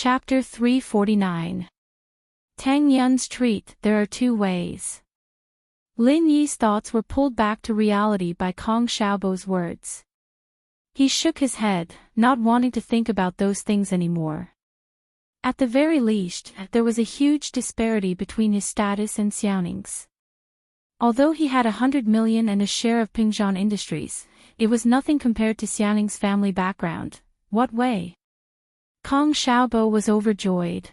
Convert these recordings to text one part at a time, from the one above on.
Chapter 349. Tang Yun's treat. There are two ways. Lin Yi's thoughts were pulled back to reality by Kong Xiaobo's words. He shook his head, not wanting to think about those things anymore. At the very least, there was a huge disparity between his status and Xiaoning's. Although he had 100 million and a share of Pingzhan Industries, it was nothing compared to Xiaoning's family background. What way? Kong Xiaobo was overjoyed.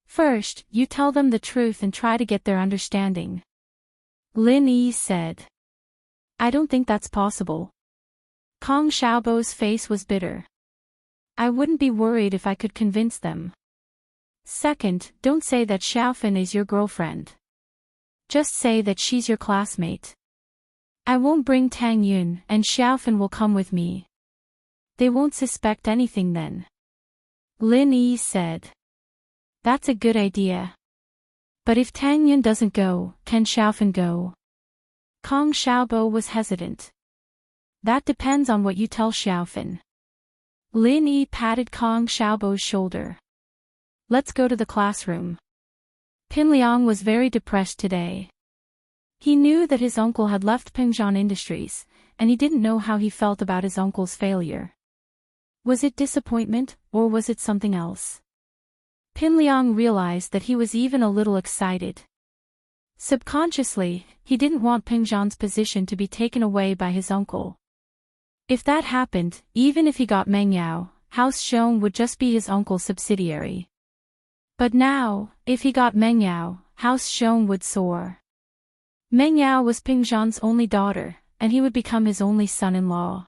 First, you tell them the truth and try to get their understanding. Lin Yi said. I don't think that's possible. Kong Xiaobo's face was bitter. I wouldn't be worried if I could convince them. Second, don't say that Xiaofan is your girlfriend. Just say that she's your classmate. I won't bring Tang Yun, and Xiaofan will come with me. They won't suspect anything then. Lin Yi said. That's a good idea. But if Tang Yun doesn't go, can Xiaofan go? Kong Xiaobo was hesitant. That depends on what you tell Xiaofan. Lin Yi patted Kong Xiaobo's shoulder. Let's go to the classroom. Pin Liang was very depressed today. He knew that his uncle had left Pingzhan Industries, and he didn't know how he felt about his uncle's failure. Was it disappointment, or was it something else? Pin Liang realized that he was even a little excited. Subconsciously, he didn't want Pingzhan's position to be taken away by his uncle. If that happened, even if he got Meng Yao, House Xiong would just be his uncle's subsidiary. But now, if he got Meng Yao, House Xiong would soar. Meng Yao was Pingzhan's only daughter, and he would become his only son-in-law.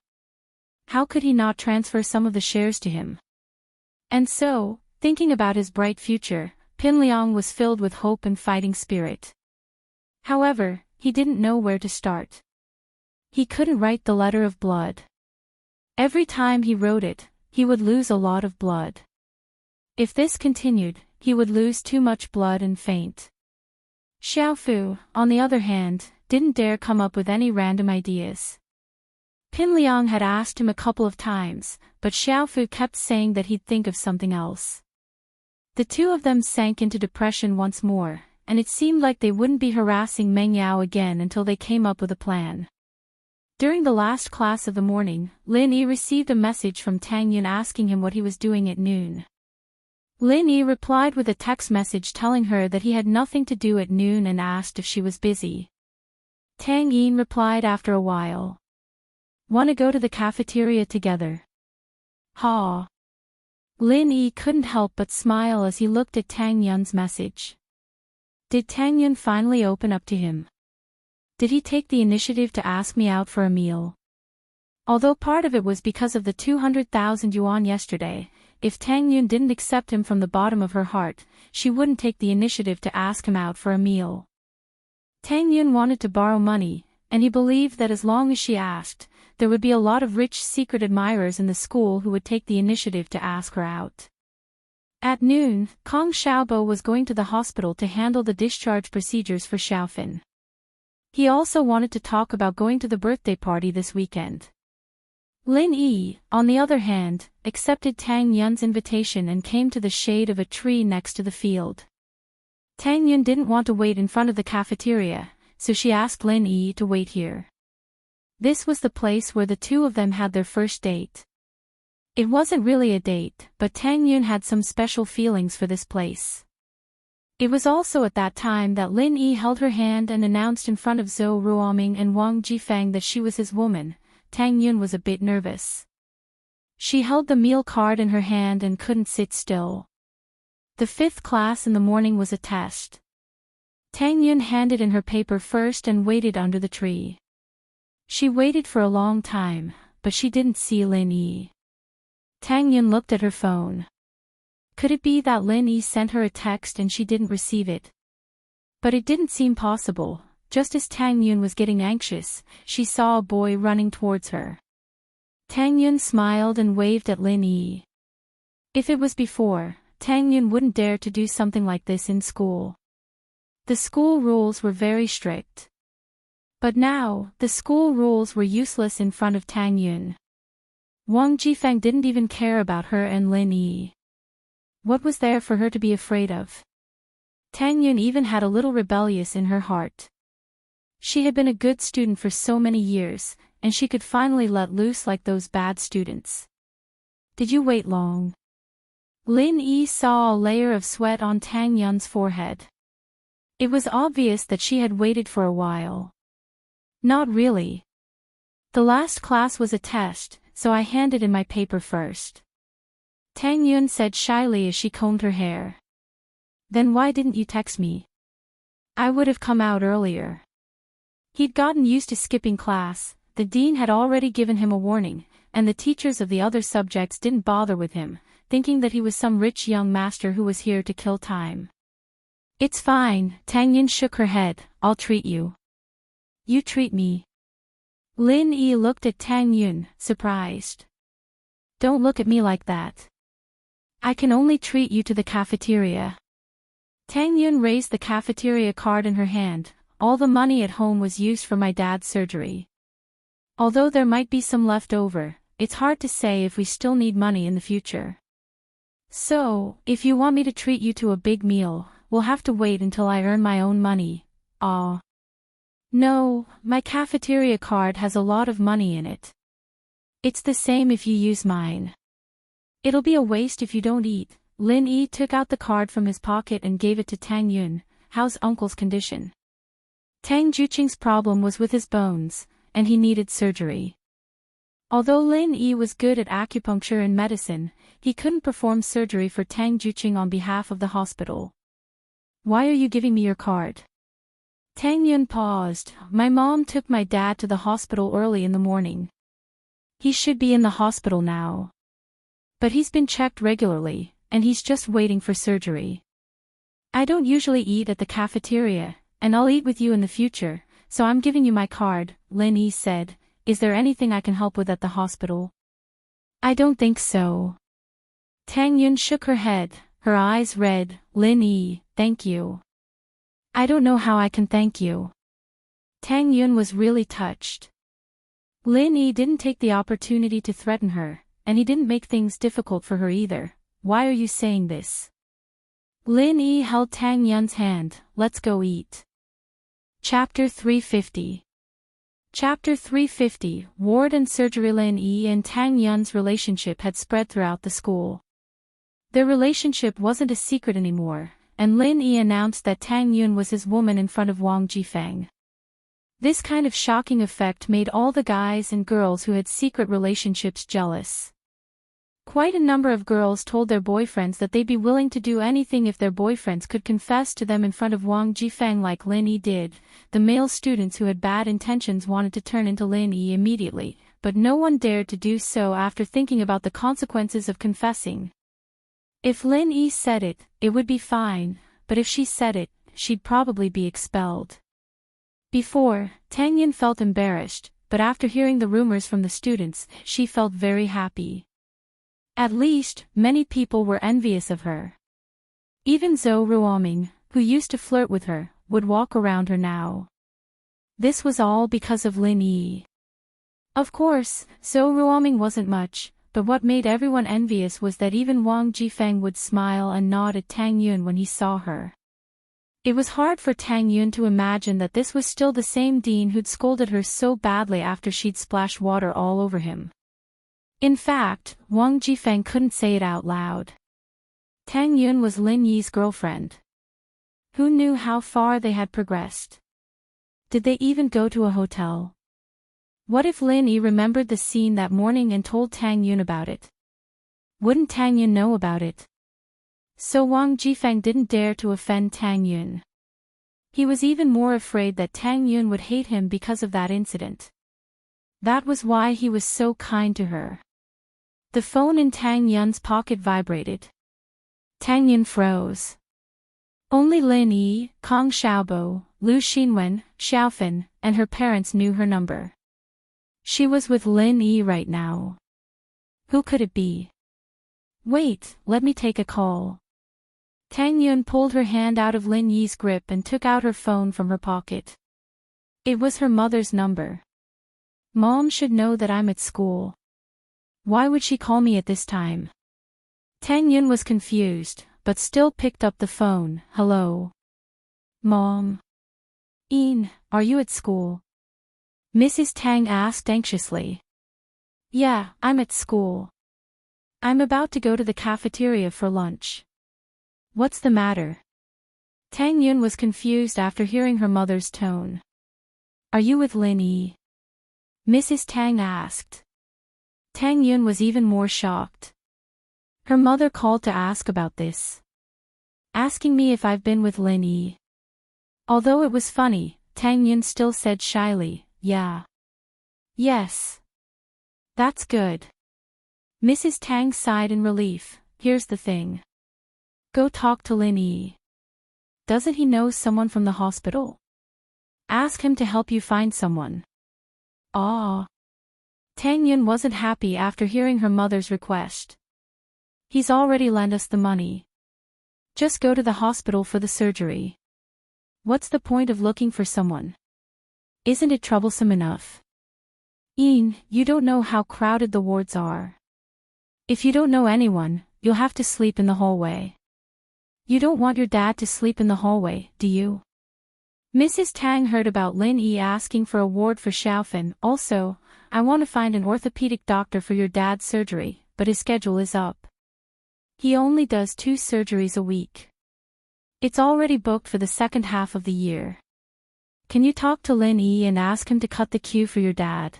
How could he not transfer some of the shares to him? And so, thinking about his bright future, Pin Liang was filled with hope and fighting spirit. However, he didn't know where to start. He couldn't write the letter of blood. Every time he wrote it, he would lose a lot of blood. If this continued, he would lose too much blood and faint. Xiaofu, on the other hand, didn't dare come up with any random ideas. Pin Liang had asked him a couple of times, but Xiaofu kept saying that he'd think of something else. The two of them sank into depression once more, and it seemed like they wouldn't be harassing Meng Yao again until they came up with a plan. During the last class of the morning, Lin Yi received a message from Tang Yun asking him what he was doing at noon. Lin Yi replied with a text message telling her that he had nothing to do at noon and asked if she was busy. Tang Yin replied after a while. Want to go to the cafeteria together? Ha! Lin Yi couldn't help but smile as he looked at Tang Yun's message. Did Tang Yun finally open up to him? Did he take the initiative to ask me out for a meal? Although part of it was because of the 200,000 yuan yesterday, if Tang Yun didn't accept him from the bottom of her heart, she wouldn't take the initiative to ask him out for a meal. Tang Yun wanted to borrow money, and he believed that as long as she asked, there would be a lot of rich secret admirers in the school who would take the initiative to ask her out. At noon, Kong Xiaobo was going to the hospital to handle the discharge procedures for Xiaofan. He also wanted to talk about going to the birthday party this weekend. Lin Yi, on the other hand, accepted Tang Yun's invitation and came to the shade of a tree next to the field. Tang Yun didn't want to wait in front of the cafeteria, so she asked Lin Yi to wait here. This was the place where the two of them had their first date. It wasn't really a date, but Tang Yun had some special feelings for this place. It was also at that time that Lin Yi held her hand and announced in front of Zhou Ruoming and Wang Jifeng that she was his woman. Tang Yun was a bit nervous. She held the meal card in her hand and couldn't sit still. The 5th class in the morning was a test. Tang Yun handed in her paper first and waited under the tree. She waited for a long time, but she didn't see Lin Yi. Tang Yun looked at her phone. Could it be that Lin Yi sent her a text and she didn't receive it? But it didn't seem possible. Just as Tang Yun was getting anxious, she saw a boy running towards her. Tang Yun smiled and waved at Lin Yi. If it was before, Tang Yun wouldn't dare to do something like this in school. The school rules were very strict. But now, the school rules were useless in front of Tang Yun. Wang Jifeng didn't even care about her and Lin Yi. What was there for her to be afraid of? Tang Yun even had a little rebellious in her heart. She had been a good student for so many years, and she could finally let loose like those bad students. Did you wait long? Lin Yi saw a layer of sweat on Tang Yun's forehead. It was obvious that she had waited for a while. Not really. The last class was a test, so I handed in my paper first. Tang Yun said shyly as she combed her hair. Then why didn't you text me? I would have come out earlier. He'd gotten used to skipping class, the dean had already given him a warning, and the teachers of the other subjects didn't bother with him, thinking that he was some rich young master who was here to kill time. It's fine, Tang Yun shook her head, I'll treat you. You treat me. Lin Yi looked at Tang Yun, surprised. Don't look at me like that. I can only treat you to the cafeteria. Tang Yun raised the cafeteria card in her hand. All the money at home was used for my dad's surgery. Although there might be some left over, it's hard to say if we still need money in the future. So, if you want me to treat you to a big meal, we'll have to wait until I earn my own money. No, my cafeteria card has a lot of money in it. It's the same if you use mine. It'll be a waste if you don't eat. Lin Yi took out the card from his pocket and gave it to Tang Yun. How's uncle's condition? Tang Juqing's problem was with his bones, and he needed surgery. Although Lin Yi was good at acupuncture and medicine, he couldn't perform surgery for Tang Juqing on behalf of the hospital. Why are you giving me your card? Tang Yun paused. My mom took my dad to the hospital early in the morning. He should be in the hospital now. But he's been checked regularly, and he's just waiting for surgery. I don't usually eat at the cafeteria, and I'll eat with you in the future, so I'm giving you my card, Lin Yi said. Is there anything I can help with at the hospital? I don't think so. Tang Yun shook her head, her eyes red. Lin Yi, thank you. I don't know how I can thank you. Tang Yun was really touched. Lin Yi didn't take the opportunity to threaten her, and he didn't make things difficult for her either. Why are you saying this? Lin Yi held Tang Yun's hand. Let's go eat. Chapter 350. Chapter 350, Ward and Surgery. Lin Yi and Tang Yun's relationship had spread throughout the school. Their relationship wasn't a secret anymore, and Lin Yi announced that Tang Yun was his woman in front of Wang Jifeng. This kind of shocking effect made all the guys and girls who had secret relationships jealous. Quite a number of girls told their boyfriends that they'd be willing to do anything if their boyfriends could confess to them in front of Wang Jifeng like Lin Yi did. The male students who had bad intentions wanted to turn into Lin Yi immediately, but no one dared to do so after thinking about the consequences of confessing. If Lin Yi said it, it would be fine, but if she said it, she'd probably be expelled. Before, Tang Yun felt embarrassed, but after hearing the rumors from the students, she felt very happy. At least, many people were envious of her. Even Zhou Ruoming, who used to flirt with her, would walk around her now. This was all because of Lin Yi. Of course, Zhou Ruoming wasn't much, but what made everyone envious was that even Wang Jifeng would smile and nod at Tang Yun when he saw her. It was hard for Tang Yun to imagine that this was still the same dean who'd scolded her so badly after she'd splashed water all over him. In fact, Wang Jifeng couldn't say it out loud. Tang Yun was Lin Yi's girlfriend. Who knew how far they had progressed? Did they even go to a hotel? What if Lin Yi remembered the scene that morning and told Tang Yun about it? Wouldn't Tang Yun know about it? So Wang Jifeng didn't dare to offend Tang Yun. He was even more afraid that Tang Yun would hate him because of that incident. That was why he was so kind to her. The phone in Tang Yun's pocket vibrated. Tang Yun froze. Only Lin Yi, Kong Xiaobo, Lu Xinwen, Xiaofan, and her parents knew her number. She was with Lin Yi right now. Who could it be? Wait, let me take a call. Tang Yun pulled her hand out of Lin Yi's grip and took out her phone from her pocket. It was her mother's number. Mom should know that I'm at school. Why would she call me at this time? Tang Yun was confused, but still picked up the phone. Hello. Mom. Ian, are you at school? Mrs. Tang asked anxiously. Yeah, I'm at school. I'm about to go to the cafeteria for lunch. What's the matter? Tang Yun was confused after hearing her mother's tone. Are you with Lin Yi? Mrs. Tang asked. Tang Yun was even more shocked. Her mother called to ask about this. Asking me if I've been with Lin Yi. Although it was funny, Tang Yun still said shyly, yeah. Yes. That's good. Mrs. Tang sighed in relief. Here's the thing. Go talk to Lin Yi. Doesn't he know someone from the hospital? Ask him to help you find someone. Ah. Tang Yun wasn't happy after hearing her mother's request. He's already lent us the money. Just go to the hospital for the surgery. What's the point of looking for someone? Isn't it troublesome enough? Ian, you don't know how crowded the wards are. If you don't know anyone, you'll have to sleep in the hallway. You don't want your dad to sleep in the hallway, do you? Mrs. Tang heard about Lin Yi asking for a ward for Xiaofan. Also, I want to find an orthopedic doctor for your dad's surgery, but his schedule is up. He only does 2 surgeries a week. It's already booked for the second half of the year. Can you talk to Lin Yi and ask him to cut the queue for your dad?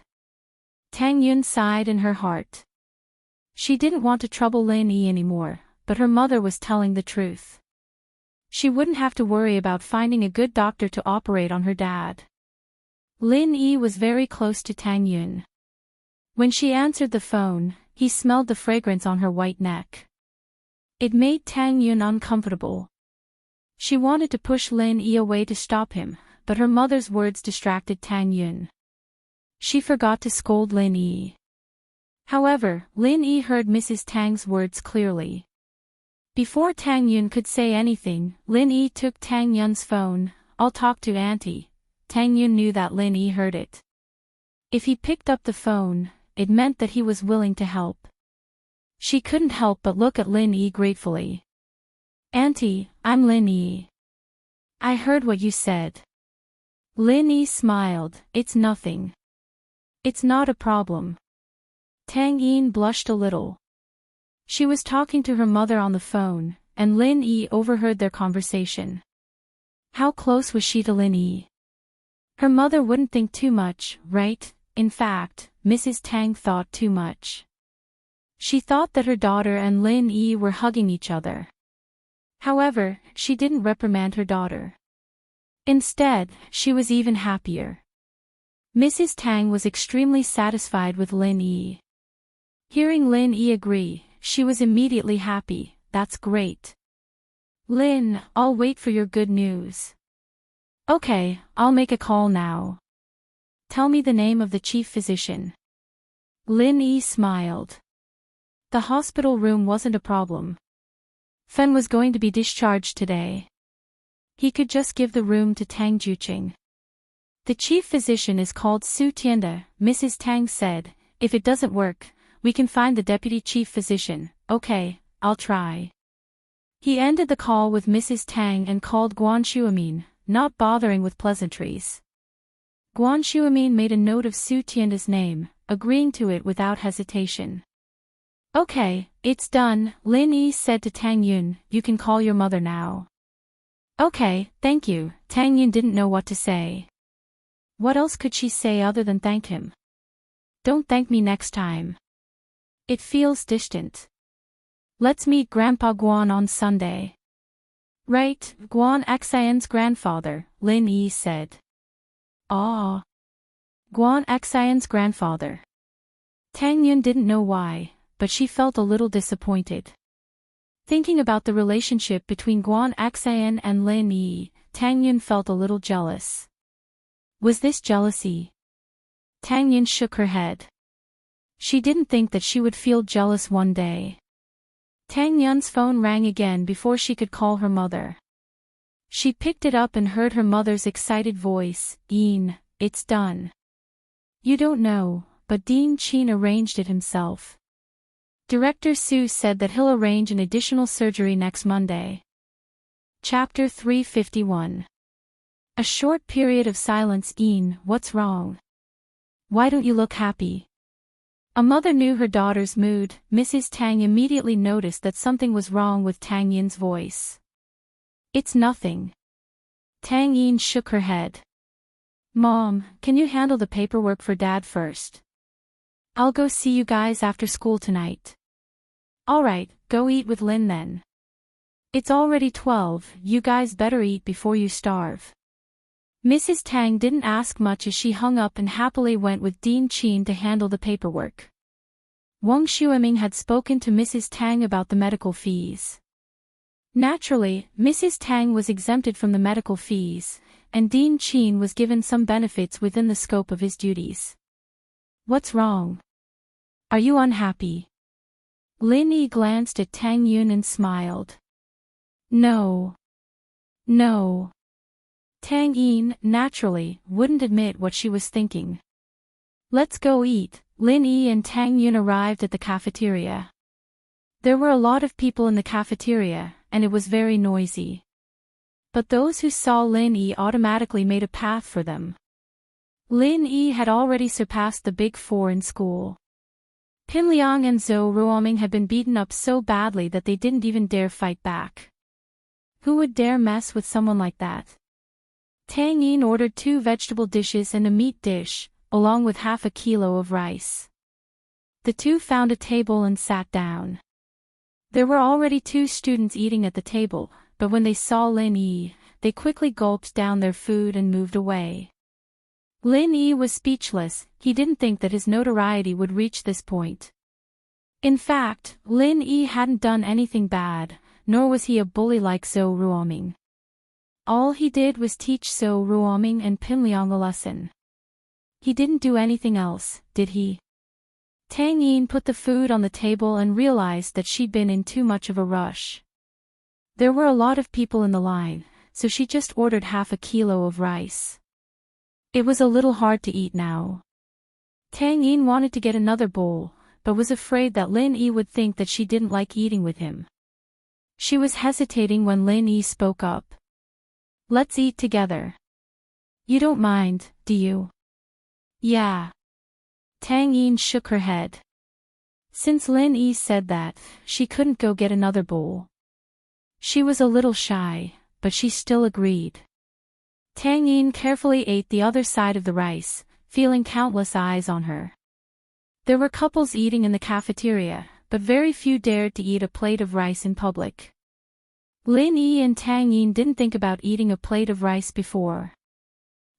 Tang Yun sighed in her heart. She didn't want to trouble Lin Yi anymore, but her mother was telling the truth. She wouldn't have to worry about finding a good doctor to operate on her dad. Lin Yi was very close to Tang Yun. When she answered the phone, he smelled the fragrance on her white neck. It made Tang Yun uncomfortable. She wanted to push Lin Yi away to stop him, but her mother's words distracted Tang Yun. She forgot to scold Lin Yi. However, Lin Yi heard Mrs. Tang's words clearly. Before Tang Yun could say anything, Lin Yi took Tang Yun's phone. I'll talk to Auntie. Tang Yun knew that Lin Yi heard it. If he picked up the phone, it meant that he was willing to help. She couldn't help but look at Lin Yi gratefully. Auntie, I'm Lin Yi. I heard what you said. Lin Yi smiled. It's nothing. It's not a problem. Tang Yin blushed a little. She was talking to her mother on the phone, and Lin Yi overheard their conversation. How close was she to Lin Yi? Her mother wouldn't think too much, right? In fact, Mrs. Tang thought too much. She thought that her daughter and Lin Yi were hugging each other. However, she didn't reprimand her daughter. Instead, she was even happier. Mrs. Tang was extremely satisfied with Lin Yi. Hearing Lin Yi agree, she was immediately happy. That's great. Lin, I'll wait for your good news. Okay, I'll make a call now. Tell me the name of the chief physician. Lin Yi smiled. The hospital room wasn't a problem. Fen was going to be discharged today. He could just give the room to Tang Juqing. The chief physician is called Su Tianda, Mrs. Tang said. If it doesn't work, we can find the deputy chief physician. Okay, I'll try. He ended the call with Mrs. Tang and called Guan Shuamin, not bothering with pleasantries. Guan Shuamin made a note of Su Tianda's name, agreeing to it without hesitation. Okay, it's done, Lin Yi said to Tang Yun. You can call your mother now. Okay, thank you. Tang Yun didn't know what to say. What else could she say other than thank him? Don't thank me next time. It feels distant. Let's meet Grandpa Guan on Sunday. Right, Guan Xian's grandfather, Lin Yi said. Ah. Guan Xian's grandfather. Tang Yun didn't know why, but she felt a little disappointed. Thinking about the relationship between Guan Xian and Lin Yi, Tang Yun felt a little jealous. Was this jealousy? Tang Yun shook her head. She didn't think that she would feel jealous one day. Tang Yun's phone rang again before she could call her mother. She picked it up and heard her mother's excited voice. Yin, it's done. You don't know, but Dean Chin arranged it himself. Director Sue said that he'll arrange an additional surgery next Monday. Chapter 351. A short period of silence. Ian, what's wrong? Why don't you look happy? A mother knew her daughter's mood. Mrs. Tang immediately noticed that something was wrong with Tang Yin's voice. It's nothing. Tang Yin shook her head. Mom, can you handle the paperwork for Dad first? I'll go see you guys after school tonight. Alright, go eat with Lin then. It's already 12, you guys better eat before you starve. Mrs. Tang didn't ask much as she hung up and happily went with Dean Qin to handle the paperwork. Wang Xueming had spoken to Mrs. Tang about the medical fees. Naturally, Mrs. Tang was exempted from the medical fees, and Dean Qin was given some benefits within the scope of his duties. What's wrong? Are you unhappy? Lin Yi glanced at Tang Yun and smiled. No. No. Tang Yin, naturally, wouldn't admit what she was thinking. Let's go eat. Lin Yi and Tang Yun arrived at the cafeteria. There were a lot of people in the cafeteria, and it was very noisy. But those who saw Lin Yi automatically made a path for them. Lin Yi had already surpassed the big four in school. Pin Liang and Zhou Ruoming had been beaten up so badly that they didn't even dare fight back. Who would dare mess with someone like that? Tang Yin ordered 2 vegetable dishes and a meat dish, along with half a kilo of rice. The two found a table and sat down. There were already 2 students eating at the table, but when they saw Lin Yi, they quickly gulped down their food and moved away. Lin Yi was speechless. He didn't think that his notoriety would reach this point. In fact, Lin Yi hadn't done anything bad, nor was he a bully like Zhou Ruoming. All he did was teach Zhou Ruoming and Pin Liang a lesson. He didn't do anything else, did he? Tang Yin put the food on the table and realized that she'd been in too much of a rush. There were a lot of people in the line, so she just ordered half a kilo of rice. It was a little hard to eat now. Tang Yin wanted to get another bowl, but was afraid that Lin Yi would think that she didn't like eating with him. She was hesitating when Lin Yi spoke up. Let's eat together. You don't mind, do you? Yeah. Tang Yin shook her head. Since Lin Yi said that, she couldn't go get another bowl. She was a little shy, but she still agreed. Tang Yin carefully ate the other side of the rice, feeling countless eyes on her. There were couples eating in the cafeteria, but very few dared to eat a plate of rice in public. Lin Yi and Tang Yin didn't think about eating a plate of rice before.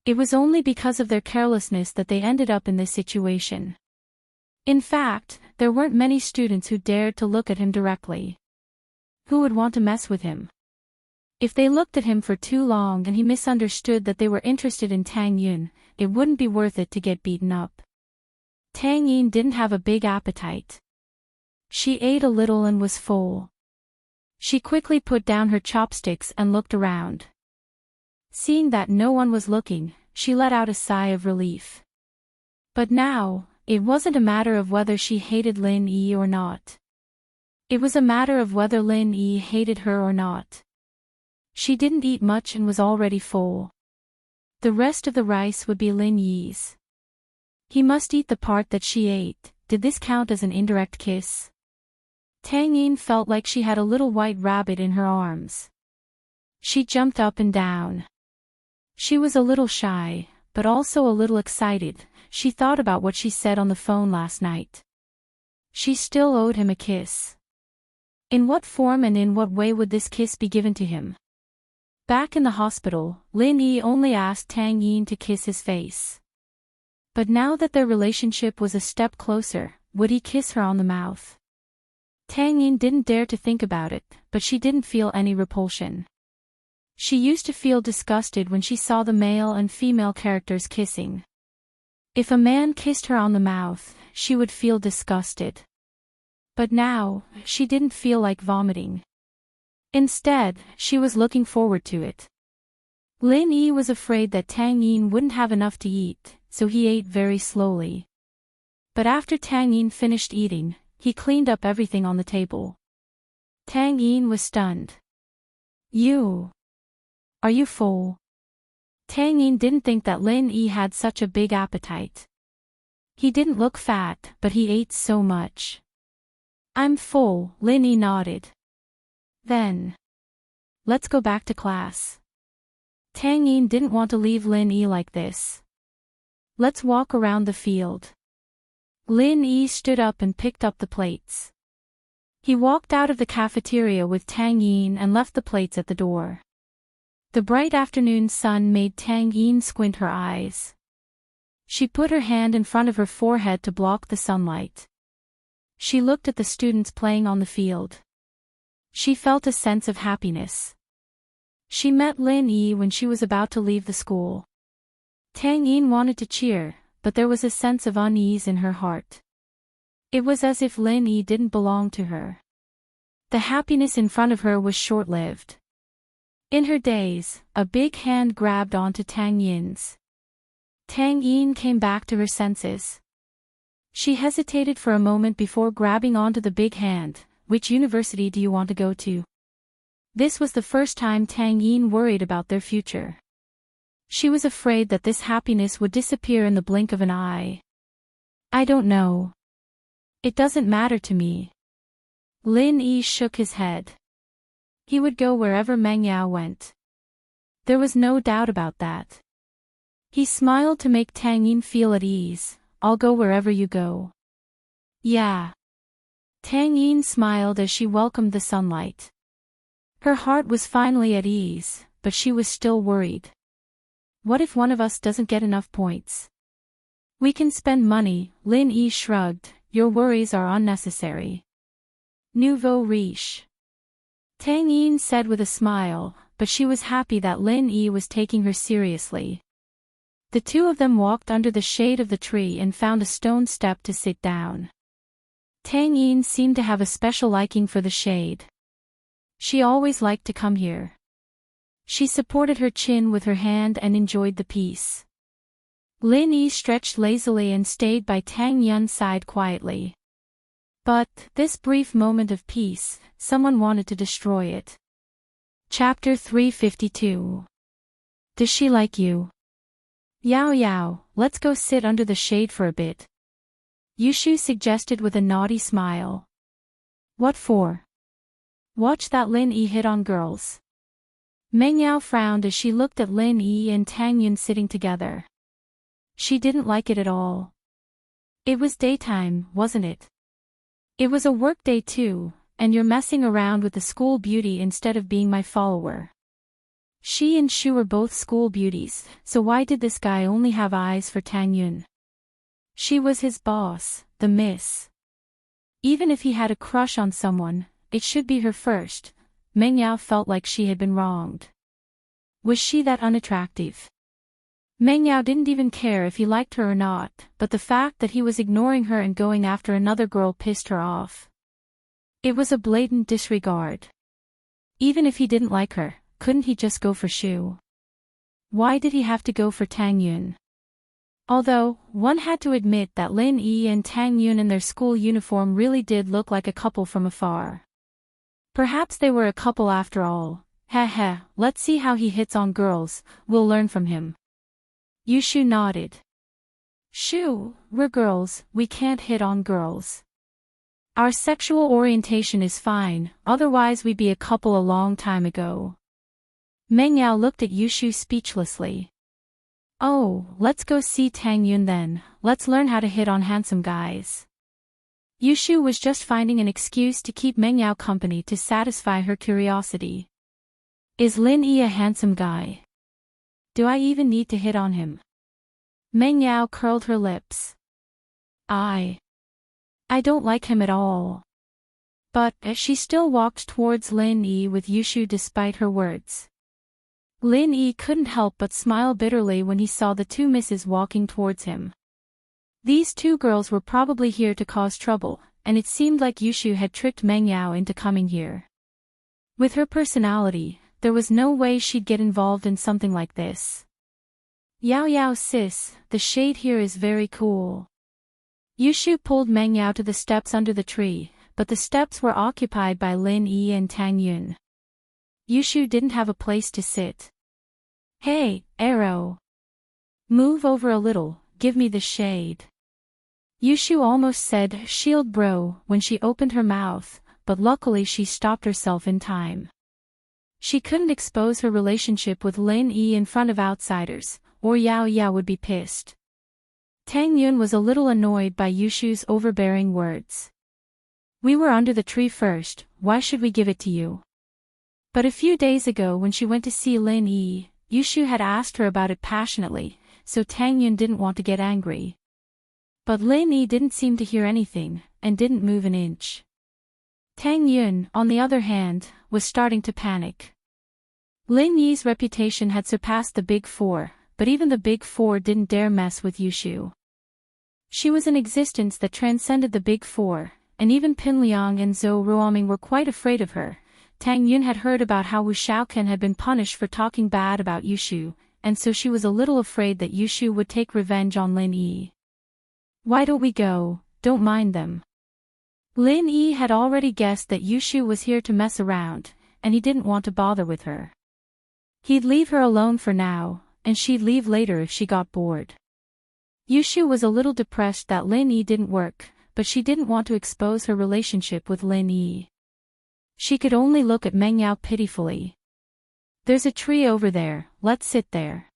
It was only because of their carelessness that they ended up in this situation. In fact, there weren't many students who dared to look at him directly. Who would want to mess with him? If they looked at him for too long and he misunderstood that they were interested in Tang Yun, it wouldn't be worth it to get beaten up. Tang Yin didn't have a big appetite. She ate a little and was full. She quickly put down her chopsticks and looked around. Seeing that no one was looking, she let out a sigh of relief. But now, it wasn't a matter of whether she hated Lin Yi or not. It was a matter of whether Lin Yi hated her or not. She didn't eat much and was already full. The rest of the rice would be Lin Yi's. He must eat the part that she ate. Did this count as an indirect kiss? Tang Yin felt like she had a little white rabbit in her arms. She jumped up and down. She was a little shy, but also a little excited. She thought about what she said on the phone last night. She still owed him a kiss. In what form and in what way would this kiss be given to him? Back in the hospital, Lin Yi only asked Tang Yin to kiss his face. But now that their relationship was a step closer, would he kiss her on the mouth? Tang Yin didn't dare to think about it, but she didn't feel any repulsion. She used to feel disgusted when she saw the male and female characters kissing. If a man kissed her on the mouth, she would feel disgusted. But now, she didn't feel like vomiting. Instead, she was looking forward to it. Lin Yi was afraid that Tang Yin wouldn't have enough to eat, so he ate very slowly. But after Tang Yin finished eating, he cleaned up everything on the table. Tang Yin was stunned. You. Are you full? Tang Yin didn't think that Lin Yi had such a big appetite. He didn't look fat, but he ate so much. I'm full, Lin Yi nodded. Then. Let's go back to class. Tang Yin didn't want to leave Lin Yi like this. Let's walk around the field. Lin Yi stood up and picked up the plates. He walked out of the cafeteria with Tang Yin and left the plates at the door. The bright afternoon sun made Tang Yin squint her eyes. She put her hand in front of her forehead to block the sunlight. She looked at the students playing on the field. She felt a sense of happiness. She met Lin Yi when she was about to leave the school. Tang Yin wanted to cheer, but there was a sense of unease in her heart. It was as if Lin Yi didn't belong to her. The happiness in front of her was short-lived. In her daze, a big hand grabbed onto Tang Yin's. Tang Yin came back to her senses. She hesitated for a moment before grabbing onto the big hand. Which university do you want to go to? This was the first time Tang Yin worried about their future. She was afraid that this happiness would disappear in the blink of an eye. I don't know. It doesn't matter to me. Lin Yi shook his head. He would go wherever Meng Yao went. There was no doubt about that. He smiled to make Tang Yin feel at ease. I'll go wherever you go. Yeah. Tang Yin smiled as she welcomed the sunlight. Her heart was finally at ease, but she was still worried. What if one of us doesn't get enough points? We can spend money, Lin Yi shrugged. Your worries are unnecessary. Nouveau riche. Tang Yin said with a smile, but she was happy that Lin Yi was taking her seriously. The two of them walked under the shade of the tree and found a stone step to sit down. Tang Yin seemed to have a special liking for the shade. She always liked to come here. She supported her chin with her hand and enjoyed the peace. Lin Yi stretched lazily and stayed by Tang Yin's side quietly. But, this brief moment of peace, someone wanted to destroy it. Chapter 352. Does she like you? Yao Yao, let's go sit under the shade for a bit. Yushu suggested with a naughty smile. What for? Watch that Lin Yi hit on girls. Meng Yao frowned as she looked at Lin Yi and Tang Yin sitting together. She didn't like it at all. It was daytime, wasn't it? It was a work day too, and you're messing around with the school beauty instead of being my follower. She and Shu were both school beauties, so why did this guy only have eyes for Tang Yin? She was his boss, the miss. Even if he had a crush on someone, it should be her first. Meng Yao felt like she had been wronged. Was she that unattractive? Meng Yao didn't even care if he liked her or not, but the fact that he was ignoring her and going after another girl pissed her off. It was a blatant disregard. Even if he didn't like her, couldn't he just go for Shu? Why did he have to go for Tang Yin? Although, one had to admit that Lin Yi and Tang Yin in their school uniform really did look like a couple from afar. Perhaps they were a couple after all. Heh, let's see how he hits on girls, we'll learn from him. Yushu nodded. Shu, we're girls, we can't hit on girls. Our sexual orientation is fine, otherwise we'd be a couple a long time ago. Meng Yao looked at Yushu speechlessly. Oh, let's go see Tang Yin then, let's learn how to hit on handsome guys. Yushu was just finding an excuse to keep Meng Yao company to satisfy her curiosity. Is Lin Yi a handsome guy? Do I even need to hit on him? Meng Yao curled her lips. I don't like him at all. But, she still walked towards Lin Yi with Yushu despite her words. Lin Yi couldn't help but smile bitterly when he saw the two misses walking towards him. These two girls were probably here to cause trouble, and it seemed like Yushu had tricked Meng Yao into coming here. With her personality, there was no way she'd get involved in something like this. Yao sis, the shade here is very cool. Yushu pulled Meng Yao to the steps under the tree, but the steps were occupied by Lin Yi and Tang Yun. Yushu didn't have a place to sit. Hey, Arrow. Move over a little, give me the shade. Yushu almost said shield bro when she opened her mouth, but luckily she stopped herself in time. She couldn't expose her relationship with Lin Yi in front of outsiders, or Yao Yao would be pissed. Tang Yun was a little annoyed by Yushu's overbearing words. We were under the tree first, why should we give it to you? But a few days ago when she went to see Lin Yi, Yushu had asked her about it passionately, so Tang Yun didn't want to get angry. But Lin Yi didn't seem to hear anything, and didn't move an inch. Tang Yun, on the other hand, was starting to panic. Lin Yi's reputation had surpassed the Big Four, but even the Big Four didn't dare mess with Yushu. She was an existence that transcended the Big Four, and even Pin Liang and Zhou Ruoming were quite afraid of her. Tang Yun had heard about how Wu Shaoken had been punished for talking bad about Yushu, and so she was a little afraid that Yushu would take revenge on Lin Yi. Why don't we go, don't mind them. Lin Yi had already guessed that Yushu was here to mess around, and he didn't want to bother with her. He'd leave her alone for now, and she'd leave later if she got bored. Yushu was a little depressed that Lin Yi didn't work, but she didn't want to expose her relationship with Lin Yi. She could only look at Meng Yao pitifully. There's a tree over there, let's sit there.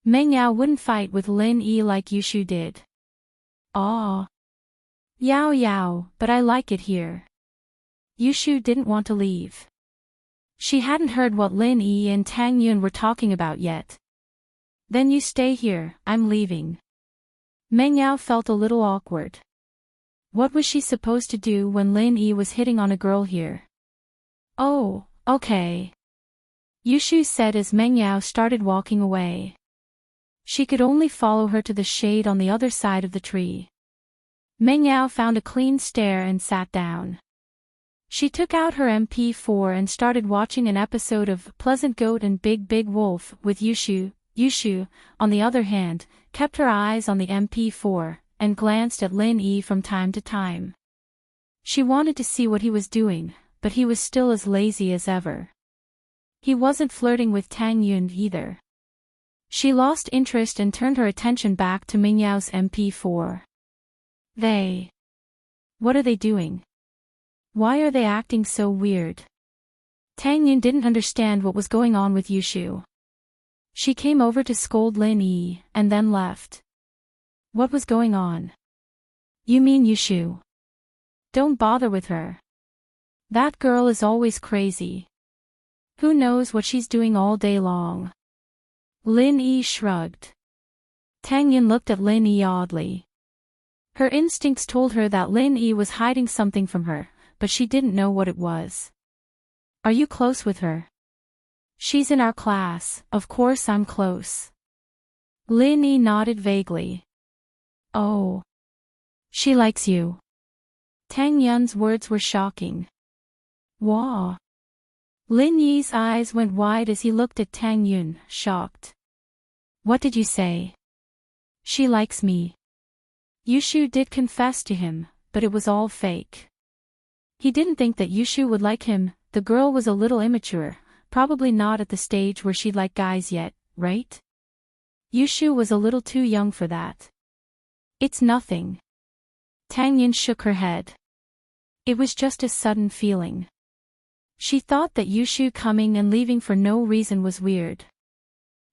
Meng Yao wouldn't fight with Lin Yi like Yushu did. Aw. Yao Yao, but I like it here. Yushu didn't want to leave. She hadn't heard what Lin Yi and Tang Yun were talking about yet. Then you stay here, I'm leaving. Meng Yao felt a little awkward. What was she supposed to do when Lin Yi was hitting on a girl here? Oh, okay. Yushu said as Meng Yao started walking away. She could only follow her to the shade on the other side of the tree. Meng Yao found a clean stair and sat down. She took out her MP4 and started watching an episode of Pleasant Goat and Big Big Wolf with Yushu. Yushu, on the other hand, kept her eyes on the MP4, and glanced at Lin Yi from time to time. She wanted to see what he was doing, but he was still as lazy as ever. He wasn't flirting with Tang Yun either. She lost interest and turned her attention back to Meng Yao's MP4. What are they doing? Why are they acting so weird? Tang Yun didn't understand what was going on with Yushu. She came over to scold Lin Yi, and then left. What was going on? You mean Yushu? Don't bother with her. That girl is always crazy. Who knows what she's doing all day long? Lin Yi shrugged. Tang Yun looked at Lin Yi oddly. Her instincts told her that Lin Yi was hiding something from her, but she didn't know what it was. Are you close with her? She's in our class, of course I'm close. Lin Yi nodded vaguely. Oh. She likes you. Tang Yun's words were shocking. Wah. Lin Yi's eyes went wide as he looked at Tang Yun, shocked. What did you say? She likes me. Yushu did confess to him, but it was all fake. He didn't think that Yushu would like him. The girl was a little immature, probably not at the stage where she'd like guys yet, right? Yushu was a little too young for that. It's nothing. Tang Yun shook her head. It was just a sudden feeling. She thought that Yushu coming and leaving for no reason was weird.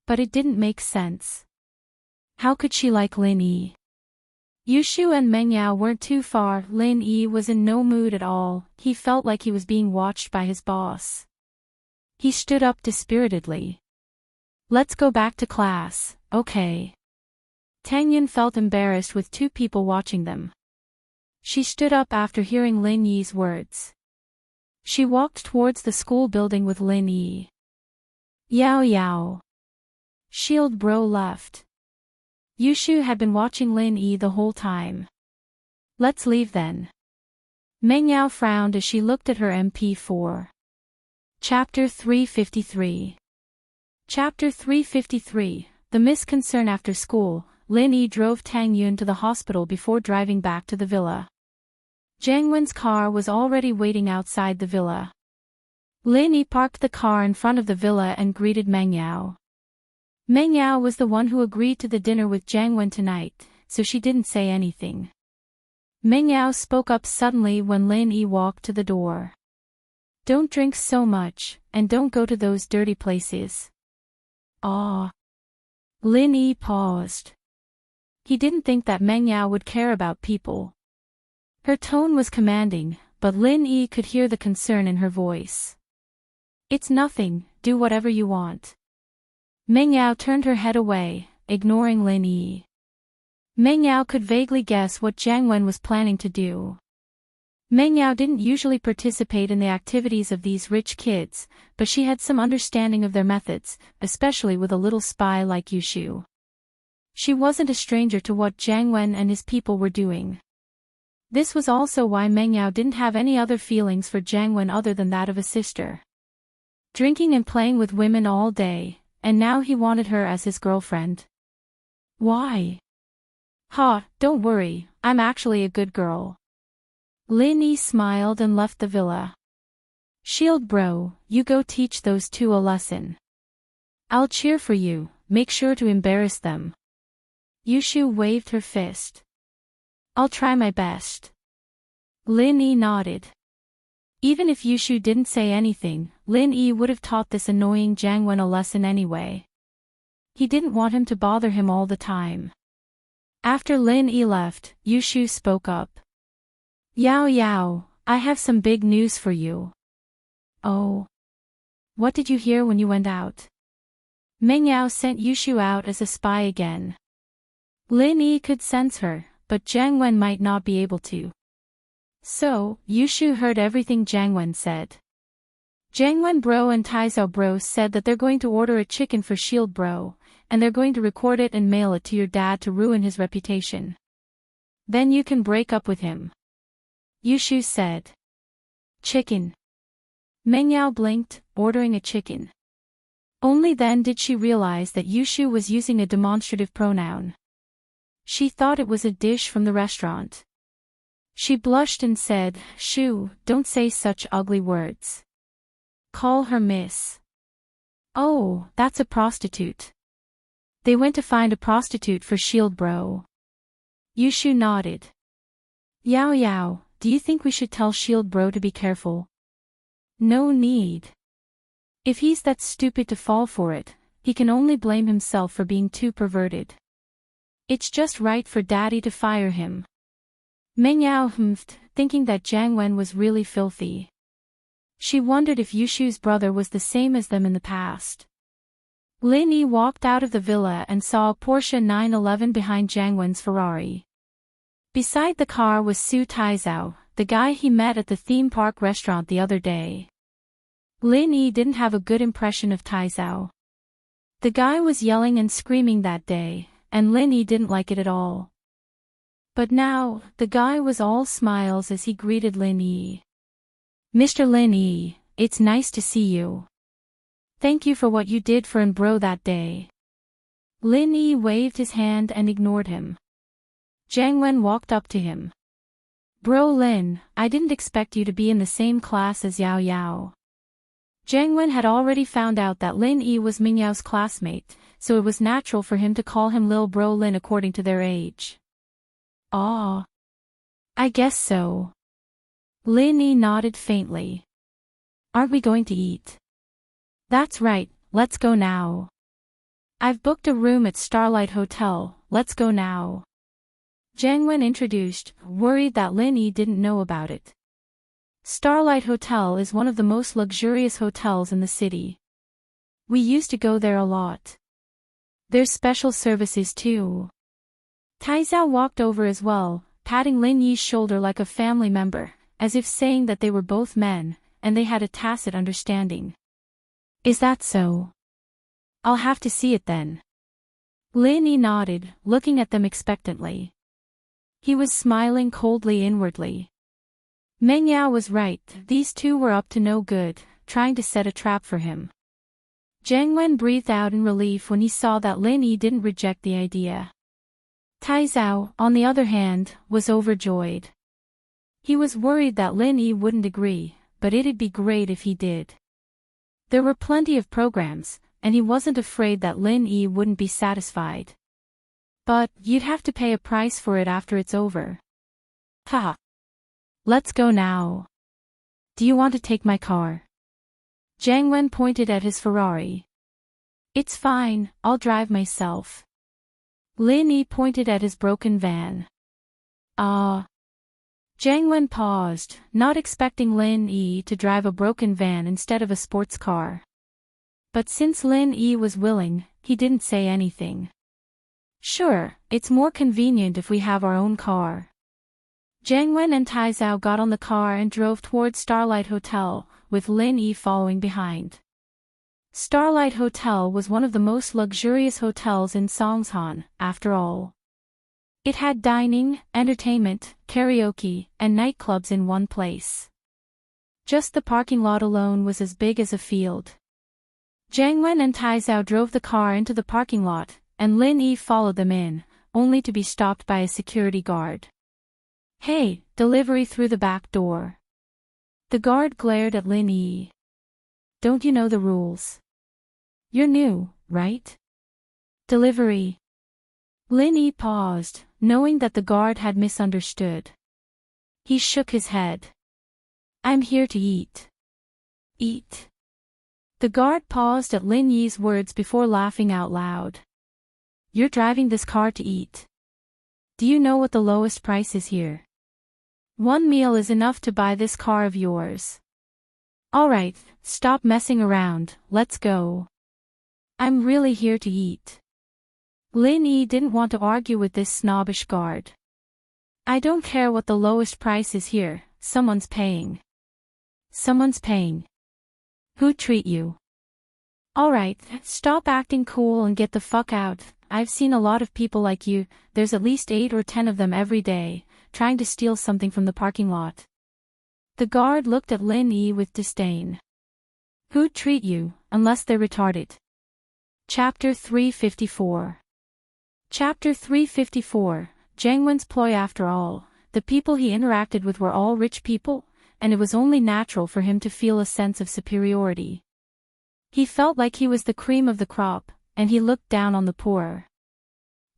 But it didn't make sense. How could she like Lin Yi? Yushu and Meng Yao weren't too far. Lin Yi was in no mood at all. He felt like he was being watched by his boss. He stood up dispiritedly. Let's go back to class, okay? Tang Yun felt embarrassed with two people watching them. She stood up after hearing Lin Yi's words. She walked towards the school building with Lin Yi. Yao Yao. Shield bro left. Yushu had been watching Lin Yi the whole time. Let's leave then. Meng Yao frowned as she looked at her MP4. Chapter 353. Chapter 353, The Misconcern After School. Lin Yi drove Tang Yun to the hospital before driving back to the villa. Jiang Wen's car was already waiting outside the villa. Lin Yi parked the car in front of the villa and greeted Meng Yao. Meng Yao was the one who agreed to the dinner with Jiang Wen tonight, so she didn't say anything. Meng Yao spoke up suddenly when Lin Yi walked to the door. "Don't drink so much, and don't go to those dirty places." "Ah." Lin Yi paused. He didn't think that Meng Yao would care about people. Her tone was commanding, but Lin Yi could hear the concern in her voice. "It's nothing, do whatever you want." Meng Yao turned her head away, ignoring Lin Yi. Meng Yao could vaguely guess what Jiang Wen was planning to do. Meng Yao didn't usually participate in the activities of these rich kids, but she had some understanding of their methods, especially with a little spy like Yushu. She wasn't a stranger to what Jiang Wen and his people were doing. This was also why Meng Yao didn't have any other feelings for Jiang Wen other than that of a sister. Drinking and playing with women all day, and now he wanted her as his girlfriend. Why? "Ha, don't worry, I'm actually a good girl." Lin Yi smiled and left the villa. "Shield bro, you go teach those two a lesson. I'll cheer for you, make sure to embarrass them." Yushu waved her fist. "I'll try my best." Lin Yi nodded. Even if Yushu didn't say anything, Lin Yi would have taught this annoying Jiang Wen a lesson anyway. He didn't want him to bother him all the time. After Lin Yi left, Yushu spoke up. "Yao Yao, I have some big news for you." "Oh? What did you hear when you went out?" Meng Yao sent Yushu out as a spy again. Lin Yi could sense her, but Jiang Wen might not be able to. So, Yushu heard everything Jiang Wen said. Jiang Wen bro and Taizao bro said that they're going to order a chicken for Shield bro, and they're going to record it and mail it to your dad to ruin his reputation. Then you can break up with him. Yushu said. "Chicken." Meng Yao blinked, ordering a chicken. Only then did she realize that Yushu was using a demonstrative pronoun. She thought it was a dish from the restaurant. She blushed and said, "Shu, don't say such ugly words. Call her miss." "Oh, that's a prostitute." They went to find a prostitute for Shield bro. Yushu nodded. "Yao Yao, do you think we should tell Shield bro to be careful?" "No need. If he's that stupid to fall for it, he can only blame himself for being too perverted. It's just right for daddy to fire him." Meng Yao humphed, thinking that Jiang Wen was really filthy. She wondered if Yushu's brother was the same as them in the past. Lin Yi walked out of the villa and saw a Porsche 911 behind Jiang Wen's Ferrari. Beside the car was Su Taizao, the guy he met at the theme park restaurant the other day. Lin Yi didn't have a good impression of Taizao. The guy was yelling and screaming that day, and Lin Yi didn't like it at all. But now, the guy was all smiles as he greeted Lin Yi. "Mr. Lin Yi, it's nice to see you. Thank you for what you did for bro that day." Lin Yi waved his hand and ignored him. Jiang Wen walked up to him. "Bro Lin, I didn't expect you to be in the same class as Yao Yao." Jiang Wen had already found out that Lin Yi was Ming Yao's classmate, so it was natural for him to call him Lil Bro Lin according to their age. "Ah. I guess so." Lin Yi nodded faintly. "Aren't we going to eat?" "That's right, let's go now. I've booked a room at Starlight Hotel, let's go now." Jiang Wen introduced, worried that Lin Yi didn't know about it. Starlight Hotel is one of the most luxurious hotels in the city. We used to go there a lot. There's special services too. Taizao walked over as well, patting Lin Yi's shoulder like a family member, as if saying that they were both men, and they had a tacit understanding. "Is that so? I'll have to see it then." Lin Yi nodded, looking at them expectantly. He was smiling coldly inwardly. Meng Yao was right, these two were up to no good, trying to set a trap for him. Jiang Wen breathed out in relief when he saw that Lin Yi didn't reject the idea. Tai Zhao, on the other hand, was overjoyed. He was worried that Lin Yi wouldn't agree, but it'd be great if he did. There were plenty of programs, and he wasn't afraid that Lin Yi wouldn't be satisfied. But, you'd have to pay a price for it after it's over. Haha. Let's go now. Do you want to take my car? Jiang Wen pointed at his Ferrari. It's fine, I'll drive myself. Lin Yi pointed at his broken van. Jiang Wen paused, not expecting Lin Yi to drive a broken van instead of a sports car. But since Lin Yi was willing, he didn't say anything. Sure, it's more convenient if we have our own car. Jiang Wen and Tai Zhao got on the car and drove toward Starlight Hotel, with Lin Yi following behind. Starlight Hotel was one of the most luxurious hotels in Songshan, after all. It had dining, entertainment, karaoke, and nightclubs in one place. Just the parking lot alone was as big as a field. Jiang Wen and Tai Zhao drove the car into the parking lot, and Lin Yi followed them in, only to be stopped by a security guard. Hey, delivery through the back door. The guard glared at Lin Yi. Don't you know the rules? You're new, right? Delivery. Lin Yi paused, knowing that the guard had misunderstood. He shook his head. I'm here to eat. Eat. The guard paused at Lin Yi's words before laughing out loud. You're driving this car to eat. Do you know what the lowest price is here? One meal is enough to buy this car of yours. Alright, stop messing around, let's go. I'm really here to eat. Lin Yi didn't want to argue with this snobbish guard. I don't care what the lowest price is here, someone's paying. Someone's paying. Who treat you? Alright, stop acting cool and get the fuck out. I've seen a lot of people like you, there's at least 8 or 10 of them every day, trying to steal something from the parking lot. The guard looked at Lin Yi with disdain. Who'd treat you, unless they're retarded? Chapter 354. Chapter 354, Jiang Wen's ploy. After all, the people he interacted with were all rich people, and it was only natural for him to feel a sense of superiority. He felt like he was the cream of the crop, and he looked down on the poor.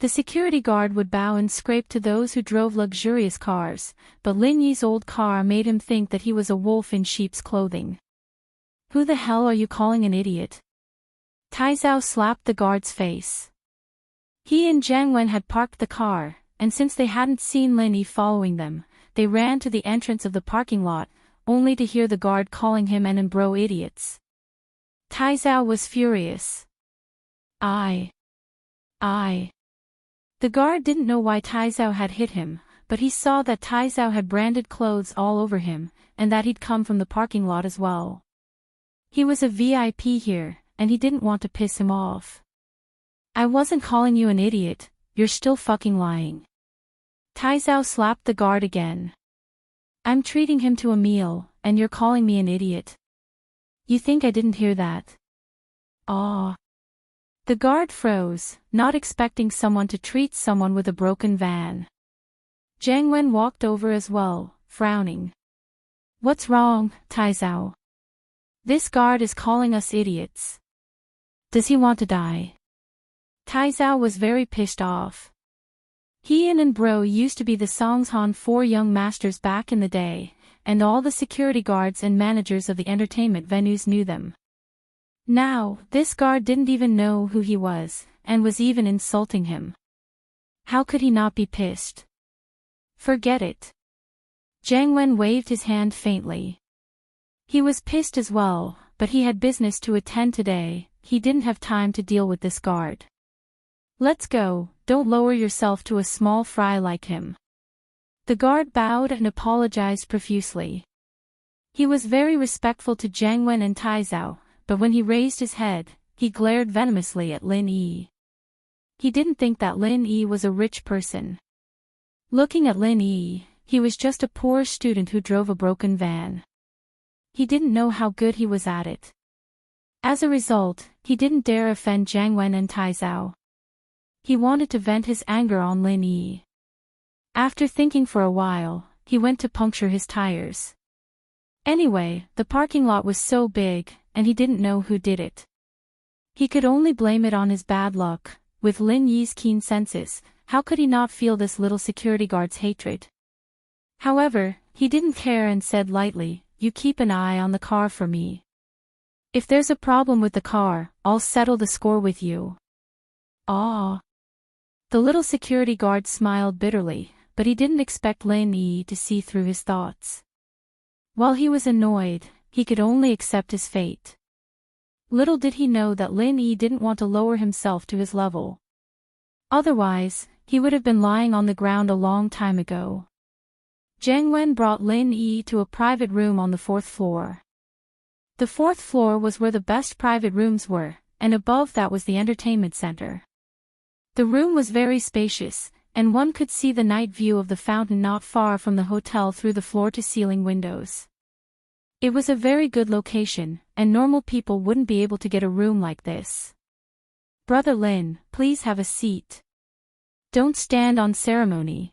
The security guard would bow and scrape to those who drove luxurious cars, but Lin Yi's old car made him think that he was a wolf in sheep's clothing. Who the hell are you calling an idiot? Tai Zhao slapped the guard's face. He and Jiang Wen had parked the car, and since they hadn't seen Lin Yi following them, they ran to the entrance of the parking lot, only to hear the guard calling him and bro idiots. Tai Zhao was furious. The guard didn't know why Tai Zhao had hit him, but he saw that Tai Zhao had branded clothes all over him, and that he'd come from the parking lot as well. He was a VIP here, and he didn't want to piss him off. I wasn't calling you an idiot, you're still fucking lying. Tai Zhao slapped the guard again. I'm treating him to a meal, and you're calling me an idiot. You think I didn't hear that? The guard froze, not expecting someone to treat someone with a broken van. Jiang Wen walked over as well, frowning. What's wrong, Tai Zhao? This guard is calling us idiots. Does he want to die? Tai Zhao was very pissed off. He and bro used to be the Songshan 4 young masters back in the day, and all the security guards and managers of the entertainment venues knew them. Now, this guard didn't even know who he was, and was even insulting him. How could he not be pissed? Forget it. Jiang Wen waved his hand faintly. He was pissed as well, but he had business to attend today, he didn't have time to deal with this guard. Let's go, don't lower yourself to a small fry like him. The guard bowed and apologized profusely. He was very respectful to Jiang Wen and Tai Zhao, but when he raised his head, he glared venomously at Lin Yi. He didn't think that Lin Yi was a rich person. Looking at Lin Yi, he was just a poor student who drove a broken van. He didn't know how good he was at it. As a result, he didn't dare offend Jiang Wen and Tai Zhao. He wanted to vent his anger on Lin Yi. After thinking for a while, he went to puncture his tires. Anyway, the parking lot was so big, and he didn't know who did it. He could only blame it on his bad luck. With Lin Yi's keen senses, how could he not feel this little security guard's hatred? However, he didn't care and said lightly, "You keep an eye on the car for me. If there's a problem with the car, I'll settle the score with you." Ah. The little security guard smiled bitterly, but he didn't expect Lin Yi to see through his thoughts. While he was annoyed, he could only accept his fate. Little did he know that Lin Yi didn't want to lower himself to his level. Otherwise, he would have been lying on the ground a long time ago. Jiang Wen brought Lin Yi to a private room on the 4th floor. The 4th floor was where the best private rooms were, and above that was the entertainment center. The room was very spacious, and one could see the night view of the fountain not far from the hotel through the floor-to-ceiling windows. It was a very good location, and normal people wouldn't be able to get a room like this. "Brother Lin, please have a seat. Don't stand on ceremony."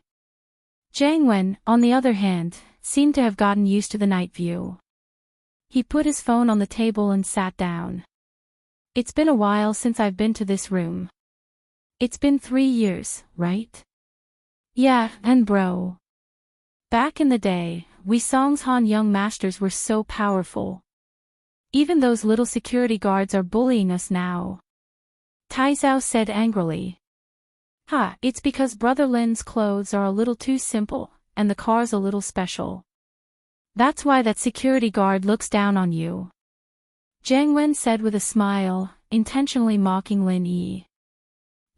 Jiang Wen, on the other hand, seemed to have gotten used to the night view. He put his phone on the table and sat down. "It's been a while since I've been to this room." "It's been 3 years, right?" "Yeah, and bro. Back in the day, we Songshan young masters were so powerful. Even those little security guards are bullying us now." Tai Zhao said angrily. "Ha, it's because Brother Lin's clothes are a little too simple, and the car's a little special. That's why that security guard looks down on you," Jiang Wen said with a smile, intentionally mocking Lin Yi.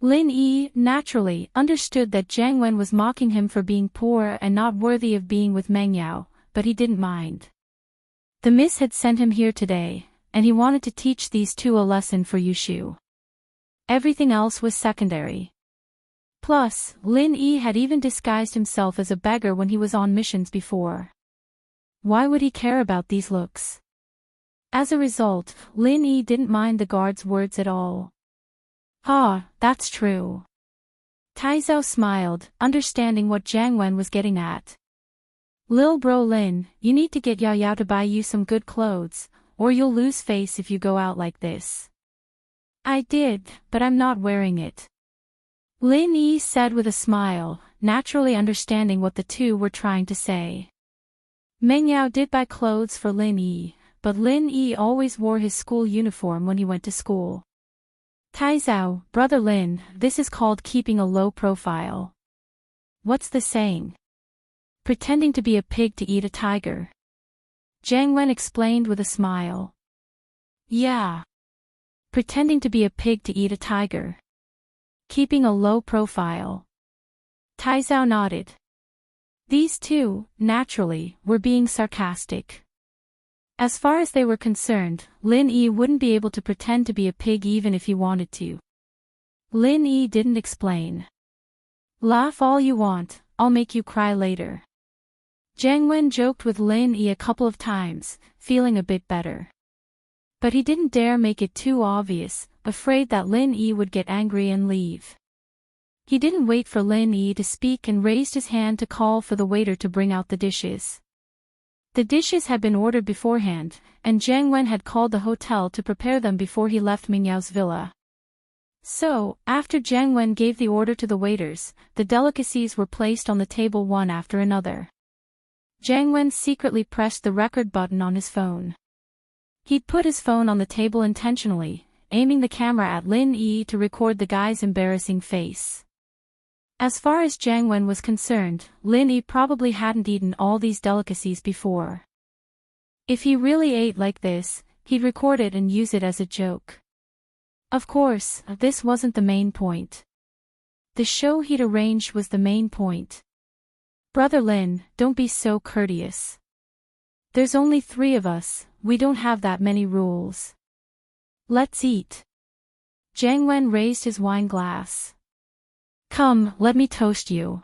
Lin Yi, naturally, understood that Jiang Wen was mocking him for being poor and not worthy of being with Meng Yao, but he didn't mind. The miss had sent him here today, and he wanted to teach these two a lesson for Yushu. Everything else was secondary. Plus, Lin Yi had even disguised himself as a beggar when he was on missions before. Why would he care about these looks? As a result, Lin Yi didn't mind the guard's words at all. "Ah, that's true." Tai Zhao smiled, understanding what Jiang Wen was getting at. "Lil bro Lin, you need to get Yao Yao to buy you some good clothes, or you'll lose face if you go out like this." "I did, but I'm not wearing it," Lin Yi said with a smile, naturally understanding what the two were trying to say. Meng Yao did buy clothes for Lin Yi, but Lin Yi always wore his school uniform when he went to school. Tai Zhao, "Brother Lin, this is called keeping a low profile." "What's the saying?" "Pretending to be a pig to eat a tiger," Jiang Wen explained with a smile. "Yeah. Pretending to be a pig to eat a tiger. Keeping a low profile." Tai Zhao nodded. These two, naturally, were being sarcastic. As far as they were concerned, Lin Yi wouldn't be able to pretend to be a pig even if he wanted to. Lin Yi didn't explain. "Laugh all you want, I'll make you cry later." Jiang Wen joked with Lin Yi a couple of times, feeling a bit better. But he didn't dare make it too obvious, afraid that Lin Yi would get angry and leave. He didn't wait for Lin Yi to speak and raised his hand to call for the waiter to bring out the dishes. The dishes had been ordered beforehand, and Jiang Wen had called the hotel to prepare them before he left Meng Yao's villa. So, after Jiang Wen gave the order to the waiters, the delicacies were placed on the table one after another. Jiang Wen secretly pressed the record button on his phone. He'd put his phone on the table intentionally, aiming the camera at Lin Yi to record the guy's embarrassing face. As far as Jiang Wen was concerned, Lin Yi probably hadn't eaten all these delicacies before. If he really ate like this, he'd record it and use it as a joke. Of course, this wasn't the main point. The show he'd arranged was the main point. "Brother Lin, don't be so courteous. There's only 3 of us, we don't have that many rules. Let's eat." Jiang Wen raised his wine glass. "Come, let me toast you.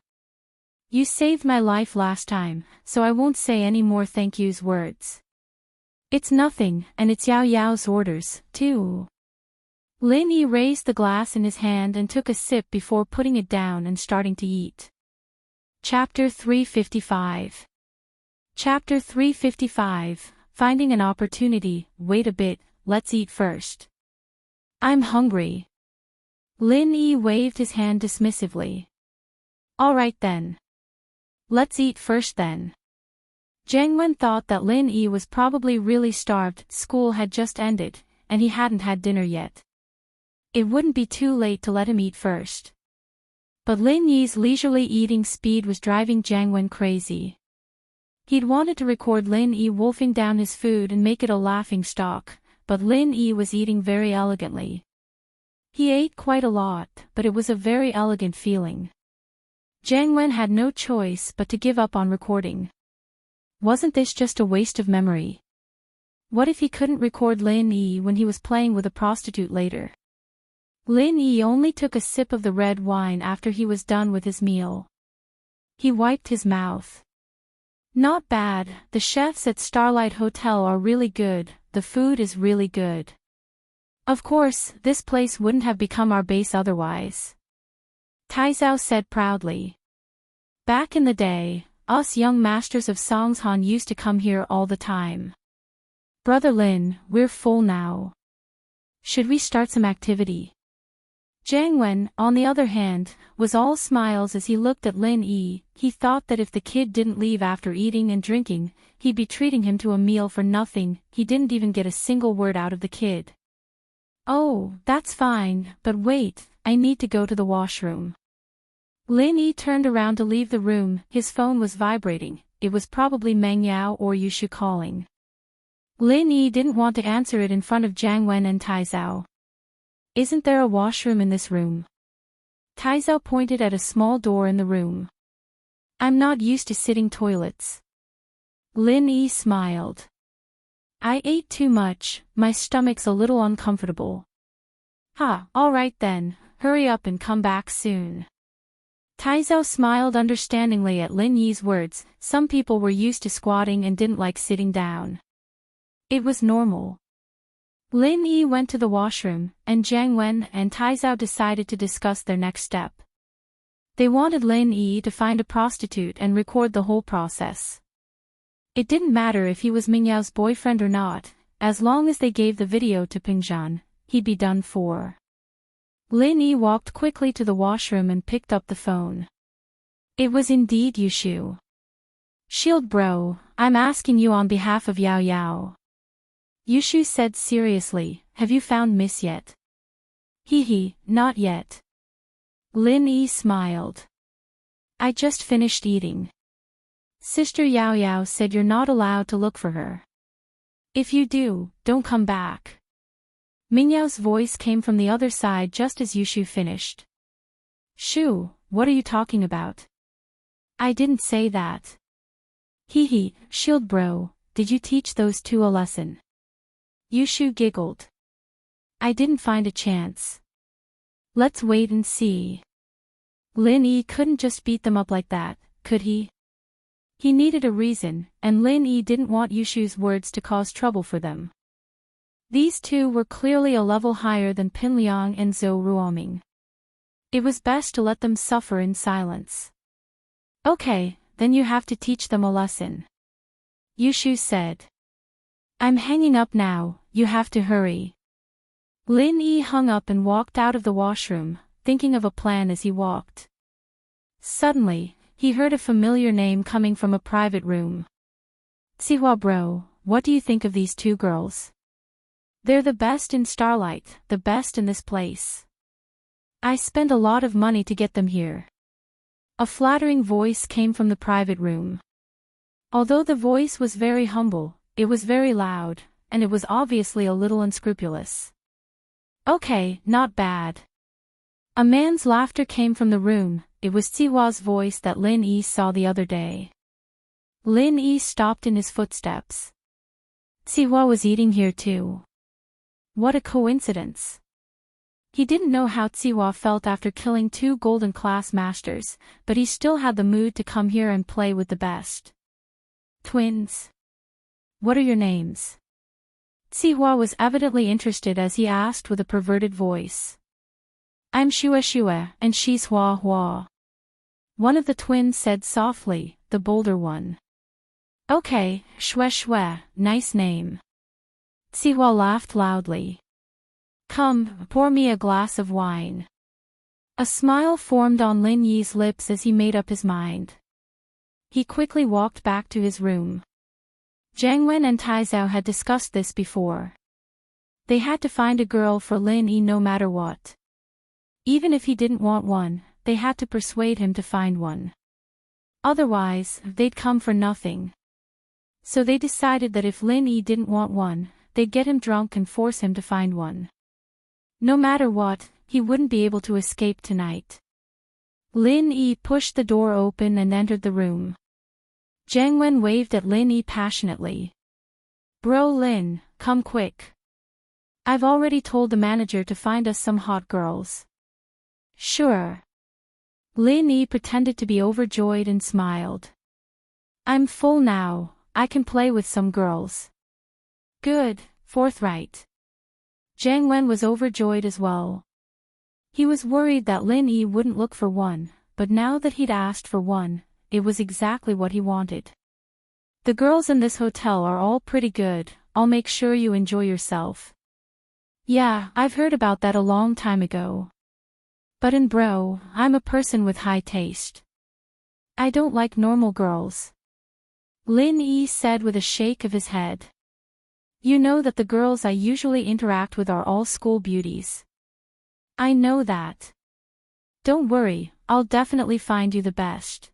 You saved my life last time, so I won't say any more thank yous words. It's nothing, and it's Yao Yao's orders, too." Lin Yi raised the glass in his hand and took a sip before putting it down and starting to eat. Chapter 355. Chapter 355, Finding an Opportunity. Wait a bit, let's eat first. I'm hungry. Lin Yi waved his hand dismissively. Alright then. Let's eat first then. Jiang Wen thought that Lin Yi was probably really starved. School had just ended, and he hadn't had dinner yet. It wouldn't be too late to let him eat first. But Lin Yi's leisurely eating speed was driving Jiang Wen crazy. He'd wanted to record Lin Yi wolfing down his food and make it a laughing stock, but Lin Yi was eating very elegantly. He ate quite a lot, but it was a very elegant feeling. Jiang Wen had no choice but to give up on recording. Wasn't this just a waste of memory? What if he couldn't record Lin Yi when he was playing with a prostitute later? Lin Yi only took a sip of the red wine after he was done with his meal. He wiped his mouth. Not bad, the chefs at Starlight Hotel are really good, the food is really good. Of course, this place wouldn't have become our base otherwise. Taizao said proudly. Back in the day, us young masters of Songzhan used to come here all the time. Brother Lin, we're full now. Should we start some activity? Jiang Wen, on the other hand, was all smiles as he looked at Lin Yi. He thought that if the kid didn't leave after eating and drinking, he'd be treating him to a meal for nothing. He didn't even get a single word out of the kid. Oh, that's fine, but wait, I need to go to the washroom. Lin Yi turned around to leave the room. His phone was vibrating. It was probably Meng Yao or Yushu calling. Lin Yi didn't want to answer it in front of Jiang Wen and Taizao. Isn't there a washroom in this room? Taizao pointed at a small door in the room. I'm not used to sitting toilets. Lin Yi smiled. I ate too much, my stomach's a little uncomfortable. Alright then, hurry up and come back soon. Taizao smiled understandingly at Lin Yi's words. Some people were used to squatting and didn't like sitting down. It was normal. Lin Yi went to the washroom, and Jiang Wen and Taizao decided to discuss their next step. They wanted Lin Yi to find a prostitute and record the whole process. It didn't matter if he was Mingyao's boyfriend or not, as long as they gave the video to Pingzhan, he'd be done for. Lin Yi walked quickly to the washroom and picked up the phone. It was indeed Yushu. Shield bro, I'm asking you on behalf of Yao Yao. Yushu said seriously, have you found Miss yet? Not yet. Lin Yi smiled. I just finished eating. Sister Yao Yao said you're not allowed to look for her. If you do, don't come back. Mingyao's voice came from the other side just as Yushu finished. Shu, what are you talking about? I didn't say that. Shield bro, did you teach those two a lesson? Yushu giggled. I didn't find a chance. Let's wait and see. Lin Yi couldn't just beat them up like that, could he? He needed a reason, and Lin Yi didn't want Yushu's words to cause trouble for them. These two were clearly a level higher than Pinliang and Zhou Ruoming. It was best to let them suffer in silence. Okay, then you have to teach them a lesson. Yushu said. I'm hanging up now, you have to hurry. Lin Yi hung up and walked out of the washroom, thinking of a plan as he walked. Suddenly, he heard a familiar name coming from a private room. Sihua bro, what do you think of these two girls? They're the best in Starlight, the best in this place. I spent a lot of money to get them here. A flattering voice came from the private room. Although the voice was very humble, it was very loud, and it was obviously a little unscrupulous. Okay, not bad. A man's laughter came from the room. It was Sihua's voice that Lin Yi saw the other day. Lin Yi stopped in his footsteps. Sihua was eating here too. What a coincidence. He didn't know how Sihua felt after killing two golden class masters, but he still had the mood to come here and play with the best. Twins. What are your names? Sihua was evidently interested as he asked with a perverted voice. I'm Shue Shue, and she's Hua Hua. One of the twins said softly, the bolder one. Okay, Shue Shue, nice name. Sihua laughed loudly. Come, pour me a glass of wine. A smile formed on Lin Yi's lips as he made up his mind. He quickly walked back to his room. Jiang Wen and Tai Zhao had discussed this before. They had to find a girl for Lin Yi no matter what. Even if he didn't want one, they had to persuade him to find one. Otherwise, they'd come for nothing. So they decided that if Lin Yi didn't want one, they'd get him drunk and force him to find one. No matter what, he wouldn't be able to escape tonight. Lin Yi pushed the door open and entered the room. Jiang Wen waved at Lin Yi passionately. Bro Lin, come quick. I've already told the manager to find us some hot girls. Sure. Lin Yi pretended to be overjoyed and smiled. I'm full now, I can play with some girls. Good, forthright. Jiang Wen was overjoyed as well. He was worried that Lin Yi wouldn't look for one, but now that he'd asked for one, it was exactly what he wanted. The girls in this hotel are all pretty good, I'll make sure you enjoy yourself. Yeah, I've heard about that a long time ago. But bro, I'm a person with high taste. I don't like normal girls. Lin Yi said with a shake of his head. You know that the girls I usually interact with are all school beauties. I know that. Don't worry, I'll definitely find you the best.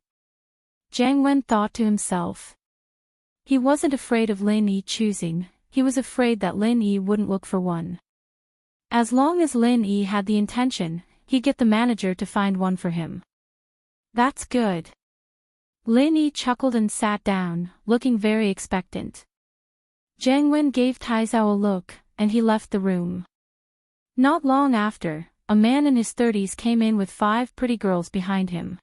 Jiang Wen thought to himself. He wasn't afraid of Lin Yi choosing, he was afraid that Lin Yi wouldn't look for one. As long as Lin Yi had the intention, he'd get the manager to find one for him. That's good. Lin Yi chuckled and sat down, looking very expectant. Jiang Wen gave Tai Zhao a look, and he left the room. Not long after, a man in his 30s came in with 5 pretty girls behind him.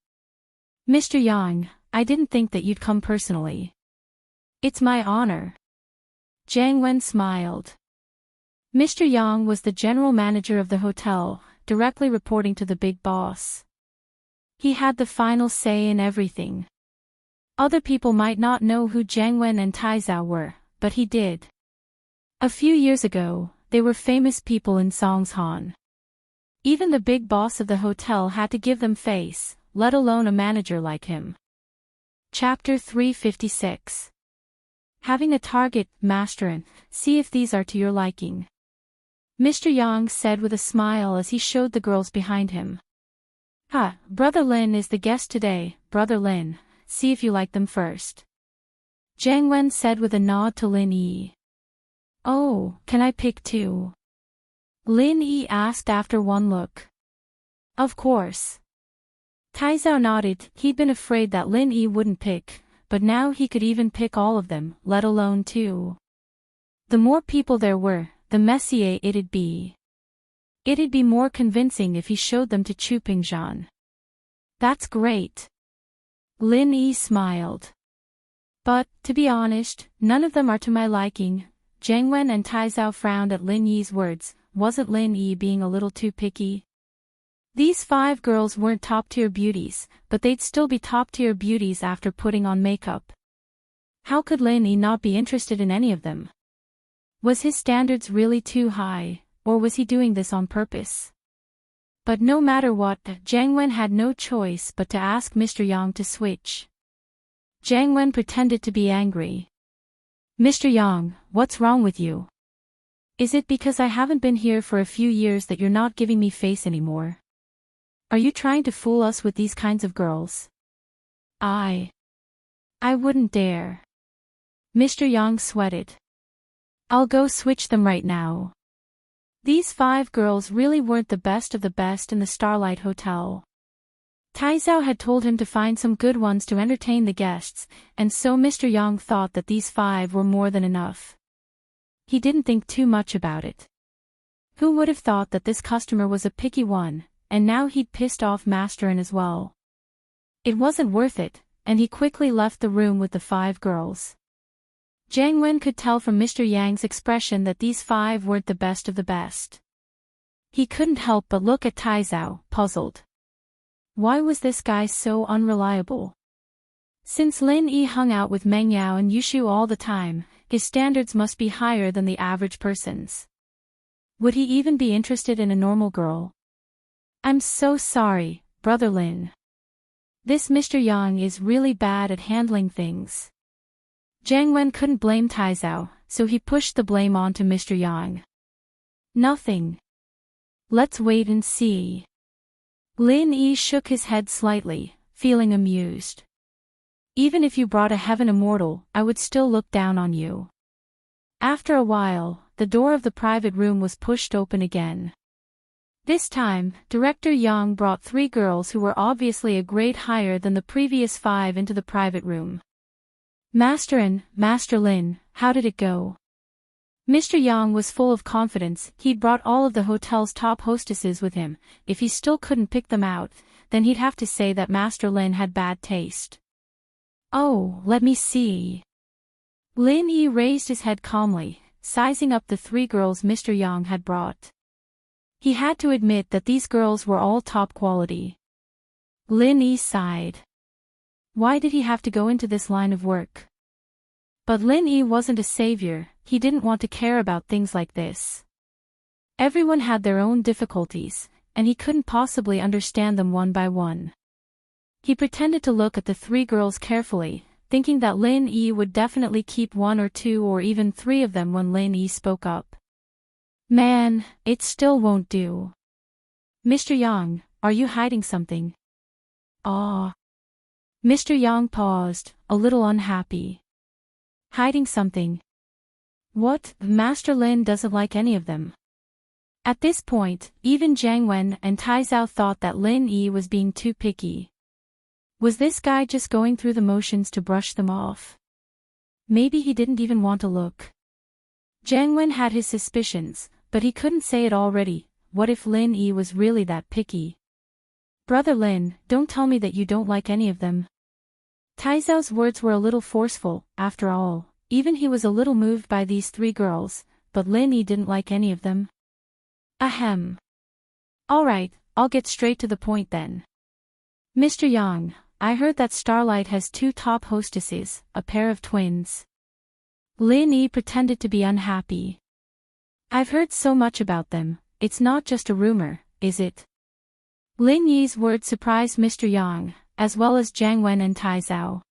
Mr. Yang, I didn't think that you'd come personally. It's my honor. Jiang Wen smiled. Mr. Yang was the general manager of the hotel, directly reporting to the big boss. He had the final say in everything. Other people might not know who Jiang Wen and Tai Zhao were, but he did. A few years ago, they were famous people in Songshan. Even the big boss of the hotel had to give them face, let alone a manager like him. Chapter 356. Having a target, master, see if these are to your liking. Mr. Yang said with a smile as he showed the girls behind him. Brother Lin is the guest today, Brother Lin, see if you like them first. Jiang Wen said with a nod to Lin Yi. Oh, can I pick 2? Lin Yi asked after one look. Of course. Tai Zhao nodded, he'd been afraid that Lin Yi wouldn't pick, but now he could even pick all of them, let alone 2. The more people there were, the messier it'd be. It'd be more convincing if he showed them to Chu Pingzhan. That's great. Lin Yi smiled. But, to be honest, none of them are to my liking. Jiang Wen and Tai Zhao frowned at Lin Yi's words, wasn't Lin Yi being a little too picky? These 5 girls weren't top-tier beauties, but they'd still be top-tier beauties after putting on makeup. How could Lin Yi not be interested in any of them? Was his standards really too high, or was he doing this on purpose? But no matter what, Jiang Wen had no choice but to ask Mr. Yang to switch. Jiang Wen pretended to be angry. Mr. Yang, what's wrong with you? Is it because I haven't been here for a few years that you're not giving me face anymore? Are you trying to fool us with these kinds of girls? I wouldn't dare. Mr. Yang sweated. I'll go switch them right now. These 5 girls really weren't the best of the best in the Starlight Hotel. Tai Zhao had told him to find some good ones to entertain the guests, and so Mr. Yang thought that these 5 were more than enough. He didn't think too much about it. Who would have thought that this customer was a picky one, and now he'd pissed off Masterin as well. It wasn't worth it, and he quickly left the room with the 5 girls. Jiang Wen could tell from Mr. Yang's expression that these 5 weren't the best of the best. He couldn't help but look at Taizao, puzzled. Why was this guy so unreliable? Since Lin Yi hung out with Meng Yao and Yushu all the time, his standards must be higher than the average person's. Would he even be interested in a normal girl? I'm so sorry, Brother Lin. This Mr. Yang is really bad at handling things. Jiang Wen couldn't blame Taizao, so he pushed the blame onto Mr. Yang. Nothing. Let's wait and see. Lin Yi shook his head slightly, feeling amused. Even if you brought a heaven immortal, I would still look down on you. After a while, the door of the private room was pushed open again. This time, Director Yang brought 3 girls who were obviously a grade higher than the previous 5 into the private room. Master and Master Lin, how did it go? Mr. Yang was full of confidence. He'd brought all of the hotel's top hostesses with him. If he still couldn't pick them out, then he'd have to say that Master Lin had bad taste. Oh, let me see. Lin Yi raised his head calmly, sizing up the 3 girls Mr. Yang had brought. He had to admit that these girls were all top quality. Lin Yi sighed. Why did he have to go into this line of work? But Lin Yi wasn't a savior. He didn't want to care about things like this. Everyone had their own difficulties, and he couldn't possibly understand them one by one. He pretended to look at the 3 girls carefully, thinking that Lin Yi would definitely keep 1 or 2 or even 3 of them when Lin Yi spoke up. Man, it still won't do. Mr. Yang, are you hiding something? Ah. Mr. Yang paused, a little unhappy. Hiding something? What? Master Lin doesn't like any of them. At this point, even Jiang Wen and Taizao thought that Lin Yi was being too picky. Was this guy just going through the motions to brush them off? Maybe he didn't even want to look. Jiang Wen had his suspicions, but he couldn't say it already. What if Lin Yi was really that picky? Brother Lin, don't tell me that you don't like any of them. Taizao's words were a little forceful. After all, even he was a little moved by these 3 girls, but Lin Yi didn't like any of them. Ahem. Alright, I'll get straight to the point then. Mr. Yang, I heard that Starlight has 2 top hostesses, a pair of twins. Lin Yi pretended to be unhappy. I've heard so much about them. It's not just a rumor, is it? Lin Yi's words surprised Mr. Yang, as well as Jiang Wen and Taizao.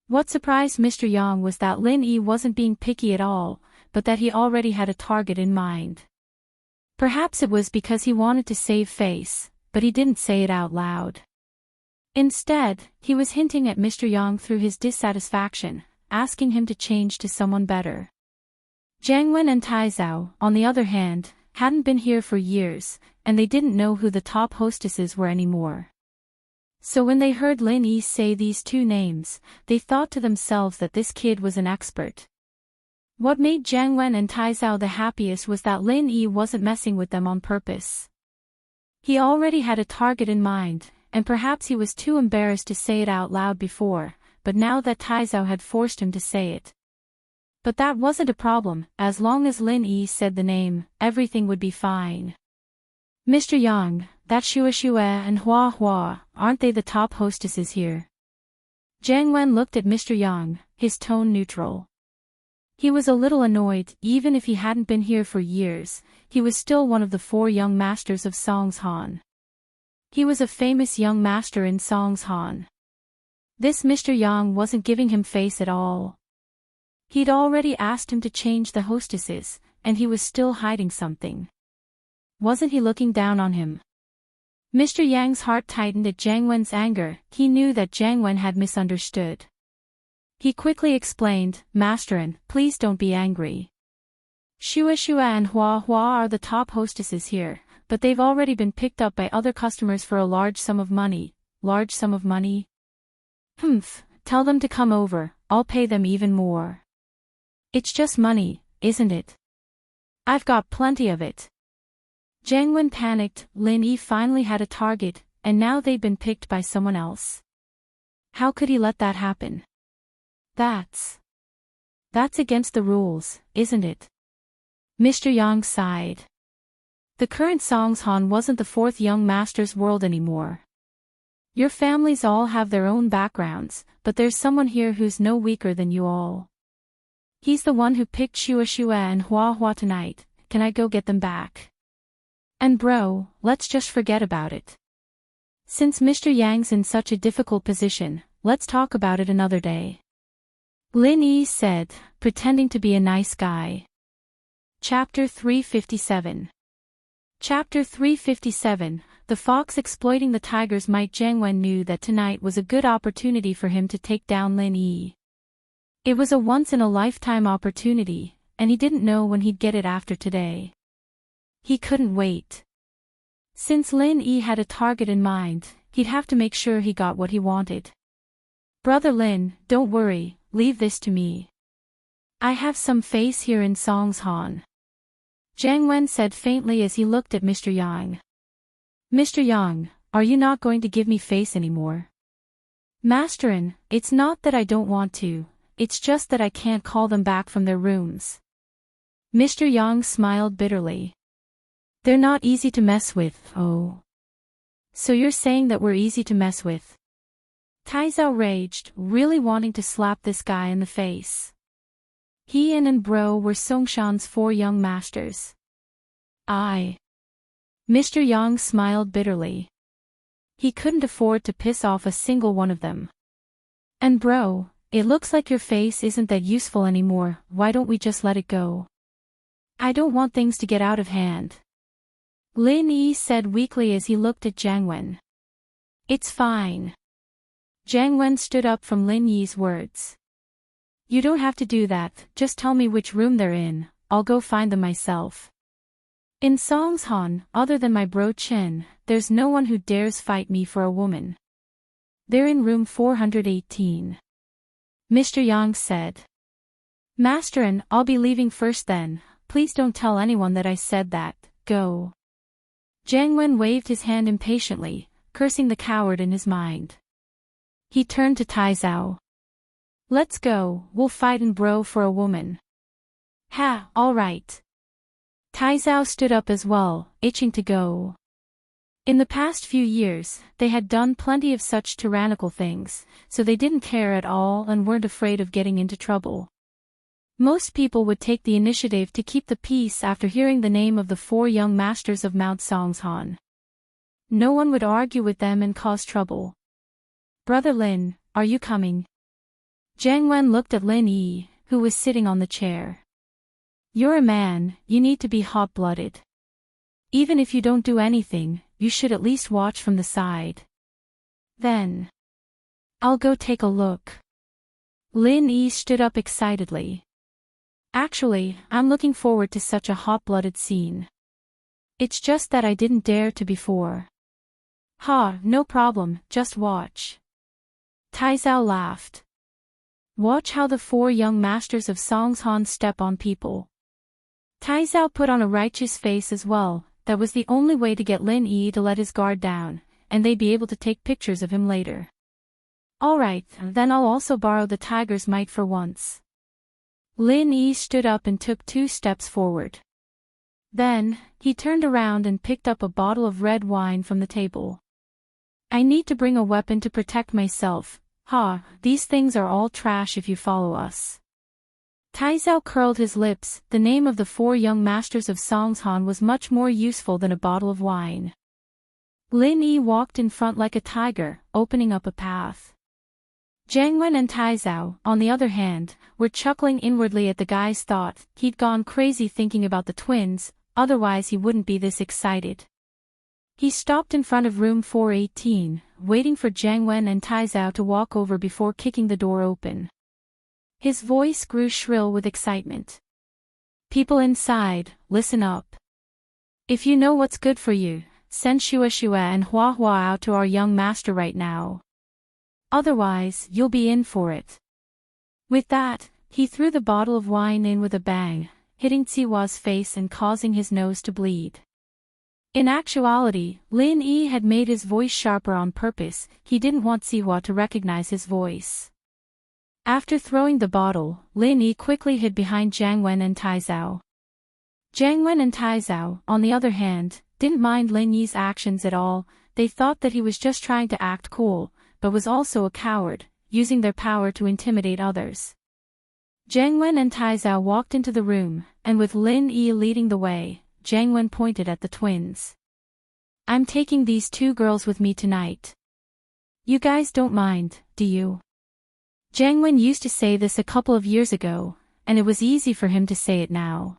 What surprised Mr. Yang was that Lin Yi wasn't being picky at all, but that he already had a target in mind. Perhaps it was because he wanted to save face, but he didn't say it out loud. Instead, he was hinting at Mr. Yang through his dissatisfaction, asking him to change to someone better. Jiang Wen and Taizao, on the other hand, hadn't been here for years, and they didn't know who the top hostesses were anymore. So when they heard Lin Yi say these 2 names, they thought to themselves that this kid was an expert. What made Jiang Wen and Taizao the happiest was that Lin Yi wasn't messing with them on purpose. He already had a target in mind, and perhaps he was too embarrassed to say it out loud before, but now that Taizao had forced him to say it. But that wasn't a problem. As long as Lin Yi said the name, everything would be fine. Mr. Yang, that Xue and Hua Hua, aren't they the top hostesses here? Jiang Wen looked at Mr. Yang, his tone neutral. He was a little annoyed. Even if he hadn't been here for years, he was still one of the 4 young masters of Songshan. He was a famous young master in Songshan. This Mr. Yang wasn't giving him face at all. He'd already asked him to change the hostesses, and he was still hiding something. Wasn't he looking down on him? Mr. Yang's heart tightened at Jiang Wen's anger. He knew that Jiang Wen had misunderstood. He quickly explained, Masterin, please don't be angry. Xue and Hua Hua are the top hostesses here, but they've already been picked up by other customers for a large sum of money. Large sum of money? Humph, tell them to come over, I'll pay them even more. It's just money, isn't it? I've got plenty of it. Jiang Wen panicked. Lin Yi finally had a target, and now they'd been picked by someone else. How could he let that happen? That's... That's against the rules, isn't it? Mr. Yang sighed. The current Songshan wasn't the fourth young master's world anymore. Your families all have their own backgrounds, but there's someone here who's no weaker than you all. He's the one who picked Shua Shua and Hua Hua tonight. Can I go get them back? And bro, let's just forget about it. Since Mr. Yang's in such a difficult position, let's talk about it another day. Lin Yi said, pretending to be a nice guy. Chapter 357. Chapter 357, The Fox Exploiting the Tiger's Might. Jiang Wen knew that tonight was a good opportunity for him to take down Lin Yi. It was a once-in-a-lifetime opportunity, and he didn't know when he'd get it after today. He couldn't wait. Since Lin Yi had a target in mind, he'd have to make sure he got what he wanted. Brother Lin, don't worry, leave this to me. I have some face here in Songshan. Jiang Wen said faintly as he looked at Mr. Yang. Mr. Yang, are you not going to give me face anymore? Masterin, it's not that I don't want to, it's just that I can't call them back from their rooms. Mr. Yang smiled bitterly. They're not easy to mess with, oh. So you're saying that we're easy to mess with? Taizao raged, really wanting to slap this guy in the face. He and Bro were Songshan's four young masters. Mr. Yang smiled bitterly. He couldn't afford to piss off a single one of them. And bro, it looks like your face isn't that useful anymore, why don't we just let it go? I don't want things to get out of hand. Lin Yi said weakly as he looked at Jiang Wen. It's fine. Jiang Wen stood up from Lin Yi's words. You don't have to do that, just tell me which room they're in, I'll go find them myself. In Songshan, other than my bro Chen, there's no one who dares fight me for a woman. They're in room 418. Mr. Yang said. Masterin, I'll be leaving first then, please don't tell anyone that I said that, go. Jiang Wen waved his hand impatiently, cursing the coward in his mind. He turned to Taizao. Let's go, we'll fight and bro for a woman. Ha, all right. Taizao stood up as well, itching to go. In the past few years, they had done plenty of such tyrannical things, so they didn't care at all and weren't afraid of getting into trouble. Most people would take the initiative to keep the peace after hearing the name of the four young masters of Mount Songshan. No one would argue with them and cause trouble. Brother Lin, are you coming? Jiang Wen looked at Lin Yi, who was sitting on the chair. You're a man, you need to be hot-blooded. Even if you don't do anything, you should at least watch from the side. Then. I'll go take a look. Lin Yi stood up excitedly. Actually, I'm looking forward to such a hot-blooded scene. It's just that I didn't dare to before. Ha, no problem, just watch. Taizao laughed. Watch how the four young masters of Songshan step on people. Taizao put on a righteous face as well, that was the only way to get Lin Yi to let his guard down, and they'd be able to take pictures of him later. Alright, then I'll also borrow the tiger's might for once. Lin Yi stood up and took 2 steps forward. Then, he turned around and picked up a bottle of red wine from the table. I need to bring a weapon to protect myself. Ha, these things are all trash if you follow us. Taizao curled his lips, the name of the four young masters of Songshan was much more useful than a bottle of wine. Lin Yi walked in front like a tiger, opening up a path. Jiang Wen and Taizao, on the other hand, were chuckling inwardly at the guy's thought he'd gone crazy thinking about the twins, otherwise he wouldn't be this excited. He stopped in front of room 418, waiting for Jiang Wen and Taizao to walk over before kicking the door open. His voice grew shrill with excitement. People inside, listen up. If you know what's good for you, send Shua Shua and Hua Hua out to our young master right now. Otherwise, you'll be in for it. With that, he threw the bottle of wine in with a bang, hitting Tsiwa's face and causing his nose to bleed. In actuality, Lin Yi had made his voice sharper on purpose, he didn't want Tsiwa to recognize his voice. After throwing the bottle, Lin Yi quickly hid behind Jiang Wen and Tai Zhao. Jiang Wen and Tai Zhao, on the other hand, didn't mind Lin Yi's actions at all. They thought that he was just trying to act cool, but was also a coward, using their power to intimidate others. Jiang Wen and Tai Zhao walked into the room, and with Lin Yi leading the way, Jiang Wen pointed at the twins. "I'm taking these two girls with me tonight. You guys don't mind, do you?" Jiang Wen used to say this a couple of years ago, and it was easy for him to say it now.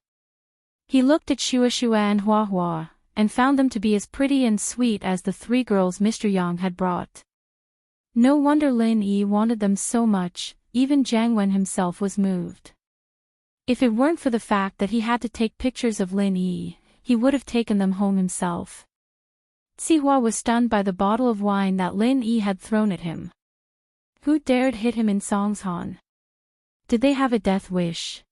He looked at Shua Shua and Hua Hua, and found them to be as pretty and sweet as the three girls Mr. Yang had brought. No wonder Lin Yi wanted them so much, even Jiang Wen himself was moved. If it weren't for the fact that he had to take pictures of Lin Yi, he would have taken them home himself. Sihua was stunned by the bottle of wine that Lin Yi had thrown at him. Who dared hit him in Songshan? Did they have a death wish?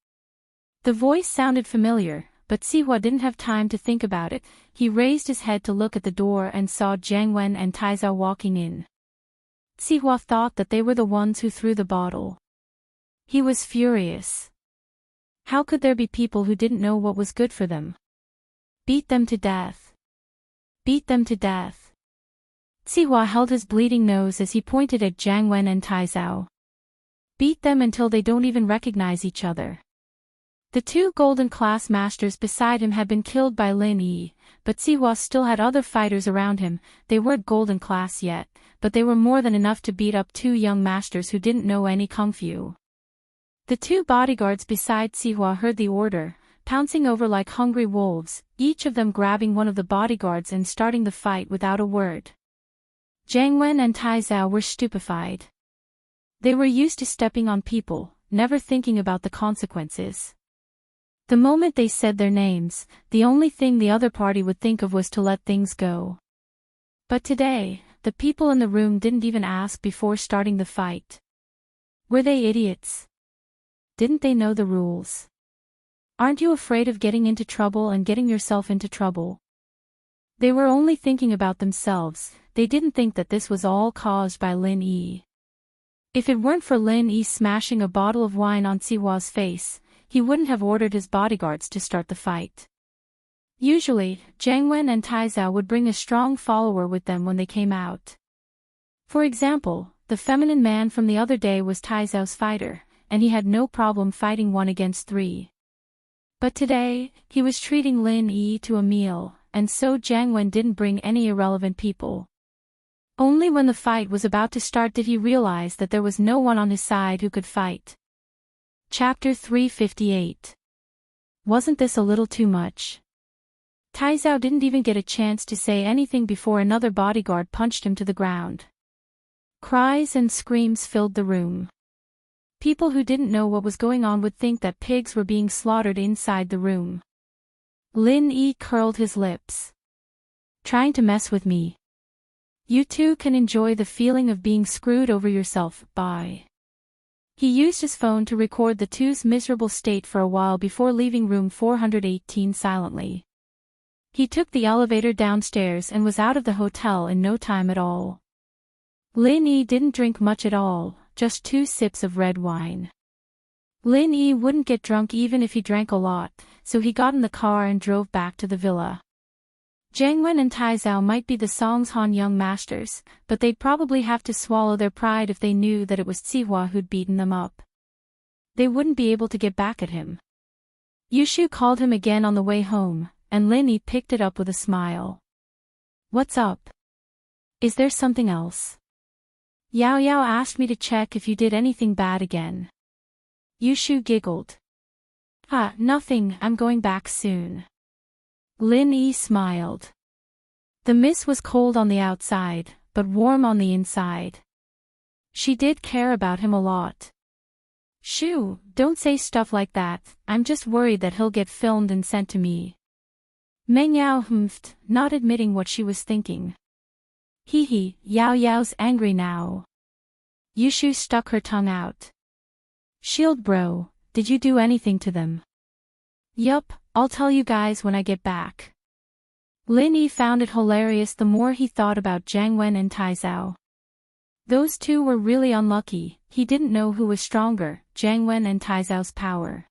The voice sounded familiar, but Sihua didn't have time to think about it. He raised his head to look at the door and saw Jiang Wen and Tai Zhao walking in. Sihua thought that they were the ones who threw the bottle. He was furious. How could there be people who didn't know what was good for them? Beat them to death. Beat them to death. Sihua held his bleeding nose as he pointed at Jiang Wen and Tai Zhao. Beat them until they don't even recognize each other. The two golden class masters beside him had been killed by Lin Yi, but Sihua still had other fighters around him. They weren't golden class yet, but they were more than enough to beat up two young masters who didn't know any kung fu. The two bodyguards beside Sihua heard the order, pouncing over like hungry wolves, each of them grabbing one of the bodyguards and starting the fight without a word. Jiang Wen and Tai Zhao were stupefied. They were used to stepping on people, never thinking about the consequences. The moment they said their names, the only thing the other party would think of was to let things go. But today, the people in the room didn't even ask before starting the fight. Were they idiots? Didn't they know the rules? Aren't you afraid of getting into trouble and getting yourself into trouble? They were only thinking about themselves. They didn't think that this was all caused by Lin Yi. If it weren't for Lin Yi smashing a bottle of wine on Sihua's face, he wouldn't have ordered his bodyguards to start the fight. Usually, Jiang Wen and Tai Zhao would bring a strong follower with them when they came out. For example, the feminine man from the other day was Tai Zhao's fighter, and he had no problem fighting 1 against 3. But today, he was treating Lin Yi to a meal, and so Jiang Wen didn't bring any irrelevant people. Only when the fight was about to start did he realize that there was no one on his side who could fight. Chapter 358. Wasn't this a little too much? Tai Zhao didn't even get a chance to say anything before another bodyguard punched him to the ground. Cries and screams filled the room. People who didn't know what was going on would think that pigs were being slaughtered inside the room. Lin Yi curled his lips. Trying to mess with me. You too can enjoy the feeling of being screwed over yourself. Bye. He used his phone to record the two's miserable state for a while before leaving room 418 silently. He took the elevator downstairs and was out of the hotel in no time at all. Lin Yi didn't drink much at all, just 2 sips of red wine. Lin Yi wouldn't get drunk even if he drank a lot, so he got in the car and drove back to the villa. Jiang Wen and Tai Zhao might be the Songshan young masters, but they'd probably have to swallow their pride if they knew that it was Sihua who'd beaten them up. They wouldn't be able to get back at him. Yushu called him again on the way home, and Lin Yi picked it up with a smile. What's up? Is there something else? Yao Yao asked me to check if you did anything bad again. Yushu giggled. Nothing, I'm going back soon. Lin Yi smiled. The mist was cold on the outside, but warm on the inside. She did care about him a lot. Shoo, don't say stuff like that, I'm just worried that he'll get filmed and sent to me. Meng Yao humphed, not admitting what she was thinking. Hee, Yao Yao's angry now. Yushu stuck her tongue out. Shield bro, did you do anything to them? Yup, I'll tell you guys when I get back. Lin Yi found it hilarious the more he thought about Jiang Wen and Tai Zhao. Those two were really unlucky. He didn't know who was stronger, Jiang Wen and Tai Zhao's power.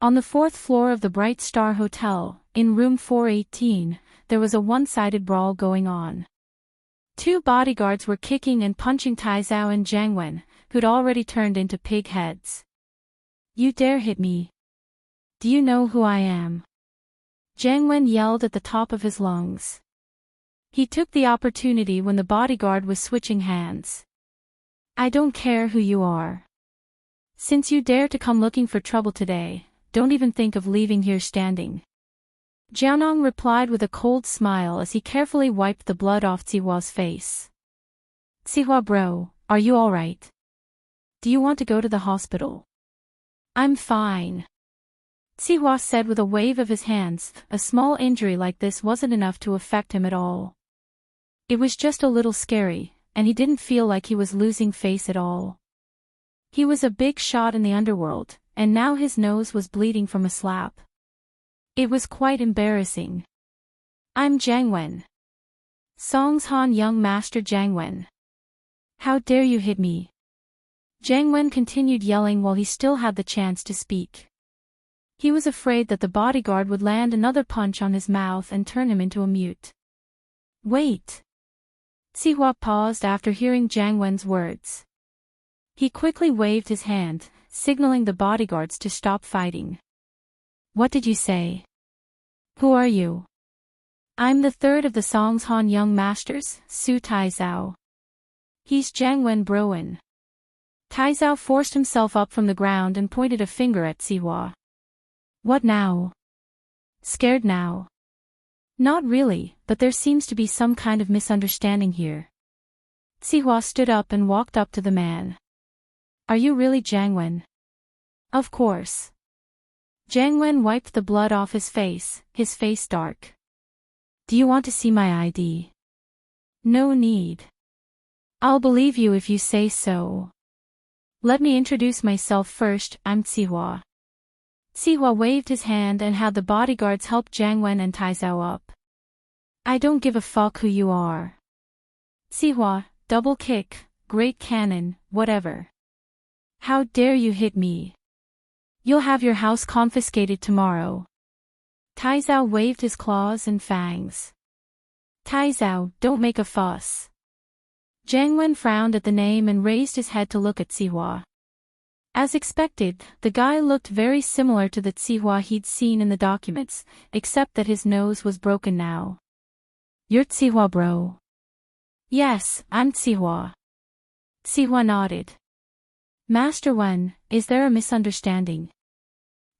On the 4th floor of the Bright Star Hotel, in room 418, there was a one-sided brawl going on. 2 bodyguards were kicking and punching Tai Zhao and Jiang Wen, who'd already turned into pig heads. "You dare hit me? Do you know who I am?" Jiang Wen yelled at the top of his lungs. He took the opportunity when the bodyguard was switching hands. "I don't care who you are. Since you dare to come looking for trouble today, don't even think of leaving here standing." Jianong replied with a cold smile as he carefully wiped the blood off Zihua's face. "Zihua bro, are you alright? Do you want to go to the hospital?" "I'm fine," Zihua said with a wave of his hands. A small injury like this wasn't enough to affect him at all. It was just a little scary, and he didn't feel like he was losing face at all. He was a big shot in the underworld, and now his nose was bleeding from a slap. It was quite embarrassing. "I'm Jiang Wen. Songshan young master Jiang Wen. How dare you hit me?" Jiang Wen continued yelling while he still had the chance to speak. He was afraid that the bodyguard would land another punch on his mouth and turn him into a mute. "Wait." Zihua paused after hearing Jiang Wen's words. He quickly waved his hand, signaling the bodyguards to stop fighting. "What did you say? Who are you?" "I'm the 3rd of the Songshan Young Masters, Su Tai Zhao." "He's Jiang Wen broen." Tai Zhao forced himself up from the ground and pointed a finger at Zihua. "What now? Scared now?" "Not really, but there seems to be some kind of misunderstanding here." Zihua stood up and walked up to the man. "Are you really Jiang Wen?" "Of course." Jiang Wen wiped the blood off his face dark. "Do you want to see my ID?" "No need. I'll believe you if you say so. Let me introduce myself first, I'm Zihua." Zihua waved his hand and had the bodyguards help Jiang Wen and Tai Zhao up. "I don't give a fuck who you are. Zihua, double kick, great cannon, whatever. How dare you hit me? You'll have your house confiscated tomorrow." Tai Zhao waved his claws and fangs. "Tai Zhao, don't make a fuss." Jiang Wen frowned at the name and raised his head to look at Zihua. As expected, the guy looked very similar to the Zihua he'd seen in the documents, except that his nose was broken now. "You're Zihua bro?" "Yes, I'm Zihua." Zihua nodded. "Master Wen, is there a misunderstanding?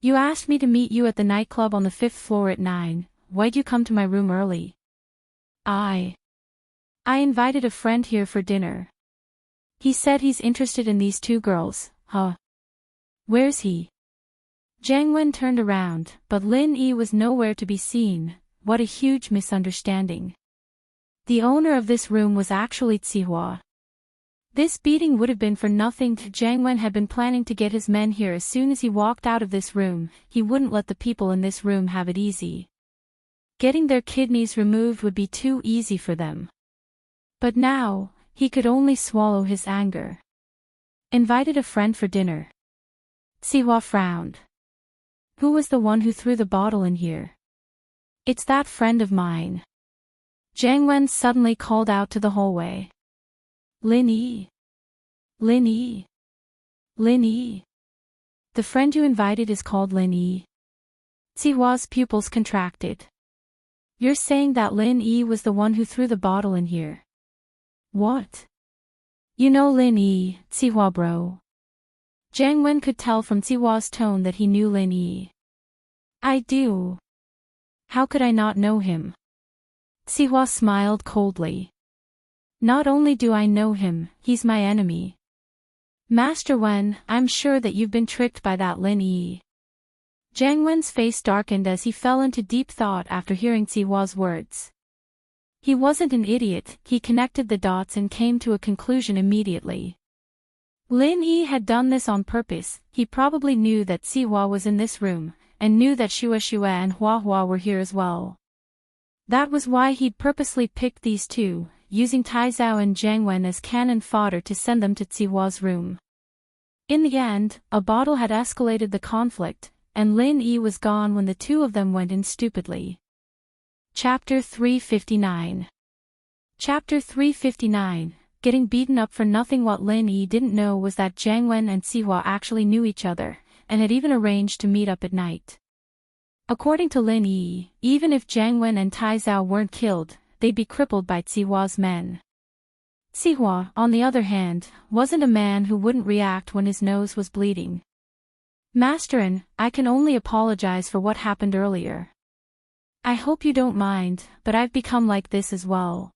You asked me to meet you at the nightclub on the 5th floor at 9, why'd you come to my room early?" I invited a friend here for dinner. He said he's interested in these 2 girls, huh? Where's he?" Jiang Wen turned around, but Lin Yi was nowhere to be seen. What a huge misunderstanding. The owner of this room was actually Zihua. This beating would have been for nothing. Jiang Wen had been planning to get his men here as soon as he walked out of this room. He wouldn't let the people in this room have it easy. Getting their kidneys removed would be too easy for them. But now, he could only swallow his anger. "Invited a friend for dinner." Zihua frowned. "Who was the one who threw the bottle in here?" "It's that friend of mine." Jiang Wen suddenly called out to the hallway. "Lin Yi! Lin Yi! Lin Yi! The friend you invited is called Lin Yi." Zihua's pupils contracted. "You're saying that Lin Yi was the one who threw the bottle in here?" "What? You know Lin Yi, Zihua bro?" Jiang Wen could tell from Zihua's tone that he knew Lin Yi. "I do. How could I not know him?" Zihua smiled coldly. "Not only do I know him, he's my enemy. Master Wen, I'm sure that you've been tricked by that Lin Yi." Jiang Wen's face darkened as he fell into deep thought after hearing Zihua's words. He wasn't an idiot, he connected the dots and came to a conclusion immediately. Lin Yi had done this on purpose. He probably knew that Zihua was in this room, and knew that Shua and Hua were here as well. That was why he'd purposely picked these 2, using Taizao and Jiang Wen as cannon fodder to send them to Zihua's room. In the end, a bottle had escalated the conflict, and Lin Yi was gone when the two of them went in stupidly. Chapter 359. Chapter 359. Getting beaten up for nothing. What Lin Yi didn't know was that Jiang Wen and Zihua actually knew each other, and had even arranged to meet up at night. According to Lin Yi, even if Jiang Wen and Taizao weren't killed, they'd be crippled by Zihua's men. Zihua, on the other hand, wasn't a man who wouldn't react when his nose was bleeding. Masterin, I can only apologize for what happened earlier. I hope you don't mind, but I've become like this as well.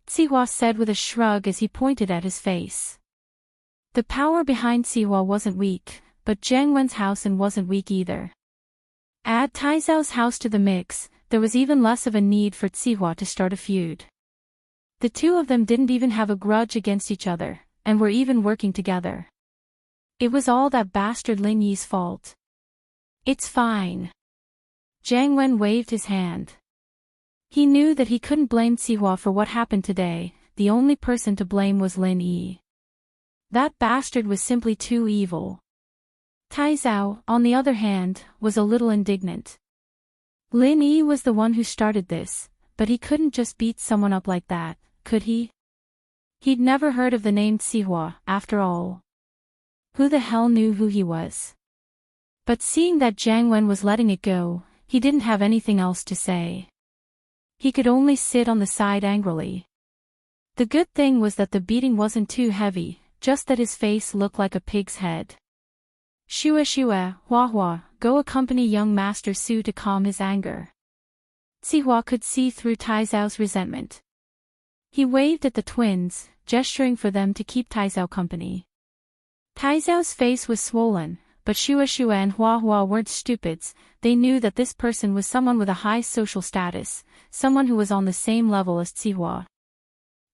Zihua said with a shrug as he pointed at his face. The power behind Zihua wasn't weak, but Jiang Wen's house wasn't weak either. Add Taizao's house to the mix, there was even less of a need for Zihua to start a feud. The two of them didn't even have a grudge against each other, and were even working together. It was all that bastard Lin Yi's fault. It's fine. Jiang Wen waved his hand. He knew that he couldn't blame Zihua for what happened today, the only person to blame was Lin Yi. That bastard was simply too evil. Taizao, on the other hand, was a little indignant. Lin Yi was the one who started this, but he couldn't just beat someone up like that, could he? He'd never heard of the name Zihua, after all. Who the hell knew who he was? But seeing that Jiang Wen was letting it go, he didn't have anything else to say. He could only sit on the side angrily. The good thing was that the beating wasn't too heavy, just that his face looked like a pig's head. Shua, Hua Hua, go accompany young Master Su to calm his anger. Zihua could see through Taizao's resentment. He waved at the twins, gesturing for them to keep Taizao company. Taizao's face was swollen, but Shua and Hua Hua weren't stupids. They knew that this person was someone with a high social status, someone who was on the same level as Zihua.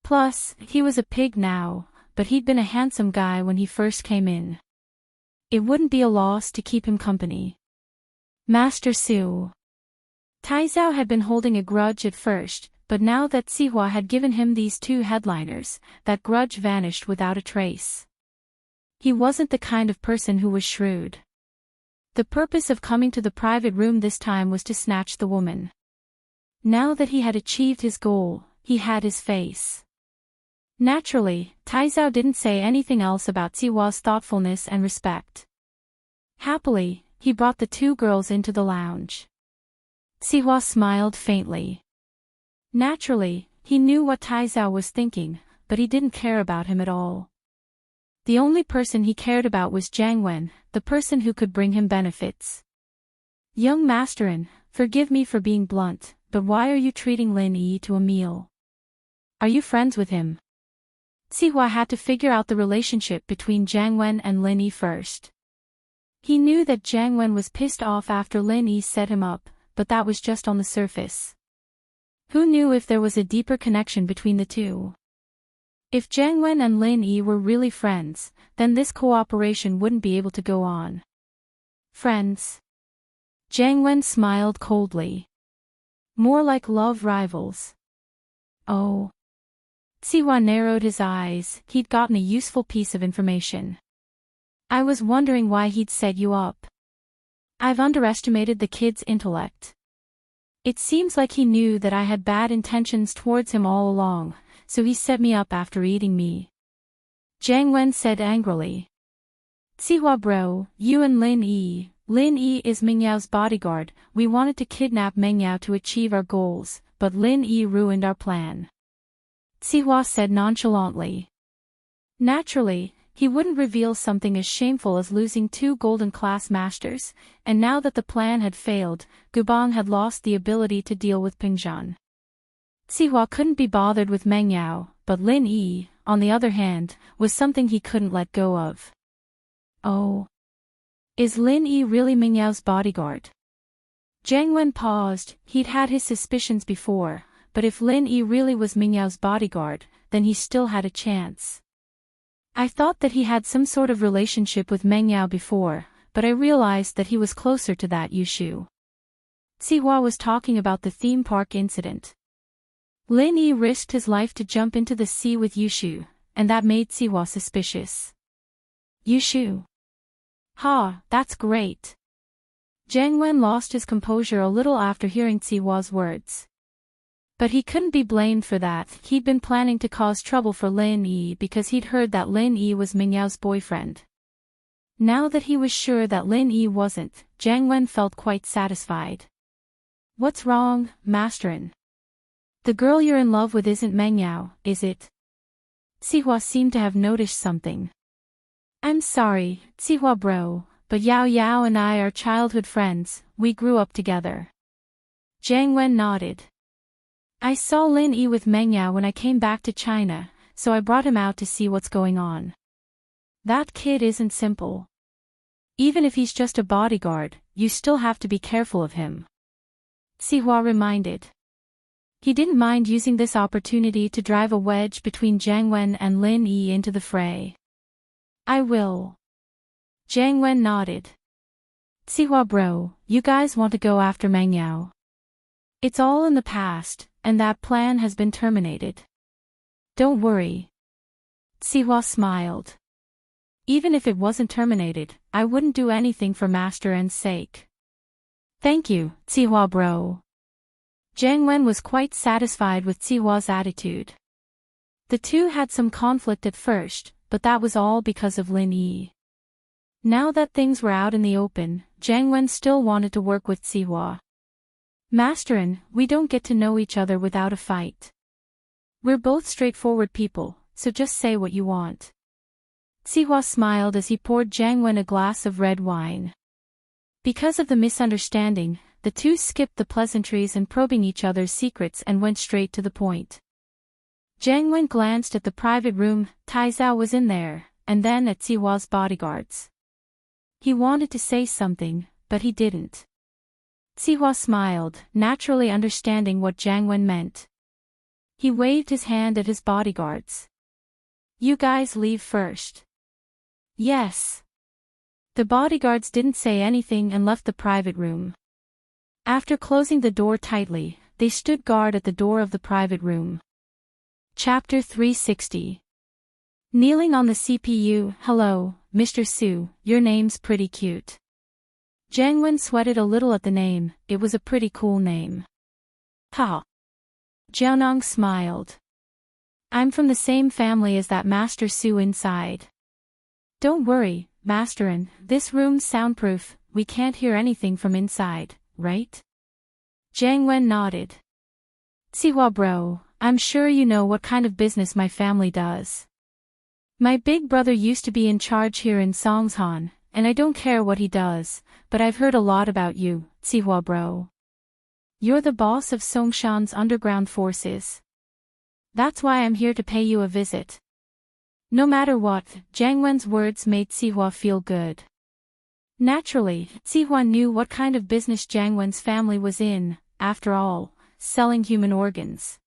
Plus, he was a pig now, but he'd been a handsome guy when he first came in. It wouldn't be a loss to keep him company. Master Su. Taizao had been holding a grudge at first, but now that Zihua had given him these two headliners, that grudge vanished without a trace. He wasn't the kind of person who was shrewd. The purpose of coming to the private room this time was to snatch the woman. Now that he had achieved his goal, he had his face. Naturally, Taizao didn't say anything else about Zihua's thoughtfulness and respect. Happily, he brought the two girls into the lounge. Zihua smiled faintly. Naturally, he knew what Taizao was thinking, but he didn't care about him at all. The only person he cared about was Jiang Wen, the person who could bring him benefits. Young Masterin, forgive me for being blunt, but why are you treating Lin Yi to a meal? Are you friends with him? Zihua had to figure out the relationship between Jiang Wen and Lin Yi first. He knew that Jiang Wen was pissed off after Lin Yi set him up, but that was just on the surface. Who knew if there was a deeper connection between the two? If Jiang Wen and Lin Yi were really friends, then this cooperation wouldn't be able to go on. Friends? Jiang Wen smiled coldly. More like love rivals. Oh. Zihua narrowed his eyes. He'd gotten a useful piece of information. I was wondering why he'd set you up. I've underestimated the kid's intellect. It seems like he knew that I had bad intentions towards him all along, so he set me up after eating me. Jiang Wen said angrily. Zihua bro, you and Lin Yi is Mingyao's bodyguard. We wanted to kidnap Mingyao to achieve our goals, but Lin Yi ruined our plan. Zihua said nonchalantly. Naturally, he wouldn't reveal something as shameful as losing two golden class masters, and now that the plan had failed, Gubang had lost the ability to deal with Pingzhan. Zihua couldn't be bothered with Mengyao, but Lin Yi, on the other hand, was something he couldn't let go of. Oh. Is Lin Yi really Mingyao's bodyguard? Jiang Wen paused. He'd had his suspicions before, but if Lin Yi really was Mingyao's bodyguard, then he still had a chance. I thought that he had some sort of relationship with Mengyao before, but I realized that he was closer to that Yushu. Zihua was talking about the theme park incident. Lin Yi risked his life to jump into the sea with Yushu, and that made Sihua suspicious. Yushu. Ha, that's great. Jiang Wen lost his composure a little after hearing Sihua's words. But he couldn't be blamed for that. He'd been planning to cause trouble for Lin Yi because he'd heard that Lin Yi was Mingyao's boyfriend. Now that he was sure that Lin Yi wasn't, Jiang Wen felt quite satisfied. What's wrong, Masterin? The girl you're in love with isn't Mengyao, is it? Sihua seemed to have noticed something. I'm sorry, Sihua bro, but Yao Yao and I are childhood friends, we grew up together. Jiang Wen nodded. I saw Lin Yi with Mengyao when I came back to China, so I brought him out to see what's going on. That kid isn't simple. Even if he's just a bodyguard, you still have to be careful of him. Sihua reminded. He didn't mind using this opportunity to drive a wedge between Jiang Wen and Lin Yi into the fray. I will. Jiang Wen nodded. Sihua bro, you guys want to go after Mengyao? It's all in the past, and that plan has been terminated. Don't worry. Sihua smiled. Even if it wasn't terminated, I wouldn't do anything for Master N's sake. Thank you, Sihua bro. Jiang Wen was quite satisfied with Sihua's attitude. The two had some conflict at first, but that was all because of Lin Yi. Now that things were out in the open, Jiang Wen still wanted to work with Sihua. Masterin, we don't get to know each other without a fight. We're both straightforward people, so just say what you want. Sihua smiled as he poured Jiang Wen a glass of red wine. Because of the misunderstanding, the two skipped the pleasantries and probing each other's secrets and went straight to the point. Jiang Wen glanced at the private room. Tai Zhao was in there, and then at Sihua's bodyguards. He wanted to say something, but he didn't. Sihua smiled, naturally understanding what Jiang Wen meant. He waved his hand at his bodyguards. You guys leave first. Yes. The bodyguards didn't say anything and left the private room. After closing the door tightly, they stood guard at the door of the private room. Chapter 360. Kneeling on the CPU. Hello, Mr. Su, your name's pretty cute. Jiang Wen sweated a little at the name, it was a pretty cool name. Ha! Jiaonong smiled. I'm from the same family as that Master Su inside. Don't worry, Masterin, this room's soundproof, we can't hear anything from inside, right? Jiang Wen nodded. Sihua bro, I'm sure you know what kind of business my family does. My big brother used to be in charge here in Songshan, and I don't care what he does, but I've heard a lot about you, Sihua bro. You're the boss of Songshan's underground forces. That's why I'm here to pay you a visit. No matter what, Jiang Wen's words made Sihua feel good. Naturally, Sihua knew what kind of business Jiang Wen's family was in, after all, selling human organs.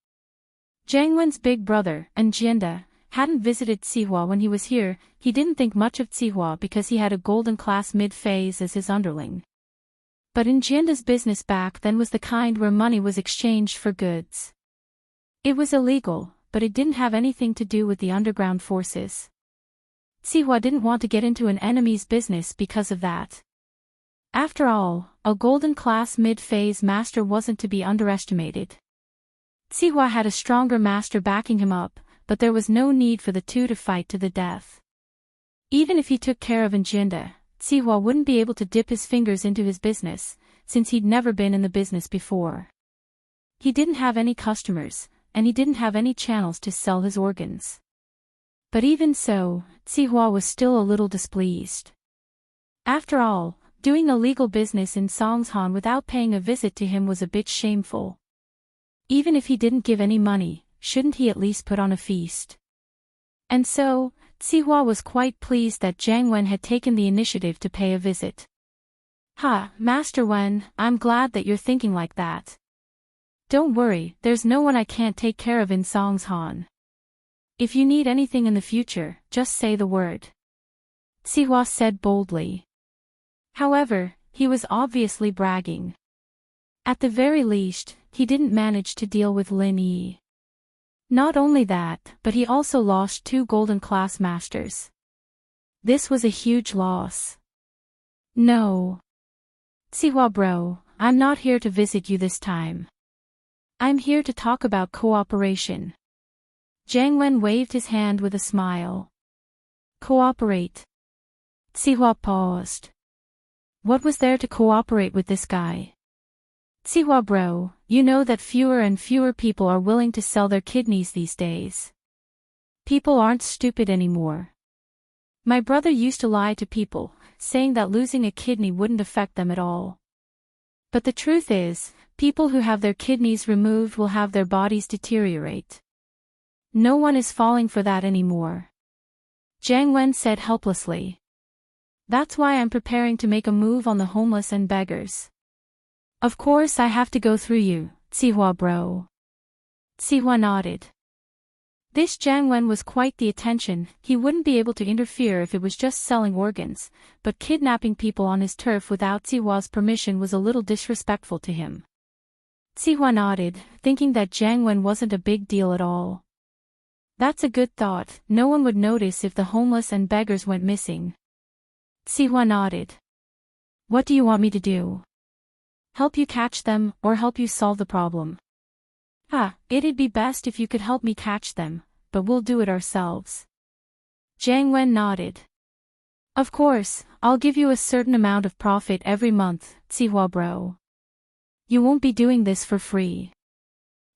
Jiang Wen's big brother, Enjinda, hadn't visited Sihua when he was here. He didn't think much of Sihua because he had a golden class mid-phase as his underling. But Enjinda's business back then was the kind where money was exchanged for goods. It was illegal, but it didn't have anything to do with the underground forces. Sihua didn't want to get into an enemy's business because of that. After all, a golden class mid-phase master wasn't to be underestimated. Sihua had a stronger master backing him up, but there was no need for the two to fight to the death. Even if he took care of Enjinda, Sihua wouldn't be able to dip his fingers into his business, since he'd never been in the business before. He didn't have any customers, and he didn't have any channels to sell his organs. But even so, Sihua was still a little displeased. After all, doing illegal business in Songshan without paying a visit to him was a bit shameful. Even if he didn't give any money, shouldn't he at least put on a feast? And so, Sihua was quite pleased that Jiang Wen had taken the initiative to pay a visit. Ha, Master Wen, I'm glad that you're thinking like that. Don't worry, there's no one I can't take care of in Songshan. If you need anything in the future, just say the word. Sihua said boldly. However, he was obviously bragging. At the very least, he didn't manage to deal with Lin Yi. Not only that, but he also lost 2 golden class masters. This was a huge loss. No. Siwa bro, I'm not here to visit you this time. I'm here to talk about cooperation. Jiang Wen waved his hand with a smile. Cooperate. Siwa paused. What was there to cooperate with this guy? Siwa bro, you know that fewer and fewer people are willing to sell their kidneys these days. People aren't stupid anymore. My brother used to lie to people, saying that losing a kidney wouldn't affect them at all. But the truth is, people who have their kidneys removed will have their bodies deteriorate. No one is falling for that anymore. Jiang Wen said helplessly. That's why I'm preparing to make a move on the homeless and beggars. Of course I have to go through you, Sihua bro. Sihua nodded. This Jiang Wen was quite the attention. He wouldn't be able to interfere if it was just selling organs, but kidnapping people on his turf without Sihua's permission was a little disrespectful to him. Sihua nodded, thinking that Jiang Wen wasn't a big deal at all. That's a good thought, no one would notice if the homeless and beggars went missing. Sihua nodded. What do you want me to do? Help you catch them, or help you solve the problem? It'd be best if you could help me catch them, but we'll do it ourselves. Jiang Wen nodded. Of course, I'll give you a certain amount of profit every month, Sihua bro. You won't be doing this for free.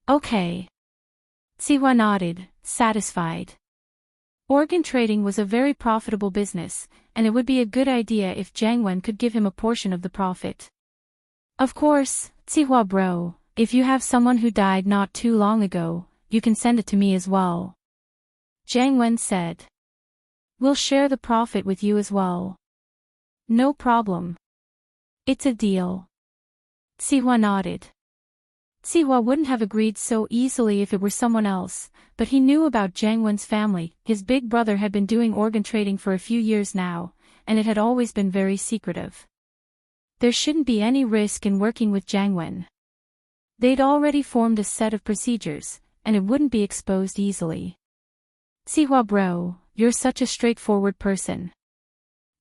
Okay. Sihua nodded, satisfied. Organ trading was a very profitable business, and it would be a good idea if Jiang Wen could give him a portion of the profit. Of course, Sihua bro, if you have someone who died not too long ago, you can send it to me as well. Jiang Wen said. We'll share the profit with you as well. No problem. It's a deal. Sihua nodded. Sihua wouldn't have agreed so easily if it were someone else, but he knew about Jiang Wen's family. His big brother had been doing organ trading for a few years now, and it had always been very secretive. There shouldn't be any risk in working with Jiang Wen. They'd already formed a set of procedures, and it wouldn't be exposed easily. Sihua bro, you're such a straightforward person.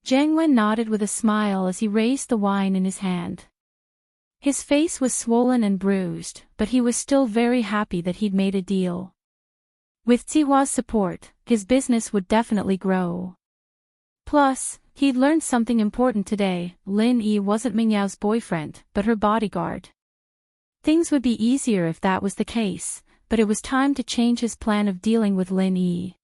Jiang Wen nodded with a smile as he raised the wine in his hand. His face was swollen and bruised, but he was still very happy that he'd made a deal. With Sihua's support, his business would definitely grow. Plus, he'd learned something important today. Lin Yi wasn't Mingyao's boyfriend, but her bodyguard. Things would be easier if that was the case, but it was time to change his plan of dealing with Lin Yi.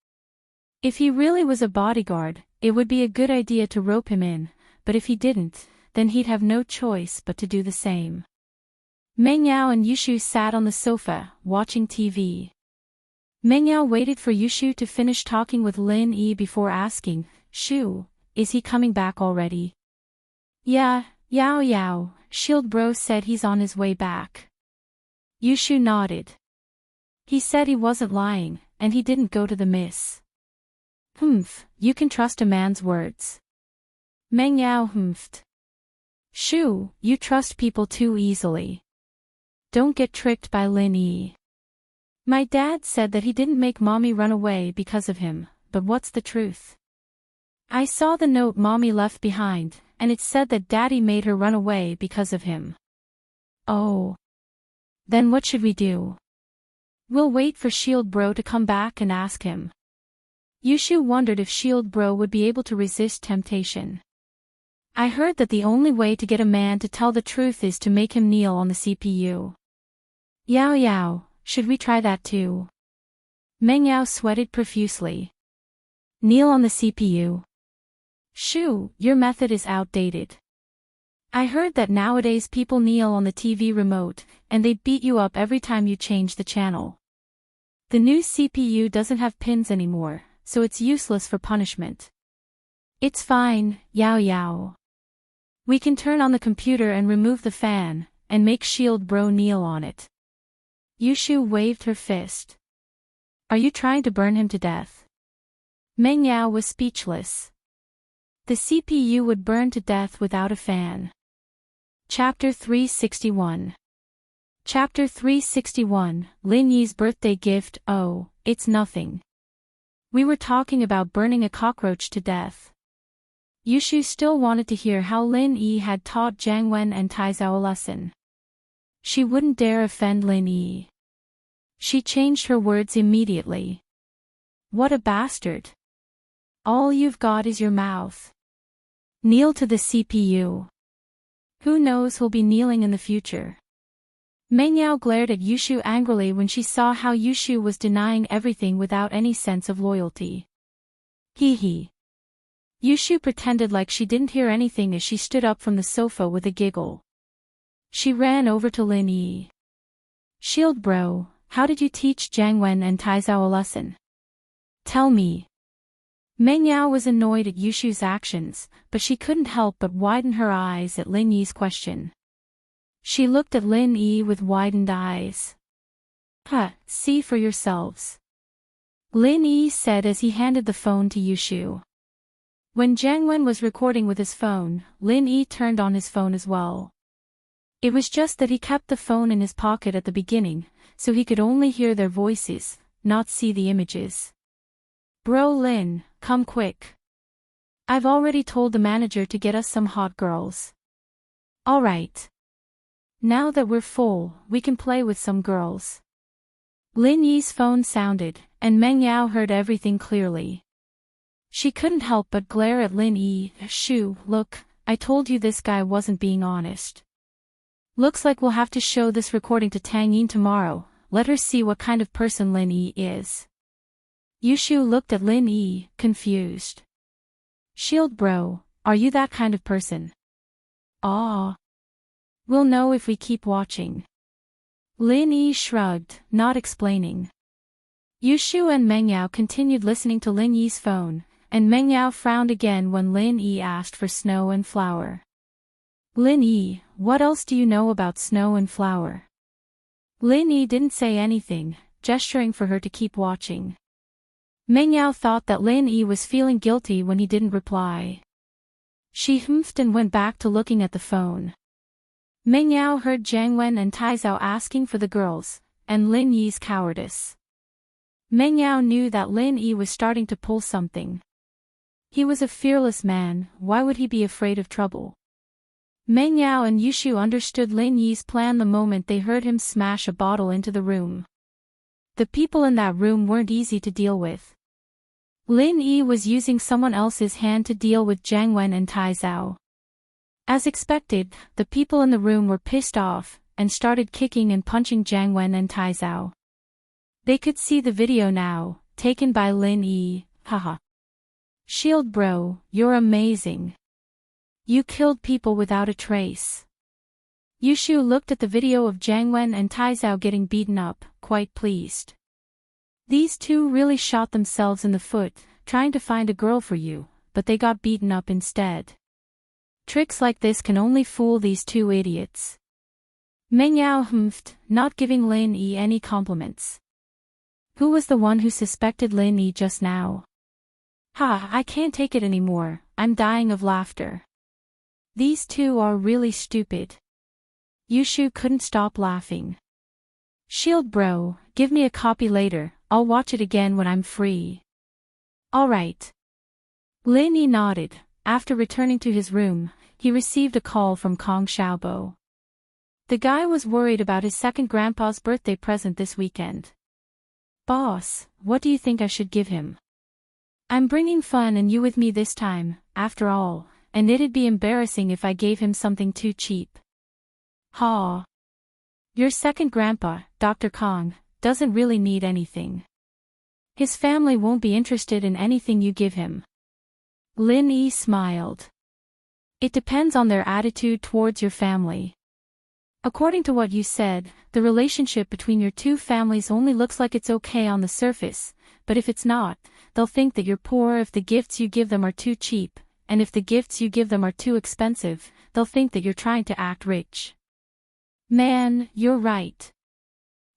If he really was a bodyguard, it would be a good idea to rope him in, but if he didn't, then he'd have no choice but to do the same. Mengyao and Yushu sat on the sofa, watching TV. Mengyao waited for Yushu to finish talking with Lin Yi before asking, Shu, is he coming back already? Yeah, Yao, Shield Bro said he's on his way back. Yushu nodded. He said he wasn't lying, and he didn't go to the miss. You can trust a man's words. Mengyao humphed. Shu, you trust people too easily. Don't get tricked by Lin Yi. My dad said that he didn't make Mommy run away because of him, but what's the truth? I saw the note Mommy left behind, and it said that Daddy made her run away because of him. Oh. Then what should we do? We'll wait for Shield Bro to come back and ask him. Yushu wondered if Shield Bro would be able to resist temptation. I heard that the only way to get a man to tell the truth is to make him kneel on the CPU. Yao, should we try that too? Mengyao sweated profusely. Kneel on the CPU. Shu, your method is outdated. I heard that nowadays people kneel on the TV remote, and they beat you up every time you change the channel. The new CPU doesn't have pins anymore, so it's useless for punishment. It's fine, Yao. We can turn on the computer and remove the fan, and make Shield Bro kneel on it. Yushu waved her fist. Are you trying to burn him to death? Mengyao was speechless. The CPU would burn to death without a fan. Chapter 361. Chapter 361, Lin Yi's birthday gift. Oh, it's nothing. We were talking about burning a cockroach to death. Yushu still wanted to hear how Lin Yi had taught Jiang Wen and Taizao a lesson. She wouldn't dare offend Lin Yi. She changed her words immediately. What a bastard. All you've got is your mouth. Kneel to the CPU. Who knows who'll be kneeling in the future. Meng Yao glared at Yushu angrily when she saw how Yushu was denying everything without any sense of loyalty. Hee hee. Yushu pretended like she didn't hear anything as she stood up from the sofa with a giggle. She ran over to Lin Yi. Shield bro, how did you teach Jiang Wen and Taizao a lesson? Tell me. Meng Yao was annoyed at Yushu's actions, but she couldn't help but widen her eyes at Lin Yi's question. She looked at Lin Yi with widened eyes. See for yourselves. Lin Yi said as he handed the phone to Yushu. When Jiang Wen was recording with his phone, Lin Yi turned on his phone as well. It was just that he kept the phone in his pocket at the beginning, so he could only hear their voices, not see the images. Bro Lin, come quick. I've already told the manager to get us some hot girls. Alright. Now that we're full, we can play with some girls. Lin Yi's phone sounded, and Meng Yao heard everything clearly. She couldn't help but glare at Lin Yi. Shoo, look, I told you this guy wasn't being honest. Looks like we'll have to show this recording to Tang Yin tomorrow, let her see what kind of person Lin Yi is. Yushu looked at Lin Yi, confused. Shield bro, are you that kind of person? Aw. We'll know if we keep watching. Lin Yi shrugged, not explaining. Yushu and Meng Yao continued listening to Lin Yi's phone, and Meng Yao frowned again when Lin Yi asked for snow and flour. Lin Yi, what else do you know about snow and flour? Lin Yi didn't say anything, gesturing for her to keep watching. Meng Yao thought that Lin Yi was feeling guilty when he didn't reply. She humphed and went back to looking at the phone. Meng Yao heard Jiang Wen and Taizao asking for the girls, and Lin Yi's cowardice. Meng Yao knew that Lin Yi was starting to pull something. He was a fearless man, why would he be afraid of trouble? Meng Yao and Yushu understood Lin Yi's plan the moment they heard him smash a bottle into the room. The people in that room weren't easy to deal with. Lin Yi was using someone else's hand to deal with Jiang Wen and Taizao. As expected, the people in the room were pissed off, and started kicking and punching Jiang Wen and Taizao. They could see the video now, taken by Lin Yi, haha. Shield bro, you're amazing. You killed people without a trace. Yushu looked at the video of Jiang Wen and Taizao getting beaten up, quite pleased. These two really shot themselves in the foot, trying to find a girl for you, but they got beaten up instead. Tricks like this can only fool these two idiots. Meng Yao humphed, not giving Lin Yi any compliments. Who was the one who suspected Lin Yi just now? I can't take it anymore, I'm dying of laughter. These two are really stupid. Yushu couldn't stop laughing. Shield bro, give me a copy later, I'll watch it again when I'm free. Alright. Lin Yi nodded. After returning to his room, he received a call from Kong Xiaobo. The guy was worried about his second grandpa's birthday present this weekend. Boss, what do you think I should give him? I'm bringing fun and you with me this time, after all, and it'd be embarrassing if I gave him something too cheap. Your second grandpa, Dr. Kong, doesn't really need anything. His family won't be interested in anything you give him. Lin Yi smiled. It depends on their attitude towards your family. According to what you said, the relationship between your two families only looks like it's okay on the surface, but if it's not, they'll think that you're poor if the gifts you give them are too cheap, and if the gifts you give them are too expensive, they'll think that you're trying to act rich. Man, you're right.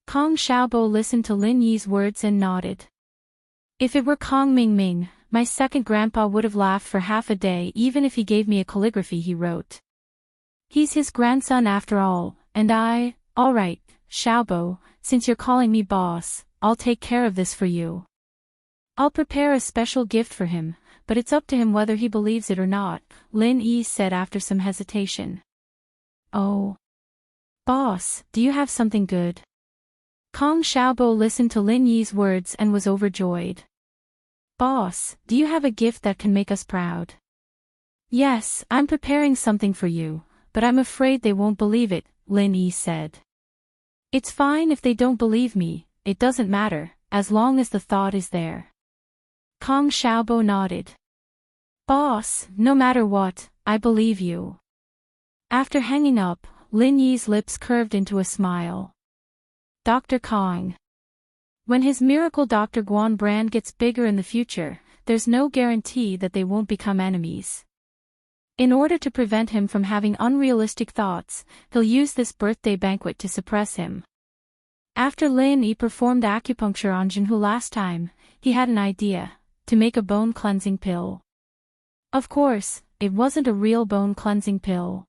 Kong Xiaobo listened to Lin Yi's words and nodded. If it were Kong Mingming, my second grandpa would have laughed for half a day even if he gave me a calligraphy he wrote. He's his grandson after all, and alright, Xiaobo, since you're calling me boss, I'll take care of this for you. I'll prepare a special gift for him, but it's up to him whether he believes it or not, Lin Yi said after some hesitation. Oh. Boss, do you have something good? Kong Xiaobo listened to Lin Yi's words and was overjoyed. Boss, do you have a gift that can make us proud? Yes, I'm preparing something for you, but I'm afraid they won't believe it, Lin Yi said. It's fine if they don't believe me, it doesn't matter, as long as the thought is there. Kong Xiaobo nodded. Boss, no matter what, I believe you. After hanging up, Lin Yi's lips curved into a smile. Dr. Kong. When his miracle Dr. Guan brand gets bigger in the future, there's no guarantee that they won't become enemies. In order to prevent him from having unrealistic thoughts, he'll use this birthday banquet to suppress him. After Lin Yi performed acupuncture on Jinhu last time, he had an idea, to make a bone cleansing pill. Of course, it wasn't a real bone cleansing pill.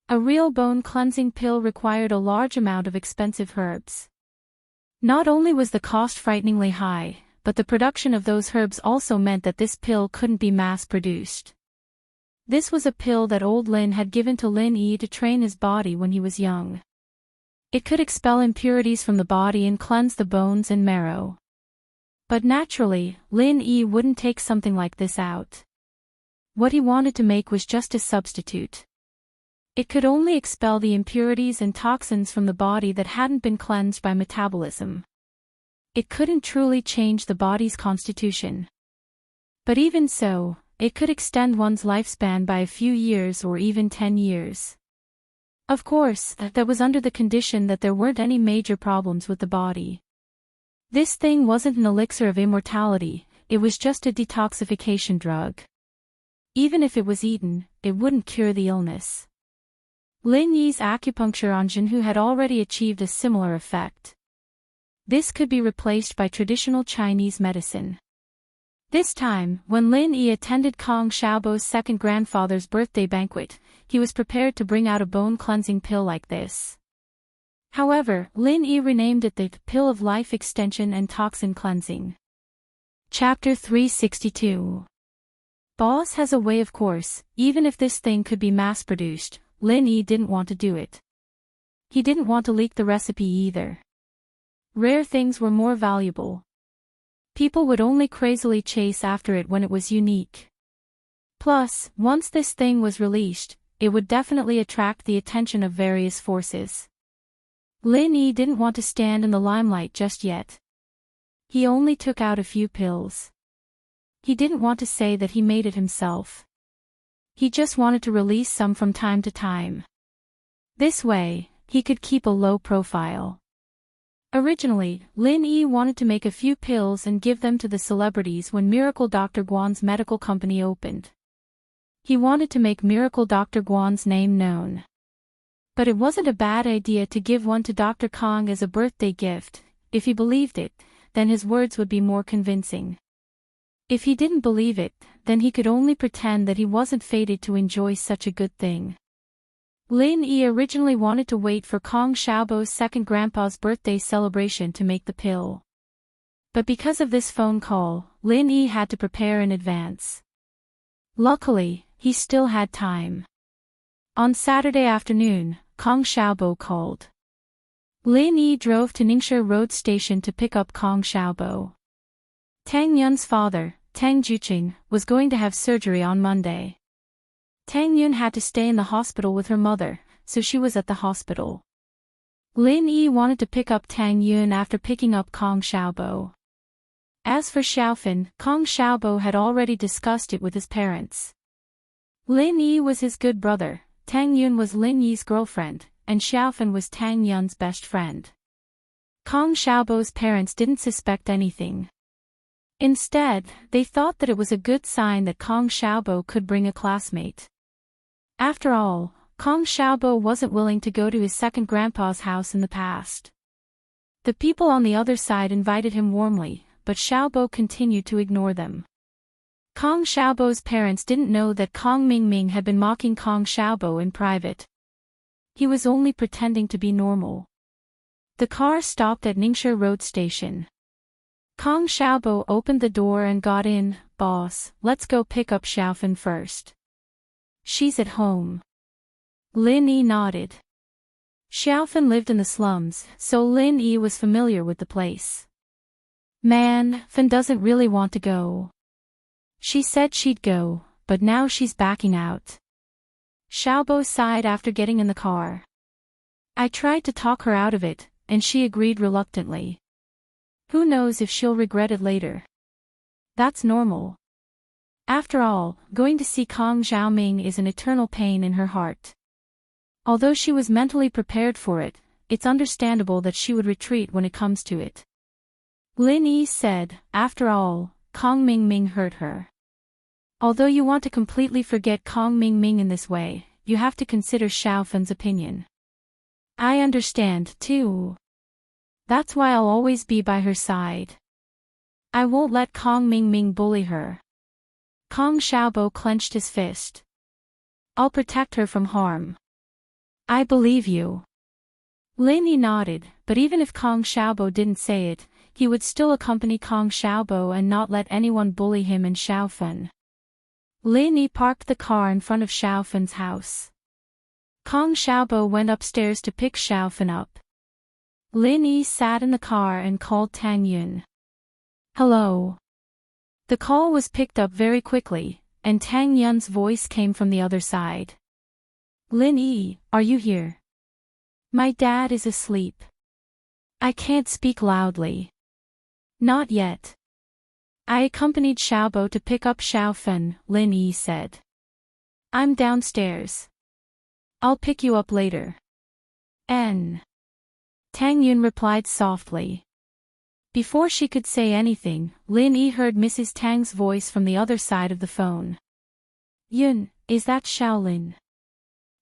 A real bone cleansing pill required a large amount of expensive herbs. Not only was the cost frighteningly high, but the production of those herbs also meant that this pill couldn't be mass-produced. This was a pill that old Lin had given to Lin Yi to train his body when he was young. It could expel impurities from the body and cleanse the bones and marrow. But naturally, Lin Yi wouldn't take something like this out. What he wanted to make was just a substitute. It could only expel the impurities and toxins from the body that hadn't been cleansed by metabolism. It couldn't truly change the body's constitution. But even so, it could extend one's lifespan by a few years or even 10 years. Of course, that was under the condition that there weren't any major problems with the body. This thing wasn't an elixir of immortality, it was just a detoxification drug. Even if it was eaten, it wouldn't cure the illness. Lin Yi's acupuncture on Jinhu had already achieved a similar effect. This could be replaced by traditional Chinese medicine. This time, when Lin Yi attended Kong Xiaobo's second grandfather's birthday banquet, he was prepared to bring out a bone-cleansing pill like this. However, Lin Yi renamed it the Pill of Life Extension and Toxin Cleansing. Chapter 362. Boss has a way, of course, even if this thing could be mass-produced, Lin Yi didn't want to do it. He didn't want to leak the recipe either. Rare things were more valuable. People would only crazily chase after it when it was unique. Plus, once this thing was released, it would definitely attract the attention of various forces. Lin Yi didn't want to stand in the limelight just yet. He only took out a few pills. He didn't want to say that he made it himself. He just wanted to release some from time to time. This way, he could keep a low profile. Originally, Lin Yi wanted to make a few pills and give them to the celebrities when Miracle Dr. Guan's medical company opened. He wanted to make Miracle Dr. Guan's name known. But it wasn't a bad idea to give one to Dr. Kong as a birthday gift. If he believed it, then his words would be more convincing. If he didn't believe it, then he could only pretend that he wasn't fated to enjoy such a good thing. Lin Yi originally wanted to wait for Kong Xiaobo's second grandpa's birthday celebration to make the pill. But because of this phone call, Lin Yi had to prepare in advance. Luckily, he still had time. On Saturday afternoon, Kong Xiaobo called. Lin Yi drove to Ningshi Road Station to pick up Kong Xiaobo. Tang Yun's father, Tang Juqing, was going to have surgery on Monday. Tang Yun had to stay in the hospital with her mother, so she was at the hospital. Lin Yi wanted to pick up Tang Yun after picking up Kong Xiaobo. As for Xiaofan, Kong Xiaobo had already discussed it with his parents. Lin Yi was his good brother, Tang Yun was Lin Yi's girlfriend, and Xiaofan was Tang Yun's best friend. Kong Xiaobo's parents didn't suspect anything. Instead, they thought that it was a good sign that Kong Xiaobo could bring a classmate. After all, Kong Xiaobo wasn't willing to go to his second grandpa's house in the past. The people on the other side invited him warmly, but Xiaobo continued to ignore them. Kong Xiaobo's parents didn't know that Kong Mingming had been mocking Kong Xiaobo in private. He was only pretending to be normal. The car stopped at Ningxia Road Station. Kong Xiaobo opened the door and got in. "Boss, let's go pick up Xiaofan first. She's at home." Lin Yi nodded. Xiaofan lived in the slums, so Lin Yi was familiar with the place. "Man, Fan doesn't really want to go. She said she'd go, but now she's backing out." Xiaobo sighed after getting in the car. "I tried to talk her out of it, and she agreed reluctantly. Who knows if she'll regret it later. That's normal. After all, going to see Kong Xiaoming is an eternal pain in her heart. Although she was mentally prepared for it, it's understandable that she would retreat when it comes to it." Lin Yi said, "After all, Kong Mingming hurt her. Although you want to completely forget Kong Mingming in this way, you have to consider Xiaofan's opinion. I understand, too. That's why I'll always be by her side. I won't let Kong Mingming bully her." Kong Xiaobo clenched his fist. "I'll protect her from harm." "I believe you." Lin Yi nodded, but even if Kong Xiaobo didn't say it, he would still accompany Kong Xiaobo and not let anyone bully him and Xiaofan. Lin Yi parked the car in front of Xiaofan's house. Kong Xiaobo went upstairs to pick Xiaofan up. Lin Yi sat in the car and called Tang Yun. "Hello." The call was picked up very quickly, and Tang Yun's voice came from the other side. "Lin Yi, are you here? My dad is asleep. I can't speak loudly." "Not yet. I accompanied Xiaobo to pick up Xiaofan," Lin Yi said. "I'm downstairs. I'll pick you up later." Tang Yun replied softly. Before she could say anything, Lin Yi heard Mrs. Tang's voice from the other side of the phone. "Yun, is that Xiaolin?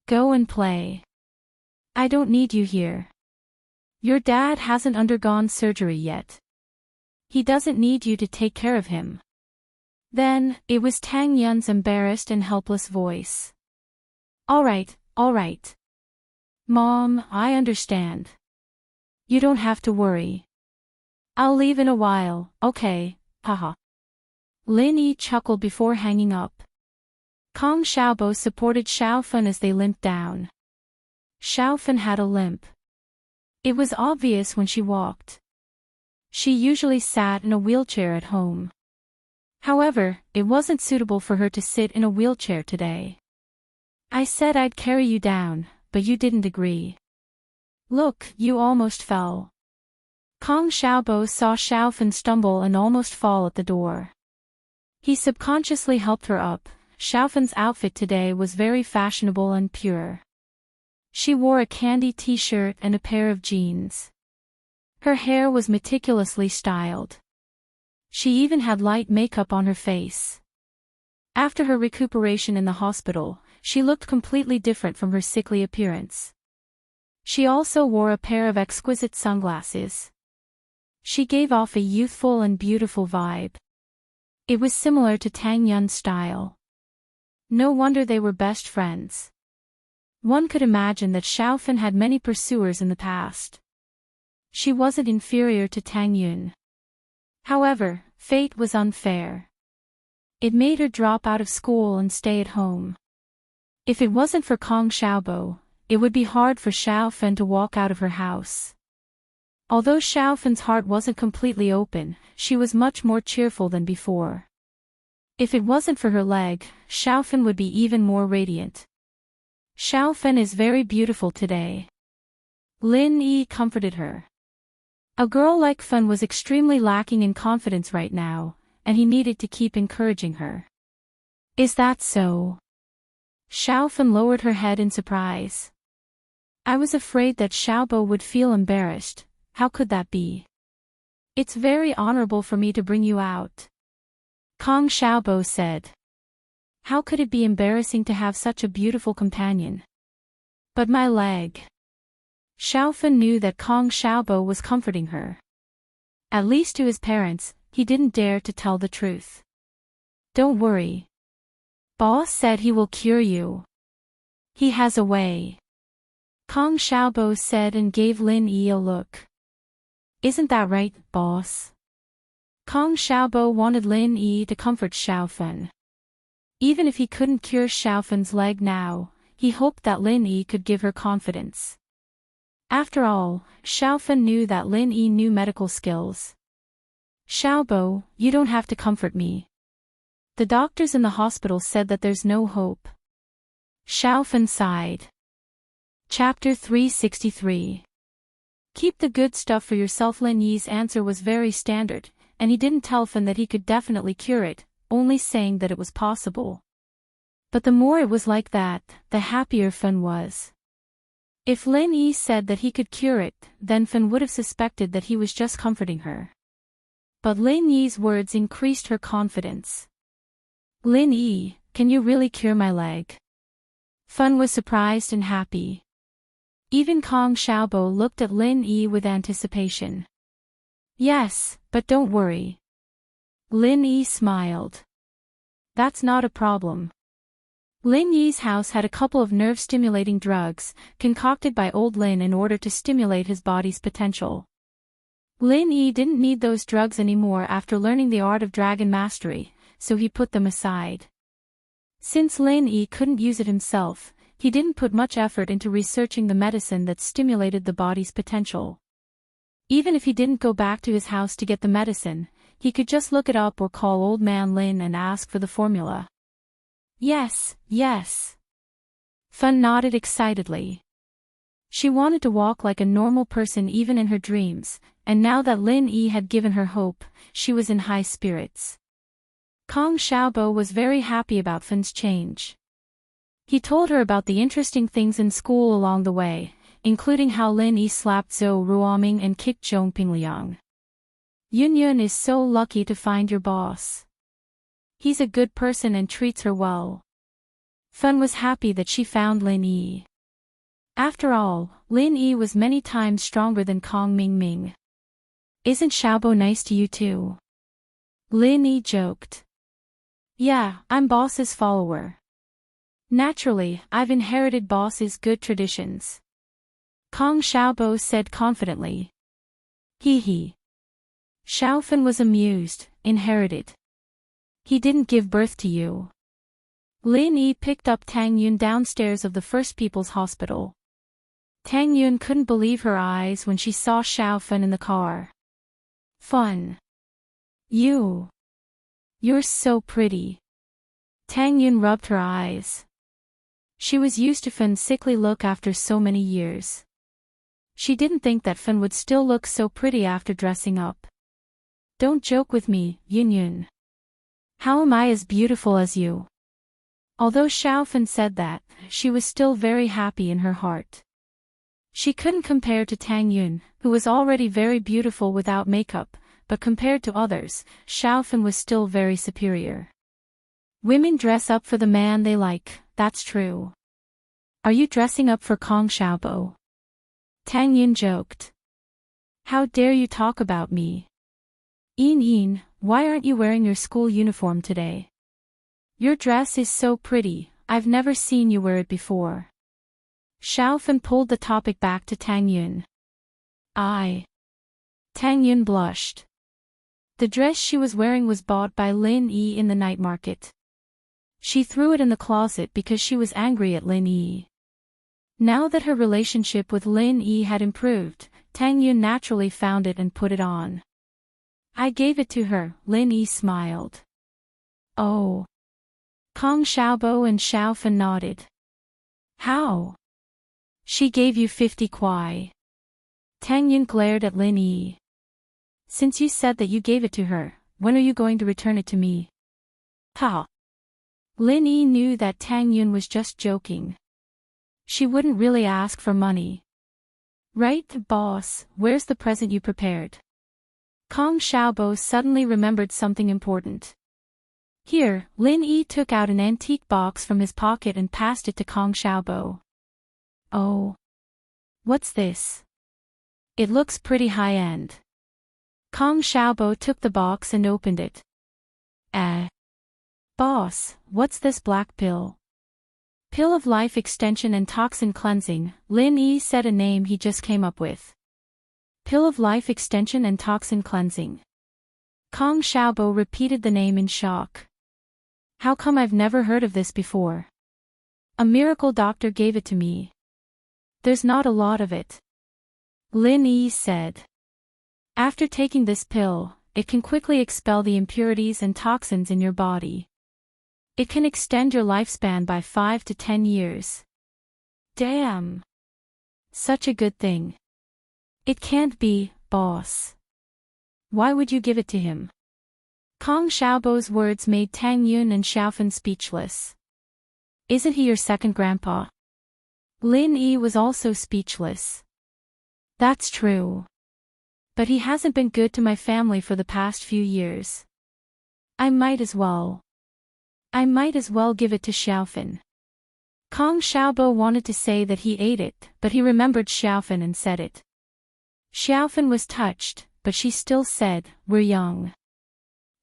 Go and play. I don't need you here. Your dad hasn't undergone surgery yet. He doesn't need you to take care of him." Then, it was Tang Yun's embarrassed and helpless voice. All right. Mom, I understand. You don't have to worry. I'll leave in a while, okay, haha." Lin Yi chuckled before hanging up. Kong Xiaobo supported Xiaofan as they limped down. Xiaofan had a limp. It was obvious when she walked. She usually sat in a wheelchair at home. However, it wasn't suitable for her to sit in a wheelchair today. "I said I'd carry you down, but you didn't agree. Look, you almost fell." Kong Xiaobo saw Xiaofan stumble and almost fall at the door. He subconsciously helped her up. Xiaofan's outfit today was very fashionable and pure. She wore a candy t-shirt and a pair of jeans. Her hair was meticulously styled. She even had light makeup on her face. After her recuperation in the hospital, she looked completely different from her sickly appearance. She also wore a pair of exquisite sunglasses. She gave off a youthful and beautiful vibe. It was similar to Tang Yun's style. No wonder they were best friends. One could imagine that Xiaofan had many pursuers in the past. She wasn't inferior to Tang Yun. However, fate was unfair. It made her drop out of school and stay at home. If it wasn't for Kong Xiaobo, it would be hard for Xiaofan to walk out of her house. Although Xiaofan's heart wasn't completely open, she was much more cheerful than before. If it wasn't for her leg, Xiaofan would be even more radiant. "Xiaofan is very beautiful today." Lin Yi comforted her. A girl like Fan was extremely lacking in confidence right now, and he needed to keep encouraging her. "Is that so?" Xiaofan lowered her head in surprise. "I was afraid that Xiaobo would feel embarrassed. How could that be? It's very honorable for me to bring you out." Kong Xiaobo said. "How could it be embarrassing to have such a beautiful companion? But my leg." Xiaofan knew that Kong Xiaobo was comforting her. At least to his parents, he didn't dare to tell the truth. "Don't worry. Boss said he will cure you. He has a way." Kong Xiaobo said and gave Lin Yi a look. Isn't that right, boss? Kong Xiaobo wanted Lin Yi to comfort Xiaofan. Even if he couldn't cure Xiaofan's leg now, he hoped that Lin Yi could give her confidence. After all, Xiaofan knew that Lin Yi knew medical skills. Xiaobo, you don't have to comfort me. The doctors in the hospital said that there's no hope. Xiaofan sighed. Chapter 363. Keep the good stuff for yourself. Lin Yi's answer was very standard, and he didn't tell Fan that he could definitely cure it, only saying that it was possible. But the more it was like that, the happier Fan was. If Lin Yi said that he could cure it, then Fan would have suspected that he was just comforting her. But Lin Yi's words increased her confidence. Lin Yi, can you really cure my leg? Fan was surprised and happy. Even Kong Xiaobo looked at Lin Yi with anticipation. Yes, but don't worry. Lin Yi smiled. That's not a problem. Lin Yi's house had a couple of nerve-stimulating drugs, concocted by old Lin in order to stimulate his body's potential. Lin Yi didn't need those drugs anymore after learning the art of dragon mastery, so he put them aside. Since Lin Yi couldn't use it himself, he didn't put much effort into researching the medicine that stimulated the body's potential. Even if he didn't go back to his house to get the medicine, he could just look it up or call Old Man Lin and ask for the formula. Yes, yes. Fan nodded excitedly. She wanted to walk like a normal person even in her dreams, and now that Lin Yi had given her hope, she was in high spirits. Kong Xiaobo was very happy about Fan's change. He told her about the interesting things in school along the way, including how Lin Yi slapped Zhou Ruoming and kicked Zhong Pingliang. Yun is so lucky to find your boss. He's a good person and treats her well. Fan was happy that she found Lin Yi. After all, Lin Yi was many times stronger than Kong Mingming. Isn't Xiaobo nice to you too? Lin Yi joked. Yeah, I'm boss's follower. Naturally, I've inherited boss's good traditions. Kong Xiaobo said confidently. Hee hee. Xiaofan was amused. Inherited. He didn't give birth to you. Lin Yi picked up Tang Yun downstairs of the First People's Hospital. Tang Yun couldn't believe her eyes when she saw Xiaofan in the car. Fun. You're so pretty. Tang Yun rubbed her eyes. She was used to Fan's sickly look after so many years. She didn't think that Fan would still look so pretty after dressing up. Don't joke with me, Yun. How am I as beautiful as you? Although Xiaofan said that, she was still very happy in her heart. She couldn't compare to Tang Yun, who was already very beautiful without makeup, but compared to others, Xiaofan was still very superior. Women dress up for the man they like, that's true. Are you dressing up for Kong Xiaobo? Tang Yun joked. How dare you talk about me? Yin, why aren't you wearing your school uniform today? Your dress is so pretty, I've never seen you wear it before. Xiaofan pulled the topic back to Tang Yun. Tang Yun blushed. The dress she was wearing was bought by Lin Yi in the night market. She threw it in the closet because she was angry at Lin Yi. Now that her relationship with Lin Yi had improved, Tang Yun naturally found it and put it on. I gave it to her, Lin Yi smiled. Oh. Kong Xiaobo and Xiaofan nodded. How? She gave you 50 kuai. Tang Yun glared at Lin Yi. Since you said that you gave it to her, when are you going to return it to me? Ha! Lin Yi knew that Tang Yun was just joking. She wouldn't really ask for money. Right, boss, where's the present you prepared? Kong Xiaobo suddenly remembered something important. Here, Lin Yi took out an antique box from his pocket and passed it to Kong Xiaobo. Oh. What's this? It looks pretty high-end. Kong Xiaobo took the box and opened it. Boss, what's this black pill? Pill of Life Extension and Toxin Cleansing, Lin Yi said, a name he just came up with. Pill of Life Extension and Toxin Cleansing. Kong Xiaobo repeated the name in shock. How come I've never heard of this before? A miracle doctor gave it to me. There's not a lot of it. Lin Yi said. After taking this pill, it can quickly expel the impurities and toxins in your body. It can extend your lifespan by 5 to 10 years. Damn. Such a good thing. It can't be, boss. Why would you give it to him? Kong Xiaobo's words made Tang Yun and Xiaofan speechless. Isn't he your second grandpa? Lin Yi was also speechless. That's true. But he hasn't been good to my family for the past few years. I might as well give it to Xiaofan. Kong Xiaobo wanted to say that he ate it, but he remembered Xiaofan and said it. Xiaofan was touched, but she still said, we're young.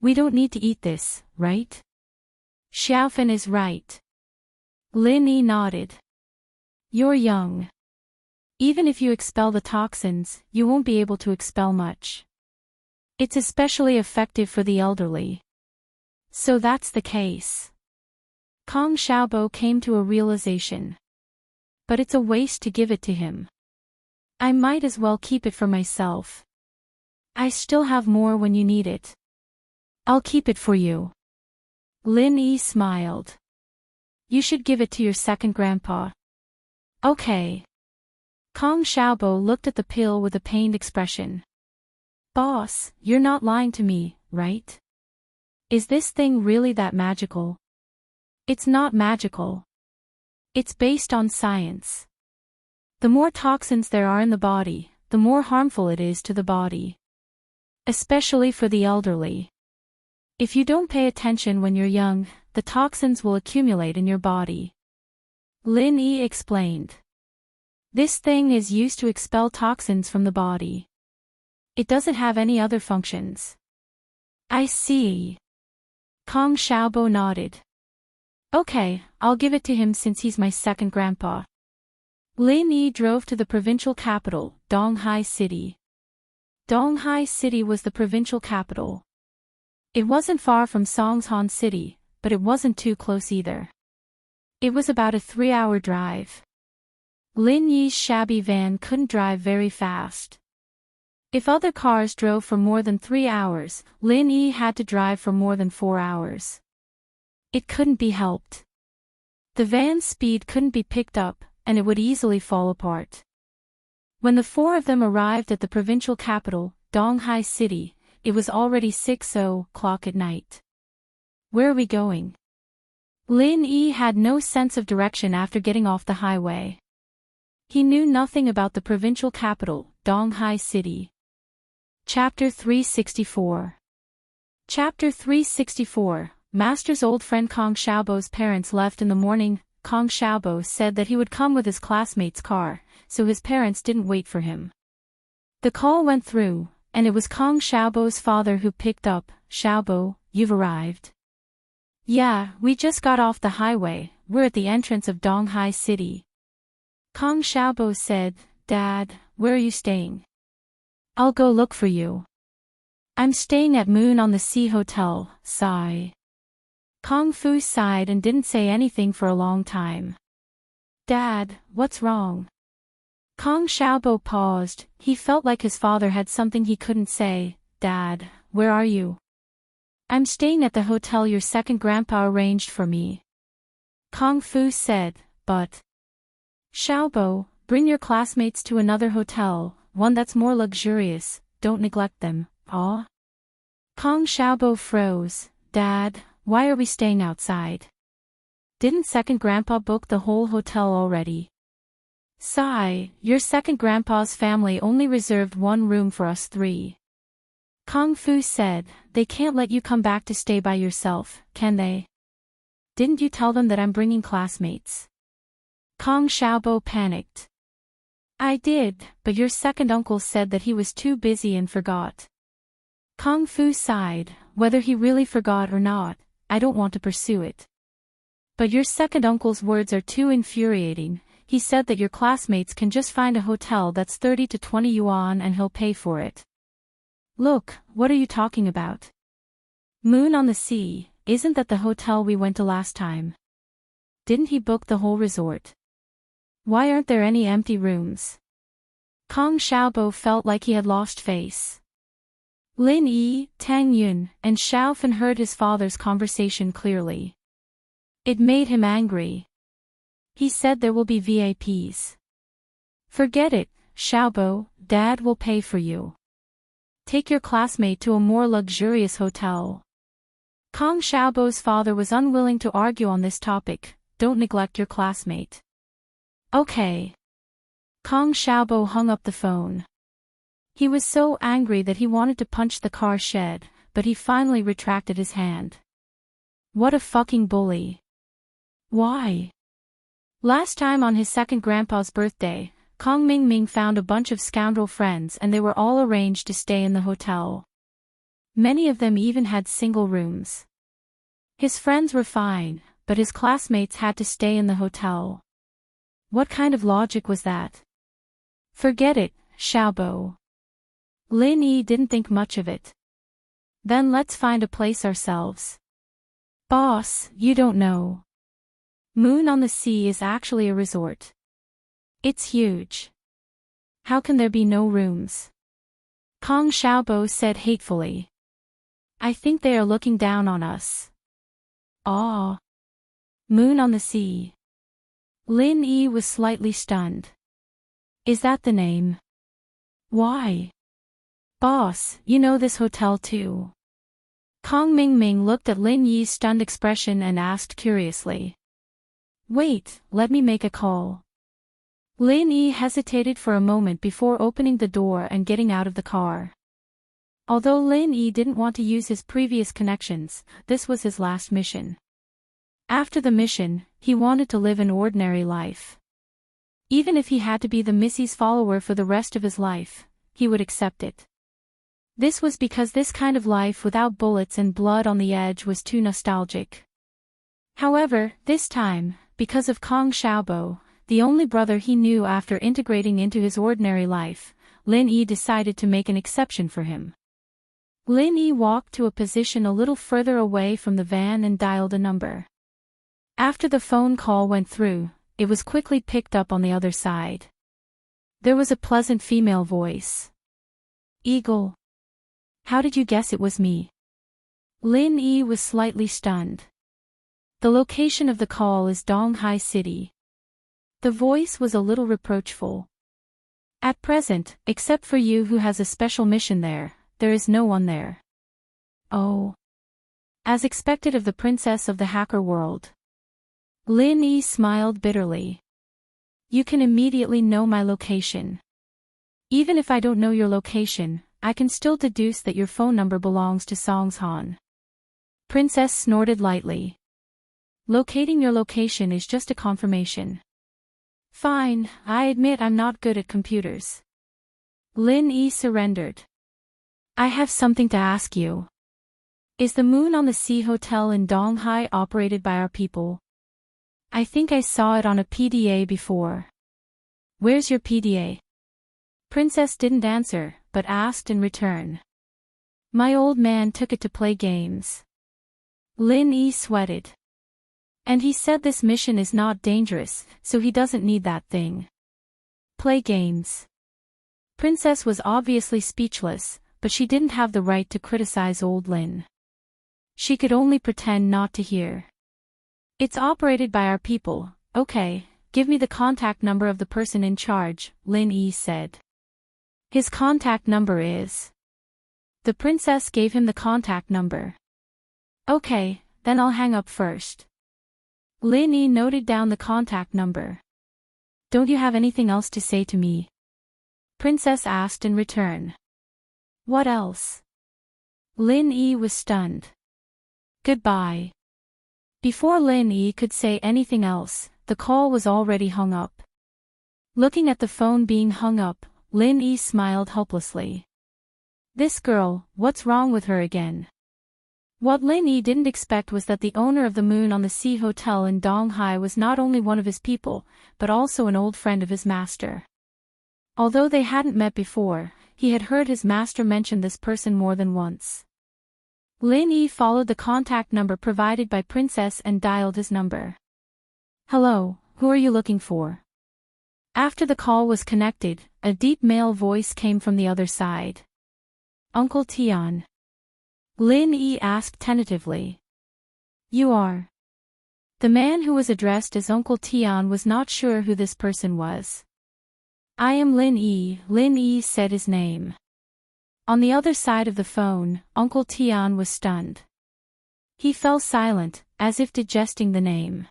We don't need to eat this, right? Xiaofan is right. Lin Yi nodded. You're young. Even if you expel the toxins, you won't be able to expel much. It's especially effective for the elderly. So that's the case. Kong Xiaobo came to a realization. But it's a waste to give it to him. I might as well keep it for myself. I still have more when you need it. I'll keep it for you. Lin Yi smiled. You should give it to your second grandpa. Okay. Kong Xiaobo looked at the pill with a pained expression. Boss, you're not lying to me, right? Is this thing really that magical? It's not magical. It's based on science. The more toxins there are in the body, the more harmful it is to the body. Especially for the elderly. If you don't pay attention when you're young, the toxins will accumulate in your body. Lin Yi explained. This thing is used to expel toxins from the body. It doesn't have any other functions. I see. Kong Xiaobo nodded. Okay, I'll give it to him since he's my second grandpa. Lin Yi drove to the provincial capital, Donghai City. Donghai City was the provincial capital. It wasn't far from Songshan City, but it wasn't too close either. It was about a 3-hour drive. Lin Yi's shabby van couldn't drive very fast. If other cars drove for more than 3 hours, Lin Yi had to drive for more than 4 hours. It couldn't be helped. The van's speed couldn't be picked up, and it would easily fall apart. When the four of them arrived at the provincial capital, Donghai City, it was already 6:00 at night. Where are we going? Lin Yi had no sense of direction after getting off the highway. He knew nothing about the provincial capital, Donghai City. Chapter 364. Chapter 364. Master's old friend Kong Xiaobo's parents left in the morning. Kong Xiaobo said that he would come with his classmate's car, so his parents didn't wait for him. The call went through, and it was Kong Xiaobo's father who picked up. Xiaobo, you've arrived. Yeah, we just got off the highway, we're at the entrance of Donghai City. Kong Xiaobo said, Dad, where are you staying? I'll go look for you. I'm staying at Moon on the Sea Hotel, sigh. Kong Fu sighed and didn't say anything for a long time. Dad, what's wrong? Kong Xiaobo paused, he felt like his father had something he couldn't say. Dad, where are you? I'm staying at the hotel your second grandpa arranged for me. Kong Fu said, but... Xiaobo, bring your classmates to another hotel, one that's more luxurious, don't neglect them, ah? Kong Xiaobo froze. Dad, why are we staying outside? Didn't second grandpa book the whole hotel already? Sigh, your second grandpa's family only reserved one room for us three. Kong Fu said, they can't let you come back to stay by yourself, can they? Didn't you tell them that I'm bringing classmates? Kong Xiaobo panicked. I did, but your second uncle said that he was too busy and forgot. Kong Fu sighed, whether he really forgot or not, I don't want to pursue it. But your second uncle's words are too infuriating. He said that your classmates can just find a hotel that's 30 to 20 yuan and he'll pay for it. Look, what are you talking about? Moon on the Sea, isn't that the hotel we went to last time? Didn't he book the whole resort? Why aren't there any empty rooms? Kong Xiaobo felt like he had lost face. Lin Yi, Tang Yun, and Xiao Fan heard his father's conversation clearly. It made him angry. He said there will be VIPs. Forget it, Xiaobo, Dad will pay for you. Take your classmate to a more luxurious hotel. Kong Xiaobo's father was unwilling to argue on this topic. Don't neglect your classmate. Okay. Kong Xiaobo hung up the phone. He was so angry that he wanted to punch the car shed, but he finally retracted his hand. What a fucking bully. Why? Last time on his second grandpa's birthday, Kong Mingming found a bunch of scoundrel friends and they were all arranged to stay in the hotel. Many of them even had single rooms. His friends were fine, but his classmates had to stay in the hotel. What kind of logic was that? Forget it, Xiaobo. Lin Yi didn't think much of it. Then let's find a place ourselves. Boss, you don't know. Moon on the Sea is actually a resort. It's huge. How can there be no rooms? Kong Xiaobo said hatefully. I think they are looking down on us. Ah. Moon on the Sea. Lin Yi was slightly stunned. Is that the name? Why? Boss, you know this hotel too. Kong Mingming looked at Lin Yi's stunned expression and asked curiously. Wait, let me make a call. Lin Yi hesitated for a moment before opening the door and getting out of the car. Although Lin Yi didn't want to use his previous connections, this was his last mission. After the mission, he wanted to live an ordinary life. Even if he had to be the Missy's follower for the rest of his life, he would accept it. This was because this kind of life without bullets and blood on the edge was too nostalgic. However, this time, because of Kong Xiaobo, the only brother he knew after integrating into his ordinary life, Lin Yi decided to make an exception for him. Lin Yi walked to a position a little further away from the van and dialed a number. After the phone call went through, it was quickly picked up on the other side. There was a pleasant female voice. Eagle. How did you guess it was me? Lin Yi was slightly stunned. The location of the call is Donghai City. The voice was a little reproachful. At present, except for you who has a special mission there is no one there. Oh. As expected of the princess of the hacker world. Lin Yi smiled bitterly. You can immediately know my location. Even if I don't know your location, I can still deduce that your phone number belongs to Songshan. Princess snorted lightly. Locating your location is just a confirmation. Fine, I admit I'm not good at computers. Lin Yi surrendered. I have something to ask you. Is the Moon on the Sea hotel in Donghai operated by our people? I think I saw it on a PDA before. Where's your PDA? Princess didn't answer, but asked in return. My old man took it to play games. Lin Yi sweated. And he said this mission is not dangerous, so he doesn't need that thing. Play games. Princess was obviously speechless, but she didn't have the right to criticize old Lin. She could only pretend not to hear. It's operated by our people. Okay, give me the contact number of the person in charge, Lin Yi said. His contact number is... The princess gave him the contact number. Okay, then I'll hang up first. Lin Yi noted down the contact number. Don't you have anything else to say to me? Princess asked in return. What else? Lin Yi was stunned. Goodbye. Before Lin Yi could say anything else, the call was already hung up. Looking at the phone being hung up, Lin Yi smiled helplessly. This girl, what's wrong with her again? What Lin Yi didn't expect was that the owner of the Moon on the Sea Hotel in Donghai was not only one of his people, but also an old friend of his master. Although they hadn't met before, he had heard his master mention this person more than once. Lin Yi followed the contact number provided by Princess and dialed his number. "Hello, who are you looking for?" After the call was connected, a deep male voice came from the other side. "Uncle Tian." Lin Yi asked tentatively. "You are?" The man who was addressed as Uncle Tian was not sure who this person was. "I am Lin Yi said his name. On the other side of the phone, Uncle Tian was stunned. He fell silent, as if digesting the name.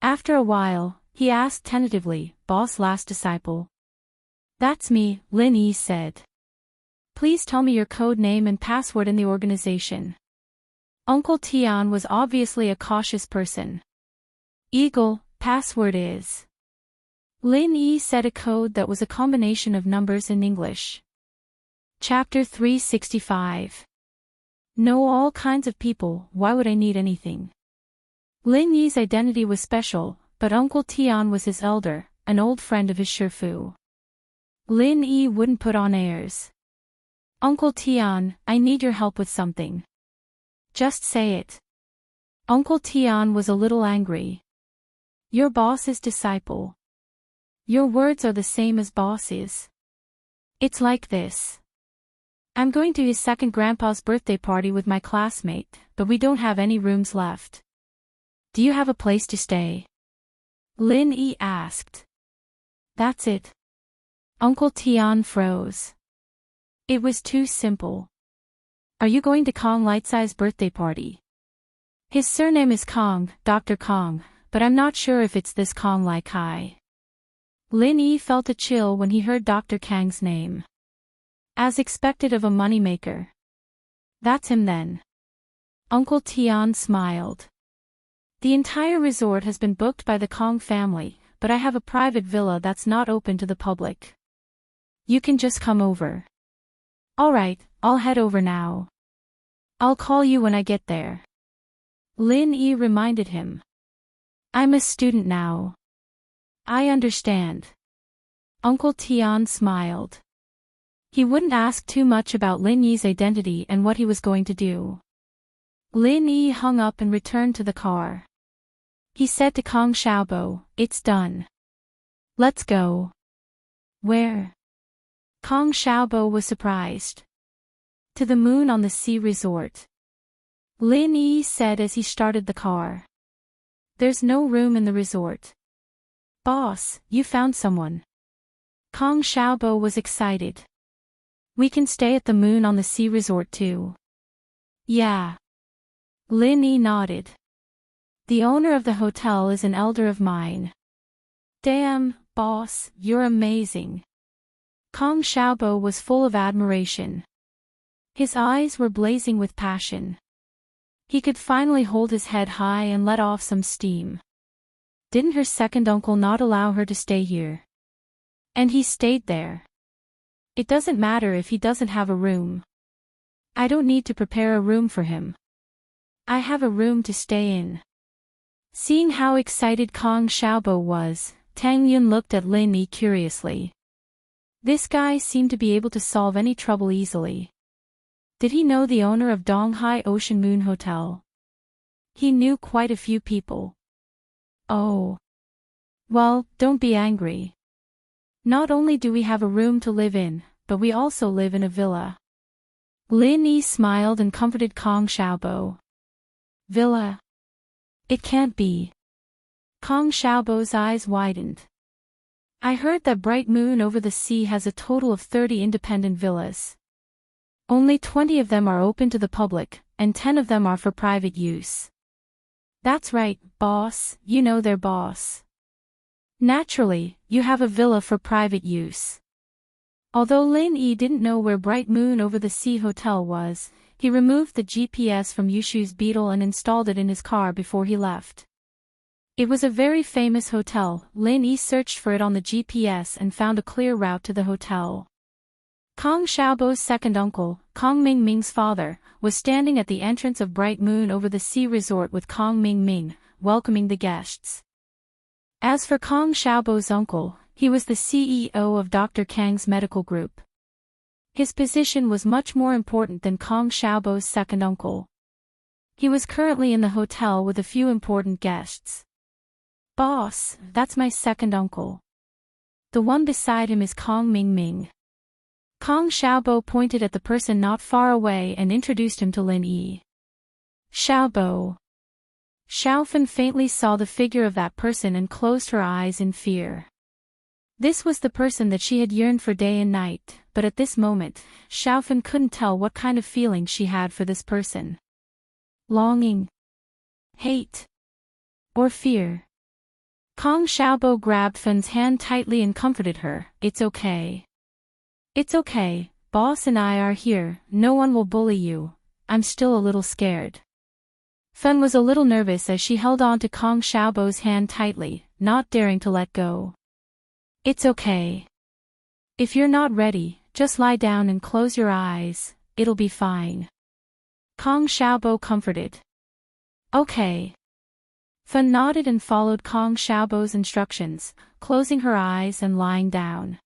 After a while, he asked tentatively, "Boss last disciple?" "That's me," Lin Yi said. "Please tell me your code name and password in the organization." Uncle Tian was obviously a cautious person. "Eagle, password is..." Lin Yi said a code that was a combination of numbers in English. Chapter 365. Know all kinds of people, why would I need anything? Lin Yi's identity was special, but Uncle Tian was his elder, an old friend of his Shifu. Lin Yi wouldn't put on airs. "Uncle Tian, I need your help with something." "Just say it." Uncle Tian was a little angry. "Your boss's disciple. Your words are the same as boss's. It's like this. I'm going to his second grandpa's birthday party with my classmate, but we don't have any rooms left. Do you have a place to stay?" Lin Yi asked. "That's it." Uncle Tian froze. It was too simple. "Are you going to Kong Lightsai's birthday party?" "His surname is Kong, Dr. Kong, but I'm not sure if it's this Kong Lai Kai." Lin Yi felt a chill when he heard Dr. Kang's name. As expected of a moneymaker. "That's him then." Uncle Tian smiled. "The entire resort has been booked by the Kong family, but I have a private villa that's not open to the public. You can just come over." "Alright, I'll head over now. I'll call you when I get there." Lin Yi reminded him. "I'm a student now." "I understand." Uncle Tian smiled. He wouldn't ask too much about Lin Yi's identity and what he was going to do. Lin Yi hung up and returned to the car. He said to Kong Xiaobo, "It's done. Let's go." "Where?" Kong Xiaobo was surprised. "To the Moon on the Sea resort." Lin Yi said as he started the car. "There's no room in the resort." "Boss, you found someone." Kong Xiaobo was excited. "We can stay at the Moon on the Sea resort too." "Yeah." Lin Yi nodded. "The owner of the hotel is an elder of mine." "Damn, boss, you're amazing." Kong Xiaobo was full of admiration. His eyes were blazing with passion. He could finally hold his head high and let off some steam. Didn't her second uncle not allow her to stay here? And he stayed there. It doesn't matter if he doesn't have a room. I don't need to prepare a room for him. I have a room to stay in. Seeing how excited Kong Xiaobo was, Tang Yun looked at Lin Yi curiously. This guy seemed to be able to solve any trouble easily. Did he know the owner of Donghai Ocean Moon Hotel? He knew quite a few people. Oh. Well, don't be angry. Not only do we have a room to live in, but we also live in a villa. Lin Yi smiled and comforted Kong Xiaobo. Villa? It can't be. Kong Xiaobo's eyes widened. I heard that Bright Moon over the sea has a total of 30 independent villas. Only 20 of them are open to the public, and 10 of them are for private use. That's right, boss, you know their boss. Naturally, you have a villa for private use. Although Lin Yi didn't know where Bright Moon over the Sea Hotel was, he removed the GPS from Yushu's Beetle and installed it in his car before he left. It was a very famous hotel. Lin Yi searched for it on the GPS and found a clear route to the hotel. Kong Xiaobo's second uncle, Kong Mingming's father, was standing at the entrance of Bright Moon over the Sea Resort with Kong Mingming, welcoming the guests. As for Kong Xiaobo's uncle, he was the CEO of Dr. Kang's medical group. His position was much more important than Kong Xiaobo's second uncle. He was currently in the hotel with a few important guests. "Boss, that's my second uncle. The one beside him is Kong Mingming." Kong Xiaobo pointed at the person not far away and introduced him to Lin Yi. "Xiaobo." Xiaofan faintly saw the figure of that person and closed her eyes in fear. This was the person that she had yearned for day and night, but at this moment, Xiaofan couldn't tell what kind of feeling she had for this person. Longing, hate, or fear. Kong Xiaobo grabbed Fan's hand tightly and comforted her. "It's okay. It's okay, boss and I are here, no one will bully you. I'm still a little scared." Fan was a little nervous as she held on to Kong Xiaobo's hand tightly, not daring to let go. "It's okay. If you're not ready, just lie down and close your eyes, it'll be fine." Kong Xiaobo comforted. "Okay." Fan nodded and followed Kong Xiaobo's instructions, closing her eyes and lying down.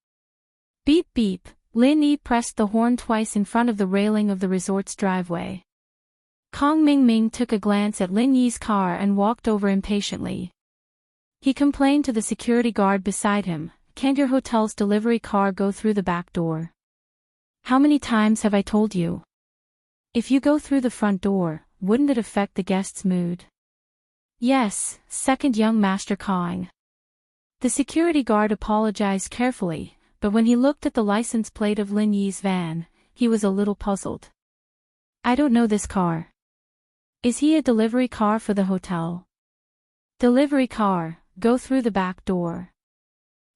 Beep beep, Lin Yi pressed the horn twice in front of the railing of the resort's driveway. Kong Mingming took a glance at Lin Yi's car and walked over impatiently. He complained to the security guard beside him, "Can't your hotel's delivery car go through the back door? How many times have I told you? If you go through the front door, wouldn't it affect the guest's mood?" "Yes, second young Master Kong." The security guard apologized carefully, but when he looked at the license plate of Lin Yi's van, he was a little puzzled. "I don't know this car. Is he a delivery car for the hotel?" "Delivery car, go through the back door."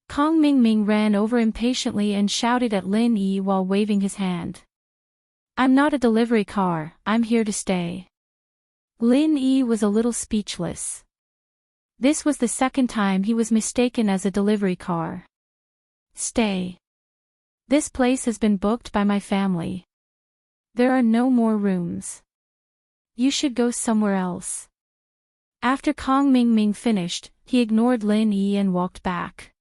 Kong Mingming ran over impatiently and shouted at Lin Yi while waving his hand. "I'm not a delivery car, I'm here to stay." Lin Yi was a little speechless. This was the second time he was mistaken as a delivery car. "Stay. This place has been booked by my family. There are no more rooms. You should go somewhere else." After Kong Mingming finished, he ignored Lin Yi and walked back.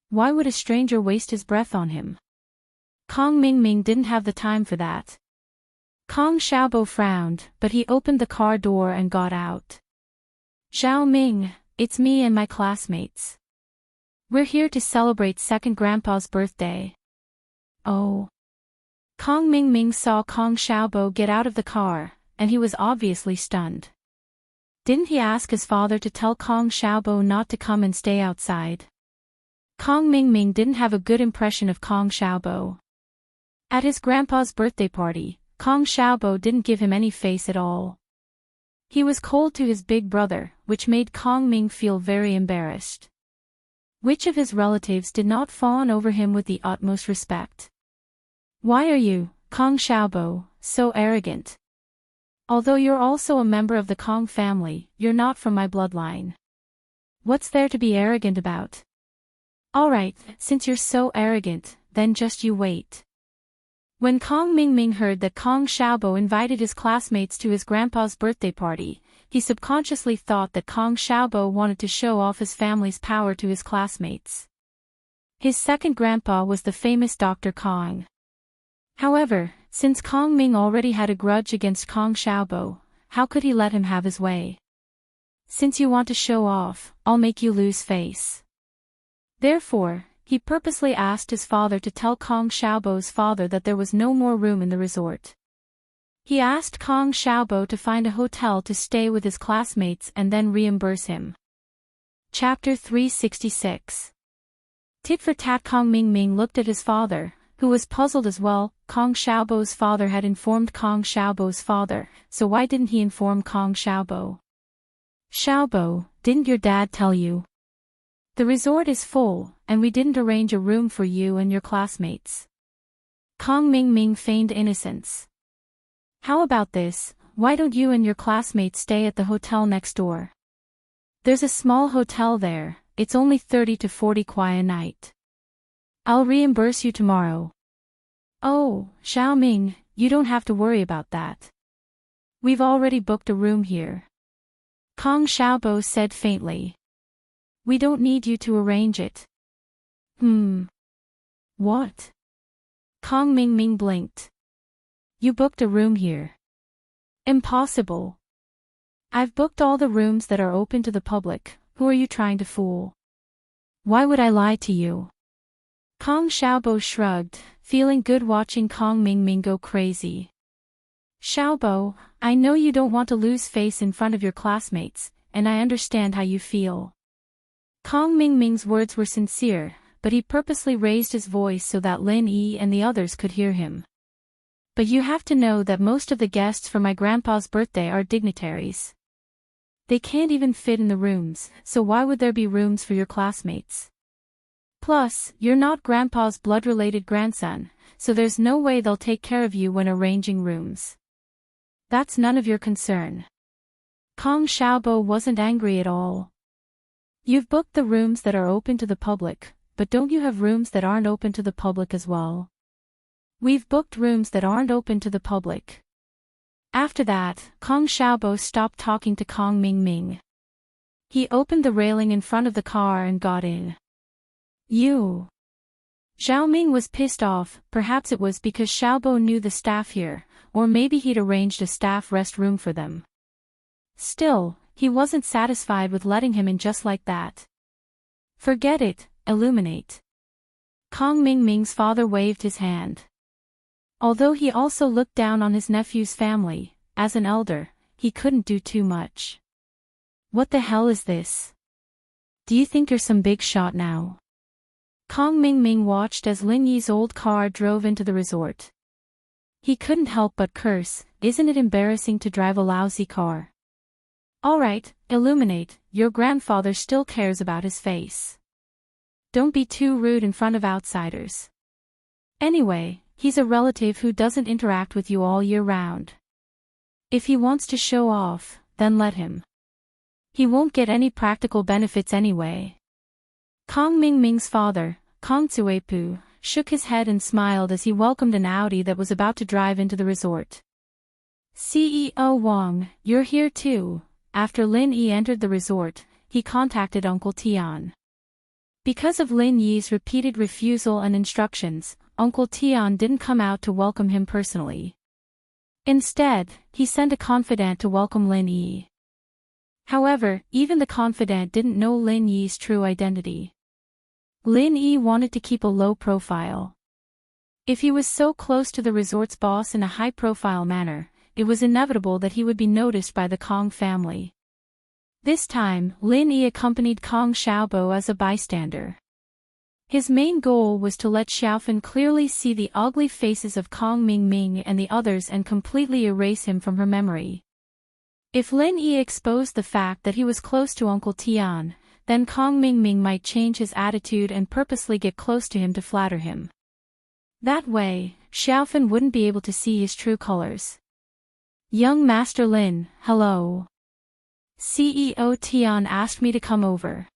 Why would a stranger waste his breath on him? Kong Mingming didn't have the time for that. Kong Xiaobo frowned, but he opened the car door and got out. "Xiao Ming, it's me and my classmates. We're here to celebrate second grandpa's birthday." "Oh." Kong Mingming saw Kong Xiaobo get out of the car, and he was obviously stunned. Didn't he ask his father to tell Kong Xiaobo not to come and stay outside? Kong Mingming didn't have a good impression of Kong Xiaobo. At his grandpa's birthday party, Kong Xiaobo didn't give him any face at all. He was cold to his big brother, which made Kong Ming feel very embarrassed. Which of his relatives did not fawn over him with the utmost respect? "Why are you, Kong Xiaobo, so arrogant? Although you're also a member of the Kong family, you're not from my bloodline. What's there to be arrogant about?" "Alright, since you're so arrogant, then just you wait." When Kong Mingming heard that Kong Xiaobo invited his classmates to his grandpa's birthday party, he subconsciously thought that Kong Xiaobo wanted to show off his family's power to his classmates. His second grandpa was the famous Dr. Kong. However, since Kong Ming already had a grudge against Kong Xiaobo, how could he let him have his way? "Since you want to show off, I'll make you lose face." Therefore, he purposely asked his father to tell Kong Xiaobo's father that there was no more room in the resort. He asked Kong Xiaobo to find a hotel to stay with his classmates and then reimburse him. Chapter 366. Tit for tat. Kong Mingming looked at his father, who was puzzled as well. Kong Xiaobo's father had informed Kong Xiaobo's father, so why didn't he inform Kong Xiaobo? "Xiaobo, didn't your dad tell you? The resort is full, and we didn't arrange a room for you and your classmates." Kong Mingming feigned innocence. "How about this, why don't you and your classmates stay at the hotel next door? There's a small hotel there, it's only 30 to 40 kuai a night. I'll reimburse you tomorrow." Oh, Xiaoming, you don't have to worry about that. We've already booked a room here. Kong Xiaobo said faintly. We don't need you to arrange it. What? Kong Mingming blinked. You booked a room here. Impossible. I've booked all the rooms that are open to the public. Who are you trying to fool? Why would I lie to you? Kong Xiaobo shrugged, feeling good watching Kong Mingming go crazy. Xiaobo, I know you don't want to lose face in front of your classmates, and I understand how you feel. Kong Mingming's words were sincere, but he purposely raised his voice so that Lin Yi and the others could hear him. But you have to know that most of the guests for my grandpa's birthday are dignitaries. They can't even fit in the rooms, so why would there be rooms for your classmates? Plus, you're not grandpa's blood-related grandson, so there's no way they'll take care of you when arranging rooms. That's none of your concern. Kong Xiaobo wasn't angry at all. You've booked the rooms that are open to the public, but don't you have rooms that aren't open to the public as well? We've booked rooms that aren't open to the public. After that, Kong Xiaobo stopped talking to Kong Mingming. He opened the railing in front of the car and got in. You. Xiaoming was pissed off. Perhaps it was because Xiaobo knew the staff here, or maybe he'd arranged a staff rest room for them. Still, he wasn't satisfied with letting him in just like that. Forget it, illuminate. Kong Mingming's father waved his hand. Although he also looked down on his nephew's family, as an elder, he couldn't do too much. What the hell is this? Do you think you're some big shot now? Kong Mingming watched as Lin Yi's old car drove into the resort. He couldn't help but curse. Isn't it embarrassing to drive a lousy car? Alright, illuminate, your grandfather still cares about his face. Don't be too rude in front of outsiders. Anyway, he's a relative who doesn't interact with you all year round. If he wants to show off, then let him. He won't get any practical benefits anyway. Kong Mingming's father, Kong Tsuepu, shook his head and smiled as he welcomed an Audi that was about to drive into the resort. CEO Wang, you're here too. After Lin Yi entered the resort, he contacted Uncle Tian. Because of Lin Yi's repeated refusal and instructions, Uncle Tian didn't come out to welcome him personally. Instead, he sent a confidant to welcome Lin Yi. However, even the confidant didn't know Lin Yi's true identity. Lin Yi wanted to keep a low profile. If he was so close to the resort's boss in a high-profile manner, it was inevitable that he would be noticed by the Kong family. This time, Lin Yi accompanied Kong Xiaobo as a bystander. His main goal was to let Xiaofan clearly see the ugly faces of Kong Mingming and the others and completely erase him from her memory. If Lin Yi exposed the fact that he was close to Uncle Tian, then Kong Mingming might change his attitude and purposely get close to him to flatter him. That way, Xiaofan wouldn't be able to see his true colors. Young Master Lin, hello. CEO Tian asked me to come over.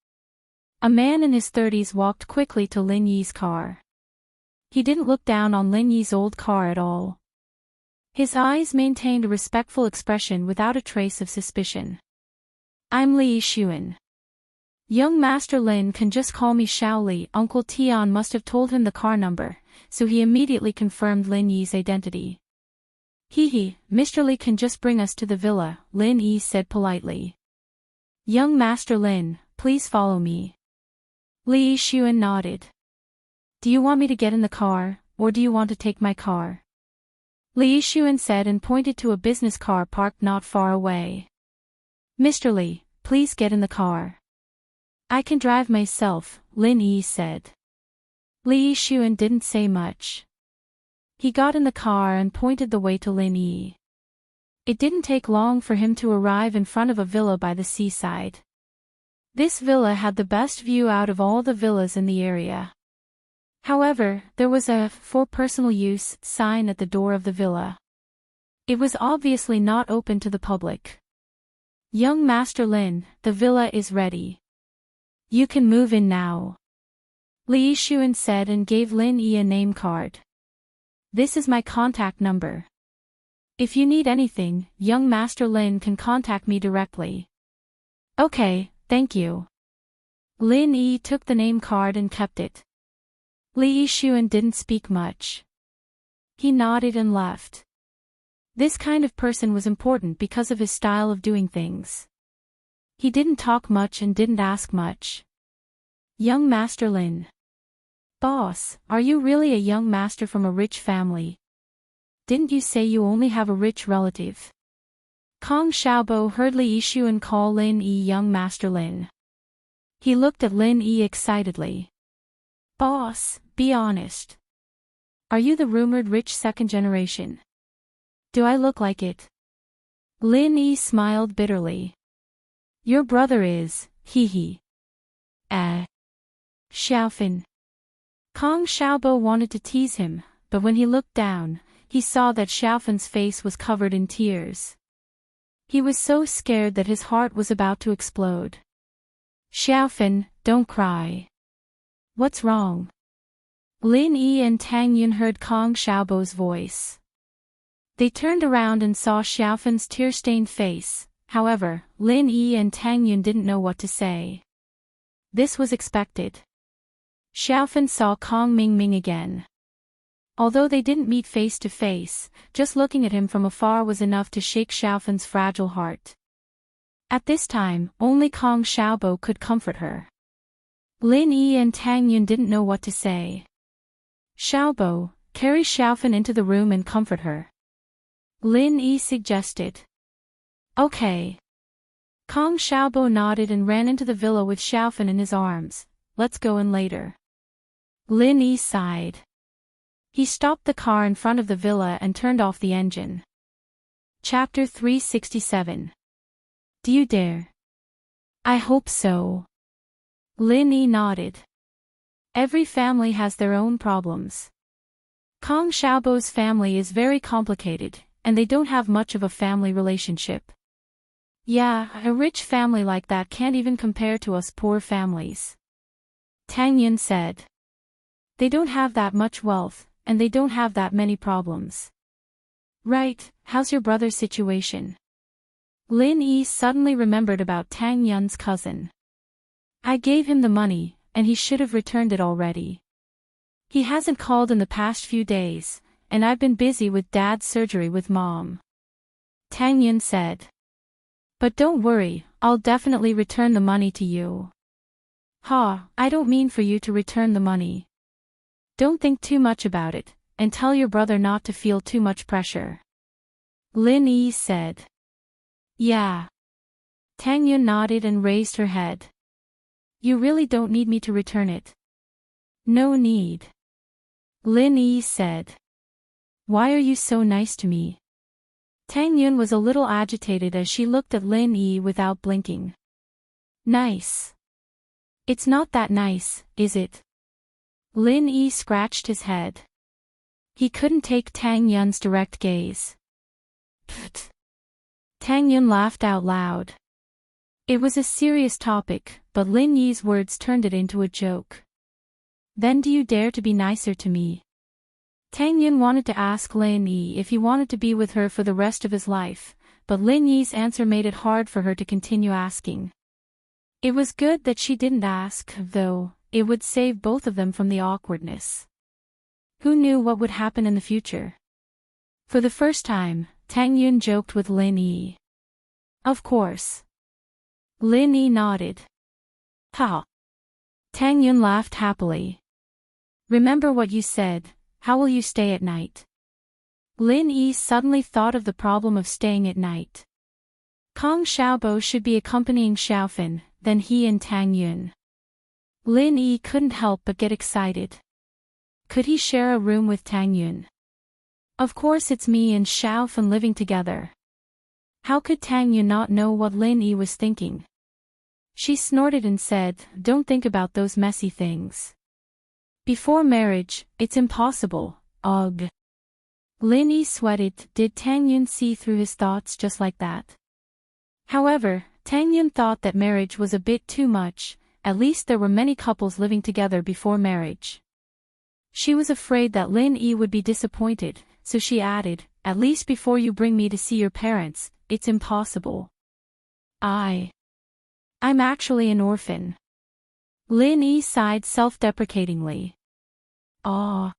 A man in his 30s walked quickly to Lin Yi's car. He didn't look down on Lin Yi's old car at all. His eyes maintained a respectful expression without a trace of suspicion. I'm Li Xuan. Young Master Lin can just call me Xiao Li. Uncle Tian must have told him the car number, so he immediately confirmed Lin Yi's identity. Mr. Li can just bring us to the villa, Lin Yi said politely. Young Master Lin, please follow me. Li Xuan nodded. Do you want me to get in the car, or do you want to take my car? Li Xuan said and pointed to a business car parked not far away. Mr. Li, please get in the car. I can drive myself, Lin Yi said. Li Xuan didn't say much. He got in the car and pointed the way to Lin Yi. It didn't take long for him to arrive in front of a villa by the seaside. This villa had the best view out of all the villas in the area. However, there was a "for personal use" sign at the door of the villa. It was obviously not open to the public. Young Master Lin, the villa is ready. You can move in now. Li Xuan said and gave Lin Yi a name card. This is my contact number. If you need anything, young Master Lin can contact me directly. Okay, thank you. Lin Yi took the name card and kept it. Li Yixuan didn't speak much. He nodded and left. This kind of person was important because of his style of doing things. He didn't talk much and didn't ask much. Young Master Lin. Boss, are you really a young master from a rich family? Didn't you say you only have a rich relative? Kong Xiaobo heard Li Yixuan call Lin Yi young Master Lin. He looked at Lin Yi excitedly. Boss, be honest. Are you the rumored rich second generation? Do I look like it? Lin Yi smiled bitterly. Your brother is, hee hee. Xiaofan. Kong Xiaobo wanted to tease him, but when he looked down, he saw that Xiaofan's face was covered in tears. He was so scared that his heart was about to explode. Xiaofan, don't cry. What's wrong? Lin Yi and Tang Yun heard Kong Xiaobo's voice. They turned around and saw Xiaofan's tear-stained face. However, Lin Yi and Tang Yun didn't know what to say. This was expected. Xiaofan saw Kong Mingming again. Although they didn't meet face to face, just looking at him from afar was enough to shake Xiaofan's fragile heart. At this time, only Kong Xiaobo could comfort her. Lin Yi and Tang Yun didn't know what to say. Xiaobo, carry Xiaofan into the room and comfort her. Lin Yi suggested. Okay. Kong Xiaobo nodded and ran into the villa with Xiaofan in his arms. Let's go in later. Lin Yi sighed. He stopped the car in front of the villa and turned off the engine. Chapter 367. Do you dare? I hope so. Lin Yi nodded. Every family has their own problems. Kong Xiaobo's family is very complicated, and they don't have much of a family relationship. Yeah, a rich family like that can't even compare to us poor families. Tang Yun said. They don't have that much wealth, and they don't have that many problems. Right, how's your brother's situation? Lin Yi suddenly remembered about Tang Yun's cousin. I gave him the money, and he should have returned it already. He hasn't called in the past few days, and I've been busy with Dad's surgery with Mom. Tang Yun said. But don't worry, I'll definitely return the money to you. I don't mean for you to return the money. Don't think too much about it, and tell your brother not to feel too much pressure. Lin Yi said. Yeah. Tang Yun nodded and raised her head. You really don't need me to return it. No need. Lin Yi said. Why are you so nice to me? Tang Yun was a little agitated as she looked at Lin Yi without blinking. Nice. It's not that nice, is it? Lin Yi scratched his head. He couldn't take Tang Yun's direct gaze. Pfft. Tang Yun laughed out loud. It was a serious topic, but Lin Yi's words turned it into a joke. Then do you dare to be nicer to me? Tang Yun wanted to ask Lin Yi if he wanted to be with her for the rest of his life, but Lin Yi's answer made it hard for her to continue asking. It was good that she didn't ask, though. It would save both of them from the awkwardness. Who knew what would happen in the future? For the first time, Tang Yun joked with Lin Yi. Of course. Lin Yi nodded. Ha! Tang Yun laughed happily. Remember what you said, how will you stay at night? Lin Yi suddenly thought of the problem of staying at night. Kong Xiaobo should be accompanying Xiaofan, then he and Tang Yun. Lin Yi couldn't help but get excited. Could he share a room with Tang Yun? Of course it's me and Xiaofan living together. How could Tang Yun not know what Lin Yi was thinking? She snorted and said, Don't think about those messy things. Before marriage, it's impossible, ugh. Lin Yi sweated. Did Tang Yun see through his thoughts just like that? However, Tang Yun thought that marriage was a bit too much, at least there were many couples living together before marriage. She was afraid that Lin Yi would be disappointed, so she added, "At least before you bring me to see your parents, it's impossible. I'm actually an orphan." Lin Yi sighed self-deprecatingly. "Aw."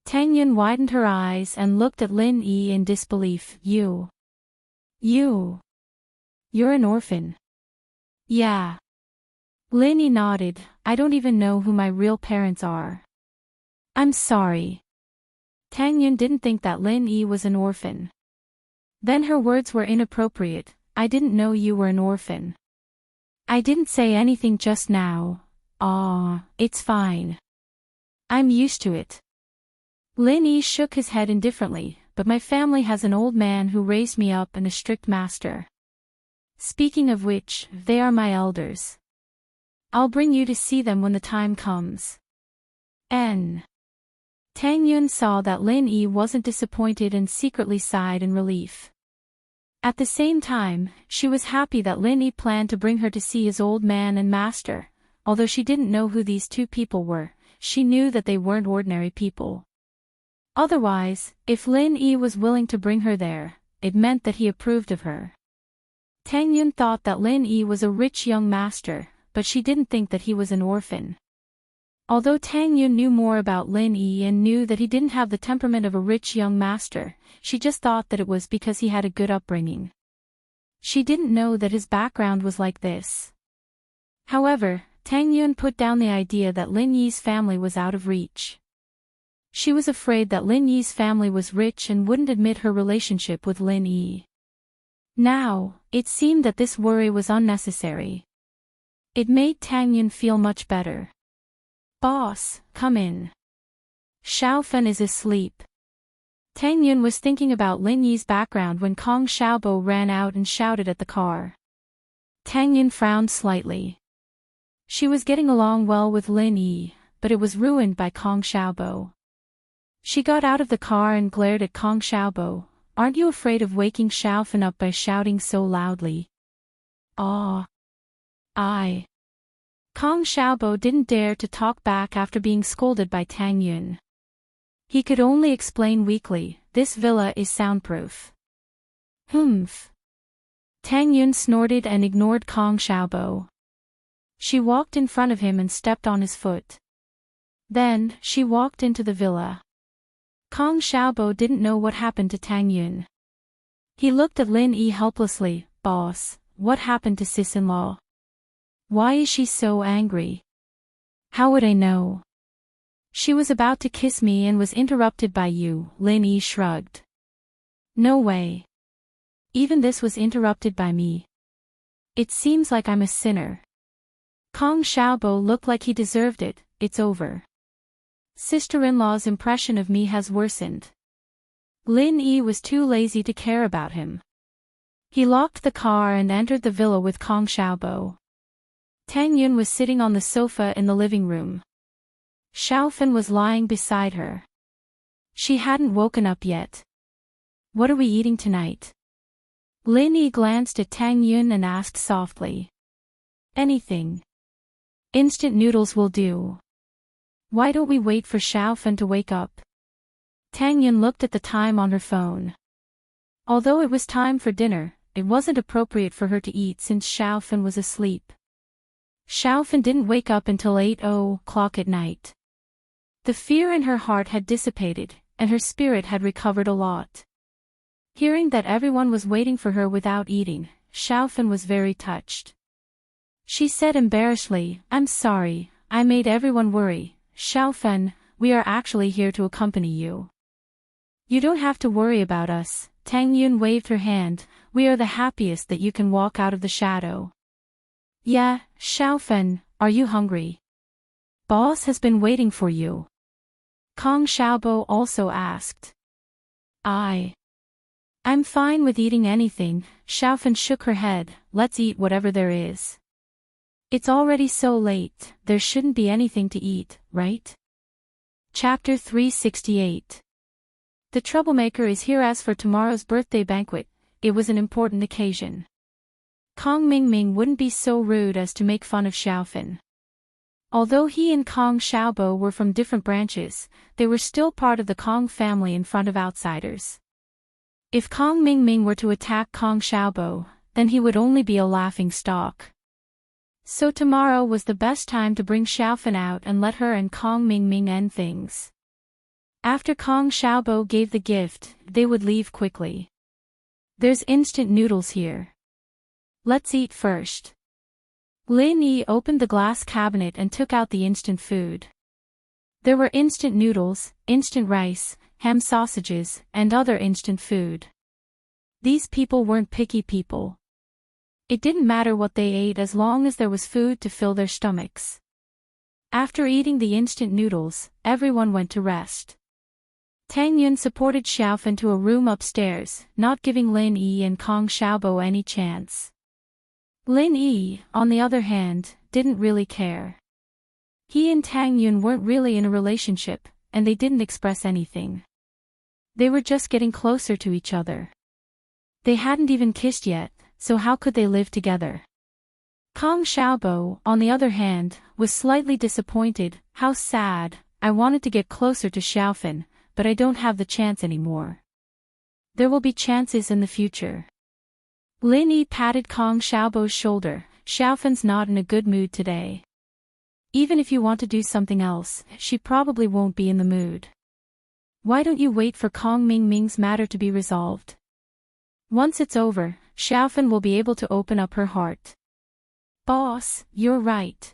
Tang Yun widened her eyes and looked at Lin Yi in disbelief. You're an orphan?" "Yeah." Lin Yi nodded. "I don't even know who my real parents are." "I'm sorry." Tang Yun didn't think that Lin Yi was an orphan. Then her words were inappropriate. "I didn't know you were an orphan." "I didn't say anything just now." "Aw, it's fine. I'm used to it." Lin Yi shook his head indifferently, "But my family has an old man who raised me up and a strict master. Speaking of which, they are my elders. I'll bring you to see them when the time comes." Tang Yun saw that Lin Yi wasn't disappointed and secretly sighed in relief. At the same time, she was happy that Lin Yi planned to bring her to see his old man and master. Although she didn't know who these two people were, she knew that they weren't ordinary people. Otherwise, if Lin Yi was willing to bring her there, it meant that he approved of her. Tang Yun thought that Lin Yi was a rich young master, but she didn't think that he was an orphan. Although Tang Yun knew more about Lin Yi and knew that he didn't have the temperament of a rich young master, she just thought that it was because he had a good upbringing. She didn't know that his background was like this. However, Tang Yun put down the idea that Lin Yi's family was out of reach. She was afraid that Lin Yi's family was rich and wouldn't admit her relationship with Lin Yi. Now, it seemed that this worry was unnecessary. It made Tang Yun feel much better. "Boss, come in. Xiaofen is asleep." Tang Yun was thinking about Lin Yi's background when Kong Xiaobo ran out and shouted at the car. Tang Yun frowned slightly. She was getting along well with Lin Yi, but it was ruined by Kong Xiaobo. She got out of the car and glared at Kong Xiaobo. "Aren't you afraid of waking Xiaofen up by shouting so loudly?" "Aw. Kong Xiaobo didn't dare to talk back after being scolded by Tang Yun. He could only explain weakly, "This villa is soundproof." "Humph." Tang Yun snorted and ignored Kong Xiaobo. She walked in front of him and stepped on his foot. Then, she walked into the villa. Kong Xiaobo didn't know what happened to Tang Yun. He looked at Lin Yi helplessly. "Boss, what happened to sis-in-law? Why is she so angry?" "How would I know? She was about to kiss me and was interrupted by you." Lin Yi shrugged. "No way. Even this was interrupted by me. It seems like I'm a sinner." Kong Xiaobo looked like he deserved it. "It's over. Sister-in-law's impression of me has worsened." Lin Yi was too lazy to care about him. He locked the car and entered the villa with Kong Xiaobo. Tang Yun was sitting on the sofa in the living room. Xiaofen was lying beside her. She hadn't woken up yet. "What are we eating tonight?" Lin Yi glanced at Tang Yun and asked softly. "Anything. Instant noodles will do. Why don't we wait for Xiaofen to wake up?" Tang Yun looked at the time on her phone. Although it was time for dinner, it wasn't appropriate for her to eat since Xiaofen was asleep. Xiaofen didn't wake up until 8:00 at night. The fear in her heart had dissipated, and her spirit had recovered a lot. Hearing that everyone was waiting for her without eating, Xiaofen was very touched. She said embarrassedly, "I'm sorry, I made everyone worry. Xiaofen, we are actually here to accompany you. You don't have to worry about us." Tang Yun waved her hand. "We are the happiest that you can walk out of the shadow." "Yeah, Xiaofen, are you hungry? Boss has been waiting for you." Kong Xiaobo also asked. I'm fine with eating anything." Xiaofen shook her head. "Let's eat whatever there is. It's already so late, there shouldn't be anything to eat, right?" Chapter 368. The troublemaker is here. As for tomorrow's birthday banquet, it was an important occasion. Kong Mingming wouldn't be so rude as to make fun of Xiaofen. Although he and Kong Xiaobo were from different branches, they were still part of the Kong family in front of outsiders. If Kong Mingming were to attack Kong Xiaobo, then he would only be a laughing stock. So tomorrow was the best time to bring Xiaofan out and let her and Kong Mingming end things. After Kong Xiaobo gave the gift, they would leave quickly. There's instant noodles here. Let's eat first. Lin Yi opened the glass cabinet and took out the instant food. There were instant noodles, instant rice, ham sausages, and other instant food. These people weren't picky people. It didn't matter what they ate as long as there was food to fill their stomachs. After eating the instant noodles, everyone went to rest. Tang Yun supported Xiaofan to a room upstairs, not giving Lin Yi and Kong Xiaobo any chance. Lin Yi, on the other hand, didn't really care. He and Tang Yun weren't really in a relationship, and they didn't express anything. They were just getting closer to each other. They hadn't even kissed yet, so how could they live together? Kong Xiaobo, on the other hand, was slightly disappointed. How sad, I wanted to get closer to Xiaofan, but I don't have the chance anymore. There will be chances in the future. Lin Yi patted Kong Xiaobo's shoulder. Xiaofan's not in a good mood today. Even if you want to do something else, she probably won't be in the mood. Why don't you wait for Kong Mingming's matter to be resolved? Once it's over, Xiaofan will be able to open up her heart. Boss, you're right.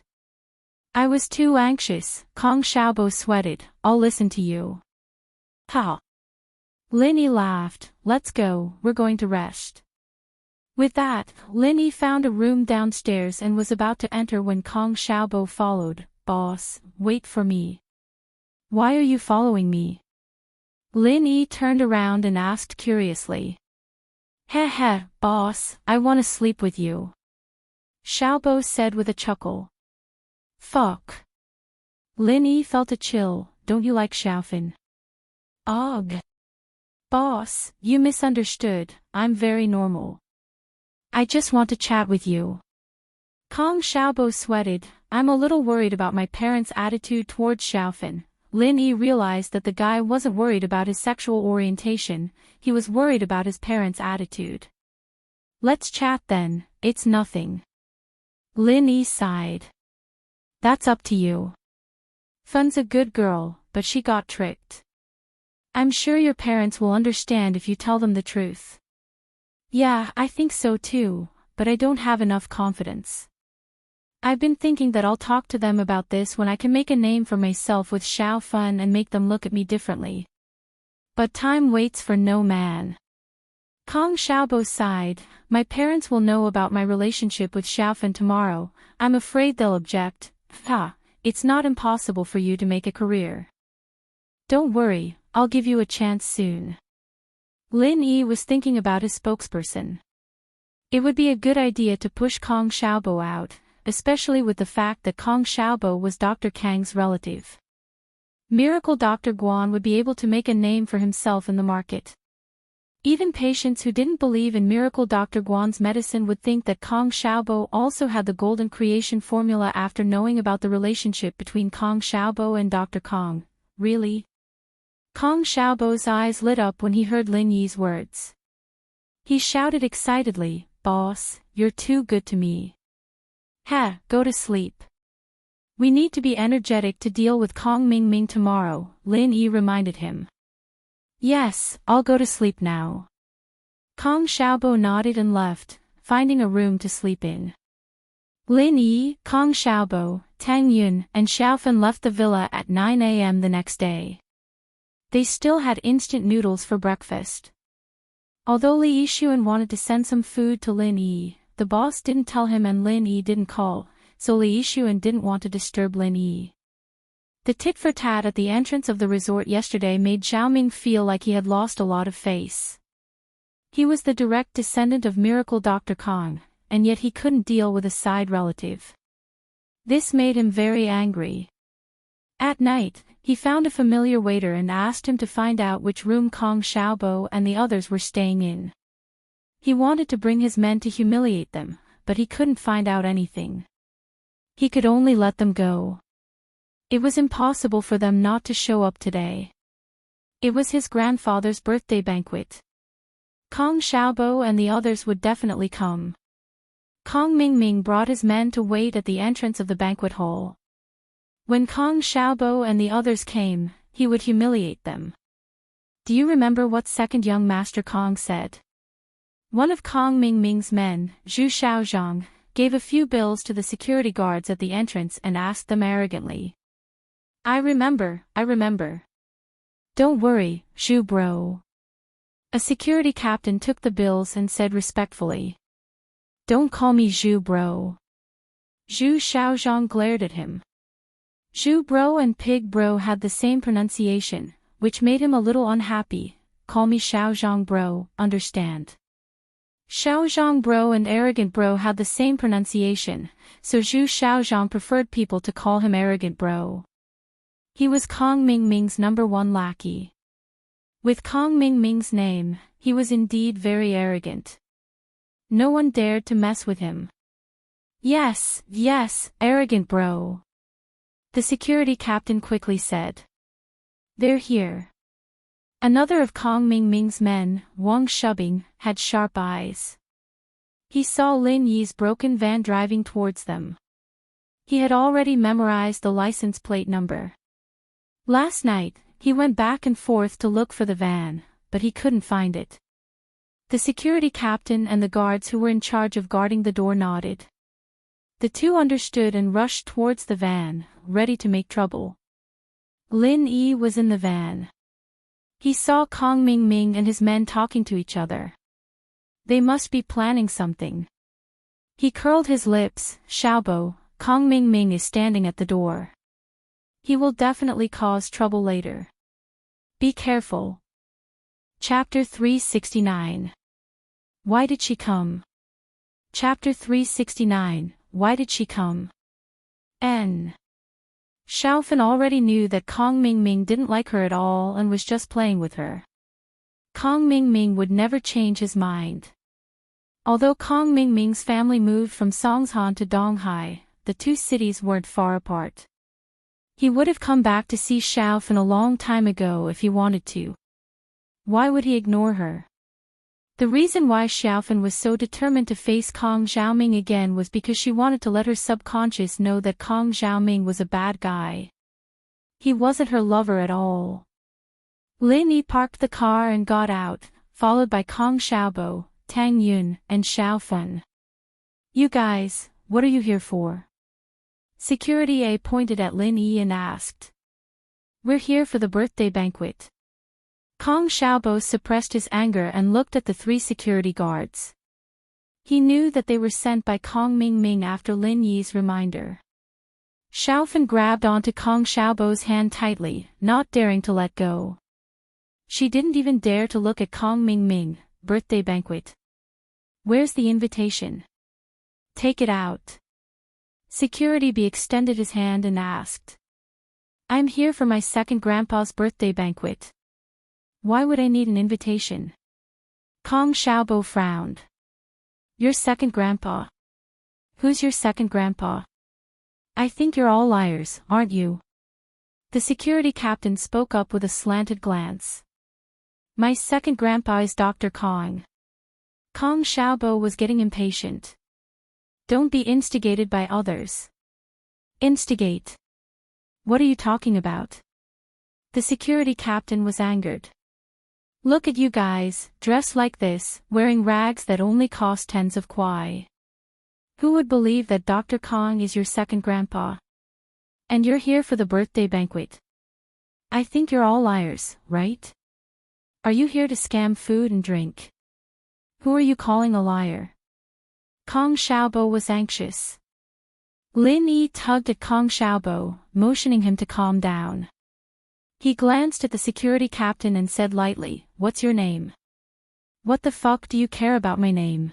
I was too anxious. Kong Xiaobo sweated. I'll listen to you. Ha! Lin Yi laughed. Let's go, we're going to rest. With that, Lin Yi found a room downstairs and was about to enter when Kong Xiaobo followed. Boss, wait for me. Why are you following me? Lin Yi turned around and asked curiously. Heh, boss, I want to sleep with you. Xiaobo said with a chuckle. Fuck. Lin Yi felt a chill. Don't you like Xiaofan? Ugh. Boss, you misunderstood. I'm very normal. I just want to chat with you. Kong Xiaobo sweated. I'm a little worried about my parents' attitude towards Xiaofan. Lin Yi realized that the guy wasn't worried about his sexual orientation, he was worried about his parents' attitude. Let's chat then, it's nothing. Lin Yi sighed. That's up to you. Fun's a good girl, but she got tricked. I'm sure your parents will understand if you tell them the truth. Yeah, I think so too, but I don't have enough confidence. I've been thinking that I'll talk to them about this when I can make a name for myself with Xiaofan and make them look at me differently. But time waits for no man. Kong Xiaobo sighed. My parents will know about my relationship with Xiaofan tomorrow. I'm afraid they'll object. Ha, it's not impossible for you to make a career. Don't worry, I'll give you a chance soon. Lin Yi was thinking about his spokesperson. It would be a good idea to push Kong Xiaobo out, especially with the fact that Kong Xiaobo was Dr. Kang's relative. Miracle Dr. Guan would be able to make a name for himself in the market. Even patients who didn't believe in Miracle Dr. Guan's medicine would think that Kong Xiaobo also had the golden creation formula after knowing about the relationship between Kong Xiaobo and Dr. Kong. Really? Kong Xiaobo's eyes lit up when he heard Lin Yi's words. He shouted excitedly, Boss, you're too good to me. Ha, go to sleep. We need to be energetic to deal with Kong Mingming tomorrow, Lin Yi reminded him. Yes, I'll go to sleep now. Kong Xiaobo nodded and left, finding a room to sleep in. Lin Yi, Kong Xiaobo, Tang Yun, and Xiaofan left the villa at 9 a.m. the next day. They still had instant noodles for breakfast. Although Li Yixuan wanted to send some food to Lin Yi, the boss didn't tell him and Lin Yi didn't call, so Li Yixuan didn't want to disturb Lin Yi. The tit-for-tat at the entrance of the resort yesterday made Xiaoming feel like he had lost a lot of face. He was the direct descendant of Miracle Dr. Kong, and yet he couldn't deal with a side relative. This made him very angry. At night, he found a familiar waiter and asked him to find out which room Kong Xiaobo and the others were staying in. He wanted to bring his men to humiliate them, but he couldn't find out anything. He could only let them go. It was impossible for them not to show up today. It was his grandfather's birthday banquet. Kong Xiaobo and the others would definitely come. Kong Mingming brought his men to wait at the entrance of the banquet hall. When Kong Xiaobo and the others came, he would humiliate them. Do you remember what second young Master Kong said? One of Kong Mingming's men, Zhu Xiaozhang, gave a few bills to the security guards at the entrance and asked them arrogantly. I remember. Don't worry, Zhu bro. A security captain took the bills and said respectfully. Don't call me Zhu bro. Zhu Xiaozhang glared at him. Zhu bro and pig bro had the same pronunciation, which made him a little unhappy. Call me Xiaozhang bro, understand? Xiaozhang bro and arrogant bro had the same pronunciation, so Zhu Xiaozhang preferred people to call him arrogant bro. He was Kong Mingming's #1 lackey. With Kong Mingming's name, he was indeed very arrogant. No one dared to mess with him. Yes, arrogant bro. The security captain quickly said. They're here. Another of Kong Mingming's men, Wang Shubing, had sharp eyes. He saw Lin Yi's broken van driving towards them. He had already memorized the license plate number. Last night, he went back and forth to look for the van, but he couldn't find it. The security captain and the guards who were in charge of guarding the door nodded. The two understood and rushed towards the van, ready to make trouble. Lin Yi was in the van. He saw Kong Mingming and his men talking to each other. They must be planning something. He curled his lips. Xiaobo, Kong Mingming is standing at the door. He will definitely cause trouble later. Be careful. Chapter 369. Why did she come? Chapter 369. Why did she come? Xiaofan already knew that Kong Mingming didn't like her at all and was just playing with her. Kong Mingming would never change his mind. Although Kong Mingming's family moved from Songshan to Donghai, the two cities weren't far apart. He would have come back to see Xiaofan a long time ago if he wanted to. Why would he ignore her? The reason why Xiaofan was so determined to face Kong Xiaoming again was because she wanted to let her subconscious know that Kong Xiaoming was a bad guy. He wasn't her lover at all. Lin Yi parked the car and got out, followed by Kong Xiaobo, Tang Yun, and Xiaofan. You guys, what are you here for? Security A pointed at Lin Yi and asked. We're here for the birthday banquet. Kong Xiaobo suppressed his anger and looked at the three security guards. He knew that they were sent by Kong Mingming after Lin Yi's reminder. Xiaofan grabbed onto Kong Xiaobo's hand tightly, not daring to let go. She didn't even dare to look at Kong Mingming. Birthday banquet. Where's the invitation? Take it out. Security B extended his hand and asked. I'm here for my second grandpa's birthday banquet. Why would I need an invitation? Kong Xiaobo frowned. Your second grandpa? Who's your second grandpa? I think you're all liars, aren't you? The security captain spoke up with a slanted glance. My second grandpa is Dr. Kong. Kong Xiaobo was getting impatient. Don't be instigated by others. Instigate? What are you talking about? The security captain was angered. Look at you guys, dressed like this, wearing rags that only cost tens of kwai. Who would believe that Dr. Kong is your second grandpa? And you're here for the birthday banquet. I think you're all liars, right? Are you here to scam food and drink? Who are you calling a liar? Kong Xiaobo was anxious. Lin Yi tugged at Kong Xiaobo, motioning him to calm down. He glanced at the security captain and said lightly, What's your name? What the fuck do you care about my name?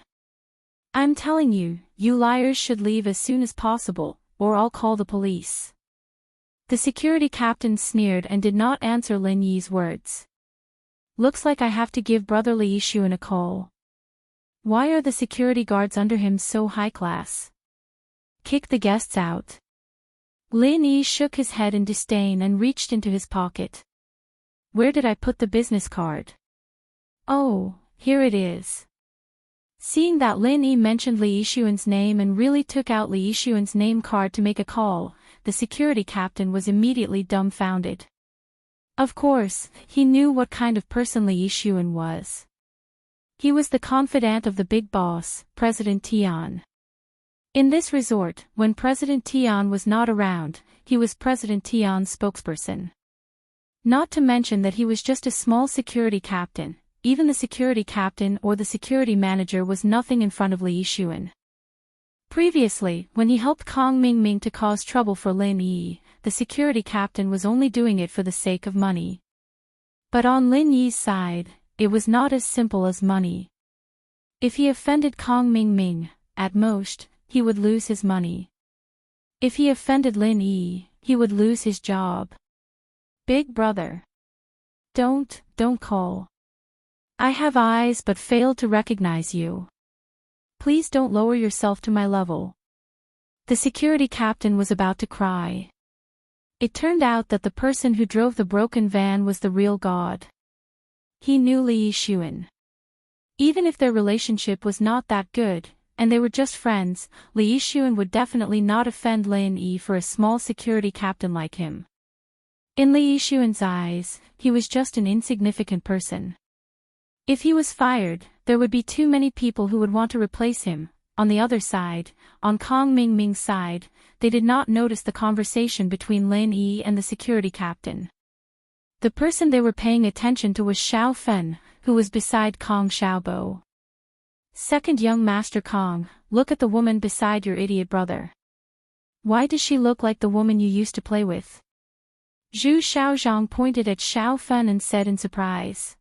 I'm telling you, you liars should leave as soon as possible, or I'll call the police. The security captain sneered and did not answer Lin Yi's words. Looks like I have to give Brother Li Yishuan a call. Why are the security guards under him so high class? Kick the guests out. Lin Yi shook his head in disdain and reached into his pocket. Where did I put the business card? Oh, here it is. Seeing that Lin Yi mentioned Li Yixuan's name and really took out Li Yixuan's name card to make a call, the security captain was immediately dumbfounded. Of course, he knew what kind of person Li Yixuan was. He was the confidant of the big boss, President Tian. In this resort, when President Tian was not around, he was President Tian's spokesperson. Not to mention that he was just a small security captain. Even the security captain or the security manager was nothing in front of Li Yixuan. Previously, when he helped Kong Mingming to cause trouble for Lin Yi, the security captain was only doing it for the sake of money. But on Lin Yi's side, it was not as simple as money. If he offended Kong Mingming, at most, he would lose his money. If he offended Lin Yi, he would lose his job. Big brother. Don't call. I have eyes but failed to recognize you. Please don't lower yourself to my level. The security captain was about to cry. It turned out that the person who drove the broken van was the real god. He knew Li Yixuan. Even if their relationship was not that good, and they were just friends, Li Yixuan would definitely not offend Lin Yi for a small security captain like him. In Li Yixuan's eyes, he was just an insignificant person. If he was fired, there would be too many people who would want to replace him. On the other side, on Kong Mingming's side, they did not notice the conversation between Lin Yi and the security captain. The person they were paying attention to was Xiao Fen, who was beside Kong Xiaobo. Second young Master Kong, look at the woman beside your idiot brother. Why does she look like the woman you used to play with? Zhu Xiaozhang pointed at Xiao Fen and said in surprise.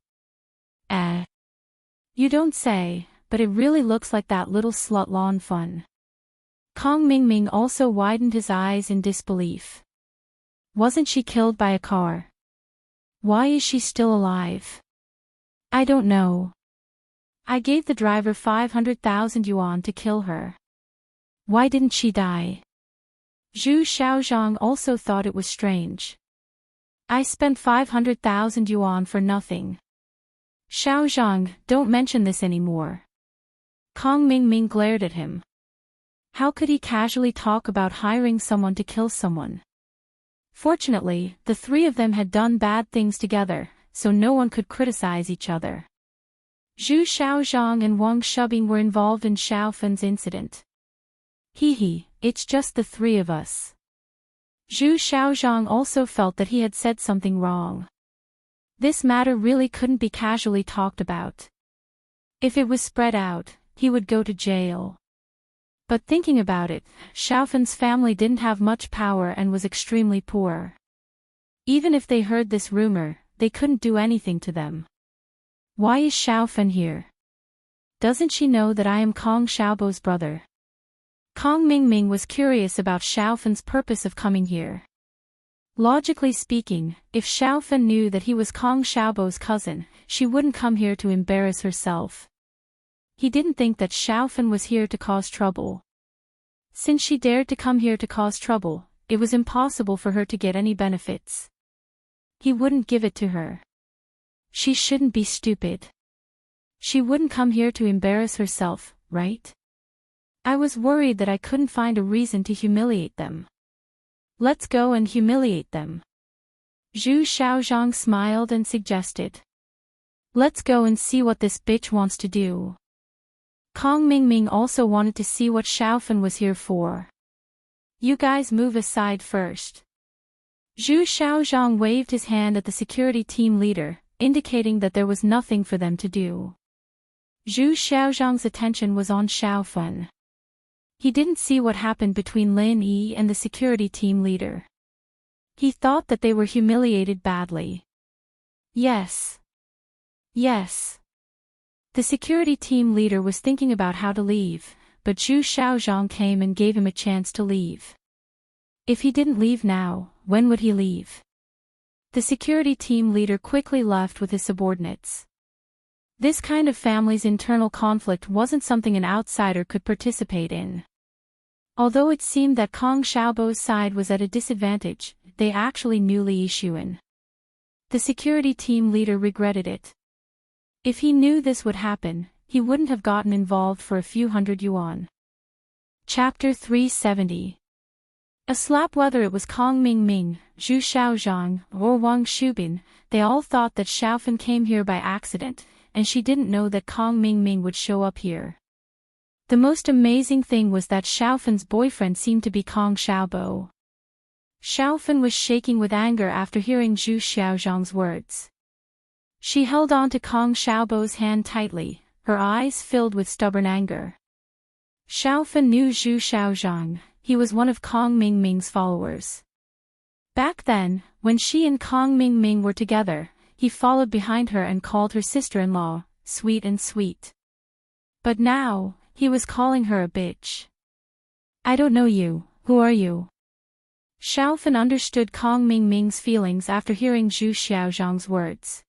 You don't say, but it really looks like that little slut Lan Fun. Kong Mingming also widened his eyes in disbelief. Wasn't she killed by a car? Why is she still alive? I don't know. I gave the driver 500,000 yuan to kill her. Why didn't she die? Zhu Xiaozhang also thought it was strange. I spent 500,000 yuan for nothing. Xiaozhang, don't mention this anymore. Kong Mingming glared at him. How could he casually talk about hiring someone to kill someone? Fortunately, the three of them had done bad things together, so no one could criticize each other. Zhu Xiaozhang and Wang Shubing were involved in Xiao Fen's incident. It's just the three of us. Zhu Xiaozhang also felt that he had said something wrong. This matter really couldn't be casually talked about. If it was spread out, he would go to jail. But thinking about it, Xiao Fen's family didn't have much power and was extremely poor. Even if they heard this rumor, they couldn't do anything to them. Why is Xiao Fen here? Doesn't she know that I am Kong Xiaobo's brother? Kong Mingming was curious about Xiao Fen's purpose of coming here. Logically speaking, if Xiao Fen knew that he was Kong Xiaobo's cousin, she wouldn't come here to embarrass herself. He didn't think that Xiao Fen was here to cause trouble. Since she dared to come here to cause trouble, it was impossible for her to get any benefits. He wouldn't give it to her. She shouldn't be stupid. She wouldn't come here to embarrass herself, right? I was worried that I couldn't find a reason to humiliate them. Let's go and humiliate them. Zhu Xiaozhang smiled and suggested. Let's go and see what this bitch wants to do. Kong Mingming also wanted to see what Xiao Fen was here for. You guys move aside first. Zhu Xiaozhang waved his hand at the security team leader, indicating that there was nothing for them to do. Zhu Xiaozhang's attention was on Xiao Fen. He didn't see what happened between Lin Yi and the security team leader. He thought that they were humiliated badly. Yes. The security team leader was thinking about how to leave, but Zhu Xiaozhang came and gave him a chance to leave. If he didn't leave now, when would he leave? The security team leader quickly left with his subordinates. This kind of family's internal conflict wasn't something an outsider could participate in. Although it seemed that Kong Xiaobo's side was at a disadvantage, they actually knew Li Yixuan. The security team leader regretted it. If he knew this would happen, he wouldn't have gotten involved for a few hundred yuan. Chapter 370. A slap. Whether it was Kong Mingming, Zhu Xiaozhang, or Wang Shubin, they all thought that Xiaofan came here by accident, and she didn't know that Kong Mingming would show up here. The most amazing thing was that Xiaofan's boyfriend seemed to be Kong Xiaobo. Xiaofan was shaking with anger after hearing Zhu Xiaozhang's words. She held on to Kong Xiaobo's hand tightly, her eyes filled with stubborn anger. Xiaofan knew Zhu Xiaozhang. He was one of Kong Mingming's followers. Back then, when she and Kong Mingming were together, he followed behind her and called her sister-in-law, sweet and sweet. But now, he was calling her a bitch. I don't know you, who are you? Xiaofan understood Kong Mingming's feelings after hearing Zhu Xiaozhang's words.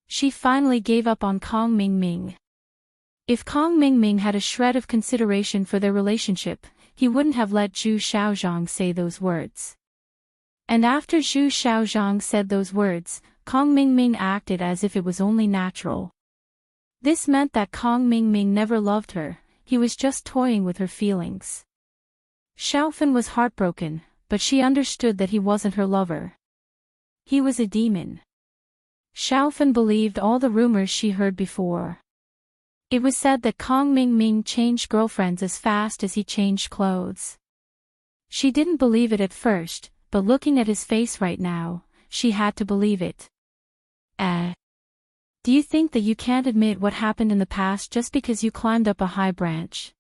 She finally gave up on Kong Mingming. If Kong Mingming had a shred of consideration for their relationship, he wouldn't have let Zhu Xiaozhang say those words. And after Zhu Xiaozhang said those words, Kong Mingming acted as if it was only natural. This meant that Kong Mingming never loved her, he was just toying with her feelings. Xiaofan was heartbroken, but she understood that he wasn't her lover. He was a demon. Xiaofan believed all the rumors she heard before. It was said that Kong Mingming changed girlfriends as fast as he changed clothes. She didn't believe it at first, but looking at his face right now, she had to believe it. Do you think that you can't admit what happened in the past just because you climbed up a high branch?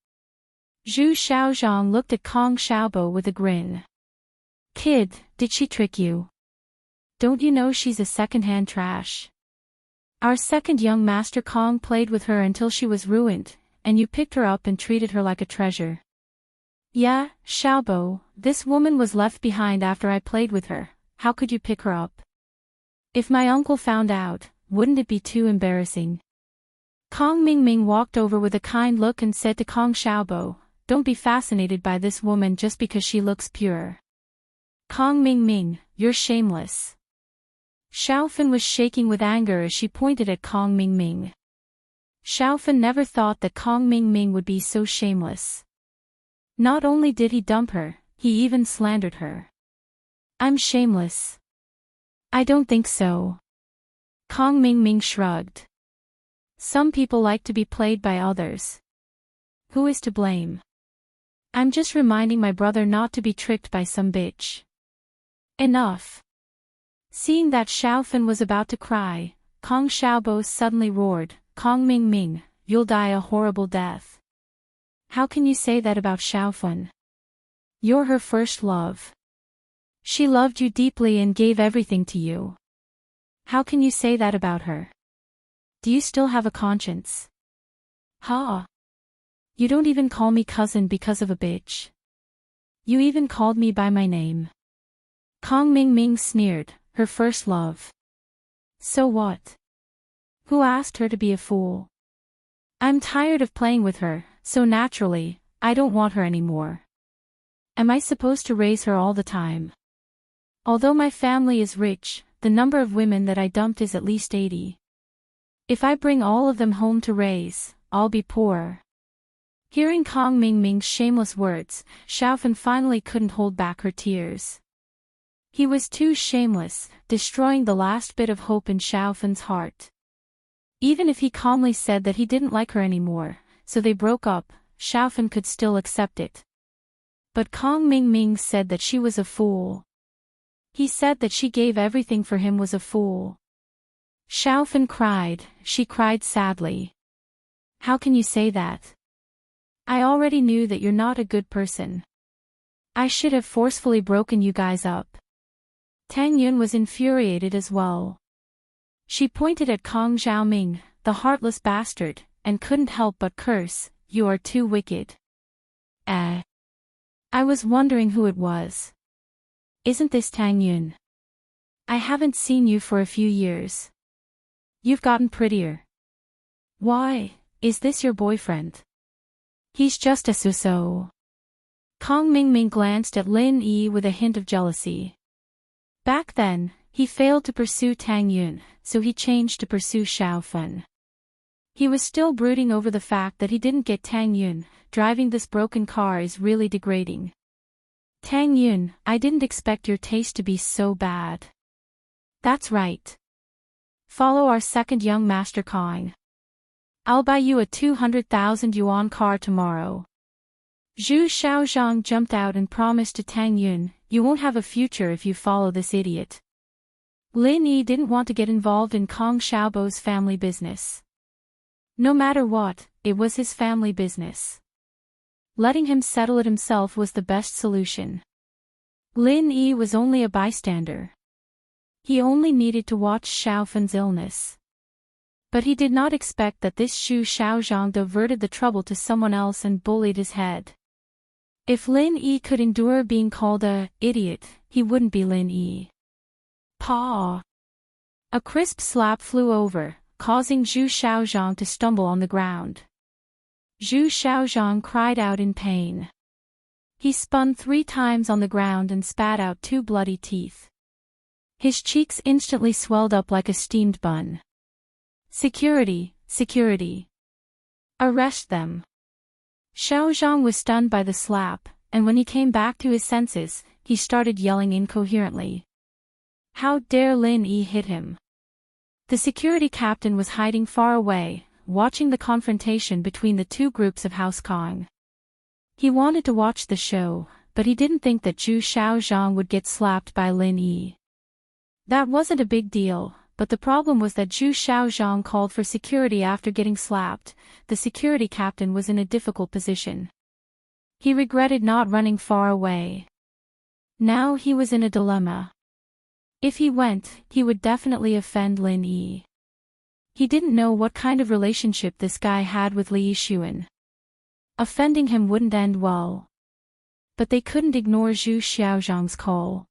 Zhu Xiaozhang looked at Kong Xiaobo with a grin. Kid, did she trick you? Don't you know she's a second-hand trash? Our second young master Kong played with her until she was ruined, and you picked her up and treated her like a treasure. Yeah, Xiaobo, this woman was left behind after I played with her, how could you pick her up? If my uncle found out, wouldn't it be too embarrassing? Kong Mingming walked over with a kind look and said to Kong Xiaobo, don't be fascinated by this woman just because she looks pure. Kong Mingming, you're shameless. Xiaofan was shaking with anger as she pointed at Kong Mingming. Xiaofan never thought that Kong Mingming would be so shameless. Not only did he dump her, he even slandered her. I'm shameless. I don't think so. Kong Mingming shrugged. Some people like to be played by others. Who is to blame? I'm just reminding my brother not to be tricked by some bitch. Enough. Seeing that Xiaofan was about to cry, Kong Xiaobo suddenly roared, Kong Mingming, you'll die a horrible death. How can you say that about Xiaofan? You're her first love. She loved you deeply and gave everything to you. How can you say that about her? Do you still have a conscience? Ha! You don't even call me cousin because of a bitch. You even called me by my name. Kong Mingming sneered, her first love. So what? Who asked her to be a fool? I'm tired of playing with her, so naturally, I don't want her anymore. Am I supposed to raise her all the time? Although my family is rich, the number of women that I dumped is at least 80. If I bring all of them home to raise, I'll be poor. Hearing Kong Mingming's shameless words, Xiaofan finally couldn't hold back her tears. He was too shameless, destroying the last bit of hope in Xiaofan's heart. Even if he calmly said that he didn't like her anymore, so they broke up, Xiaofan could still accept it. But Kong Mingming said that she was a fool. He said that she gave everything for him was a fool. Xiaofan cried, she cried sadly. How can you say that? I already knew that you're not a good person. I should have forcefully broken you guys up. Tang Yun was infuriated as well. She pointed at Kong Xiaoming, the heartless bastard, and couldn't help but curse, you are too wicked. I was wondering who it was. Isn't this Tang Yun? I haven't seen you for a few years. You've gotten prettier. Why, is this your boyfriend? He's just a so-so. Kong Mingming glanced at Lin Yi with a hint of jealousy. Back then, he failed to pursue Tang Yun, so he changed to pursue Xiao Fun. He was still brooding over the fact that he didn't get Tang Yun. Driving this broken car is really degrading. Tang Yun, I didn't expect your taste to be so bad. That's right. Follow our second young master Kong. I'll buy you a 200,000 yuan car tomorrow. Zhu Xiaozhang jumped out and promised to Tang Yun, you won't have a future if you follow this idiot. Lin Yi didn't want to get involved in Kong Xiaobo's family business. No matter what, it was his family business. Letting him settle it himself was the best solution. Lin Yi was only a bystander. He only needed to watch Xiao Fan's illness. But he did not expect that this Zhu Xiaozhang diverted the trouble to someone else and bullied his head. If Lin Yi could endure being called a idiot, he wouldn't be Lin Yi. Paw! A crisp slap flew over, causing Zhu Xiaozhang to stumble on the ground. Zhu Xiaozhang cried out in pain. He spun 3 times on the ground and spat out 2 bloody teeth. His cheeks instantly swelled up like a steamed bun. Security, security. Arrest them. Xiaozhang was stunned by the slap, and when he came back to his senses, he started yelling incoherently. How dare Lin Yi hit him? The security captain was hiding far away, watching the confrontation between the two groups of House Kong. He wanted to watch the show, but he didn't think that Zhu Xiaozhang would get slapped by Lin Yi. That wasn't a big deal, but the problem was that Zhu Xiaozhang called for security after getting slapped. The security captain was in a difficult position. He regretted not running far away. Now he was in a dilemma. If he went, he would definitely offend Lin Yi. He didn't know what kind of relationship this guy had with Li Yixuan. Offending him wouldn't end well. But they couldn't ignore Zhu Xiaozhang's call.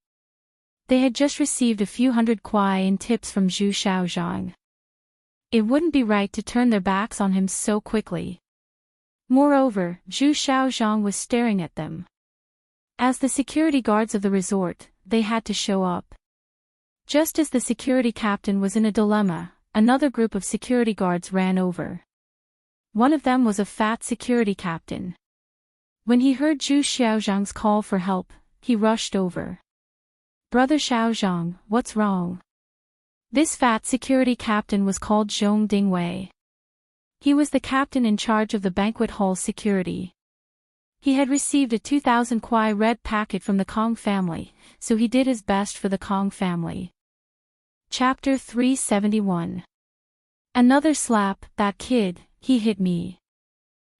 They had just received a few hundred kuai in tips from Zhu Xiaozhang. It wouldn't be right to turn their backs on him so quickly. Moreover, Zhu Xiaozhang was staring at them. As the security guards of the resort, they had to show up. Just as the security captain was in a dilemma, another group of security guards ran over. One of them was a fat security captain. When he heard Zhu Xiaozhang's call for help, he rushed over. Brother Xiaozhang, what's wrong? This fat security captain was called Zhong Dingwei. He was the captain in charge of the banquet hall security. He had received a 2,000 kuai red packet from the Kong family, so he did his best for the Kong family. Chapter 371. Another slap, that kid, he hit me.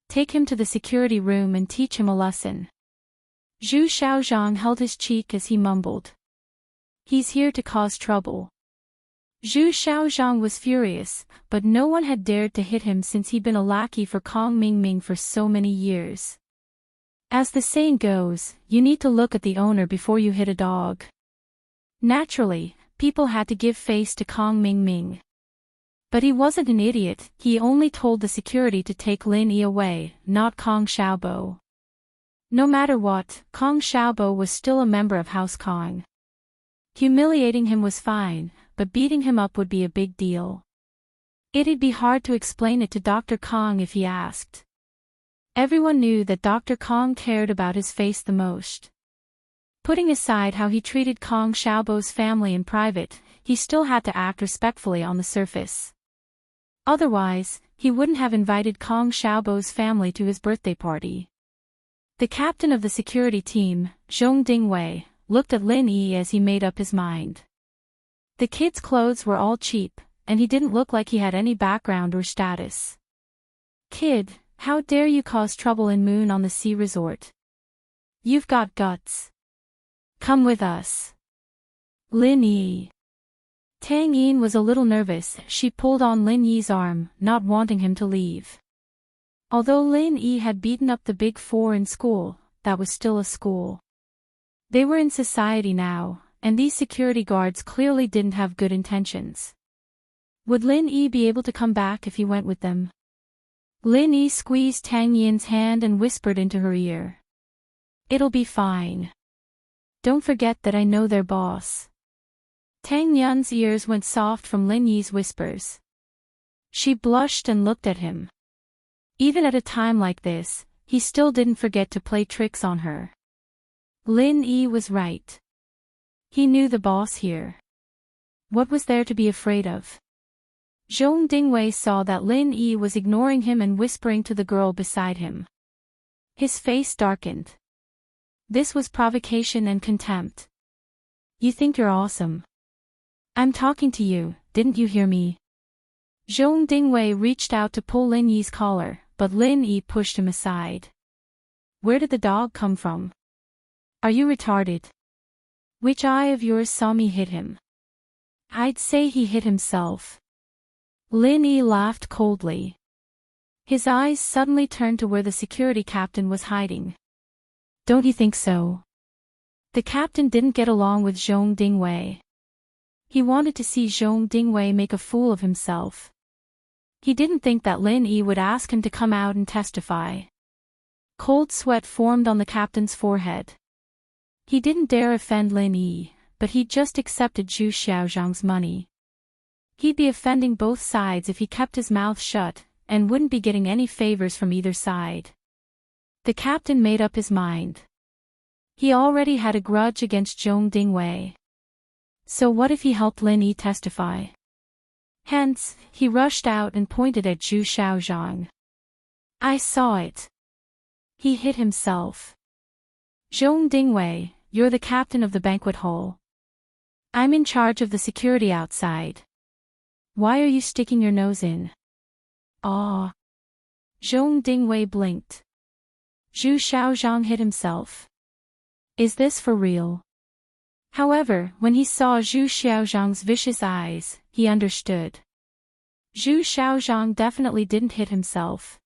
Take him to the security room and teach him a lesson. Zhu Xiaozhang held his cheek as he mumbled. He's here to cause trouble. Zhu Xiaozhang was furious, but no one had dared to hit him since he'd been a lackey for Kong Mingming for so many years. As the saying goes, you need to look at the owner before you hit a dog. Naturally, people had to give face to Kong Mingming. But he wasn't an idiot, he only told the security to take Lin Yi away, not Kong Xiaobo. No matter what, Kong Xiaobo was still a member of House Kong. Humiliating him was fine, but beating him up would be a big deal. It'd be hard to explain it to Dr. Kong if he asked. Everyone knew that Dr. Kong cared about his face the most. Putting aside how he treated Kong Xiaobo's family in private, he still had to act respectfully on the surface. Otherwise, he wouldn't have invited Kong Xiaobo's family to his birthday party. The captain of the security team, Zhong Dingwei, looked at Lin Yi as he made up his mind. The kid's clothes were all cheap, and he didn't look like he had any background or status. Kid, how dare you cause trouble in Moon on the Sea Resort? You've got guts. Come with us. Lin Yi. Tang Yin was a little nervous. She pulled on Lin Yi's arm, not wanting him to leave. Although Lin Yi had beaten up the Big Four in school, that was still a school. They were in society now, and these security guards clearly didn't have good intentions. Would Lin Yi be able to come back if he went with them? Lin Yi squeezed Tang Yin's hand and whispered into her ear. It'll be fine. Don't forget that I know their boss. Tang Yun's ears went soft from Lin Yi's whispers. She blushed and looked at him. Even at a time like this, he still didn't forget to play tricks on her. Lin Yi was right. He knew the boss here. What was there to be afraid of? Zhong Dingwei saw that Lin Yi was ignoring him and whispering to the girl beside him. His face darkened. This was provocation and contempt. You think you're awesome. I'm talking to you, didn't you hear me? Zhong Dingwei reached out to pull Lin Yi's collar, but Lin Yi pushed him aside. Where did the dog come from? Are you retarded? Which eye of yours saw me hit him? I'd say he hit himself. Lin Yi laughed coldly. His eyes suddenly turned to where the security captain was hiding. Don't you think so? The captain didn't get along with Zhong Dingwei. He wanted to see Zhong Dingwei make a fool of himself. He didn't think that Lin Yi would ask him to come out and testify. Cold sweat formed on the captain's forehead. He didn't dare offend Lin Yi, but he just accepted Zhu Xiaozhang's money. He'd be offending both sides if he kept his mouth shut, and wouldn't be getting any favors from either side. The captain made up his mind. He already had a grudge against Zhong Dingwei. So what if he helped Lin Yi testify? Hence, he rushed out and pointed at Zhu Xiaozhang. I saw it. He hit himself. Zhong Dingwei, you're the captain of the banquet hall. I'm in charge of the security outside. Why are you sticking your nose in? Ah. Zhong Dingwei blinked. Zhu Xiaozhang hit himself. Is this for real? However, when he saw Zhu Xiaozhang's vicious eyes, he understood. Zhu Xiaozhang definitely didn't hit himself.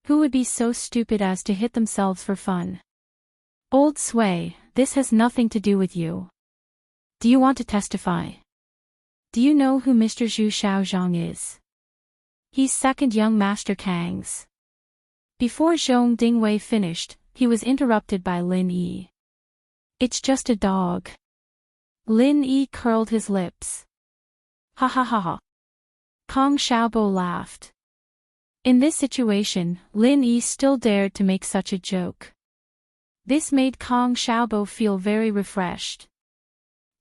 Who would be so stupid as to hit themselves for fun? Old Sui, this has nothing to do with you. Do you want to testify? Do you know who Mr. Zhu Xiaozhang is? He's second young Master Kang's. Before Zhong Dingwei finished, he was interrupted by Lin Yi. It's just a dog. Lin Yi curled his lips. Ha ha ha ha. Kong Xiaobo laughed. In this situation, Lin Yi still dared to make such a joke. This made Kong Xiaobo feel very refreshed.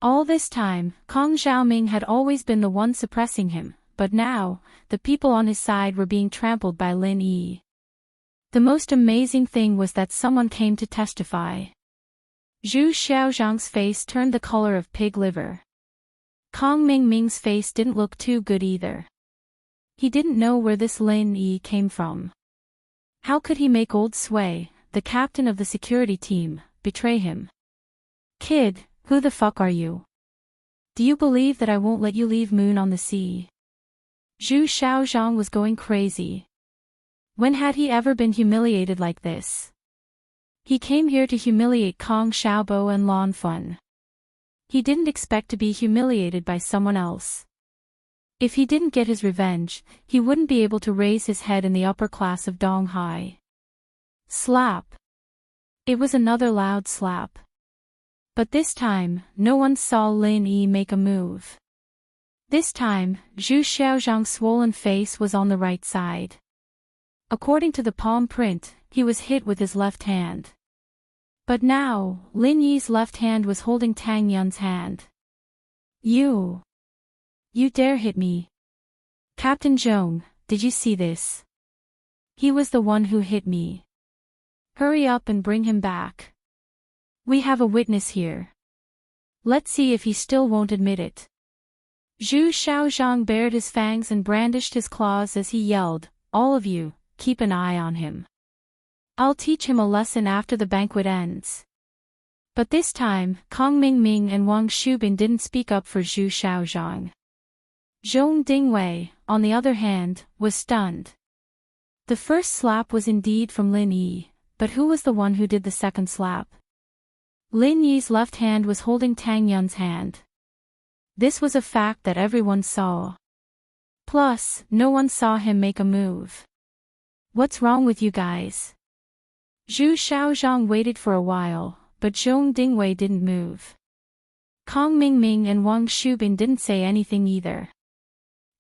All this time, Kong Xiaoming had always been the one suppressing him, but now, the people on his side were being trampled by Lin Yi. The most amazing thing was that someone came to testify. Zhu Xiaozhang's face turned the color of pig liver. Kong Mingming's face didn't look too good either. He didn't know where this Lin Yi came from. How could he make Old Sui, the captain of the security team, betray him? Kid, who the fuck are you? Do you believe that I won't let you leave Moon on the sea? Zhu Xiaozhang was going crazy. When had he ever been humiliated like this? He came here to humiliate Kong Xiaobo and Lan Fun. He didn't expect to be humiliated by someone else. If he didn't get his revenge, he wouldn't be able to raise his head in the upper class of Donghai. Slap. It was another loud slap. But this time, no one saw Lin Yi make a move. This time, Zhu Xiaozhang's swollen face was on the right side. According to the palm print, he was hit with his left hand. But now, Lin Yi's left hand was holding Tang Yun's hand. You dare hit me. Captain Zhong, did you see this? He was the one who hit me. Hurry up and bring him back. We have a witness here. Let's see if he still won't admit it. Zhu Xiaozhang bared his fangs and brandished his claws as he yelled, all of you, keep an eye on him. I'll teach him a lesson after the banquet ends. But this time, Kong Mingming and Wang Shubin didn't speak up for Zhu Xiaozhang. Zhong Dingwei, on the other hand, was stunned. The first slap was indeed from Lin Yi, but who was the one who did the second slap? Lin Yi's left hand was holding Tang Yun's hand. This was a fact that everyone saw. Plus, no one saw him make a move. What's wrong with you guys? Zhu Xiaozhang waited for a while, but Zhong Dingwei didn't move. Kong Mingming and Wang Shubin didn't say anything either.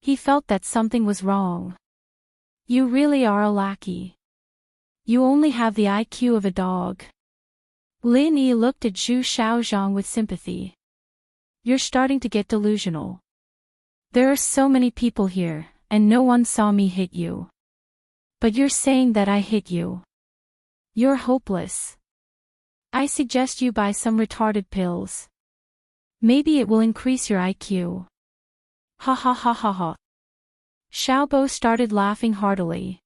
He felt that something was wrong. You really are a lackey. You only have the IQ of a dog. Lin Yi looked at Zhu Xiaozhang with sympathy. You're starting to get delusional. There are so many people here, and no one saw me hit you. But you're saying that I hit you. You're hopeless. I suggest you buy some retarded pills. Maybe it will increase your IQ. Ha ha ha ha ha. Xiaobo started laughing heartily.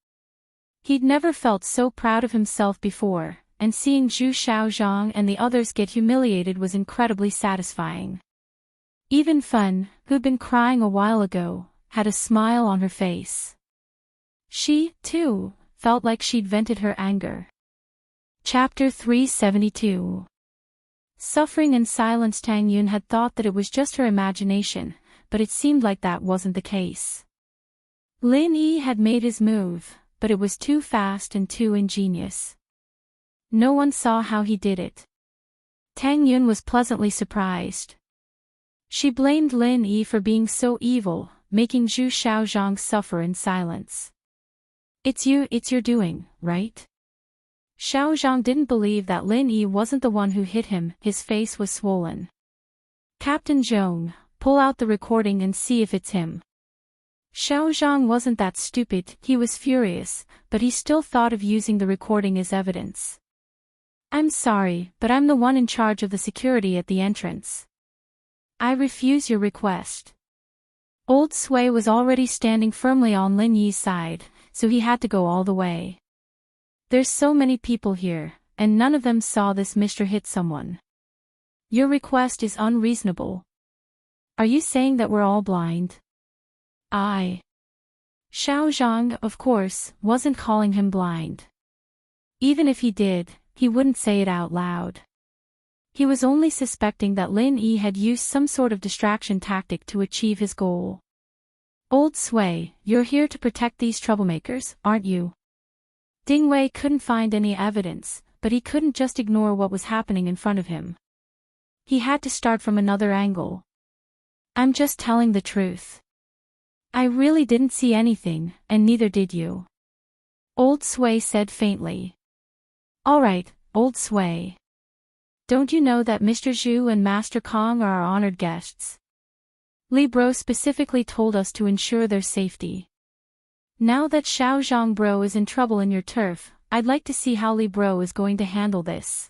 He'd never felt so proud of himself before, and seeing Zhu Xiaozhang and the others get humiliated was incredibly satisfying. Even Fun, who'd been crying a while ago, had a smile on her face. She, too, felt like she'd vented her anger. Chapter 372. Suffering in silence. Tang Yun had thought that it was just her imagination, but it seemed like that wasn't the case. Lin Yi had made his move, but it was too fast and too ingenious. No one saw how he did it. Tang Yun was pleasantly surprised. She blamed Lin Yi for being so evil, making Zhu Xiaozhang suffer in silence. It's your doing, right? Xiaozhang didn't believe that Lin Yi wasn't the one who hit him. His face was swollen. Captain Zhong, pull out the recording and see if it's him. Xiaozhang wasn't that stupid. He was furious, but he still thought of using the recording as evidence. I'm sorry, but I'm the one in charge of the security at the entrance. I refuse your request. Old Sui was already standing firmly on Lin Yi's side, so he had to go all the way. There's so many people here, and none of them saw this Mr. hit someone. Your request is unreasonable. Are you saying that we're all blind? Xiaozhang, of course, wasn't calling him blind. Even if he did, he wouldn't say it out loud. He was only suspecting that Lin Yi had used some sort of distraction tactic to achieve his goal. Old Sui, you're here to protect these troublemakers, aren't you? Dingwei couldn't find any evidence, but he couldn't just ignore what was happening in front of him. He had to start from another angle. I'm just telling the truth. I really didn't see anything, and neither did you. Old Sui said faintly. All right, Old Sui. Don't you know that Mr. Zhu and Master Kong are our honored guests? Li Bro specifically told us to ensure their safety. Now that Xiaozhang Bro is in trouble in your turf, I'd like to see how Li Bro is going to handle this.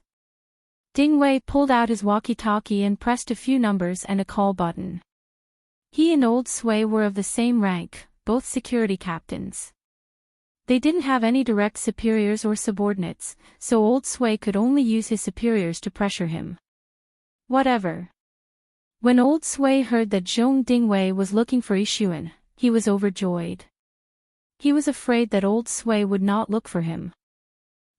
Dingwei pulled out his walkie-talkie and pressed a few numbers and a call button. He and Old Sui were of the same rank, both security captains. They didn't have any direct superiors or subordinates, so Old Sui could only use his superiors to pressure him. Whatever. When Old Sui heard that Zhong Dingwei was looking for Yixuan, he was overjoyed. He was afraid that Old Sui would not look for him.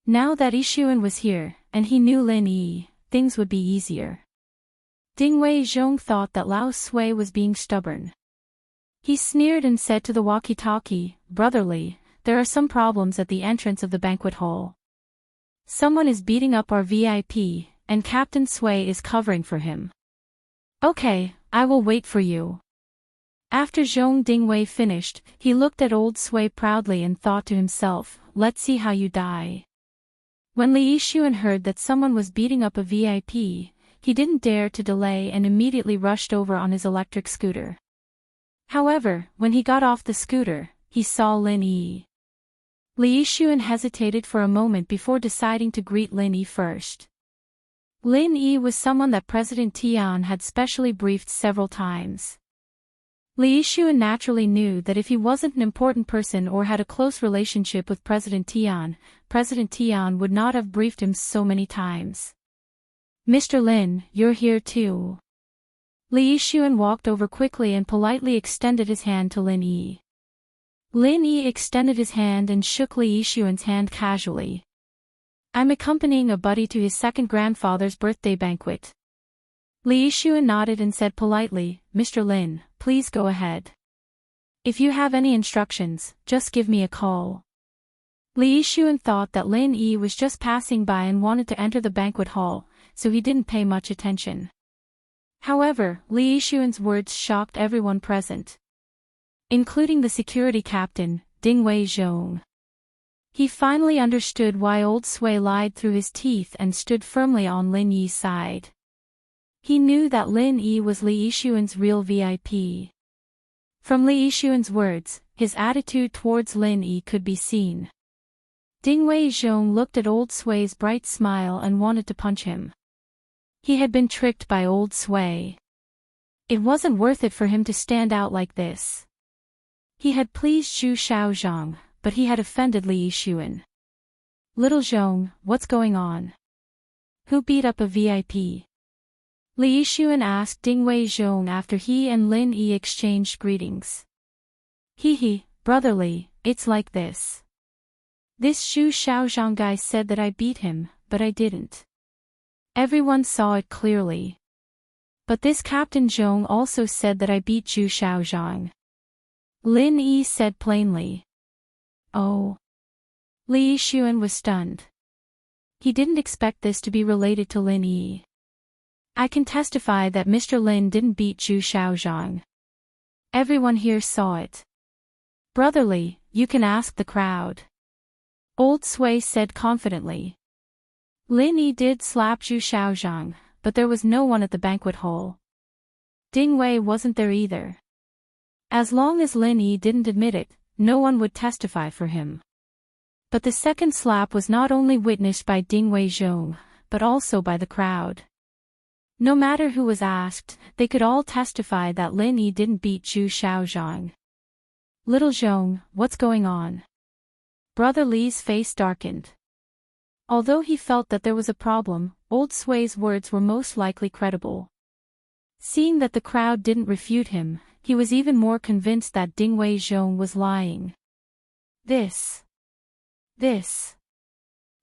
Now that Yixuan was here, and he knew Lin Yi, things would be easier. Dingwei Zhong thought that Lao Sui was being stubborn. He sneered and said to the walkie-talkie, "Brotherly, there are some problems at the entrance of the banquet hall. Someone is beating up our VIP, and Captain Sui is covering for him." Okay, I will wait for you. After Zhong Dingwei finished, he looked at Old Sui proudly and thought to himself, let's see how you die. When Li Yixuan heard that someone was beating up a VIP, he didn't dare to delay and immediately rushed over on his electric scooter. However, when he got off the scooter, he saw Lin Yi. Li Yixuan hesitated for a moment before deciding to greet Lin Yi first. Lin Yi was someone that President Tian had specially briefed several times. Li Yixuan naturally knew that if he wasn't an important person or had a close relationship with President Tian would not have briefed him so many times. Mr. Lin, you're here too. Li Yixuan walked over quickly and politely extended his hand to Lin Yi. Lin Yi extended his hand and shook Li Yixuan's hand casually. I'm accompanying a buddy to his second grandfather's birthday banquet. Li Yixuan nodded and said politely, Mr. Lin, please go ahead. If you have any instructions, just give me a call. Li Yixuan thought that Lin Yi was just passing by and wanted to enter the banquet hall, so he didn't pay much attention. However, Li Yixuan's words shocked everyone present, including the security captain, Ding Wei Zhong. He finally understood why old Sui lied through his teeth and stood firmly on Lin Yi's side. He knew that Lin Yi was Li Yixuan's real VIP. From Li Yixuan's words, his attitude towards Lin Yi could be seen. Ding Wei Zhong looked at old Sui's bright smile and wanted to punch him. He had been tricked by old Sui. It wasn't worth it for him to stand out like this. He had pleased Zhu Xiaozhang, but he had offended Li Yixuan. Little Zhong, what's going on? Who beat up a VIP? Li Yixuan asked Ding Wei Zhong after he and Lin Yi exchanged greetings. He, brotherly, it's like this. This Zhu Xiaozhang guy said that I beat him, but I didn't. Everyone saw it clearly. But this Captain Zhong also said that I beat Zhu Xiaozhang. Lin Yi said plainly. Oh. Li Yixuan was stunned. He didn't expect this to be related to Lin Yi. I can testify that Mr. Lin didn't beat Zhu Xiaozhang. Everyone here saw it. Brotherly, you can ask the crowd. Old Sui said confidently. Lin Yi did slap Zhu Xiaozhang, but there was no one at the banquet hall. Ding Wei wasn't there either. As long as Lin Yi didn't admit it, no one would testify for him. But the second slap was not only witnessed by Ding Wei Zhong, but also by the crowd. No matter who was asked, they could all testify that Lin Yi didn't beat Zhu Xiaozhang. Little Zhong, what's going on? Brother Li's face darkened. Although he felt that there was a problem, old Sui's words were most likely credible. Seeing that the crowd didn't refute him, he was even more convinced that Ding Wei Zhong was lying. This.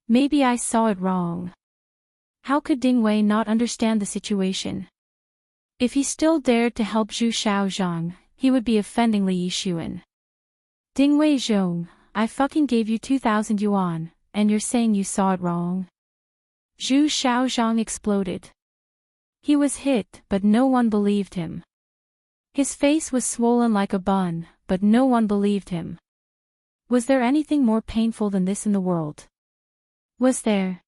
Maybe I saw it wrong. How could Ding Wei not understand the situation? If he still dared to help Zhu Xiaozhang, he would be offending Li Yixuan. Ding Wei Zhong, I fucking gave you 2,000 yuan, and you're saying you saw it wrong? Zhu Xiaozhang exploded. He was hit, but no one believed him. His face was swollen like a bun, but no one believed him. Was there anything more painful than this in the world? Was there?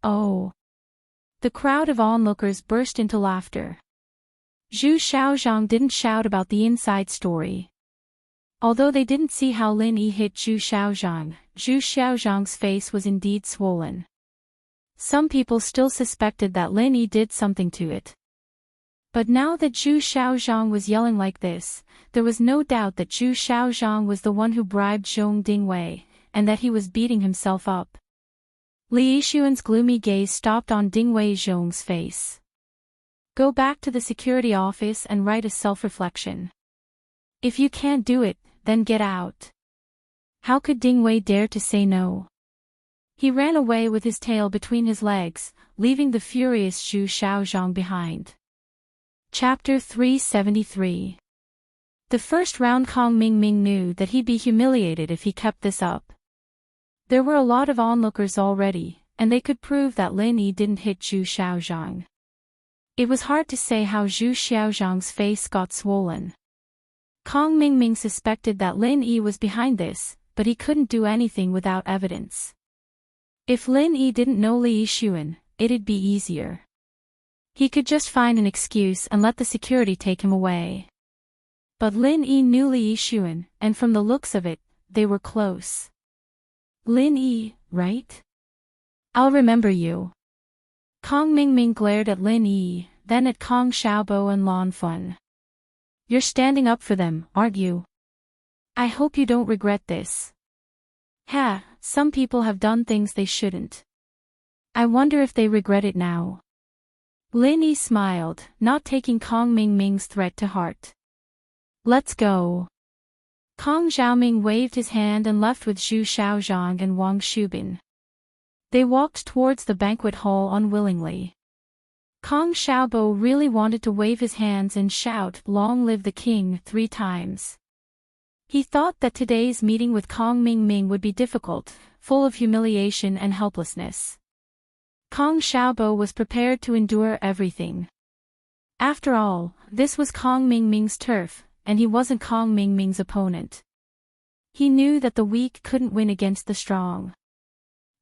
Oh. The crowd of onlookers burst into laughter. Zhu Xiaozhang didn't shout about the inside story. Although they didn't see how Lin Yi hit Zhu Xiaozhang's face was indeed swollen. Some people still suspected that Lin Yi did something to it. But now that Zhu Xiaozhang was yelling like this, there was no doubt that Zhu Xiaozhang was the one who bribed Zhong Dingwei, and that he was beating himself up. Li Yixuan's gloomy gaze stopped on Dingwei Zhong's face. Go back to the security office and write a self-reflection. If you can't do it, then get out. How could Dingwei dare to say no? He ran away with his tail between his legs, leaving the furious Zhu Xiaozhang behind. Chapter 373. The first round Kong Mingming knew that he'd be humiliated if he kept this up. There were a lot of onlookers already, and they could prove that Lin Yi didn't hit Zhu Xiaozhang. It was hard to say how Zhu Xiaozhang's face got swollen. Kong Mingming suspected that Lin Yi was behind this, but he couldn't do anything without evidence. If Lin Yi didn't know Li Yixuan, it'd be easier. He could just find an excuse and let the security take him away. But Lin Yi knew Li Yixuan, and from the looks of it, they were close. Lin Yi, right? I'll remember you. Kong Mingming glared at Lin Yi, then at Kong Xiaobo and Lan Fun. You're standing up for them, aren't you? I hope you don't regret this. Some people have done things they shouldn't. I wonder if they regret it now. Lin Yi smiled, not taking Kong Mingming's threat to heart. Let's go. Kong Xiaoming waved his hand and left with Zhu Xiaozhang and Wang Shubin. They walked towards the banquet hall unwillingly. Kong Xiaobo really wanted to wave his hands and shout, "Long live the king," 3 times. He thought that today's meeting with Kong Ming would be difficult, full of humiliation and helplessness. Kong Xiaobo was prepared to endure everything. After all, this was Kong Ming's turf, and he wasn't Kong Ming's opponent. He knew that the weak couldn't win against the strong.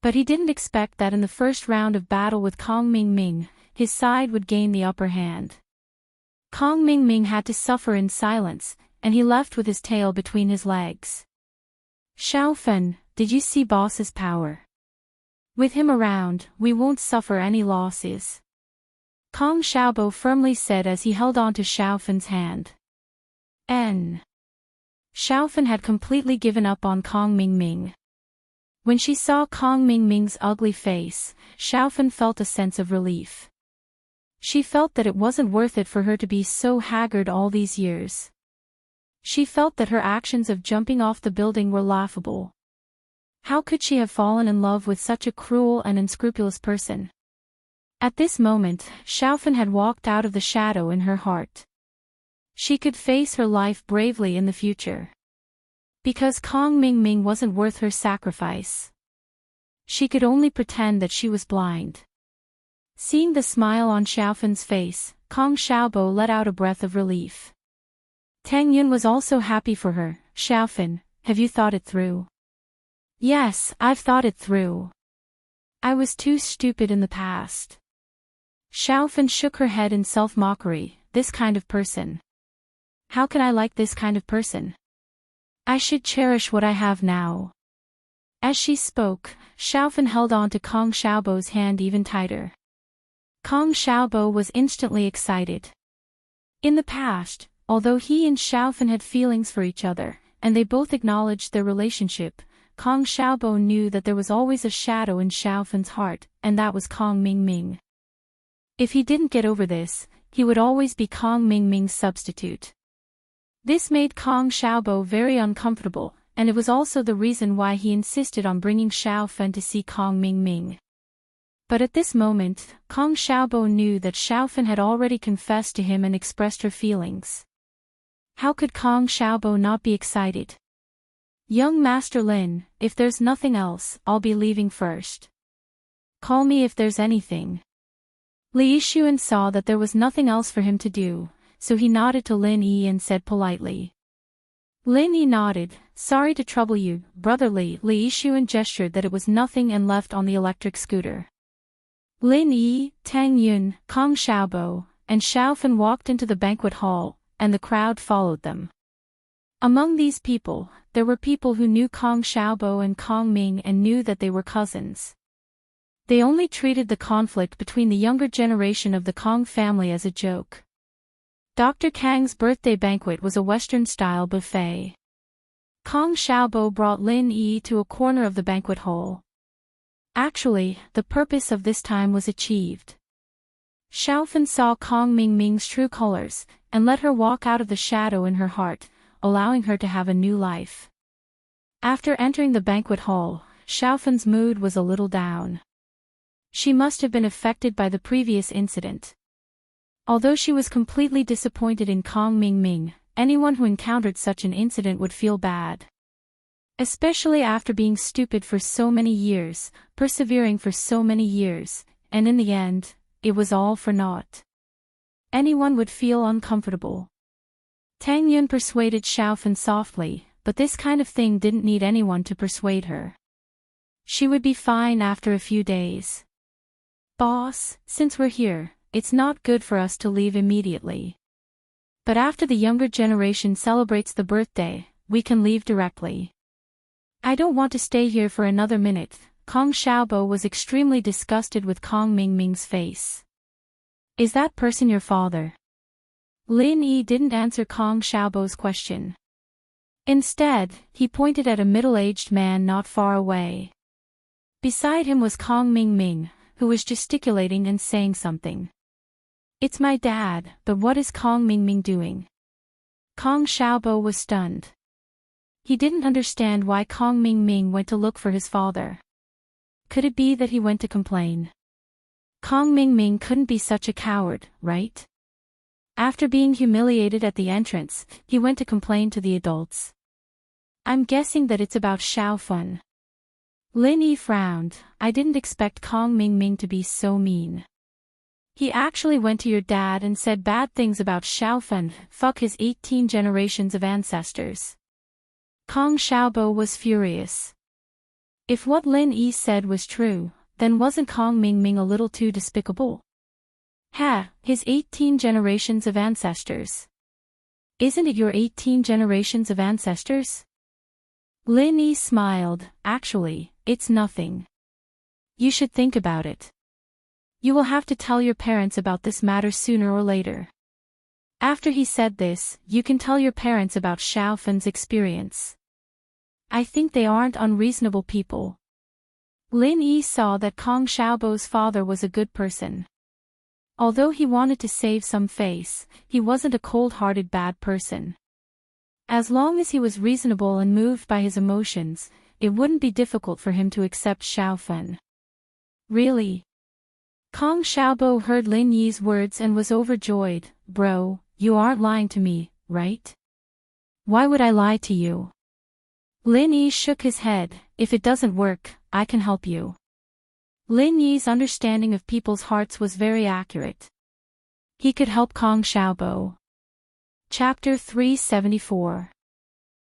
But he didn't expect that in the first round of battle with Kong Ming, his side would gain the upper hand. Kong Ming had to suffer in silence, and he left with his tail between his legs. Xiaofen, did you see boss's power? With him around, we won't suffer any losses. Kong Xiaobo firmly said as he held on to Xiaofen's hand. Xiaofen had completely given up on Kong Ming. When she saw Kong Ming's ugly face, Xiaofen felt a sense of relief. She felt that it wasn't worth it for her to be so haggard all these years. She felt that her actions of jumping off the building were laughable. How could she have fallen in love with such a cruel and unscrupulous person? At this moment, Xiaofen had walked out of the shadow in her heart. She could face her life bravely in the future. Because Kong Ming wasn't worth her sacrifice. She could only pretend that she was blind. Seeing the smile on Xiaofen's face, Kong Xiaobo let out a breath of relief. Tang Yun was also happy for her. Xiaofen, have you thought it through? Yes, I've thought it through. I was too stupid in the past. Xiaofen shook her head in self-mockery. This kind of person. How can I like this kind of person? I should cherish what I have now. As she spoke, Xiaofen held on to Kong Xiaobo's hand even tighter. Kong Xiaobo was instantly excited. In the past, although he and Xiaofen had feelings for each other, and they both acknowledged their relationship, Kong Xiaobo knew that there was always a shadow in Xiaofen's heart, and that was Kong Ming. If he didn't get over this, he would always be Kong Ming's substitute. This made Kong Xiaobo very uncomfortable, and it was also the reason why he insisted on bringing Xiaofen to see Kong Ming. But at this moment, Kong Xiaobo knew that Xiaofen had already confessed to him and expressed her feelings. How could Kong Xiaobo not be excited? Young Master Lin, if there's nothing else, I'll be leaving first. Call me if there's anything. Li Yixuan saw that there was nothing else for him to do, so he nodded to Lin Yi and said politely. Lin Yi nodded. Sorry to trouble you, brother Li. Li Yixuan gestured that it was nothing and left on the electric scooter. Lin Yi, Tang Yun, Kong Xiaobo, and Xiaofen walked into the banquet hall, and the crowd followed them. Among these people, there were people who knew Kong Xiaobo and Kong Ming and knew that they were cousins. They only treated the conflict between the younger generation of the Kong family as a joke. Dr. Kang's birthday banquet was a Western-style buffet. Kong Xiaobo brought Lin Yi to a corner of the banquet hall. Actually, the purpose of this time was achieved. Xiaofen saw Kong Ming's true colors, and let her walk out of the shadow in her heart, allowing her to have a new life. After entering the banquet hall, Xiaofen's mood was a little down. She must have been affected by the previous incident. Although she was completely disappointed in Kong Ming, anyone who encountered such an incident would feel bad. Especially after being stupid for so many years, persevering for so many years, and in the end, it was all for naught. Anyone would feel uncomfortable. Tang Yun persuaded Xiaofen softly, but this kind of thing didn't need anyone to persuade her. She would be fine after a few days. Boss, since we're here, it's not good for us to leave immediately. But after the younger generation celebrates the birthday, we can leave directly. I don't want to stay here for another minute. Kong Xiaobo was extremely disgusted with Kong Ming's face. Is that person your father? Lin Yi didn't answer Kong Xiaobo's question. Instead, he pointed at a middle-aged man not far away. Beside him was Kong Ming, who was gesticulating and saying something. It's my dad, but what is Kong Ming doing? Kong Xiaobo was stunned. He didn't understand why Kong Ming went to look for his father. Could it be that he went to complain? Kong Ming couldn't be such a coward, right? After being humiliated at the entrance, he went to complain to the adults. I'm guessing that it's about Xiaofan. Lin Yi frowned. I didn't expect Kong Mingming to be so mean. He actually went to your dad and said bad things about Xiaofan, fuck his 18 generations of ancestors. Kong Xiaobo was furious. If what Lin Yi said was true, then wasn't Kong Mingming a little too despicable? His 18 generations of ancestors. Isn't it your 18 generations of ancestors? Lin Yi smiled. Actually, it's nothing. You should think about it. You will have to tell your parents about this matter sooner or later. After he said this, you can tell your parents about Xiaofan's experience. I think they aren't unreasonable people. Lin Yi saw that Kong Xiaobo's father was a good person. Although he wanted to save some face, he wasn't a cold-hearted bad person. As long as he was reasonable and moved by his emotions, it wouldn't be difficult for him to accept Xiaofan. Really? Kong Xiaobo heard Lin Yi's words and was overjoyed. Bro, you aren't lying to me, right? Why would I lie to you? Lin Yi shook his head. If it doesn't work, I can help you. Lin Yi's understanding of people's hearts was very accurate. He could help Kong Xiaobo. Chapter 374.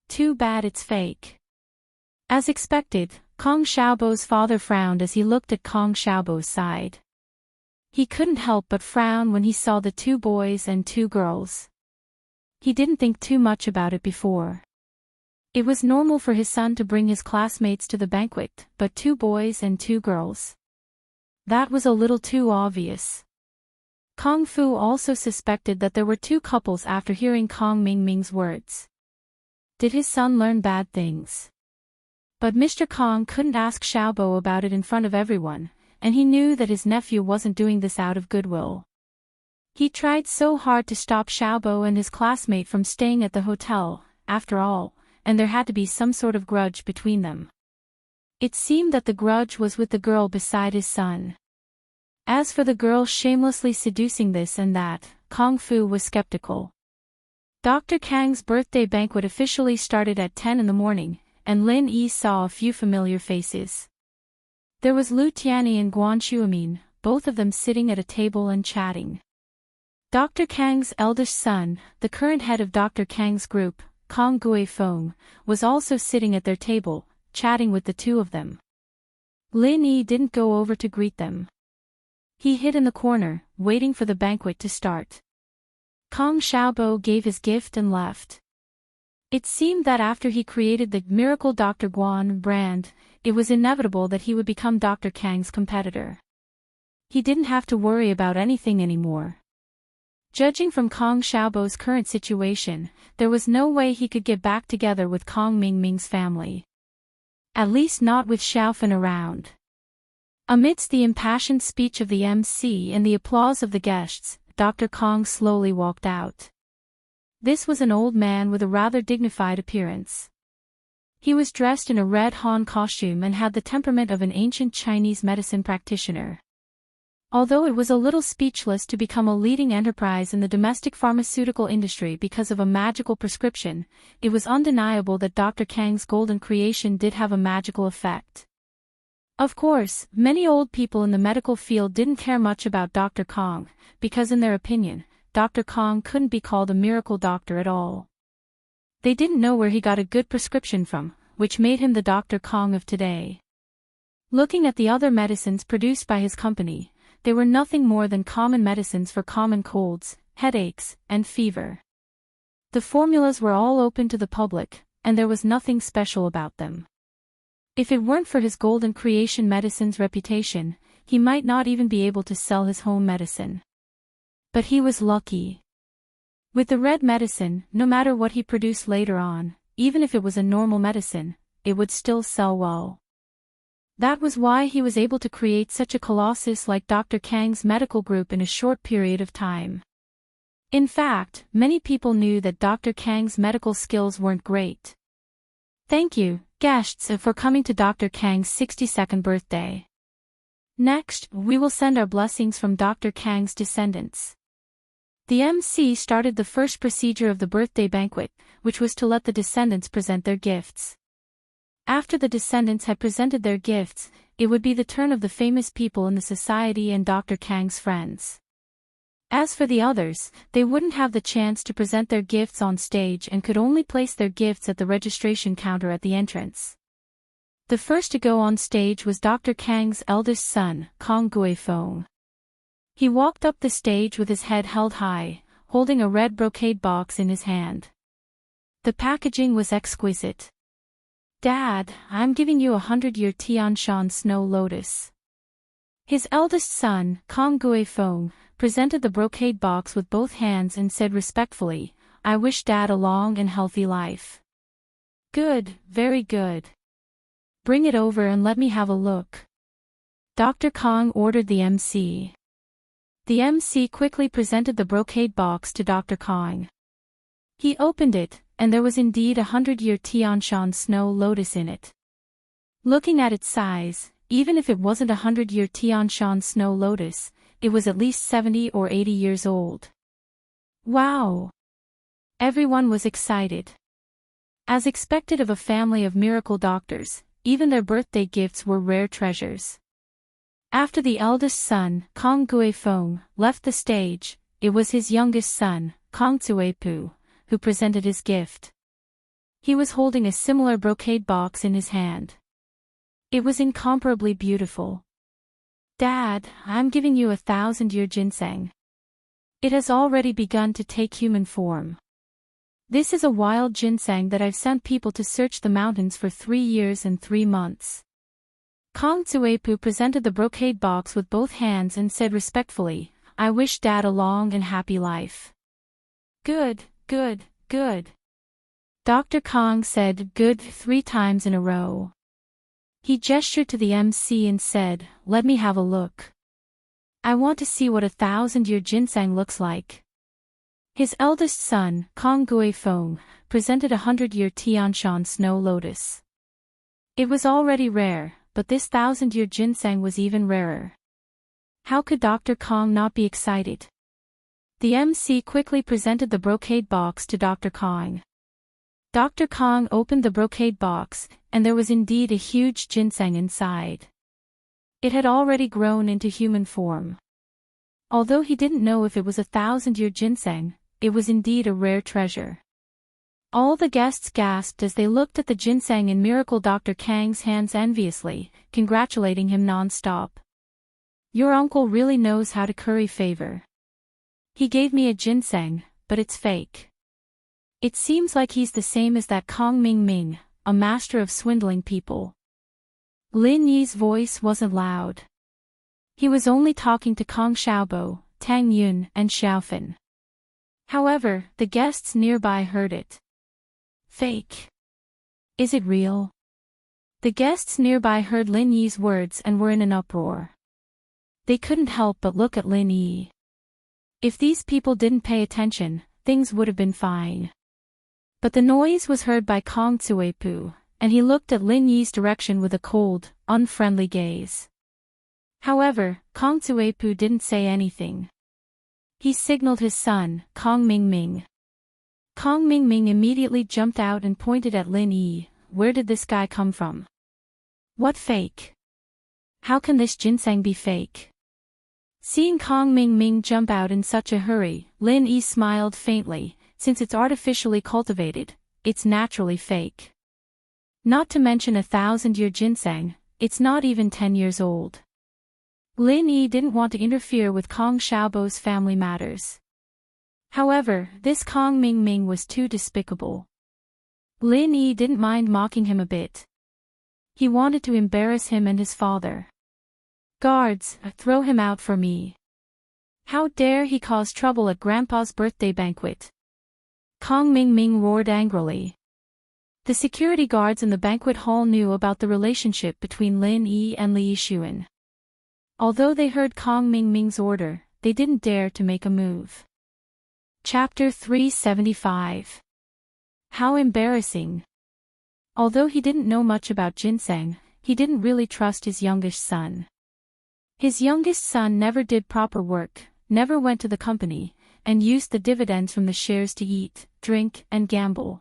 Too bad it's fake. As expected, Kong Xiaobo's father frowned as he looked at Kong Xiaobo's side. He couldn't help but frown when he saw the 2 boys and 2 girls. He didn't think too much about it before. It was normal for his son to bring his classmates to the banquet, but 2 boys and 2 girls. That was a little too obvious. Kong Fu also suspected that there were 2 couples after hearing Kong Mingming's words. Did his son learn bad things? But Mr. Kong couldn't ask Xiaobo about it in front of everyone, and he knew that his nephew wasn't doing this out of goodwill. He tried so hard to stop Xiaobo and his classmate from staying at the hotel, after all, and there had to be some sort of grudge between them. It seemed that the grudge was with the girl beside his son. As for the girl shamelessly seducing this and that, Kong Fu was skeptical. Dr. Kang's birthday banquet officially started at 10 in the morning, and Lin Yi saw a few familiar faces. There was Lu Tianyi and Guan Xuemin, both of them sitting at a table and chatting. Dr. Kang's eldest son, the current head of Dr. Kang's group, Kong Guifeng, was also sitting at their table, chatting with the 2 of them. Lin Yi didn't go over to greet them. He hid in the corner, waiting for the banquet to start. Kong Xiaobo gave his gift and left. It seemed that after he created the Miracle Dr. Guan brand, it was inevitable that he would become Dr. Kang's competitor. He didn't have to worry about anything anymore. Judging from Kong Xiaobo's current situation, there was no way he could get back together with Kong Mingming's family. At least not with Xiaofan around. Amidst the impassioned speech of the MC and the applause of the guests, Dr. Kong slowly walked out. This was an old man with a rather dignified appearance. He was dressed in a red Han costume and had the temperament of an ancient Chinese medicine practitioner. Although it was a little speechless to become a leading enterprise in the domestic pharmaceutical industry because of a magical prescription, it was undeniable that Dr. Kang's golden creation did have a magical effect. Of course, many old people in the medical field didn't care much about Dr. Kong, because in their opinion, Dr. Kong couldn't be called a miracle doctor at all. They didn't know where he got a good prescription from, which made him the Dr. Kong of today. Looking at the other medicines produced by his company, they were nothing more than common medicines for common colds, headaches, and fever. The formulas were all open to the public, and there was nothing special about them. If it weren't for his golden creation medicine's reputation, he might not even be able to sell his home medicine. But he was lucky. With the red medicine, no matter what he produced later on, even if it was a normal medicine, it would still sell well. That was why he was able to create such a colossus like Dr. Kang's medical group in a short period of time. In fact, many people knew that Dr. Kang's medical skills weren't great. Thank you, guests, for coming to Dr. Kang's 62nd birthday. Next, we will send our blessings from Dr. Kang's descendants. The MC started the first procedure of the birthday banquet, which was to let the descendants present their gifts. After the descendants had presented their gifts, it would be the turn of the famous people in the society and Dr. Kang's friends. As for the others, they wouldn't have the chance to present their gifts on stage and could only place their gifts at the registration counter at the entrance. The first to go on stage was Dr. Kang's eldest son, Kong Guifeng. He walked up the stage with his head held high, holding a red brocade box in his hand. The packaging was exquisite. "Dad, I'm giving you 100-year Tianshan snow lotus." His eldest son, Kong Guifeng, presented the brocade box with both hands and said respectfully, "I wish Dad a long and healthy life." "Good, very good. Bring it over and let me have a look." Dr. Kong ordered the MC. The MC quickly presented the brocade box to Dr. Kong. He opened it, and there was indeed a 100-year Tianshan snow lotus in it. Looking at its size, even if it wasn't a 100-year Tianshan snow lotus, it was at least 70 or 80 years old. Wow! Everyone was excited. As expected of a family of miracle doctors, even their birthday gifts were rare treasures. After the eldest son, Kong Guifeng, left the stage, it was his youngest son, Kong Tsuepu, who presented his gift. He was holding a similar brocade box in his hand. It was incomparably beautiful. "Dad, I'm giving you 1,000-year ginseng. It has already begun to take human form. This is a wild ginseng that I've sent people to search the mountains for 3 years and 3 months." Kong Tsuepu presented the brocade box with both hands and said respectfully, "I wish Dad a long and happy life." "Good, good, good." Dr. Kong said "good" 3 times in a row. He gestured to the MC and said, "Let me have a look. I want to see what 1,000-year ginseng looks like." His eldest son, Kong Guifeng, presented a 100-year Tianshan snow lotus. It was already rare, but this 1,000-year ginseng was even rarer. How could Dr. Kong not be excited? The MC quickly presented the brocade box to Dr. Kong. Dr. Kong opened the brocade box, and there was indeed a huge ginseng inside. It had already grown into human form. Although he didn't know if it was a 1,000-year ginseng, it was indeed a rare treasure. All the guests gasped as they looked at the ginseng in Miracle Dr. Kang's hands enviously, congratulating him non-stop. "Your uncle really knows how to curry favor. He gave me a ginseng, but it's fake. It seems like he's the same as that Kong Ming Ming, a master of swindling people." Lin Yi's voice wasn't loud. He was only talking to Kong Xiaobo, Tang Yun, and Xiaofan. However, the guests nearby heard it. "Fake. Is it real?" The guests nearby heard Lin Yi's words and were in an uproar. They couldn't help but look at Lin Yi. If these people didn't pay attention, things would have been fine. But the noise was heard by Kong Tsuepu, and he looked at Lin Yi's direction with a cold, unfriendly gaze. However, Kong Tsuepu didn't say anything. He signaled his son, Kong Ming Ming. Kong Ming Ming immediately jumped out and pointed at Lin Yi. "Where did this guy come from? What fake? How can this ginseng be fake?" Seeing Kong Ming Ming jump out in such a hurry, Lin Yi smiled faintly. "Since it's artificially cultivated, it's naturally fake. Not to mention 1,000-year ginseng, it's not even 10 years old." Lin Yi didn't want to interfere with Kong Xiaobo's family matters. However, this Kong Ming Ming was too despicable. Lin Yi didn't mind mocking him a bit. He wanted to embarrass him and his father. "Guards, throw him out for me. How dare he cause trouble at Grandpa's birthday banquet?" Kong Ming Ming roared angrily. The security guards in the banquet hall knew about the relationship between Lin Yi and Li Yixuan. Although they heard Kong Ming Ming's order, they didn't dare to make a move. Chapter 375. How embarrassing. Although he didn't know much about ginseng, he didn't really trust his youngest son. His youngest son never did proper work, never went to the company, and used the dividends from the shares to eat, drink, and gamble.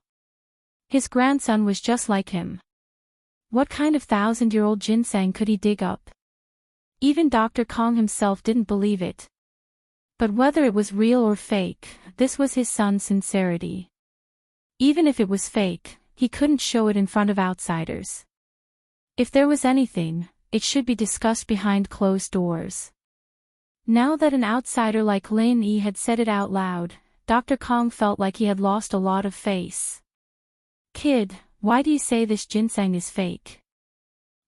His grandson was just like him. What kind of 1,000-year-old ginseng could he dig up? Even Dr. Kong himself didn't believe it. But whether it was real or fake, this was his son's sincerity. Even if it was fake, he couldn't show it in front of outsiders. If there was anything, it should be discussed behind closed doors. Now that an outsider like Lin Yi had said it out loud, Dr. Kong felt like he had lost a lot of face. "Kid, why do you say this ginseng is fake?"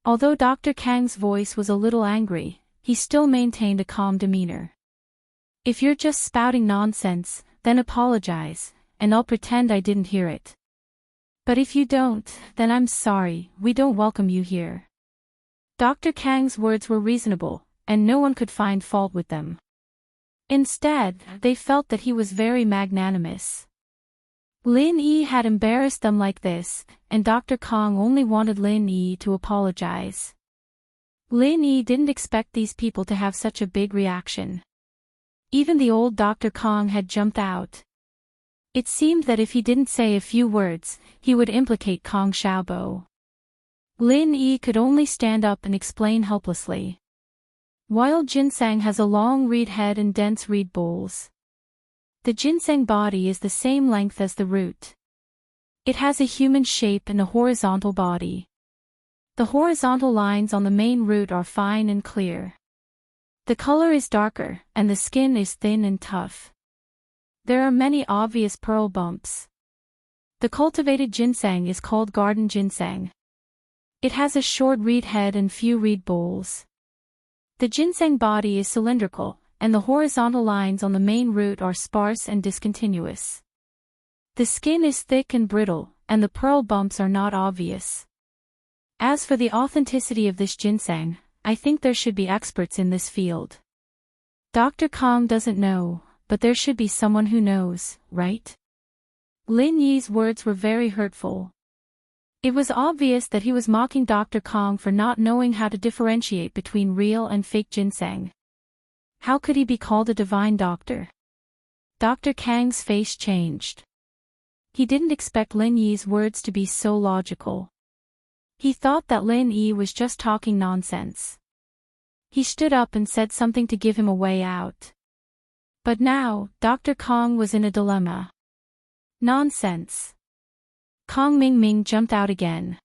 Although Dr. Kang's voice was a little angry, he still maintained a calm demeanor. "If you're just spouting nonsense, then apologize, and I'll pretend I didn't hear it. But if you don't, then I'm sorry, we don't welcome you here." Dr. Kang's words were reasonable, and no one could find fault with them. Instead, they felt that he was very magnanimous. Lin Yi had embarrassed them like this, and Dr. Kong only wanted Lin Yi to apologize. Lin Yi didn't expect these people to have such a big reaction. Even the old Dr. Kong had jumped out. It seemed that if he didn't say a few words, he would implicate Kong Xiaobo. Lin Yi could only stand up and explain helplessly. Wild ginseng has a long reed head and dense reed bowls. The ginseng body is the same length as the root. It has a human shape and a horizontal body. The horizontal lines on the main root are fine and clear. The color is darker, and the skin is thin and tough. There are many obvious pearl bumps. The cultivated ginseng is called garden ginseng. It has a short reed head and few reed bowls. The ginseng body is cylindrical, and the horizontal lines on the main root are sparse and discontinuous. The skin is thick and brittle, and the pearl bumps are not obvious. As for the authenticity of this ginseng, I think there should be experts in this field. Dr. Kong doesn't know, but there should be someone who knows, right? Lin Yi's words were very hurtful. It was obvious that he was mocking Dr. Kong for not knowing how to differentiate between real and fake ginseng. How could he be called a divine doctor? Dr. Kang's face changed. He didn't expect Lin Yi's words to be so logical. He thought that Lin Yi was just talking nonsense. He stood up and said something to give him a way out. But now, Dr. Kong was in a dilemma. Nonsense. Kong Mingming jumped out again.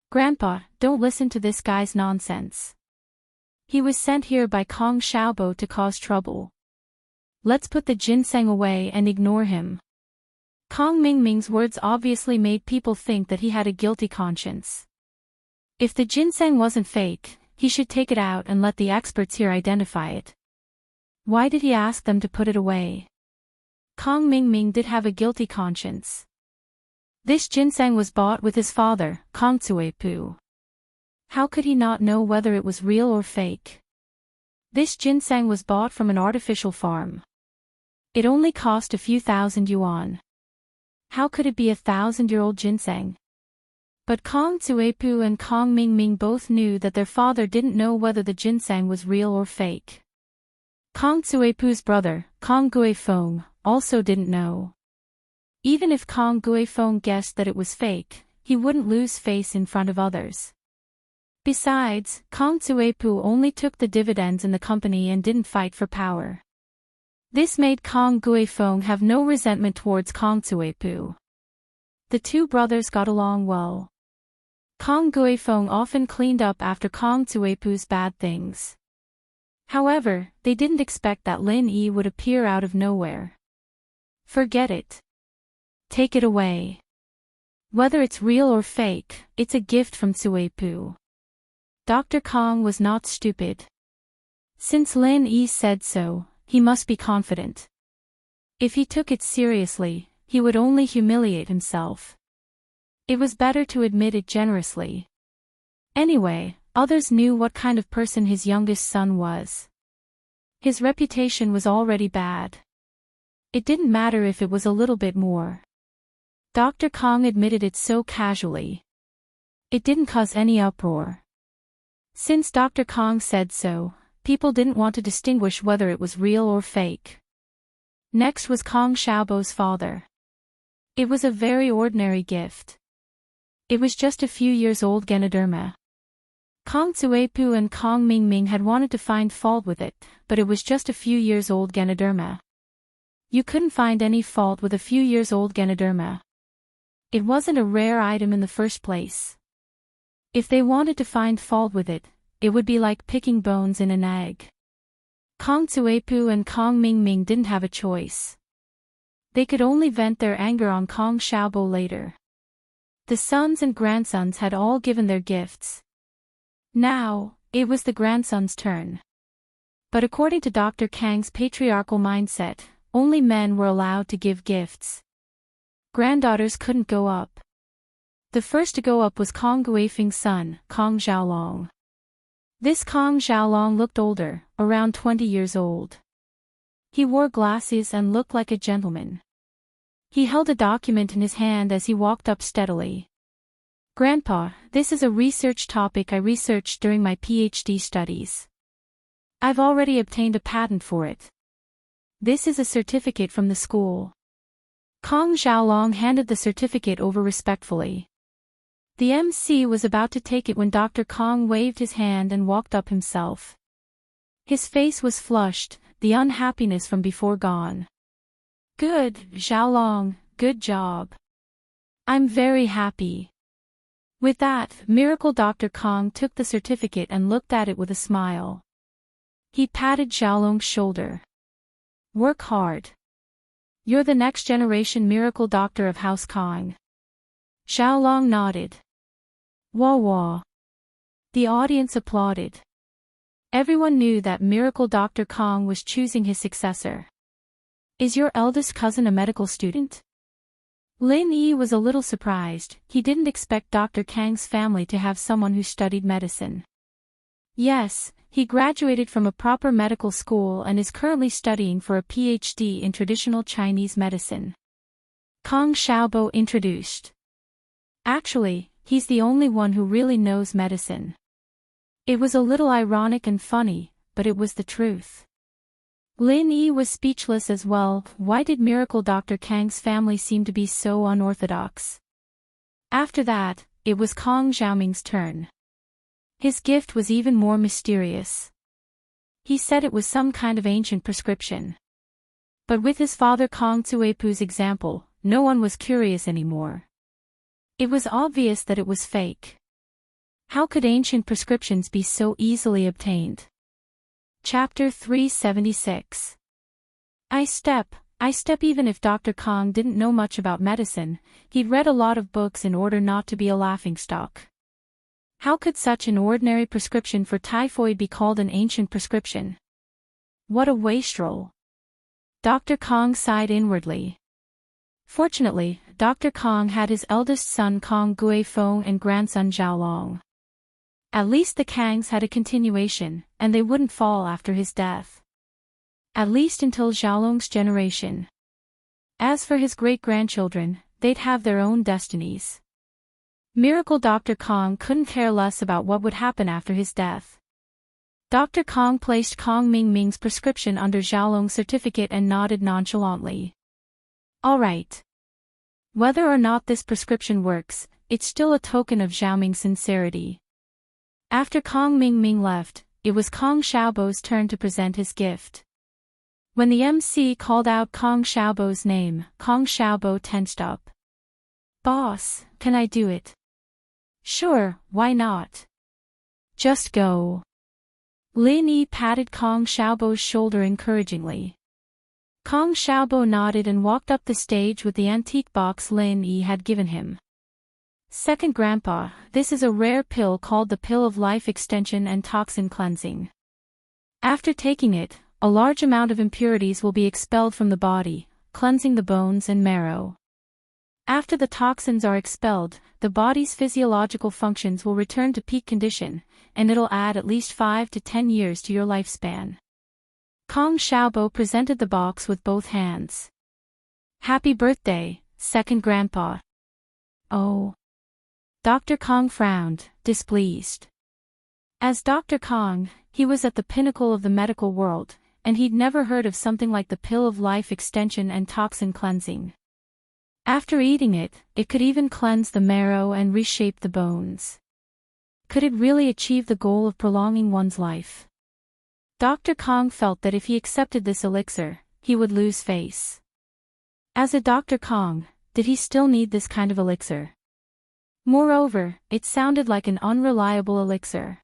"Grandpa, don't listen to this guy's nonsense. He was sent here by Kong Xiaobo to cause trouble. Let's put the ginseng away and ignore him." Kong Mingming's words obviously made people think that he had a guilty conscience. If the ginseng wasn't fake, he should take it out and let the experts here identify it. Why did he ask them to put it away? Kong Mingming did have a guilty conscience. This ginseng was bought with his father, Kong Cuipu. How could he not know whether it was real or fake? This ginseng was bought from an artificial farm. It only cost a few thousand yuan. How could it be 1,000-year-old ginseng? But Kong Cuipu and Kong Mingming both knew that their father didn't know whether the ginseng was real or fake. Kong Cuipu's brother, Kong Guifeng, also didn't know. Even if Kong Guifeng guessed that it was fake, he wouldn't lose face in front of others. Besides, Kong Cuipu only took the dividends in the company and didn't fight for power. This made Kong Guifeng have no resentment towards Kong Cuipu. The two brothers got along well. Kong Guifeng often cleaned up after Kong Cuipu's bad things. However, they didn't expect that Lin Yi would appear out of nowhere. "Forget it. Take it away. Whether it's real or fake, it's a gift from Cuipu." Dr. Kong was not stupid. Since Lin Yi said so, he must be confident. If he took it seriously, he would only humiliate himself. It was better to admit it generously. Anyway, others knew what kind of person his youngest son was. His reputation was already bad. It didn't matter if it was a little bit more. Dr. Kong admitted it so casually. It didn't cause any uproar. Since Dr. Kong said so, people didn't want to distinguish whether it was real or fake. Next was Kong Xiaobo's father. It was a very ordinary gift. It was just a few years old Ganoderma. Kong Zuepu and Kong Mingming had wanted to find fault with it, but it was just a few years old Ganoderma. You couldn't find any fault with a few years old Ganoderma. It wasn't a rare item in the first place. If they wanted to find fault with it, it would be like picking bones in an egg. Kong Zuepu and Kong Mingming didn't have a choice. They could only vent their anger on Kong Xiaobo later. The sons and grandsons had all given their gifts. Now, it was the grandson's turn. But according to Dr. Kang's patriarchal mindset, only men were allowed to give gifts. Granddaughters couldn't go up. The first to go up was Kong Guifeng's son, Kong Xiaolong. This Kong Xiaolong looked older, around 20 years old. He wore glasses and looked like a gentleman. He held a document in his hand as he walked up steadily. Grandpa, this is a research topic I researched during my PhD studies. I've already obtained a patent for it. This is a certificate from the school. Kong Xiaolong handed the certificate over respectfully. The MC was about to take it when Dr. Kong waved his hand and walked up himself. His face was flushed, the unhappiness from before gone. Good, Xiaolong, good job. I'm very happy. With that, Miracle Dr. Kong took the certificate and looked at it with a smile. He patted Xiaolong's shoulder. Work hard. You're the next generation miracle doctor of House Kong. Xiaolong nodded. Wah wah. The audience applauded. Everyone knew that Miracle Dr. Kong was choosing his successor. Is your eldest cousin a medical student? Lin Yi was a little surprised. He didn't expect Dr. Kang's family to have someone who studied medicine. Yes, he graduated from a proper medical school and is currently studying for a PhD in traditional Chinese medicine. Kong Xiaobo introduced. Actually, he's the only one who really knows medicine. It was a little ironic and funny, but it was the truth. Lin Yi was speechless as well. Why did Miracle Dr. Kang's family seem to be so unorthodox? After that, it was Kong Xiaoming's turn. His gift was even more mysterious. He said it was some kind of ancient prescription. But with his father Kong Zuepu's example, no one was curious anymore. It was obvious that it was fake. How could ancient prescriptions be so easily obtained? Chapter 376. I step. Even if Dr. Kong didn't know much about medicine, he'd read a lot of books in order not to be a laughingstock. How could such an ordinary prescription for typhoid be called an ancient prescription? What a wastrel. Dr. Kong sighed inwardly. Fortunately, Dr. Kong had his eldest son Kong Guifeng and grandson Xiaolong. At least the Kangs had a continuation, and they wouldn't fall after his death. At least until Xiaolong's generation. As for his great-grandchildren, they'd have their own destinies. Miracle Dr. Kong couldn't care less about what would happen after his death. Dr. Kong placed Kong Mingming's prescription under Xiaolong's certificate and nodded nonchalantly. All right. Whether or not this prescription works, it's still a token of Xiaoming's sincerity. After Kong Mingming left, it was Kong Xiaobo's turn to present his gift. When the MC called out Kong Xiaobo's name, Kong Xiaobo tensed up. Boss, can I do it? Sure, why not? Just go. Lin Yi patted Kong Xiaobo's shoulder encouragingly. Kong Xiaobo nodded and walked up the stage with the antique box Lin Yi had given him. Second Grandpa, this is a rare pill called the Pill of Life Extension and Toxin Cleansing. After taking it, a large amount of impurities will be expelled from the body, cleansing the bones and marrow. After the toxins are expelled, the body's physiological functions will return to peak condition, and it'll add at least 5 to 10 years to your lifespan. Kong Xiaobo presented the box with both hands. Happy birthday, Second Grandpa. Oh. Dr. Kong frowned, displeased. As Dr. Kong, he was at the pinnacle of the medical world, and he'd never heard of something like the pill of life extension and toxin cleansing. After eating it, it could even cleanse the marrow and reshape the bones. Could it really achieve the goal of prolonging one's life? Dr. Kong felt that if he accepted this elixir, he would lose face. As a Dr. Kong, did he still need this kind of elixir? Moreover, it sounded like an unreliable elixir.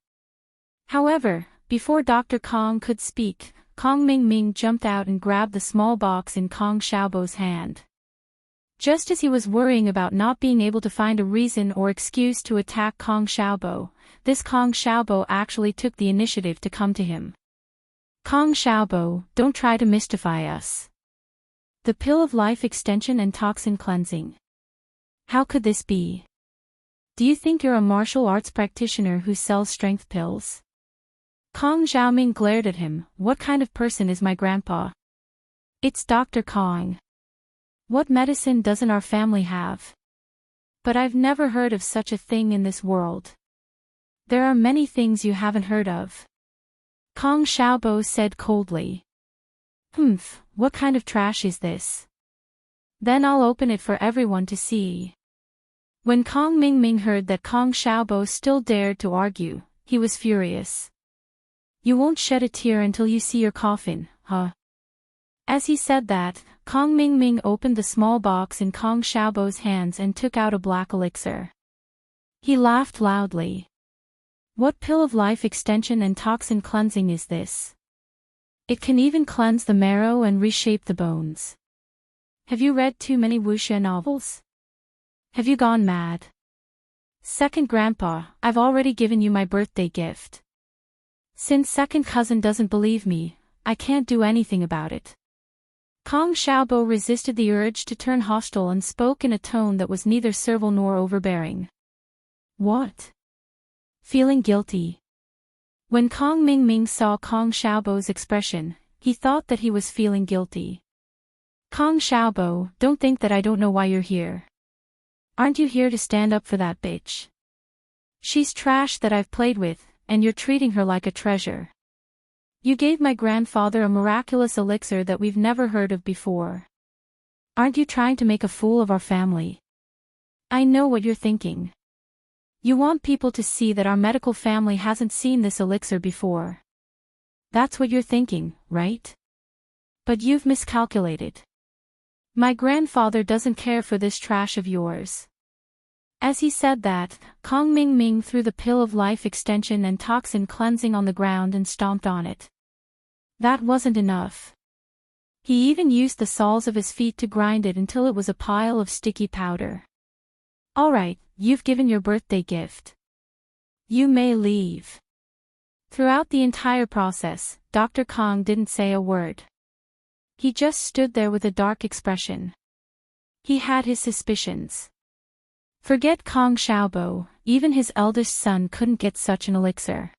However, before Dr. Kong could speak, Kong Ming jumped out and grabbed the small box in Kong Xiaobo's hand. Just as he was worrying about not being able to find a reason or excuse to attack Kong Xiaobo, this Kong Xiaobo actually took the initiative to come to him. Kong Xiaobo, don't try to mystify us. The pill of life extension and toxin cleansing. How could this be? Do you think you're a martial arts practitioner who sells strength pills? Kong Xiaoming glared at him. What kind of person is my grandpa? It's Dr. Kong. What medicine doesn't our family have? But I've never heard of such a thing in this world. There are many things you haven't heard of. Kong Xiaobo said coldly. What kind of trash is this? Then I'll open it for everyone to see. When Kong Ming heard that Kong Xiaobo still dared to argue, he was furious. You won't shed a tear until you see your coffin, huh? As he said that, Kong Ming opened the small box in Kong Xiaobo's hands and took out a black elixir. He laughed loudly. What pill of life extension and toxin cleansing is this? It can even cleanse the marrow and reshape the bones. Have you read too many wuxia novels? Have you gone mad? Second grandpa, I've already given you my birthday gift. Since second cousin doesn't believe me, I can't do anything about it. Kong Xiaobo resisted the urge to turn hostile and spoke in a tone that was neither servile nor overbearing. What? Feeling guilty? When Kong Ming saw Kong Xiaobo's expression, he thought that he was feeling guilty. Kong Xiaobo, don't think that I don't know why you're here. Aren't you here to stand up for that bitch? She's trash that I've played with, and you're treating her like a treasure. You gave my grandfather a miraculous elixir that we've never heard of before. Aren't you trying to make a fool of our family? I know what you're thinking. You want people to see that our medical family hasn't seen this elixir before. That's what you're thinking, right? But you've miscalculated. My grandfather doesn't care for this trash of yours. As he said that, Kong Ming threw the pill of life extension and toxin cleansing on the ground and stomped on it. That wasn't enough. He even used the soles of his feet to grind it until it was a pile of sticky powder. Alright, you've given your birthday gift. You may leave. Throughout the entire process, Dr. Kong didn't say a word. He just stood there with a dark expression. He had his suspicions. Forget Kong Xiaobo, even his eldest son couldn't get such an elixir.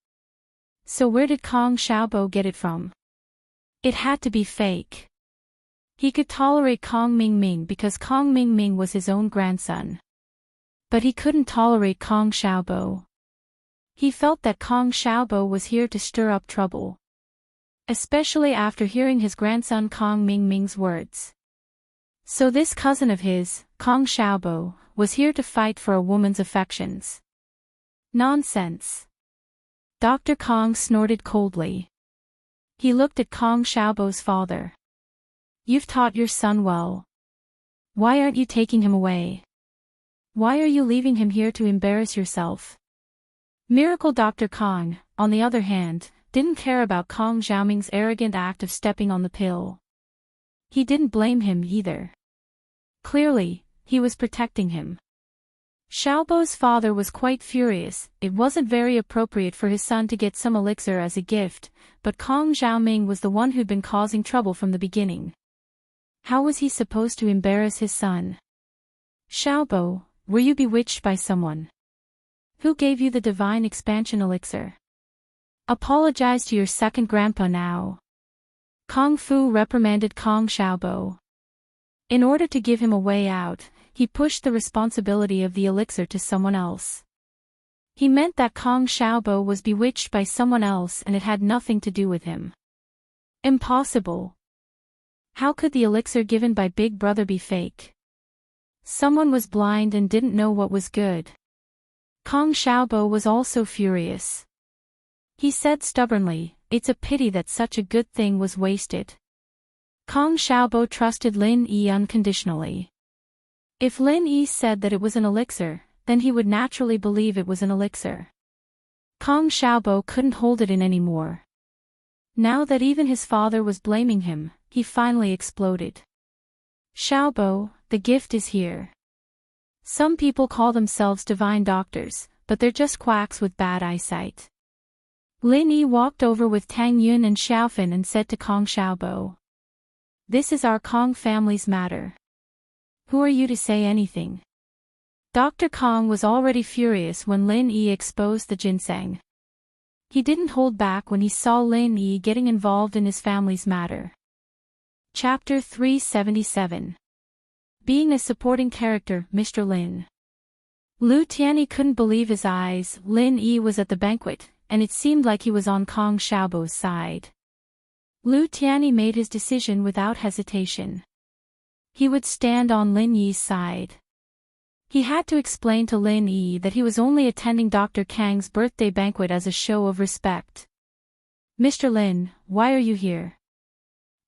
So where did Kong Xiaobo get it from? It had to be fake. He could tolerate Kong Ming because Kong Ming was his own grandson. But he couldn't tolerate Kong Xiaobo. He felt that Kong Xiaobo was here to stir up trouble. Especially after hearing his grandson Kong Ming's words. So this cousin of his, Kong Xiaobo, was here to fight for a woman's affections. Nonsense. Dr. Kong snorted coldly. He looked at Kong Xiaobo's father. You've taught your son well. Why aren't you taking him away? Why are you leaving him here to embarrass yourself? Miracle Dr. Kong, on the other hand, didn't care about Kong Xiaoming's arrogant act of stepping on the pill. He didn't blame him either. Clearly, he was protecting him. Xiaobo's father was quite furious. It wasn't very appropriate for his son to get some elixir as a gift, but Kong Xiaoming was the one who'd been causing trouble from the beginning. How was he supposed to embarrass his son? Xiaobo, were you bewitched by someone? Who gave you the divine expansion elixir? Apologize to your second grandpa now. Kung Fu reprimanded Kong Xiaobo. In order to give him a way out, he pushed the responsibility of the elixir to someone else. He meant that Kong Xiaobo was bewitched by someone else and it had nothing to do with him. Impossible. How could the elixir given by Big Brother be fake? Someone was blind and didn't know what was good. Kong Xiaobo was also furious. He said stubbornly, "It's a pity that such a good thing was wasted." Kong Xiaobo trusted Lin Yi unconditionally. If Lin Yi said that it was an elixir, then he would naturally believe it was an elixir. Kong Xiaobo couldn't hold it in anymore. Now that even his father was blaming him, he finally exploded. "Xiaobo, the gift is here. Some people call themselves divine doctors, but they're just quacks with bad eyesight." Lin Yi walked over with Tang Yun and Xiaofan and said to Kong Xiaobo, "This is our Kong family's matter. Who are you to say anything?" Dr. Kong was already furious when Lin Yi exposed the ginseng. He didn't hold back when he saw Lin Yi getting involved in his family's matter. Chapter 377. Being a supporting character, Mr. Lin. Lu Tianyi couldn't believe his eyes. Lin Yi was at the banquet, and it seemed like he was on Kong Xiaobo's side. Lu Tianyi made his decision without hesitation. He would stand on Lin Yi's side. He had to explain to Lin Yi that he was only attending Dr. Kang's birthday banquet as a show of respect. "Mr. Lin, why are you here?"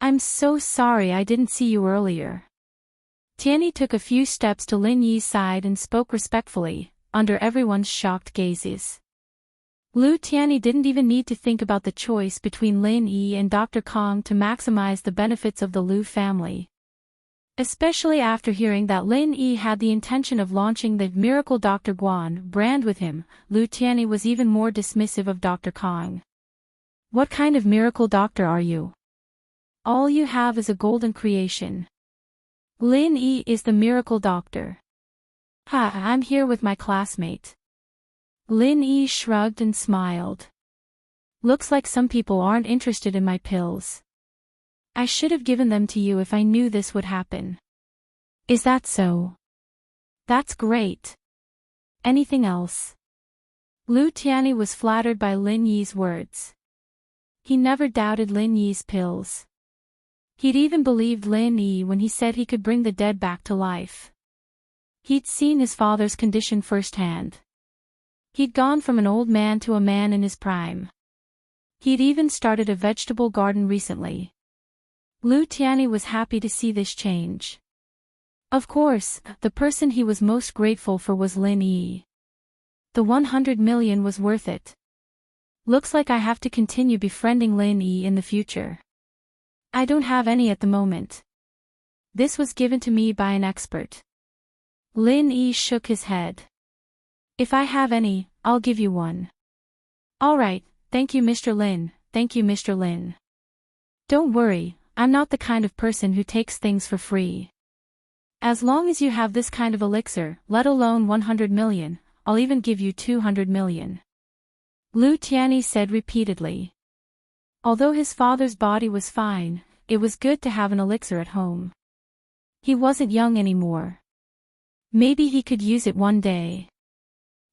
"I'm so sorry I didn't see you earlier." Tianyi took a few steps to Lin Yi's side and spoke respectfully, under everyone's shocked gazes. Lu Tianyi didn't even need to think about the choice between Lin Yi and Dr. Kong to maximize the benefits of the Lu family. Especially after hearing that Lin Yi had the intention of launching the Miracle Dr. Guan brand with him, Lu Tianyi was even more dismissive of Dr. Kong. "What kind of miracle doctor are you? All you have is a golden creation." "Lin Yi is the miracle doctor." I'm here with my classmate." Lin Yi shrugged and smiled. "Looks like some people aren't interested in my pills. I should have given them to you if I knew this would happen." "Is that so?" "That's great. Anything else?" Lu Tianyi was flattered by Lin Yi's words. He never doubted Lin Yi's pills. He'd even believed Lin Yi when he said he could bring the dead back to life. He'd seen his father's condition firsthand. He'd gone from an old man to a man in his prime. He'd even started a vegetable garden recently. Lu Tianyi was happy to see this change. Of course, the person he was most grateful for was Lin Yi. The 100 million was worth it. Looks like I have to continue befriending Lin Yi in the future. I don't have any at the moment. This was given to me by an expert. Lin Yi shook his head. "If I have any, I'll give you one." "All right, thank you Mr. Lin, thank you Mr. Lin. Don't worry, I'm not the kind of person who takes things for free. As long as you have this kind of elixir, let alone 100 million, I'll even give you 200 million. Lu Tianyi said repeatedly. Although his father's body was fine, it was good to have an elixir at home. He wasn't young anymore. Maybe he could use it one day.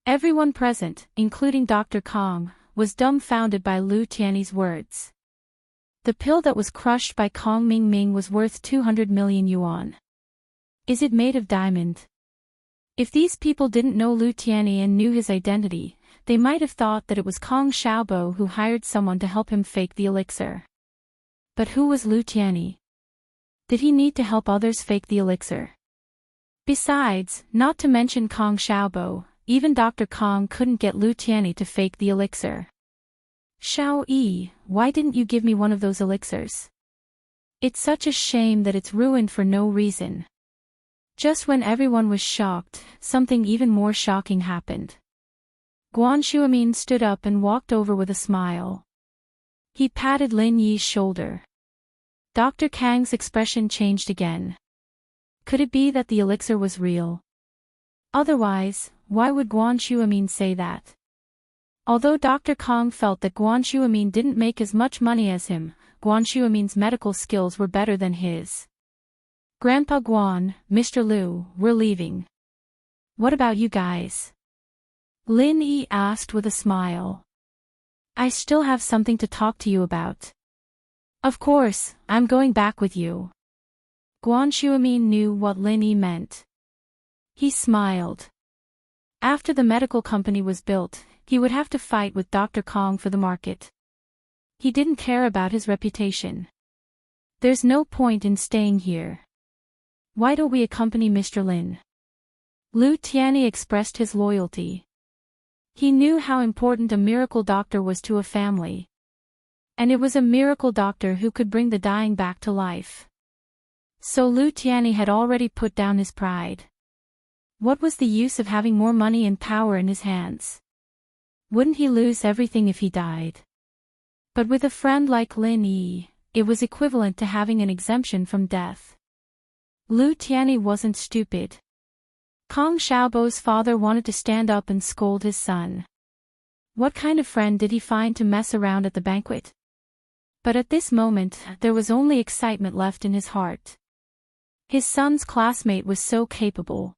Everyone present, including Dr. Kong, was dumbfounded by Lu Tianyi's words. The pill that was crushed by Kong Mingming was worth 200 million yuan. Is it made of diamond? If these people didn't know Lu Tianyi and knew his identity, they might have thought that it was Kong Xiaobo who hired someone to help him fake the elixir. But who was Lu Tianyi? Did he need to help others fake the elixir? Besides, not to mention Kong Xiaobo, even Dr. Kong couldn't get Lu Tianyi to fake the elixir. "Xiao Yi, why didn't you give me one of those elixirs? It's such a shame that it's ruined for no reason." Just when everyone was shocked, something even more shocking happened. Guan Shuamin stood up and walked over with a smile. He patted Lin Yi's shoulder. Dr. Kang's expression changed again. Could it be that the elixir was real? Otherwise, why would Guan Shuamin say that? Although Dr. Kong felt that Guan Shuamin didn't make as much money as him, Guan Shuamin's medical skills were better than his. "Grandpa Guan, Mr. Lu, we're leaving. What about you guys?" Lin Yi asked with a smile. "I still have something to talk to you about." Of course, I'm going back with you. Guan Shuimin knew what Lin Yi meant. He smiled. After the medical company was built, he would have to fight with Dr. Kong for the market. He didn't care about his reputation. There's no point in staying here. Why don't we accompany Mr. Lin? Lu Tianyi expressed his loyalty. He knew how important a miracle doctor was to a family. And it was a miracle doctor who could bring the dying back to life. So Lu Tianyi had already put down his pride. What was the use of having more money and power in his hands? Wouldn't he lose everything if he died? But with a friend like Lin Yi, it was equivalent to having an exemption from death. Lu Tianyi wasn't stupid. Kong Xiaobo's father wanted to stand up and scold his son. What kind of friend did he find to mess around at the banquet? But at this moment, there was only excitement left in his heart. His son's classmate was so capable.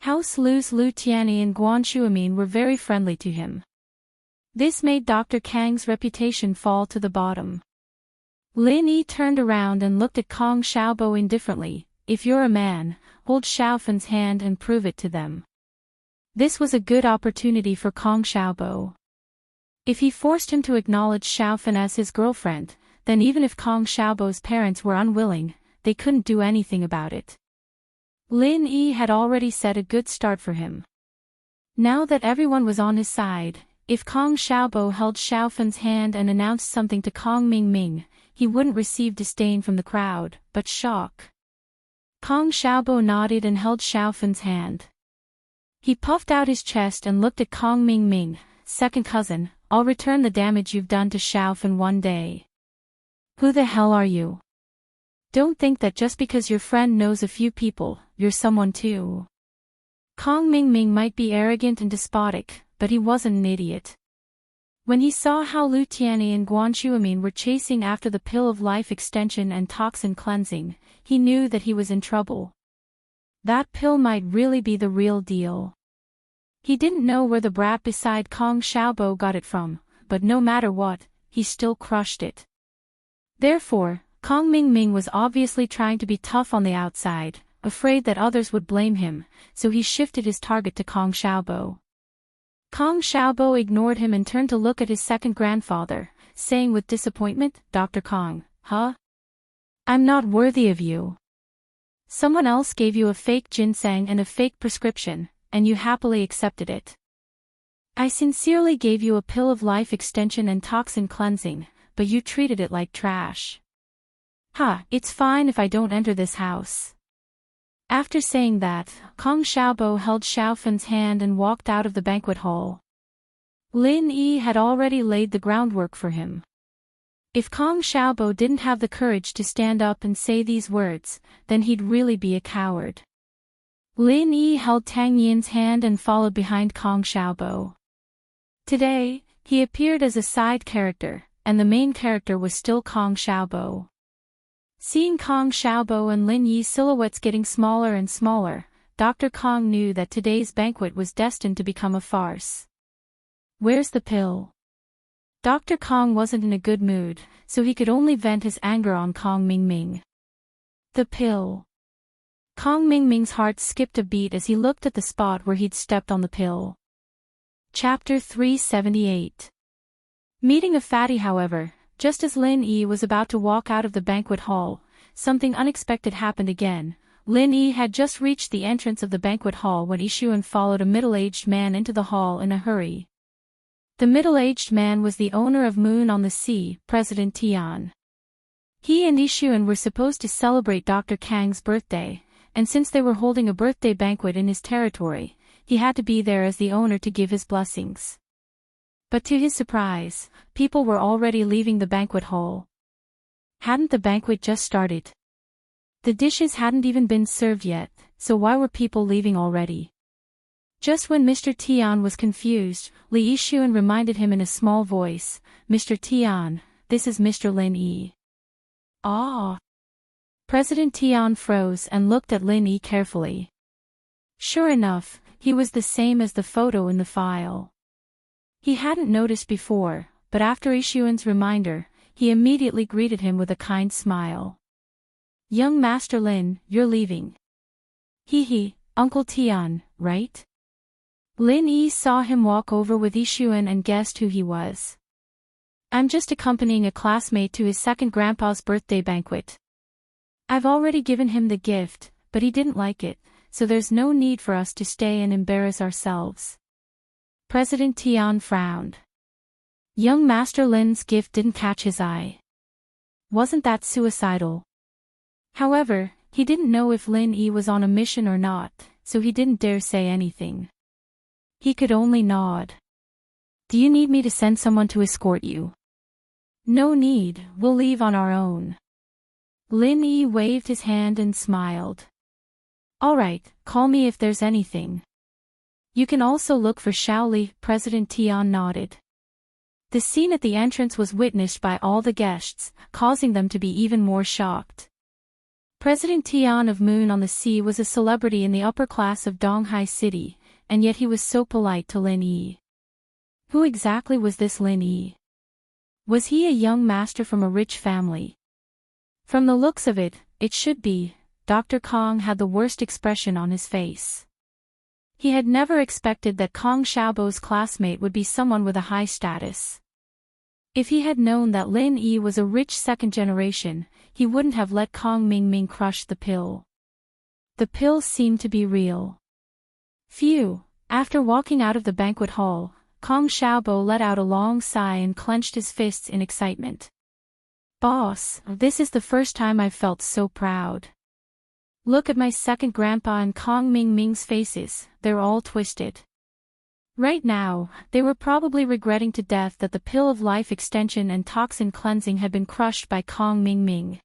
House Lu's Lu Tianyi and Guan Shuimin were very friendly to him. This made Dr. Kang's reputation fall to the bottom. Lin Yi turned around and looked at Kong Xiaobo indifferently. If you're a man, hold Xiaofan's hand and prove it to them. This was a good opportunity for Kong Xiaobo. If he forced him to acknowledge Xiaofan as his girlfriend, then even if Kong Xiaobo's parents were unwilling, they couldn't do anything about it. Lin Yi had already set a good start for him. Now that everyone was on his side, if Kong Xiaobo held Xiaofan's hand and announced something to Kong Mingming, he wouldn't receive disdain from the crowd, but shock. Kong Xiaobo nodded and held Xiaofan's hand. He puffed out his chest and looked at Kong Mingming. Second cousin, I'll return the damage you've done to Xiaofan one day. Who the hell are you? Don't think that just because your friend knows a few people, you're someone too. Kong Mingming might be arrogant and despotic, but he wasn't an idiot. When he saw how Lu Tianyi and Guan Shuimin were chasing after the pill of life extension and toxin cleansing, he knew that he was in trouble. That pill might really be the real deal. He didn't know where the brat beside Kong Xiaobo got it from, but no matter what, he still crushed it. Therefore, Kong Mingming was obviously trying to be tough on the outside, afraid that others would blame him, so he shifted his target to Kong Xiaobo. Kong Xiaobo ignored him and turned to look at his second grandfather, saying with disappointment, Dr. Kong, huh? I'm not worthy of you. Someone else gave you a fake ginseng and a fake prescription, and you happily accepted it. I sincerely gave you a pill of life extension and toxin cleansing, but you treated it like trash. It's fine if I don't enter this house. After saying that, Kong Xiaobo held Xiaofan's hand and walked out of the banquet hall. Lin Yi had already laid the groundwork for him. If Kong Xiaobo didn't have the courage to stand up and say these words, then he'd really be a coward. Lin Yi held Tang Yin's hand and followed behind Kong Xiaobo. Today, he appeared as a side character, and the main character was still Kong Xiaobo. Seeing Kong Xiaobo and Lin Yi's silhouettes getting smaller and smaller, Dr. Kong knew that today's banquet was destined to become a farce. Where's the pill? Dr. Kong wasn't in a good mood, so he could only vent his anger on Kong Mingming. The pill. Kong Mingming's heart skipped a beat as he looked at the spot where he'd stepped on the pill. Chapter 378. Meeting a fatty, however, just as Lin Yi was about to walk out of the banquet hall, something unexpected happened again. Lin Yi had just reached the entrance of the banquet hall when Yishuan followed a middle-aged man into the hall in a hurry. The middle-aged man was the owner of Moon on the Sea, President Tian. He and Yishuan were supposed to celebrate Dr. Kang's birthday, and since they were holding a birthday banquet in his territory, he had to be there as the owner to give his blessings. But to his surprise, people were already leaving the banquet hall. Hadn't the banquet just started? The dishes hadn't even been served yet, so why were people leaving already? Just when Mr. Tian was confused, Li Yishuan reminded him in a small voice, Mr. Tian, this is Mr. Lin Yi. Ah! President Tian froze and looked at Lin Yi carefully. Sure enough, he was the same as the photo in the file. He hadn't noticed before, but after Yishuan's reminder, he immediately greeted him with a kind smile. "Young Master Lin, you're leaving." "Hee, Uncle Tian, right?" Lin Yi saw him walk over with Yishuan and guessed who he was. "I'm just accompanying a classmate to his second grandpa's birthday banquet. I've already given him the gift, but he didn't like it, so there's no need for us to stay and embarrass ourselves." President Tian frowned. Young Master Lin's gift didn't catch his eye. Wasn't that suicidal? However, he didn't know if Lin Yi was on a mission or not, so he didn't dare say anything. He could only nod. "Do you need me to send someone to escort you?" "No need, we'll leave on our own." Lin Yi waved his hand and smiled. "All right, call me if there's anything. You can also look for Shaoli." President Tian nodded. The scene at the entrance was witnessed by all the guests, causing them to be even more shocked. President Tian of Moon on the Sea was a celebrity in the upper class of Donghai City, and yet he was so polite to Lin Yi. Who exactly was this Lin Yi? Was he a young master from a rich family? From the looks of it, it should be. Dr. Kong had the worst expression on his face. He had never expected that Kong Xiaobo's classmate would be someone with a high status. If he had known that Lin Yi was a rich second generation, he wouldn't have let Kong Mingming crush the pill. The pill seemed to be real. Phew! After walking out of the banquet hall, Kong Xiaobo let out a long sigh and clenched his fists in excitement. "Boss, this is the first time I've felt so proud. Look at my second grandpa and Kong Mingming's faces, they're all twisted." Right now, they were probably regretting to death that the pill of life extension and toxin cleansing had been crushed by Kong Mingming.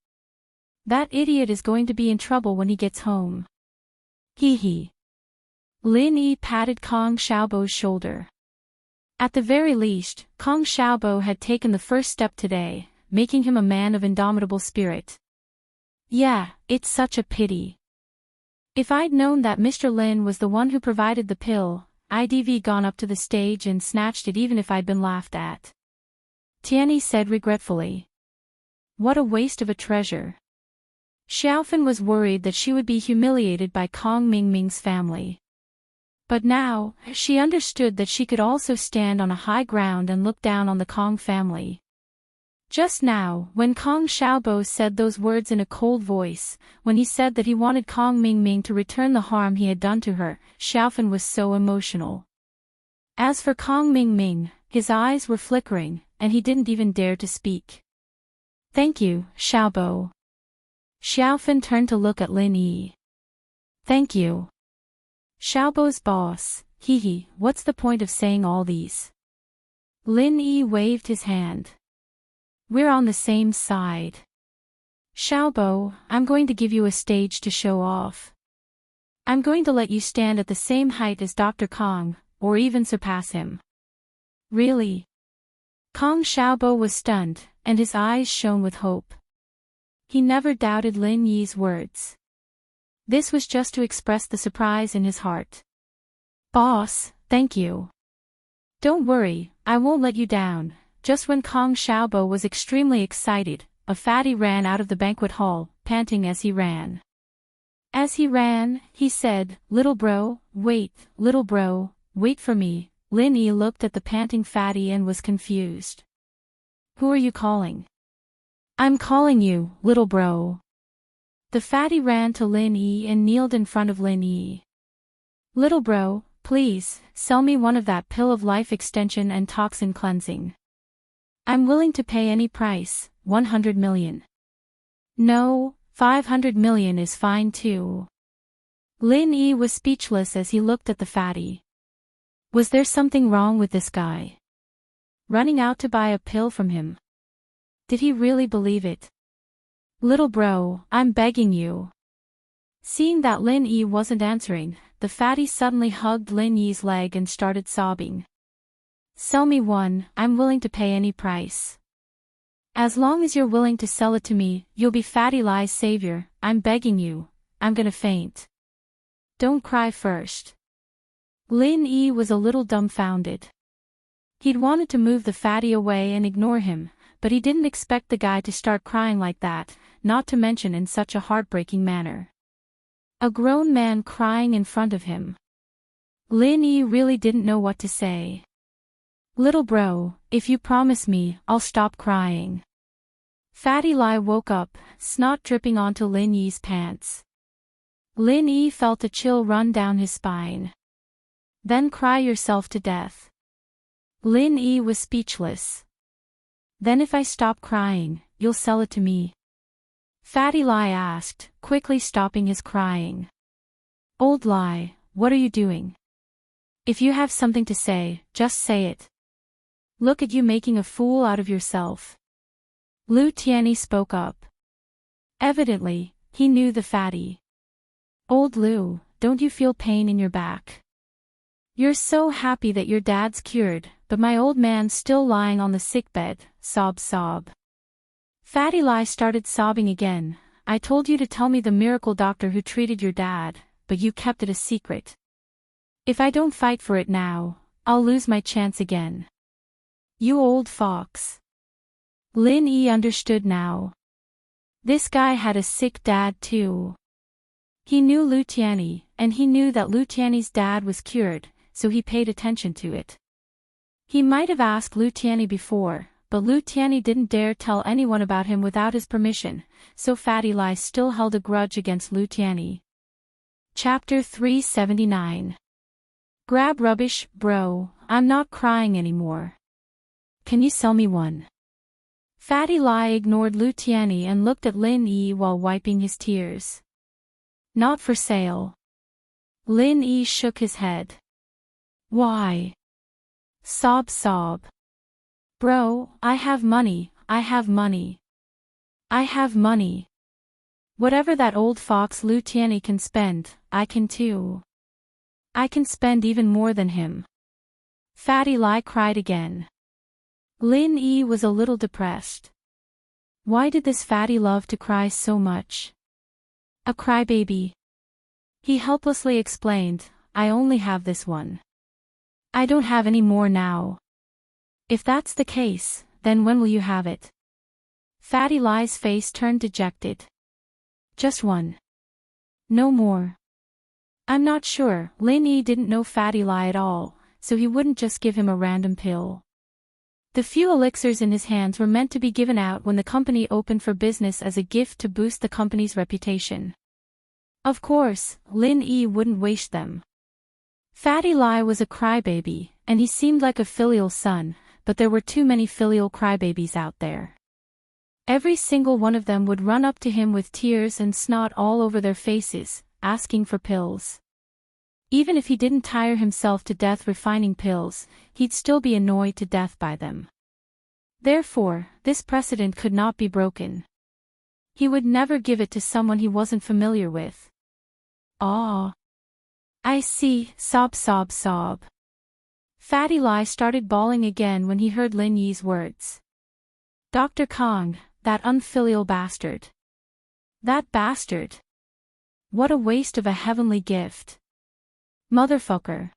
That idiot is going to be in trouble when he gets home. Hee. Lin Yi patted Kong Xiaobo's shoulder. At the very least, Kong Xiaobo had taken the first step today, making him a man of indomitable spirit. Yeah, it's such a pity. If I'd known that Mr. Lin was the one who provided the pill, I'd gone up to the stage and snatched it even if I'd been laughed at. Tianyi said regretfully. What a waste of a treasure. Xiaofan was worried that she would be humiliated by Kong Mingming's family. But now, she understood that she could also stand on a high ground and look down on the Kong family. Just now, when Kong Xiaobo said those words in a cold voice, when he said that he wanted Kong Mingming to return the harm he had done to her, Xiaofan was so emotional. As for Kong Mingming, his eyes were flickering, and he didn't even dare to speak. Thank you, Xiaobo. Xiaofan turned to look at Lin Yi. Thank you. Xiaobo's boss, what's the point of saying all these? Lin Yi waved his hand. We're on the same side. Xiaobo, I'm going to give you a stage to show off. I'm going to let you stand at the same height as Dr. Kong, or even surpass him. Really? Kong Xiaobo was stunned, and his eyes shone with hope. He never doubted Lin Yi's words. This was just to express the surprise in his heart. Boss, thank you. Don't worry, I won't let you down. Just when Kong Xiaobo was extremely excited, a fatty ran out of the banquet hall, panting as he ran. As he ran, he said, little bro, wait for me. Lin Yi looked at the panting fatty and was confused. Who are you calling? I'm calling you, little bro. The fatty ran to Lin Yi and kneeled in front of Lin Yi. Little bro, please, sell me one of that pill of life extension and toxin cleansing. I'm willing to pay any price, 100 million. No, 500 million is fine too. Lin Yi was speechless as he looked at the fatty. Was there something wrong with this guy? Running out to buy a pill from him? Did he really believe it? Little bro, I'm begging you. Seeing that Lin Yi wasn't answering, the fatty suddenly hugged Lin Yi's leg and started sobbing. Sell me one, I'm willing to pay any price. As long as you're willing to sell it to me, you'll be Fatty Lie's savior, I'm begging you, I'm gonna faint. Don't cry first. Lin Yi was a little dumbfounded. He'd wanted to move the fatty away and ignore him, but he didn't expect the guy to start crying like that, not to mention in such a heartbreaking manner. A grown man crying in front of him. Lin Yi really didn't know what to say. "Little bro, if you promise me, I'll stop crying." Fatty Lai woke up, snot dripping onto Lin Yi's pants. Lin Yi felt a chill run down his spine. "Then cry yourself to death." Lin Yi was speechless. "Then if I stop crying, you'll sell it to me?" Fatty Lai asked, quickly stopping his crying. "Old Lai, what are you doing? If you have something to say, just say it. Look at you making a fool out of yourself." Lu Tianyi spoke up. Evidently, he knew the fatty. "Old Lu, don't you feel pain in your back? You're so happy that your dad's cured, but my old man's still lying on the sickbed," sob. Fatty Lai started sobbing again. "I told you to tell me the miracle doctor who treated your dad, but you kept it a secret. If I don't fight for it now, I'll lose my chance again. You old fox." Lin Yi understood now. This guy had a sick dad too. He knew Lu Tianyi, and he knew that Lu Tianyi's dad was cured, so he paid attention to it. He might have asked Lu Tianyi before, but Lu Tianyi didn't dare tell anyone about him without his permission, so Fatty Lai still held a grudge against Lu Tianyi. Chapter 379. Grab rubbish, bro, I'm not crying anymore. Can you sell me one? Fatty Lai ignored Lu Tianyi and looked at Lin Yi while wiping his tears. "Not for sale." Lin Yi shook his head. "Why?" Sob. "Bro, I have money. Whatever that old fox Lu Tianyi can spend, I can too. I can spend even more than him." Fatty Lai cried again. Lin Yi was a little depressed. Why did this fatty love to cry so much? A crybaby. He helplessly explained, "I only have this one. I don't have any more now." "If that's the case, then when will you have it?" Fatty Lai's face turned dejected. "Just one. No more." "I'm not sure." Lin Yi didn't know Fatty Lai at all, so he wouldn't just give him a random pill. The few elixirs in his hands were meant to be given out when the company opened for business as a gift to boost the company's reputation. Of course, Lin Yi wouldn't waste them. Fatty Lai was a crybaby, and he seemed like a filial son, but there were too many filial crybabies out there. Every single one of them would run up to him with tears and snot all over their faces, asking for pills. Even if he didn't tire himself to death refining pills, he'd still be annoyed to death by them. Therefore, this precedent could not be broken. He would never give it to someone he wasn't familiar with. "Ah, I see," sob. Fatty Lai started bawling again when he heard Lin Yi's words. "Dr. Kong, that unfilial bastard. That bastard. What a waste of a heavenly gift. Motherfucker."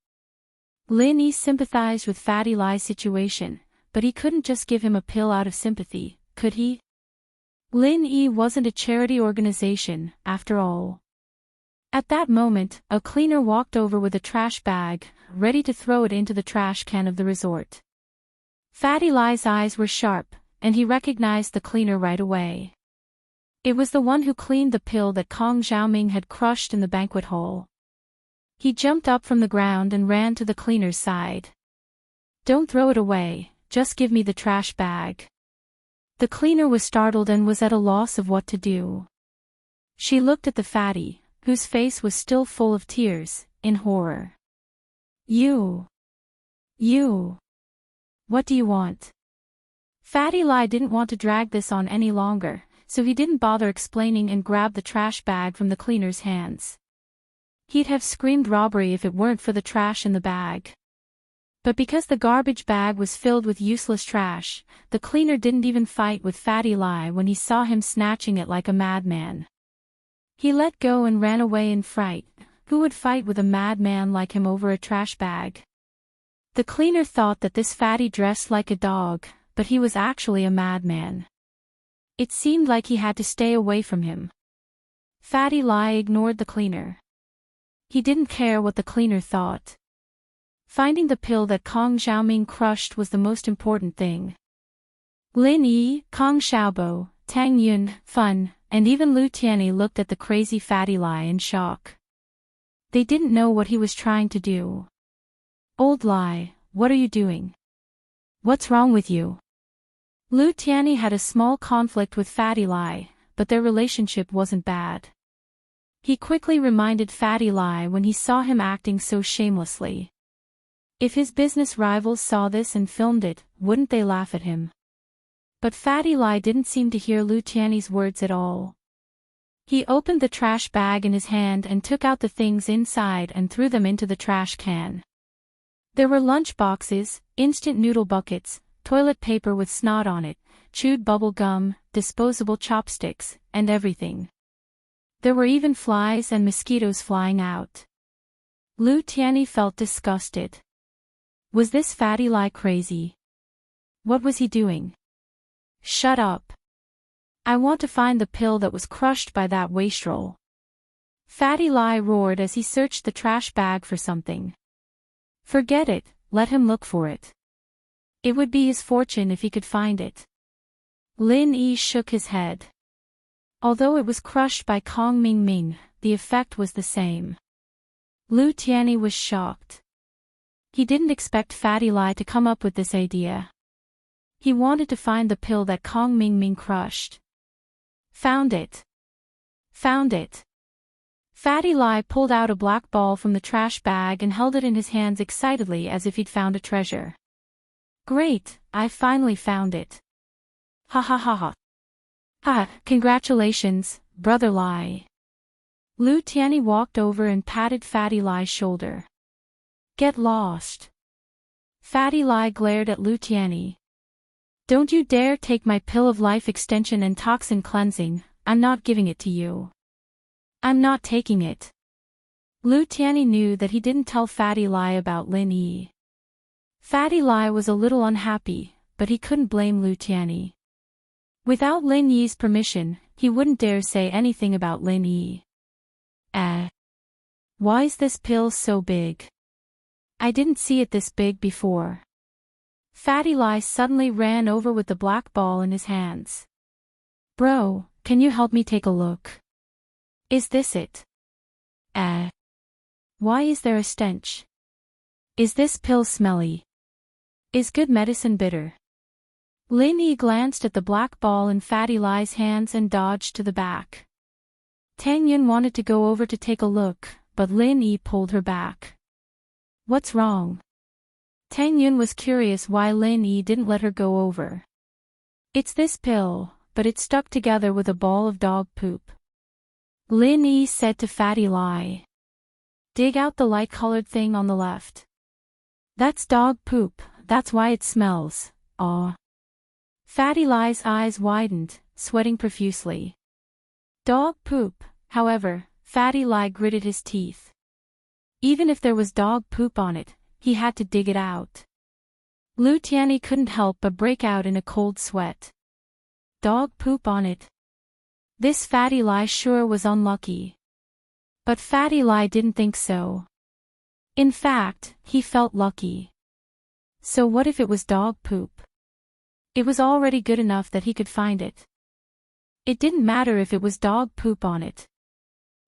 Lin Yi sympathized with Fatty Lai's situation, but he couldn't just give him a pill out of sympathy, could he? Lin Yi wasn't a charity organization, after all. At that moment, a cleaner walked over with a trash bag, ready to throw it into the trash can of the resort. Fatty Lai's eyes were sharp, and he recognized the cleaner right away. It was the one who cleaned the pill that Kong Xiaoming had crushed in the banquet hall. He jumped up from the ground and ran to the cleaner's side. "Don't throw it away, just give me the trash bag." The cleaner was startled and was at a loss of what to do. She looked at the fatty, whose face was still full of tears, in horror. You. What do you want?" Fatty Lai didn't want to drag this on any longer, so he didn't bother explaining and grabbed the trash bag from the cleaner's hands. He'd have screamed robbery if it weren't for the trash in the bag. But because the garbage bag was filled with useless trash, the cleaner didn't even fight with Fatty Lai when he saw him snatching it like a madman. He let go and ran away in fright. Who would fight with a madman like him over a trash bag? The cleaner thought that this fatty dressed like a dog, but he was actually a madman. It seemed like he had to stay away from him. Fatty Lai ignored the cleaner. He didn't care what the cleaner thought. Finding the pill that Kong Xiaoming crushed was the most important thing. Lin Yi, Kong Xiaobo, Tang Yun, Fun, and even Lu Tianyi looked at the crazy Fatty Lai in shock. They didn't know what he was trying to do. Old Lai, what are you doing? What's wrong with you? Lu Tianyi had a small conflict with Fatty Lai, but their relationship wasn't bad. He quickly reminded Fatty Lai when he saw him acting so shamelessly. If his business rivals saw this and filmed it, wouldn't they laugh at him? But Fatty Lai didn't seem to hear Lu Tianyi's words at all. He opened the trash bag in his hand and took out the things inside and threw them into the trash can. There were lunch boxes, instant noodle buckets, toilet paper with snot on it, chewed bubble gum, disposable chopsticks, and everything. There were even flies and mosquitoes flying out. Lu Tianyi felt disgusted. Was this Fatty Lai crazy? What was he doing? Shut up. I want to find the pill that was crushed by that wastrel. Fatty Lai roared as he searched the trash bag for something. Forget it, let him look for it. It would be his fortune if he could find it. Lin Yi shook his head. Although it was crushed by Kong Mingming, the effect was the same. Lu Tianyi was shocked. He didn't expect Fatty Lai to come up with this idea. He wanted to find the pill that Kong Mingming crushed. Found it. Found it. Fatty Lai pulled out a black ball from the trash bag and held it in his hands excitedly as if he'd found a treasure. Great, I finally found it. Ha ha ha ha. Ha, congratulations, Brother Lai. Lu Tianyi walked over and patted Fatty Lai's shoulder. Get lost. Fatty Lai glared at Lu Tianyi. Don't you dare take my pill of life extension and toxin cleansing, I'm not giving it to you. I'm not taking it. Lu Tianyi knew that he didn't tell Fatty Lai about Lin Yi. Fatty Lai was a little unhappy, but he couldn't blame Lu Tianyi. Without Lin Yi's permission, he wouldn't dare say anything about Lin Yi. Why is this pill so big? I didn't see it this big before. Fatty Lai suddenly ran over with the black ball in his hands. Bro, can you help me take a look? Is this it? Why is there a stench? Is this pill smelly? Is good medicine bitter? Lin Yi glanced at the black ball in Fatty Lai's hands and dodged to the back. Tang Yun wanted to go over to take a look, but Lin Yi pulled her back. What's wrong? Tang Yun was curious why Lin Yi didn't let her go over. It's this pill, but it's stuck together with a ball of dog poop. Lin Yi said to Fatty Lai. Dig out the light-colored thing on the left. That's dog poop, that's why it smells, aw. Fatty Lai's eyes widened, sweating profusely. Dog poop, however, Fatty Lai gritted his teeth. Even if there was dog poop on it, he had to dig it out. Lu Tianyi couldn't help but break out in a cold sweat. Dog poop on it. This Fatty Lai sure was unlucky. But Fatty Lai didn't think so. In fact, he felt lucky. So what if it was dog poop? It was already good enough that he could find it. It didn't matter if it was dog poop on it.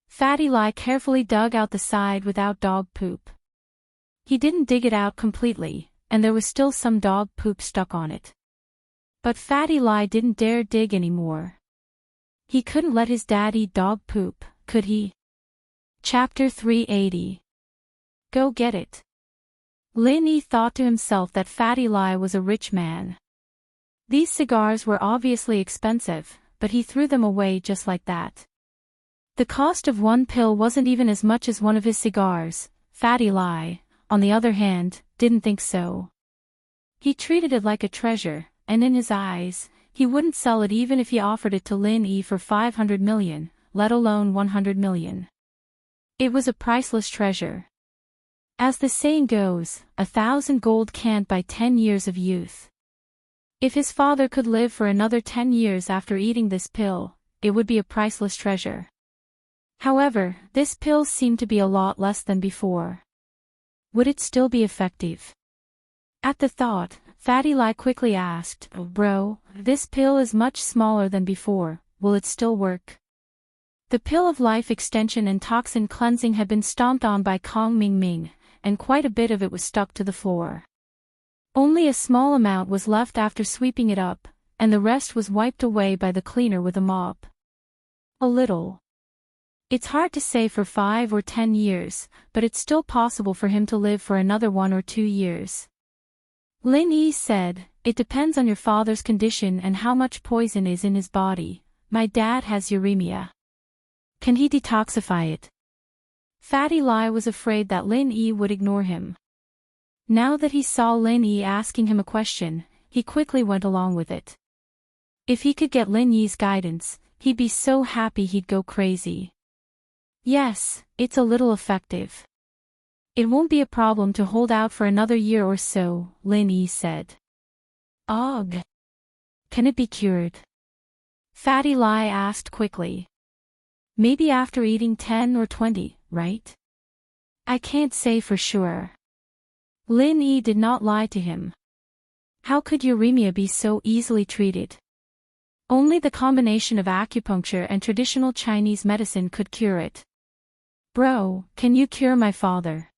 Fatty Lai carefully dug out the side without dog poop. He didn't dig it out completely, and there was still some dog poop stuck on it. But Fatty Lai didn't dare dig anymore. He couldn't let his dad eat dog poop, could he? Chapter 380. Go get it. Lin Yi thought to himself that Fatty Lai was a rich man. These cigars were obviously expensive, but he threw them away just like that. The cost of one pill wasn't even as much as one of his cigars. Fatty Lai, on the other hand, didn't think so. He treated it like a treasure, and in his eyes, he wouldn't sell it even if he offered it to Lin Yi for 500 million, let alone 100 million. It was a priceless treasure. As the saying goes, 1,000 gold can't buy 10 years of youth. If his father could live for another 10 years after eating this pill, it would be a priceless treasure. However, this pill seemed to be a lot less than before. Would it still be effective? At the thought, Fatty Lie quickly asked, "Bro, this pill is much smaller than before, will it still work?" The pill of life extension and toxin cleansing had been stomped on by Kong Ming Ming, and quite a bit of it was stuck to the floor. Only a small amount was left after sweeping it up, and the rest was wiped away by the cleaner with a mop. A little. It's hard to say for 5 or 10 years, but it's still possible for him to live for another 1 or 2 years. Lin Yi said, "It depends on your father's condition and how much poison is in his body. My dad has uremia. Can he detoxify it?" Fatty Lie was afraid that Lin Yi would ignore him. Now that he saw Lin Yi asking him a question, he quickly went along with it. If he could get Lin Yi's guidance, he'd be so happy he'd go crazy. "Yes, it's a little effective. It won't be a problem to hold out for another year or so," Lin Yi said. "Ugh. Can it be cured?" Fatty Lie asked quickly. "Maybe after eating 10 or 20, right? I can't say for sure." Lin Yi did not lie to him. How could uremia be so easily treated? Only the combination of acupuncture and traditional Chinese medicine could cure it. "Bro, can you cure my father?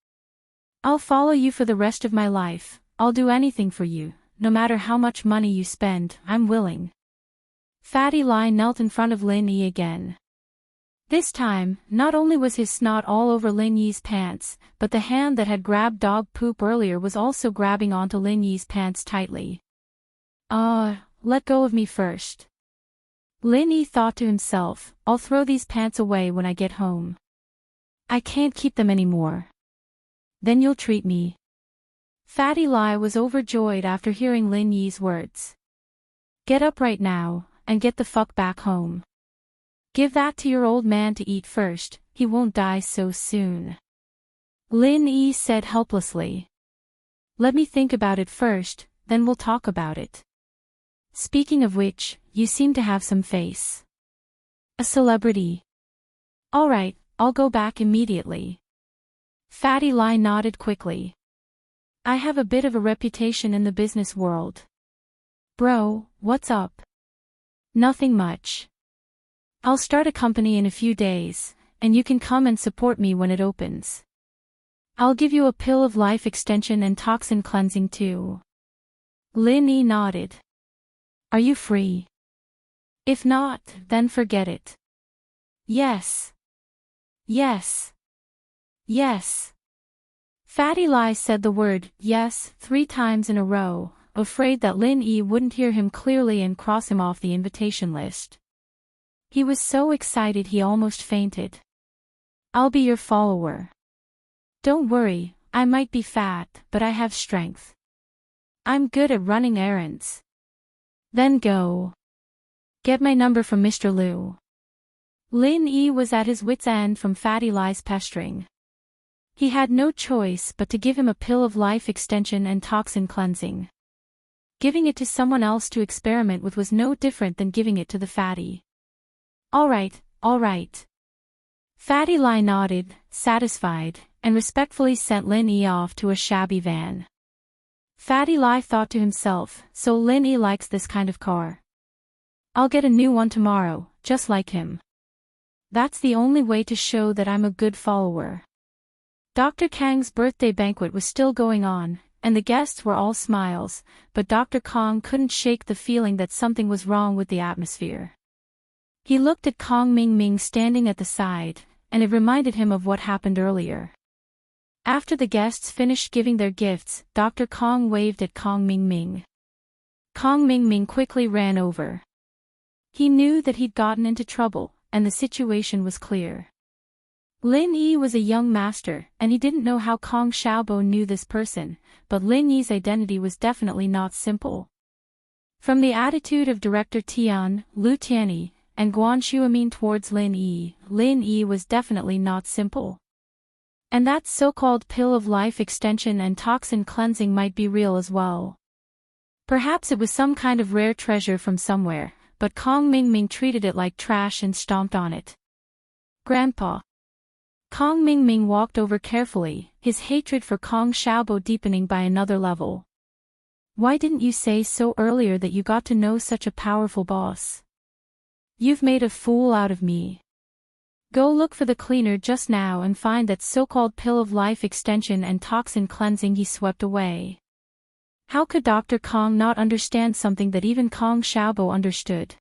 I'll follow you for the rest of my life, I'll do anything for you, no matter how much money you spend, I'm willing." Fatty Lie knelt in front of Lin Yi again. This time, not only was his snot all over Lin Yi's pants, but the hand that had grabbed dog poop earlier was also grabbing onto Lin Yi's pants tightly. Let go of me first." Lin Yi thought to himself, "I'll throw these pants away when I get home. I can't keep them anymore." "Then you'll treat me." Fatty Lie was overjoyed after hearing Lin Yi's words. "Get up right now, and get the fuck back home. Give that to your old man to eat first, he won't die so soon." Lin Yi said helplessly. "Let me think about it first, then we'll talk about it. Speaking of which, you seem to have some face. A celebrity." "Alright, I'll go back immediately." Fatty Lie nodded quickly. "I have a bit of a reputation in the business world." "Bro, what's up?" "Nothing much. I'll start a company in a few days, and you can come and support me when it opens. I'll give you a pill of life extension and toxin cleansing too." Lin Yi nodded. "Are you free? If not, then forget it." "Yes. Yes. Yes." Fatty Lie said the word "yes" 3 times in a row, afraid that Lin Yi wouldn't hear him clearly and cross him off the invitation list. He was so excited he almost fainted. "I'll be your follower. Don't worry, I might be fat, but I have strength. I'm good at running errands." "Then go. Get my number from Mr. Liu." Lin Yi was at his wit's end from Fatty Lie's pestering. He had no choice but to give him a pill of life extension and toxin cleansing. Giving it to someone else to experiment with was no different than giving it to the fatty. All right. Fatty Lie nodded, satisfied, and respectfully sent Lin Yi off to a shabby van. Fatty Lie thought to himself, so Lin Yi likes this kind of car. I'll get a new one tomorrow, just like him. That's the only way to show that I'm a good follower. Dr. Kang's birthday banquet was still going on, and the guests were all smiles, but Dr. Kong couldn't shake the feeling that something was wrong with the atmosphere. He looked at Kong Ming Ming standing at the side, and it reminded him of what happened earlier. After the guests finished giving their gifts, Dr. Kong waved at Kong Ming Ming. Kong Ming Ming quickly ran over. He knew that he'd gotten into trouble, and the situation was clear. Lin Yi was a young master, and he didn't know how Kong Xiaobo knew this person, but Lin Yi's identity was definitely not simple. From the attitude of Director Tian, Lu Tianyi, and Guan Xuemin towards Lin Yi was definitely not simple. And that so-called pill of life extension and toxin cleansing might be real as well. Perhaps it was some kind of rare treasure from somewhere, but Kong Mingming treated it like trash and stomped on it. Grandpa. Kong Mingming walked over carefully, his hatred for Kong Xiaobo deepening by another level. Why didn't you say so earlier that you got to know such a powerful boss? You've made a fool out of me. Go look for the cleaner just now and find that so-called pill of life extension and toxin cleansing he swept away. How could Dr. Kong not understand something that even Kong Xiaobo understood?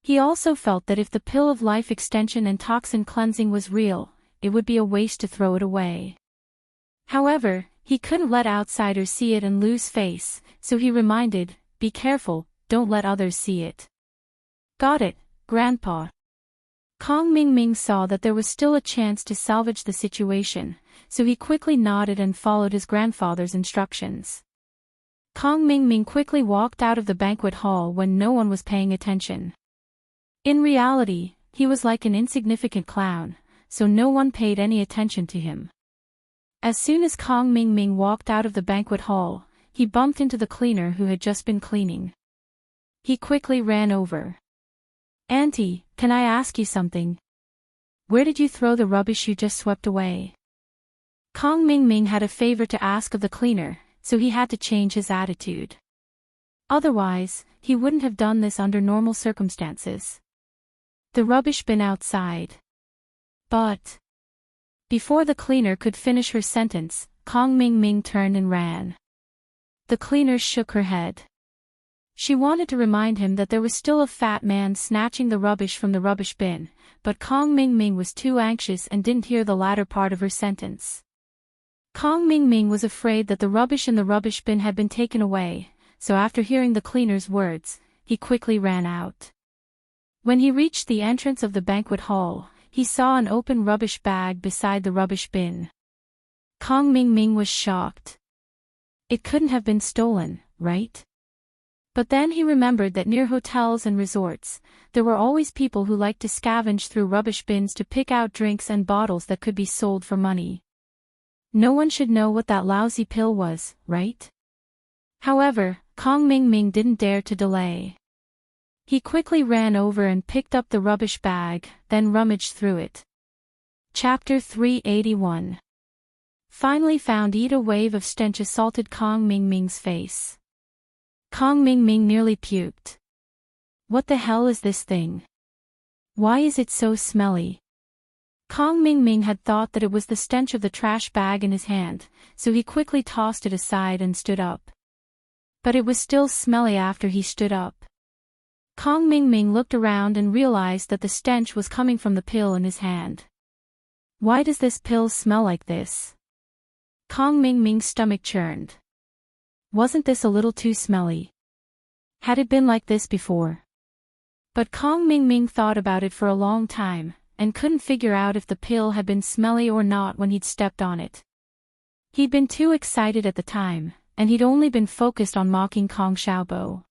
He also felt that if the pill of life extension and toxin cleansing was real, it would be a waste to throw it away. However, he couldn't let outsiders see it and lose face, so he reminded, be careful, don't let others see it. Got it, Grandpa. Kong Mingming saw that there was still a chance to salvage the situation, so he quickly nodded and followed his grandfather's instructions. Kong Mingming quickly walked out of the banquet hall when no one was paying attention. In reality, he was like an insignificant clown, so no one paid any attention to him. As soon as Kong Mingming walked out of the banquet hall, he bumped into the cleaner who had just been cleaning. He quickly ran over. Auntie, can I ask you something? Where did you throw the rubbish you just swept away? Kong Mingming had a favor to ask of the cleaner, so he had to change his attitude. Otherwise, he wouldn't have done this under normal circumstances. The rubbish bin outside. But before the cleaner could finish her sentence, Kong Mingming turned and ran. The cleaner shook her head. She wanted to remind him that there was still a fat man snatching the rubbish from the rubbish bin, but Kong Mingming was too anxious and didn't hear the latter part of her sentence. Kong Mingming was afraid that the rubbish in the rubbish bin had been taken away, so after hearing the cleaner's words, he quickly ran out. When he reached the entrance of the banquet hall, he saw an open rubbish bag beside the rubbish bin. Kong Mingming was shocked. It couldn't have been stolen, right? But then he remembered that near hotels and resorts, there were always people who liked to scavenge through rubbish bins to pick out drinks and bottles that could be sold for money. No one should know what that lousy pill was, right? However, Kong Mingming didn't dare to delay. He quickly ran over and picked up the rubbish bag, then rummaged through it. Chapter 381. Finally found it. A wave of stench assaulted Kong Mingming's face. Kong Mingming nearly puked. What the hell is this thing? Why is it so smelly? Kong Mingming had thought that it was the stench of the trash bag in his hand, so he quickly tossed it aside and stood up. But it was still smelly after he stood up. Kong Mingming looked around and realized that the stench was coming from the pill in his hand. Why does this pill smell like this? Kong Mingming's stomach churned. Wasn't this a little too smelly? Had it been like this before? But Kong Mingming thought about it for a long time, and couldn't figure out if the pill had been smelly or not when he'd stepped on it. He'd been too excited at the time, and he'd only been focused on mocking Kong Xiaobo.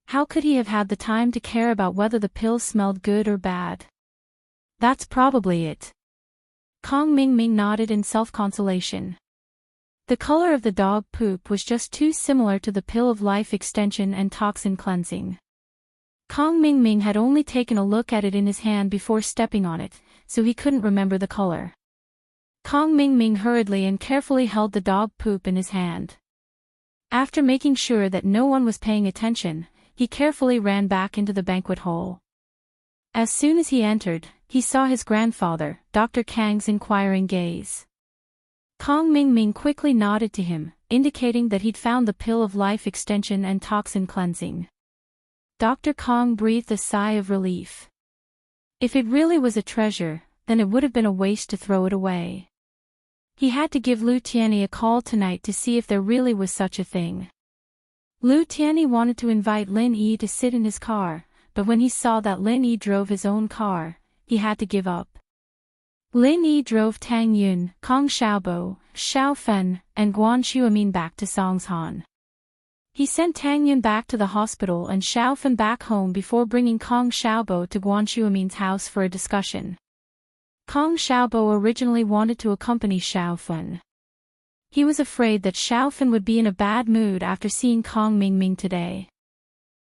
How could he have had the time to care about whether the pill smelled good or bad? That's probably it. Kong Mingming nodded in self-consolation. The color of the dog poop was just too similar to the pill of life extension and toxin cleansing. Kong Mingming had only taken a look at it in his hand before stepping on it, so he couldn't remember the color. Kong Mingming hurriedly and carefully held the dog poop in his hand. After making sure that no one was paying attention, he carefully ran back into the banquet hall. As soon as he entered, he saw his grandfather, Dr. Kang's inquiring gaze. Kong Mingming quickly nodded to him, indicating that he'd found the pill of life extension and toxin cleansing. Dr. Kong breathed a sigh of relief. If it really was a treasure, then it would have been a waste to throw it away. He had to give Lu Tianyi a call tonight to see if there really was such a thing. Lu Tianyi wanted to invite Lin Yi to sit in his car, but when he saw that Lin Yi drove his own car, he had to give up. Lin Yi drove Tang Yun, Kong Xiaobo, Xiao Fen, and Guan Xuemin back to Songshan. He sent Tang Yun back to the hospital and Xiao Fen back home before bringing Kong Xiaobo to Guan Xuemin's house for a discussion. Kong Xiaobo originally wanted to accompany Xiao Fen. He was afraid that Xiaofan would be in a bad mood after seeing Kong Mingming today.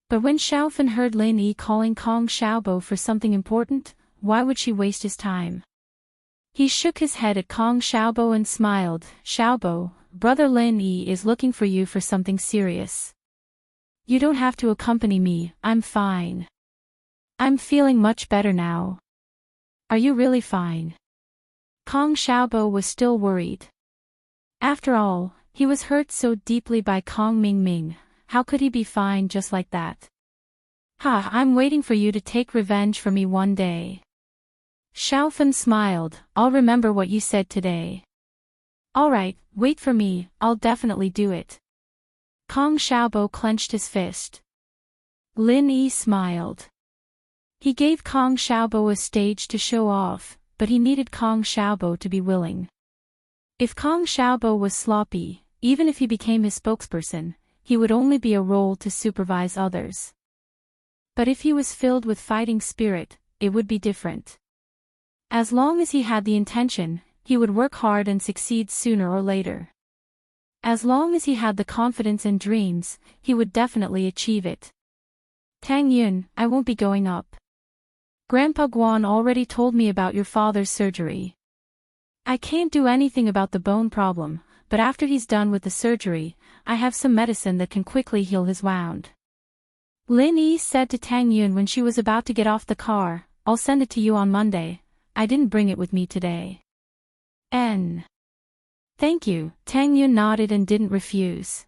But when Xiaofan heard Lin Yi calling Kong Xiaobo for something important, why would she waste his time? He shook his head at Kong Xiaobo and smiled. Xiaobo, brother Lin Yi is looking for you for something serious. You don't have to accompany me, I'm fine. I'm feeling much better now. Are you really fine? Kong Xiaobo was still worried. After all, he was hurt so deeply by Kong Mingming, how could he be fine just like that? I'm waiting for you to take revenge for me one day. Xiaofan smiled. I'll remember what you said today. Alright, wait for me, I'll definitely do it. Kong Xiaobo clenched his fist. Lin Yi smiled. He gave Kong Xiaobo a stage to show off, but he needed Kong Xiaobo to be willing. If Kong Xiaobo was sloppy, even if he became his spokesperson, he would only be a role to supervise others. But if he was filled with fighting spirit, it would be different. As long as he had the intention, he would work hard and succeed sooner or later. As long as he had the confidence and dreams, he would definitely achieve it. Tang Yun, I won't be going up. Grandpa Guan already told me about your father's surgery. I can't do anything about the bone problem, but after he's done with the surgery, I have some medicine that can quickly heal his wound. Lin Yi said to Tang Yun when she was about to get off the car, I'll send it to you on Monday. I didn't bring it with me today. Thank you, Tang Yun nodded and didn't refuse.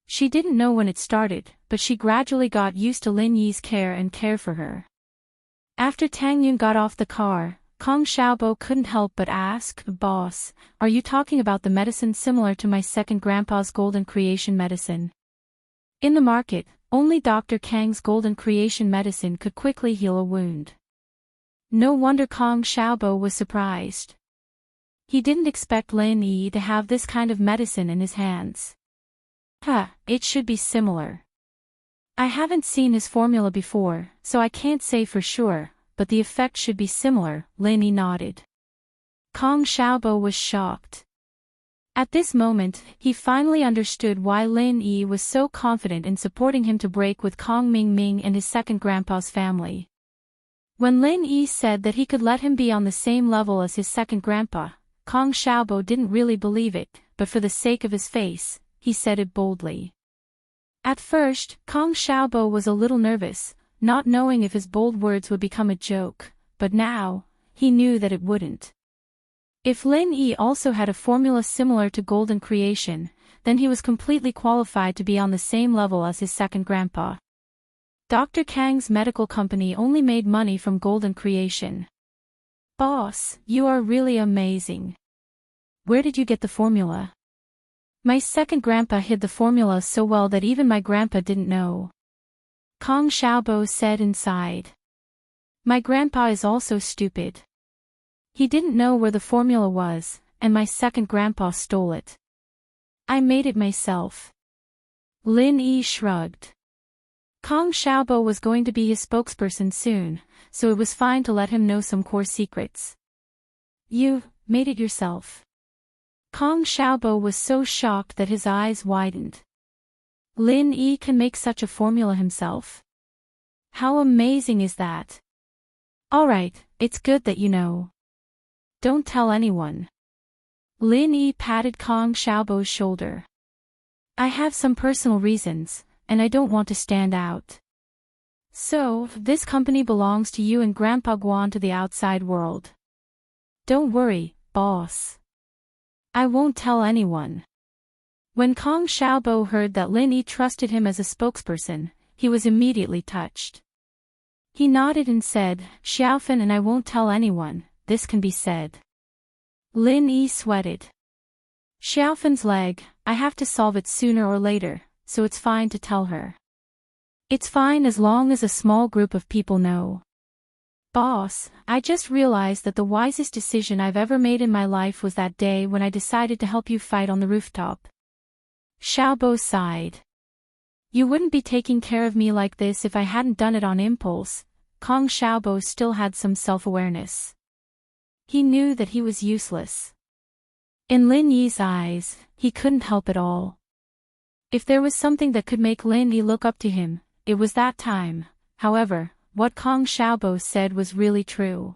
She didn't know when it started, but she gradually got used to Lin Yi's care for her. After Tang Yun got off the car, Kong Xiaobo couldn't help but ask, Boss, are you talking about the medicine similar to my second grandpa's golden creation medicine? In the market, only Dr. Kang's golden creation medicine could quickly heal a wound. No wonder Kong Xiaobo was surprised. He didn't expect Lin Yi to have this kind of medicine in his hands. It should be similar. I haven't seen his formula before, so I can't say for sure, but the effect should be similar, Lin Yi nodded. Kong Xiaobo was shocked. At this moment, he finally understood why Lin Yi was so confident in supporting him to break with Kong Mingming and his second grandpa's family. When Lin Yi said that he could let him be on the same level as his second grandpa, Kong Xiaobo didn't really believe it, but for the sake of his face, he said it boldly. At first, Kong Xiaobo was a little nervous, not knowing if his bold words would become a joke, but now, he knew that it wouldn't. If Lin Yi also had a formula similar to golden creation, then he was completely qualified to be on the same level as his second grandpa. Dr. Kang's medical company only made money from golden creation. Boss, you are really amazing. Where did you get the formula? My second grandpa hid the formula so well that even my grandpa didn't know. Kong Xiaobo said inside. My grandpa is also stupid. He didn't know where the formula was, and my second grandpa stole it. I made it myself. Lin Yi shrugged. Kong Xiaobo was going to be his spokesperson soon, so it was fine to let him know some core secrets. You made it yourself. Kong Xiaobo was so shocked that his eyes widened. Lin Yi can make such a formula himself. How amazing is that? Alright, it's good that you know. Don't tell anyone. Lin Yi patted Kong Xiaobo's shoulder. I have some personal reasons, and I don't want to stand out. So, this company belongs to you and Grandpa Guan to the outside world. Don't worry, boss. I won't tell anyone. When Kong Xiaobo heard that Lin Yi trusted him as a spokesperson, he was immediately touched. He nodded and said, Xiaofan and I won't tell anyone, this can be said. Lin Yi sweated. Xiaofan's leg, I have to solve it sooner or later, so it's fine to tell her. It's fine as long as a small group of people know. Boss, I just realized that the wisest decision I've ever made in my life was that day when I decided to help you fight on the rooftop. Xiaobo sighed. You wouldn't be taking care of me like this if I hadn't done it on impulse. Kong Xiaobo still had some self-awareness. He knew that he was useless. In Lin Yi's eyes, he couldn't help it all. If there was something that could make Lin Yi look up to him, it was that time. However, what Kong Xiaobo said was really true.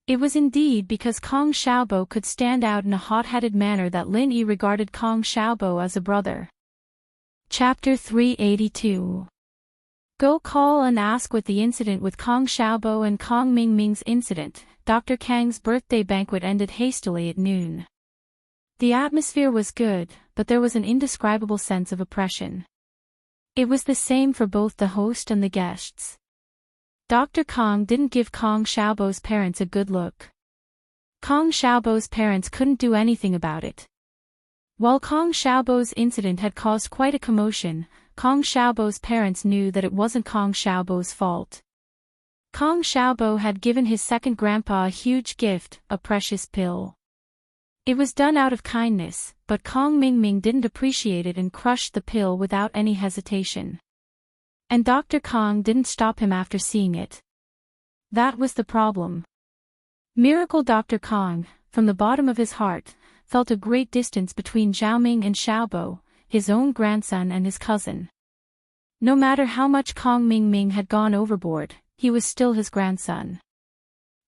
It was indeed because Kong Xiaobo could stand out in a hot-headed manner that Lin Yi regarded Kong Xiaobo as a brother. Chapter 382. Go call and ask what the incident with Kong Xiaobo and Kong Mingming's incident. Dr. Kang's birthday banquet ended hastily at noon. The atmosphere was good, but there was an indescribable sense of oppression. It was the same for both the host and the guests. Dr. Kong didn't give Kong Xiaobo's parents a good look. Kong Xiaobo's parents couldn't do anything about it. While Kong Xiaobo's incident had caused quite a commotion, Kong Xiaobo's parents knew that it wasn't Kong Xiaobo's fault. Kong Xiaobo had given his second grandpa a huge gift, a precious pill. It was done out of kindness, but Kong Mingming didn't appreciate it and crushed the pill without any hesitation. And Dr. Kong didn't stop him after seeing it. That was the problem. Miracle Dr. Kong, from the bottom of his heart, felt a great distance between Xiaoming and Xiaobo, his own grandson and his cousin. No matter how much Kong Mingming had gone overboard, he was still his grandson.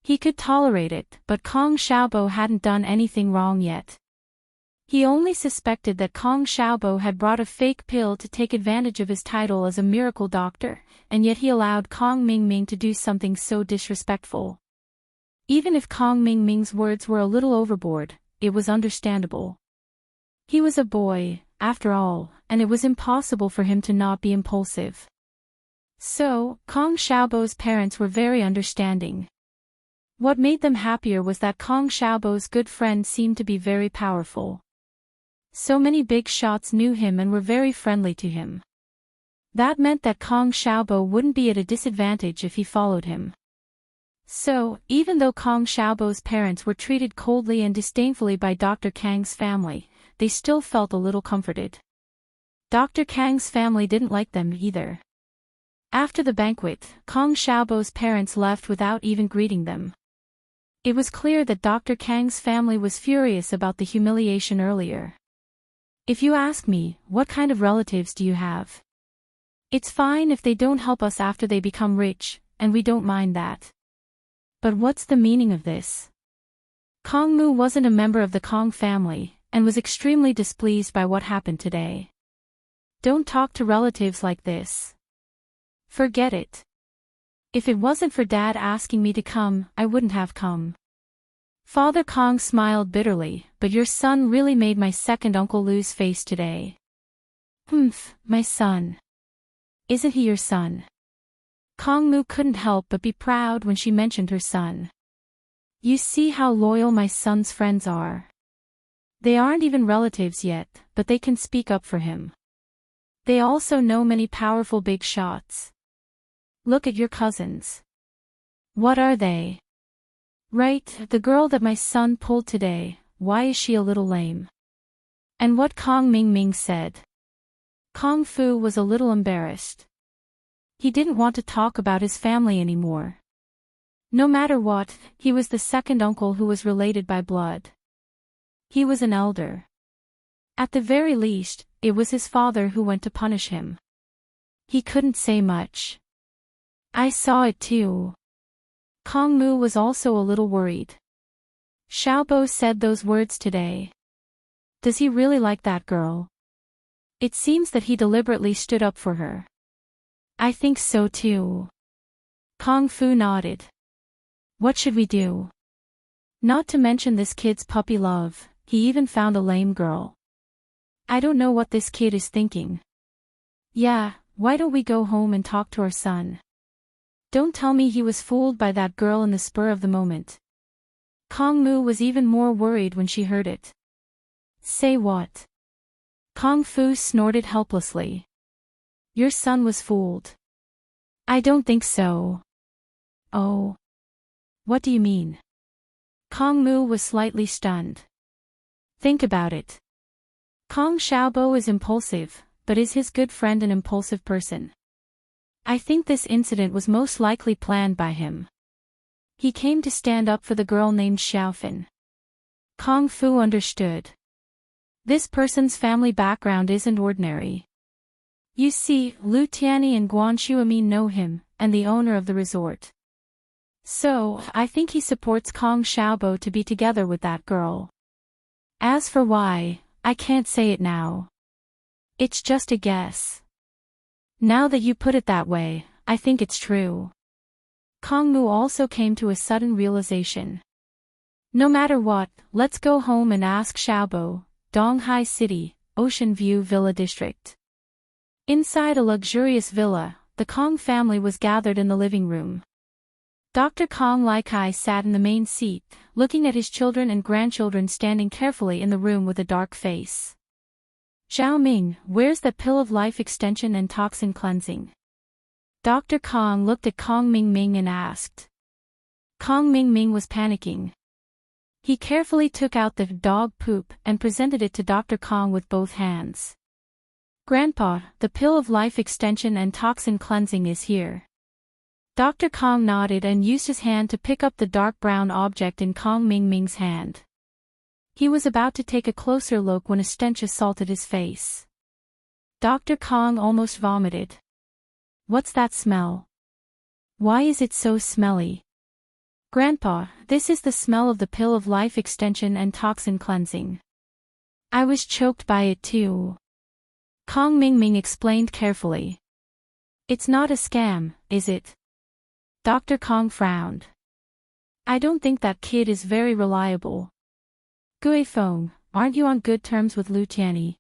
He could tolerate it, but Kong Xiaobo hadn't done anything wrong yet. He only suspected that Kong Xiaobo had brought a fake pill to take advantage of his title as a miracle doctor, and yet he allowed Kong Mingming to do something so disrespectful. Even if Kong Mingming's words were a little overboard, it was understandable. He was a boy, after all, and it was impossible for him to not be impulsive. So, Kong Xiaobo's parents were very understanding. What made them happier was that Kong Xiaobo's good friend seemed to be very powerful. So many big shots knew him and were very friendly to him. That meant that Kong Xiaobo wouldn't be at a disadvantage if he followed him. So, even though Kong Xiaobo's parents were treated coldly and disdainfully by Dr. Kang's family, they still felt a little comforted. Dr. Kang's family didn't like them either. After the banquet, Kong Xiaobo's parents left without even greeting them. It was clear that Dr. Kang's family was furious about the humiliation earlier. If you ask me, what kind of relatives do you have? It's fine if they don't help us after they become rich, and we don't mind that. But what's the meaning of this? Kong Mu wasn't a member of the Kong family, and was extremely displeased by what happened today. Don't talk to relatives like this. Forget it. If it wasn't for Dad asking me to come, I wouldn't have come. Father Kong smiled bitterly, but your son really made my second uncle lose face today. Humph, my son. Isn't he your son? Kong Mu couldn't help but be proud when she mentioned her son. You see how loyal my son's friends are. They aren't even relatives yet, but they can speak up for him. They also know many powerful big shots. Look at your cousins. What are they? Right, the girl that my son pulled today, why is she a little lame? And what Kong Mingming said. Kong Fu was a little embarrassed. He didn't want to talk about his family anymore. No matter what, he was the second uncle who was related by blood. He was an elder. At the very least, it was his father who went to punish him. He couldn't say much. I saw it too. Kong Mu was also a little worried. Xiaobo said those words today. Does he really like that girl? It seems that he deliberately stood up for her. I think so too. Kong Fu nodded. What should we do? Not to mention this kid's puppy love, he even found a lame girl. I don't know what this kid is thinking. Yeah, why don't we go home and talk to our son? Don't tell me he was fooled by that girl in the spur of the moment. Kong Mu was even more worried when she heard it. Say what? Kong Fu snorted helplessly. Your son was fooled. I don't think so. Oh. What do you mean? Kong Mu was slightly stunned. Think about it. Kong Xiaobo is impulsive, but is his good friend an impulsive person? I think this incident was most likely planned by him. He came to stand up for the girl named Xiaofan. Kung Fu understood. This person's family background isn't ordinary. You see, Lu Tianyi and Guan Shuamin know him, and the owner of the resort. So, I think he supports Kong Xiaobo to be together with that girl. As for why, I can't say it now. It's just a guess. Now that you put it that way, I think it's true. Kong Mu also came to a sudden realization. No matter what, let's go home and ask Xiaobo, Donghai City, Ocean View Villa District. Inside a luxurious villa, the Kong family was gathered in the living room. Dr. Kong Laikai sat in the main seat, looking at his children and grandchildren standing carefully in the room with a dark face. Zhao Ming, where's the pill of life extension and toxin cleansing? Dr. Kong looked at Kong Ming Ming and asked. Kong Ming Ming was panicking. He carefully took out the dog poop and presented it to Dr. Kong with both hands. Grandpa, the pill of life extension and toxin cleansing is here. Dr. Kong nodded and used his hand to pick up the dark brown object in Kong Ming Ming's hand. He was about to take a closer look when a stench assaulted his face. Dr. Kong almost vomited. What's that smell? Why is it so smelly? Grandpa, this is the smell of the pill of life extension and toxin cleansing. I was choked by it too. Kong Ming Ming explained carefully. It's not a scam, is it? Dr. Kong frowned. I don't think that kid is very reliable. Gui Feng, aren't you on good terms with Lu Tianyi?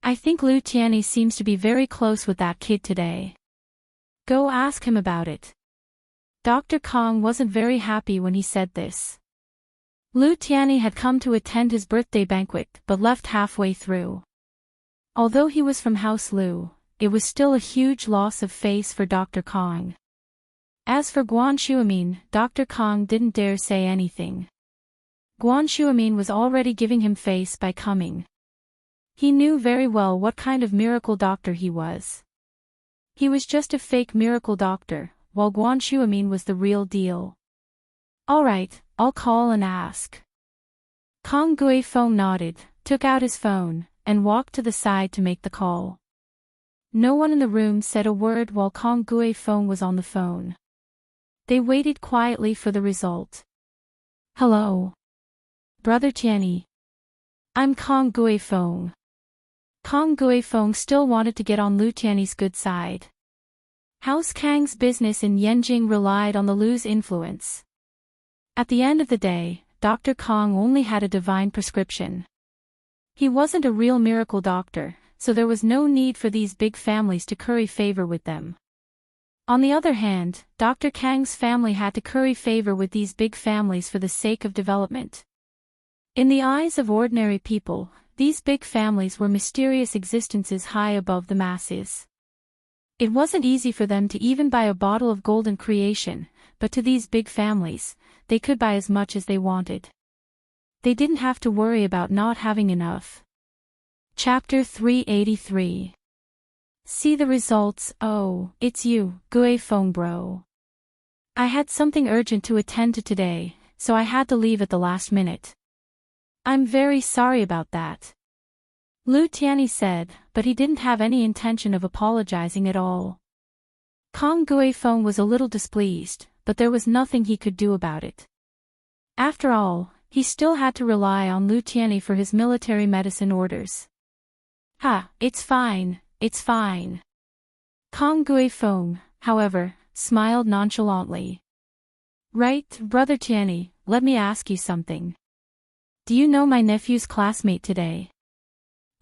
I think Lu Tianyi seems to be very close with that kid today. Go ask him about it. Dr. Kong wasn't very happy when he said this. Lu Tianyi had come to attend his birthday banquet but left halfway through. Although he was from House Lu, it was still a huge loss of face for Dr. Kong. As for Guan Shuamin, Dr. Kong didn't dare say anything. Guan Shuamin was already giving him face by coming. He knew very well what kind of miracle doctor he was. He was just a fake miracle doctor, while Guan Shuamin was the real deal. Alright, I'll call and ask. Kong Gui Feng nodded, took out his phone, and walked to the side to make the call. No one in the room said a word while Kong Gui Feng was on the phone. They waited quietly for the result. Hello. Brother Tianyi. I'm Kong Gui Feng. Kong Gui Feng still wanted to get on Lu Tianyi's good side. House Kang's business in Yanjing relied on the Lu's influence. At the end of the day, Dr. Kong only had a divine prescription. He wasn't a real miracle doctor, so there was no need for these big families to curry favor with them. On the other hand, Dr. Kang's family had to curry favor with these big families for the sake of development. In the eyes of ordinary people, these big families were mysterious existences high above the masses. It wasn't easy for them to even buy a bottle of golden creation, but to these big families, they could buy as much as they wanted. They didn't have to worry about not having enough. Chapter 383. See the results. Oh, it's you, Gui Feng bro. I had something urgent to attend to today, so I had to leave at the last minute. I'm very sorry about that. Lu Tianyi said, but he didn't have any intention of apologizing at all. Kong Gui Feng was a little displeased, but there was nothing he could do about it. After all, he still had to rely on Lu Tianyi for his military medicine orders. Ha, it's fine, it's fine. Kong Gui Feng, however, smiled nonchalantly. Right, Brother Tianyi, let me ask you something. Do you know my nephew's classmate today?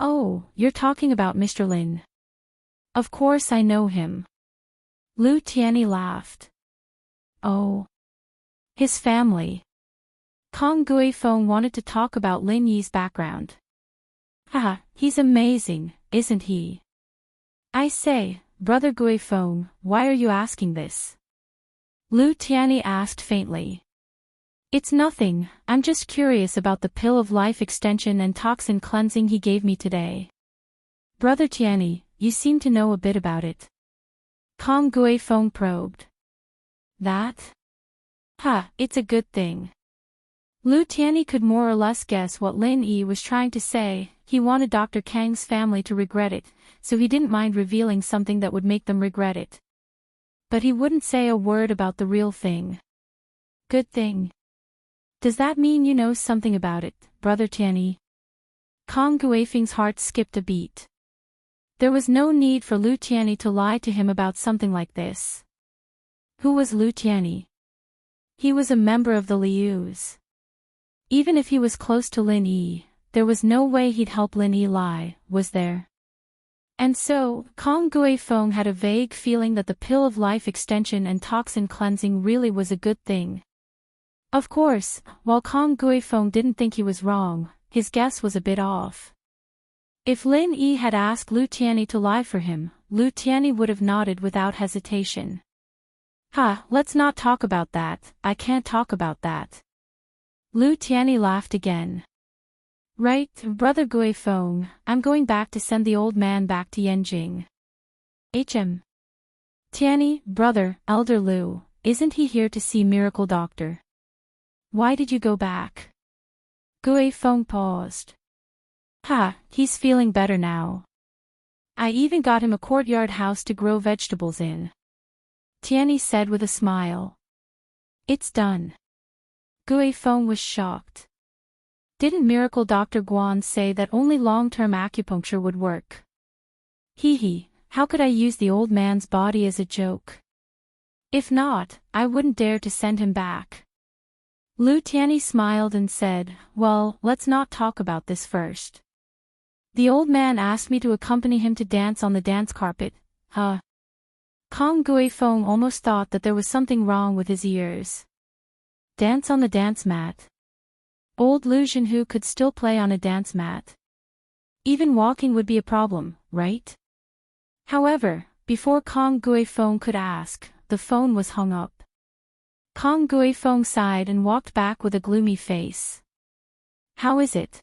Oh, you're talking about Mr. Lin. Of course I know him. Lu Tianyi laughed. Oh. His family. Kong Gui Feng wanted to talk about Lin Yi's background. Haha, he's amazing, isn't he? I say, Brother Gui Feng, why are you asking this? Lu Tianyi asked faintly. It's nothing, I'm just curious about the pill of life extension and toxin cleansing he gave me today. Brother Tianyi, you seem to know a bit about it. Kong Gui Feng probed. That? Ha, it's a good thing. Lu Tianyi could more or less guess what Lin Yi was trying to say. He wanted Dr. Kang's family to regret it, so he didn't mind revealing something that would make them regret it. But he wouldn't say a word about the real thing. Good thing. Does that mean you know something about it, Brother Tianyi? Kong Guifeng's heart skipped a beat. There was no need for Lu Tianyi to lie to him about something like this. Who was Lu Tianyi? He was a member of the Lius. Even if he was close to Lin Yi, there was no way he'd help Lin Yi lie, was there? And so, Kong Guifeng had a vague feeling that the pill of life extension and toxin cleansing really was a good thing. Of course, while Kong Guifeng didn't think he was wrong, his guess was a bit off. If Lin Yi had asked Lu Tianyi to lie for him, Lu Tianyi would have nodded without hesitation. Let's not talk about that, I can't talk about that. Lu Tianyi laughed again. Right, Brother Guifeng, I'm going back to send the old man back to Yanjing. Tianyi, brother, Elder Lu, isn't he here to see Miracle Doctor? Why did you go back? Guifeng paused. He's feeling better now. I even got him a courtyard house to grow vegetables in. Tianyi said with a smile. It's done. Guifeng was shocked. Didn't Miracle Dr. Guan say that only long-term acupuncture would work? How could I use the old man's body as a joke? If not, I wouldn't dare to send him back. Lu Tianyi smiled and said, well, let's not talk about this first. The old man asked me to accompany him to dance on the dance carpet, Kong Guifeng almost thought that there was something wrong with his ears. Dance on the dance mat. Old Lu Zhenhu could still play on a dance mat. Even walking would be a problem, right? However, before Kong Guifeng could ask, the phone was hung up. Kong Guifeng sighed and walked back with a gloomy face. How is it?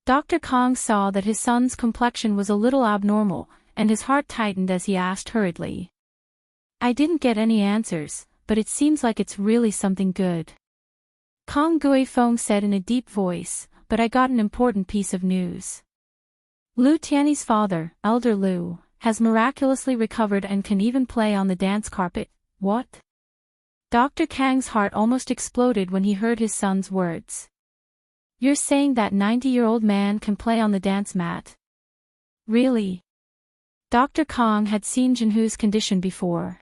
Dr. Kong saw that his son's complexion was a little abnormal, and his heart tightened as he asked hurriedly. I didn't get any answers, but it seems like it's really something good. Kong Guifeng said in a deep voice, but I got an important piece of news. Lu Tianyi's father, Elder Lu, has miraculously recovered and can even play on the dance carpet. What? Dr. Kang's heart almost exploded when he heard his son's words. You're saying that 90-year-old man can play on the dance mat? Really? Dr. Kong had seen Zhenhu's condition before.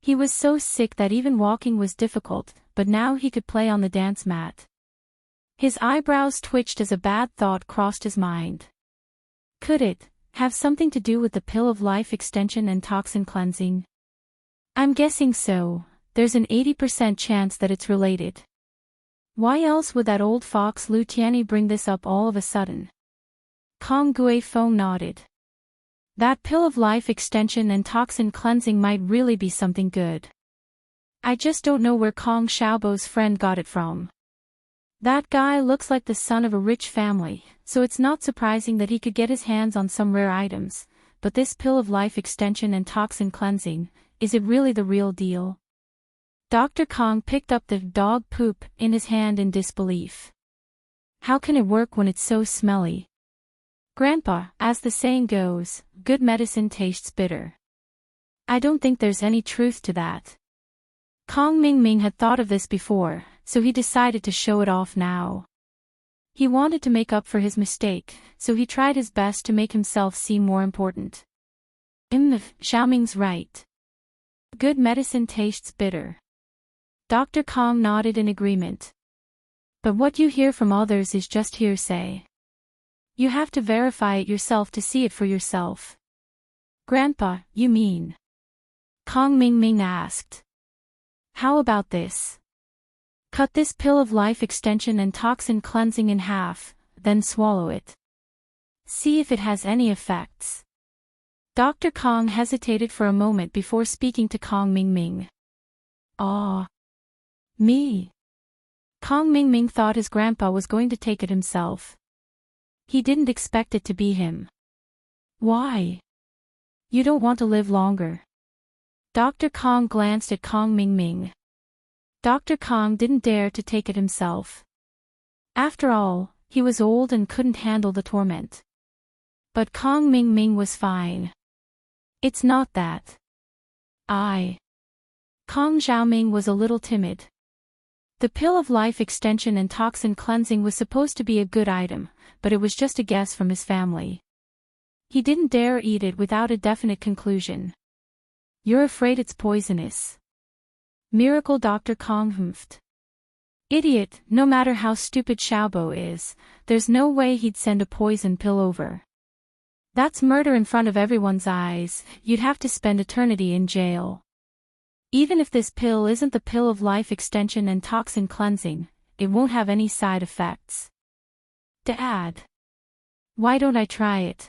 He was so sick that even walking was difficult, but now he could play on the dance mat. His eyebrows twitched as a bad thought crossed his mind. Could it have something to do with the pill of life extension and toxin cleansing? I'm guessing so. There's an 80% chance that it's related. Why else would that old fox Lu Tianyi bring this up all of a sudden? Kong Guifeng nodded. That pill of life extension and toxin cleansing might really be something good. I just don't know where Kong Xiaobo's friend got it from. That guy looks like the son of a rich family, so it's not surprising that he could get his hands on some rare items, but this pill of life extension and toxin cleansing, is it really the real deal? Dr. Kong picked up the dog poop in his hand in disbelief. How can it work when it's so smelly? Grandpa, as the saying goes, good medicine tastes bitter. I don't think there's any truth to that. Kong Mingming had thought of this before, so he decided to show it off now. He wanted to make up for his mistake, so he tried his best to make himself seem more important. Xiaoming's right. Good medicine tastes bitter. Dr. Kong nodded in agreement. But what you hear from others is just hearsay. You have to verify it yourself to see it for yourself. Grandpa, you mean? Kong Mingming asked. How about this? Cut this pill of life extension and toxin cleansing in half, then swallow it. See if it has any effects. Dr. Kong hesitated for a moment before speaking to Kong Mingming. Me? Kong Mingming thought his grandpa was going to take it himself. He didn't expect it to be him. Why? You don't want to live longer. Dr. Kong glanced at Kong Mingming. Dr. Kong didn't dare to take it himself. After all, he was old and couldn't handle the torment. But Kong Ming Ming was fine. It's not that. Kong Xiaoming was a little timid. The pill of life extension and toxin cleansing was supposed to be a good item, but it was just a guess from his family. He didn't dare eat it without a definite conclusion. You're afraid it's poisonous. Miracle Dr. Kong humphed. Idiot, no matter how stupid Xiaobo is, there's no way he'd send a poison pill over. That's murder in front of everyone's eyes, you'd have to spend eternity in jail. Even if this pill isn't the pill of life extension and toxin cleansing, it won't have any side effects. Dad. Why don't I try it?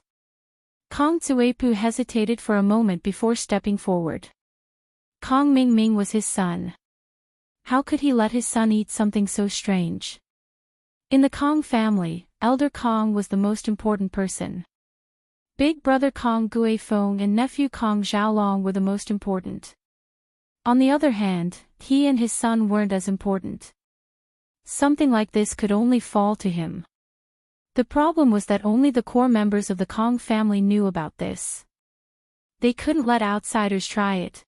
Kong Tsuepu hesitated for a moment before stepping forward. Kong Ming Ming was his son. How could he let his son eat something so strange? In the Kong family, Elder Kong was the most important person. Big brother Kong Guifeng and nephew Kong Xiaolong were the most important. On the other hand, he and his son weren't as important. Something like this could only fall to him. The problem was that only the core members of the Kong family knew about this. They couldn't let outsiders try it.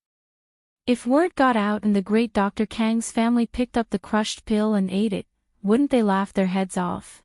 If word got out and the great Dr. Kang's family picked up the crushed pill and ate it, wouldn't they laugh their heads off?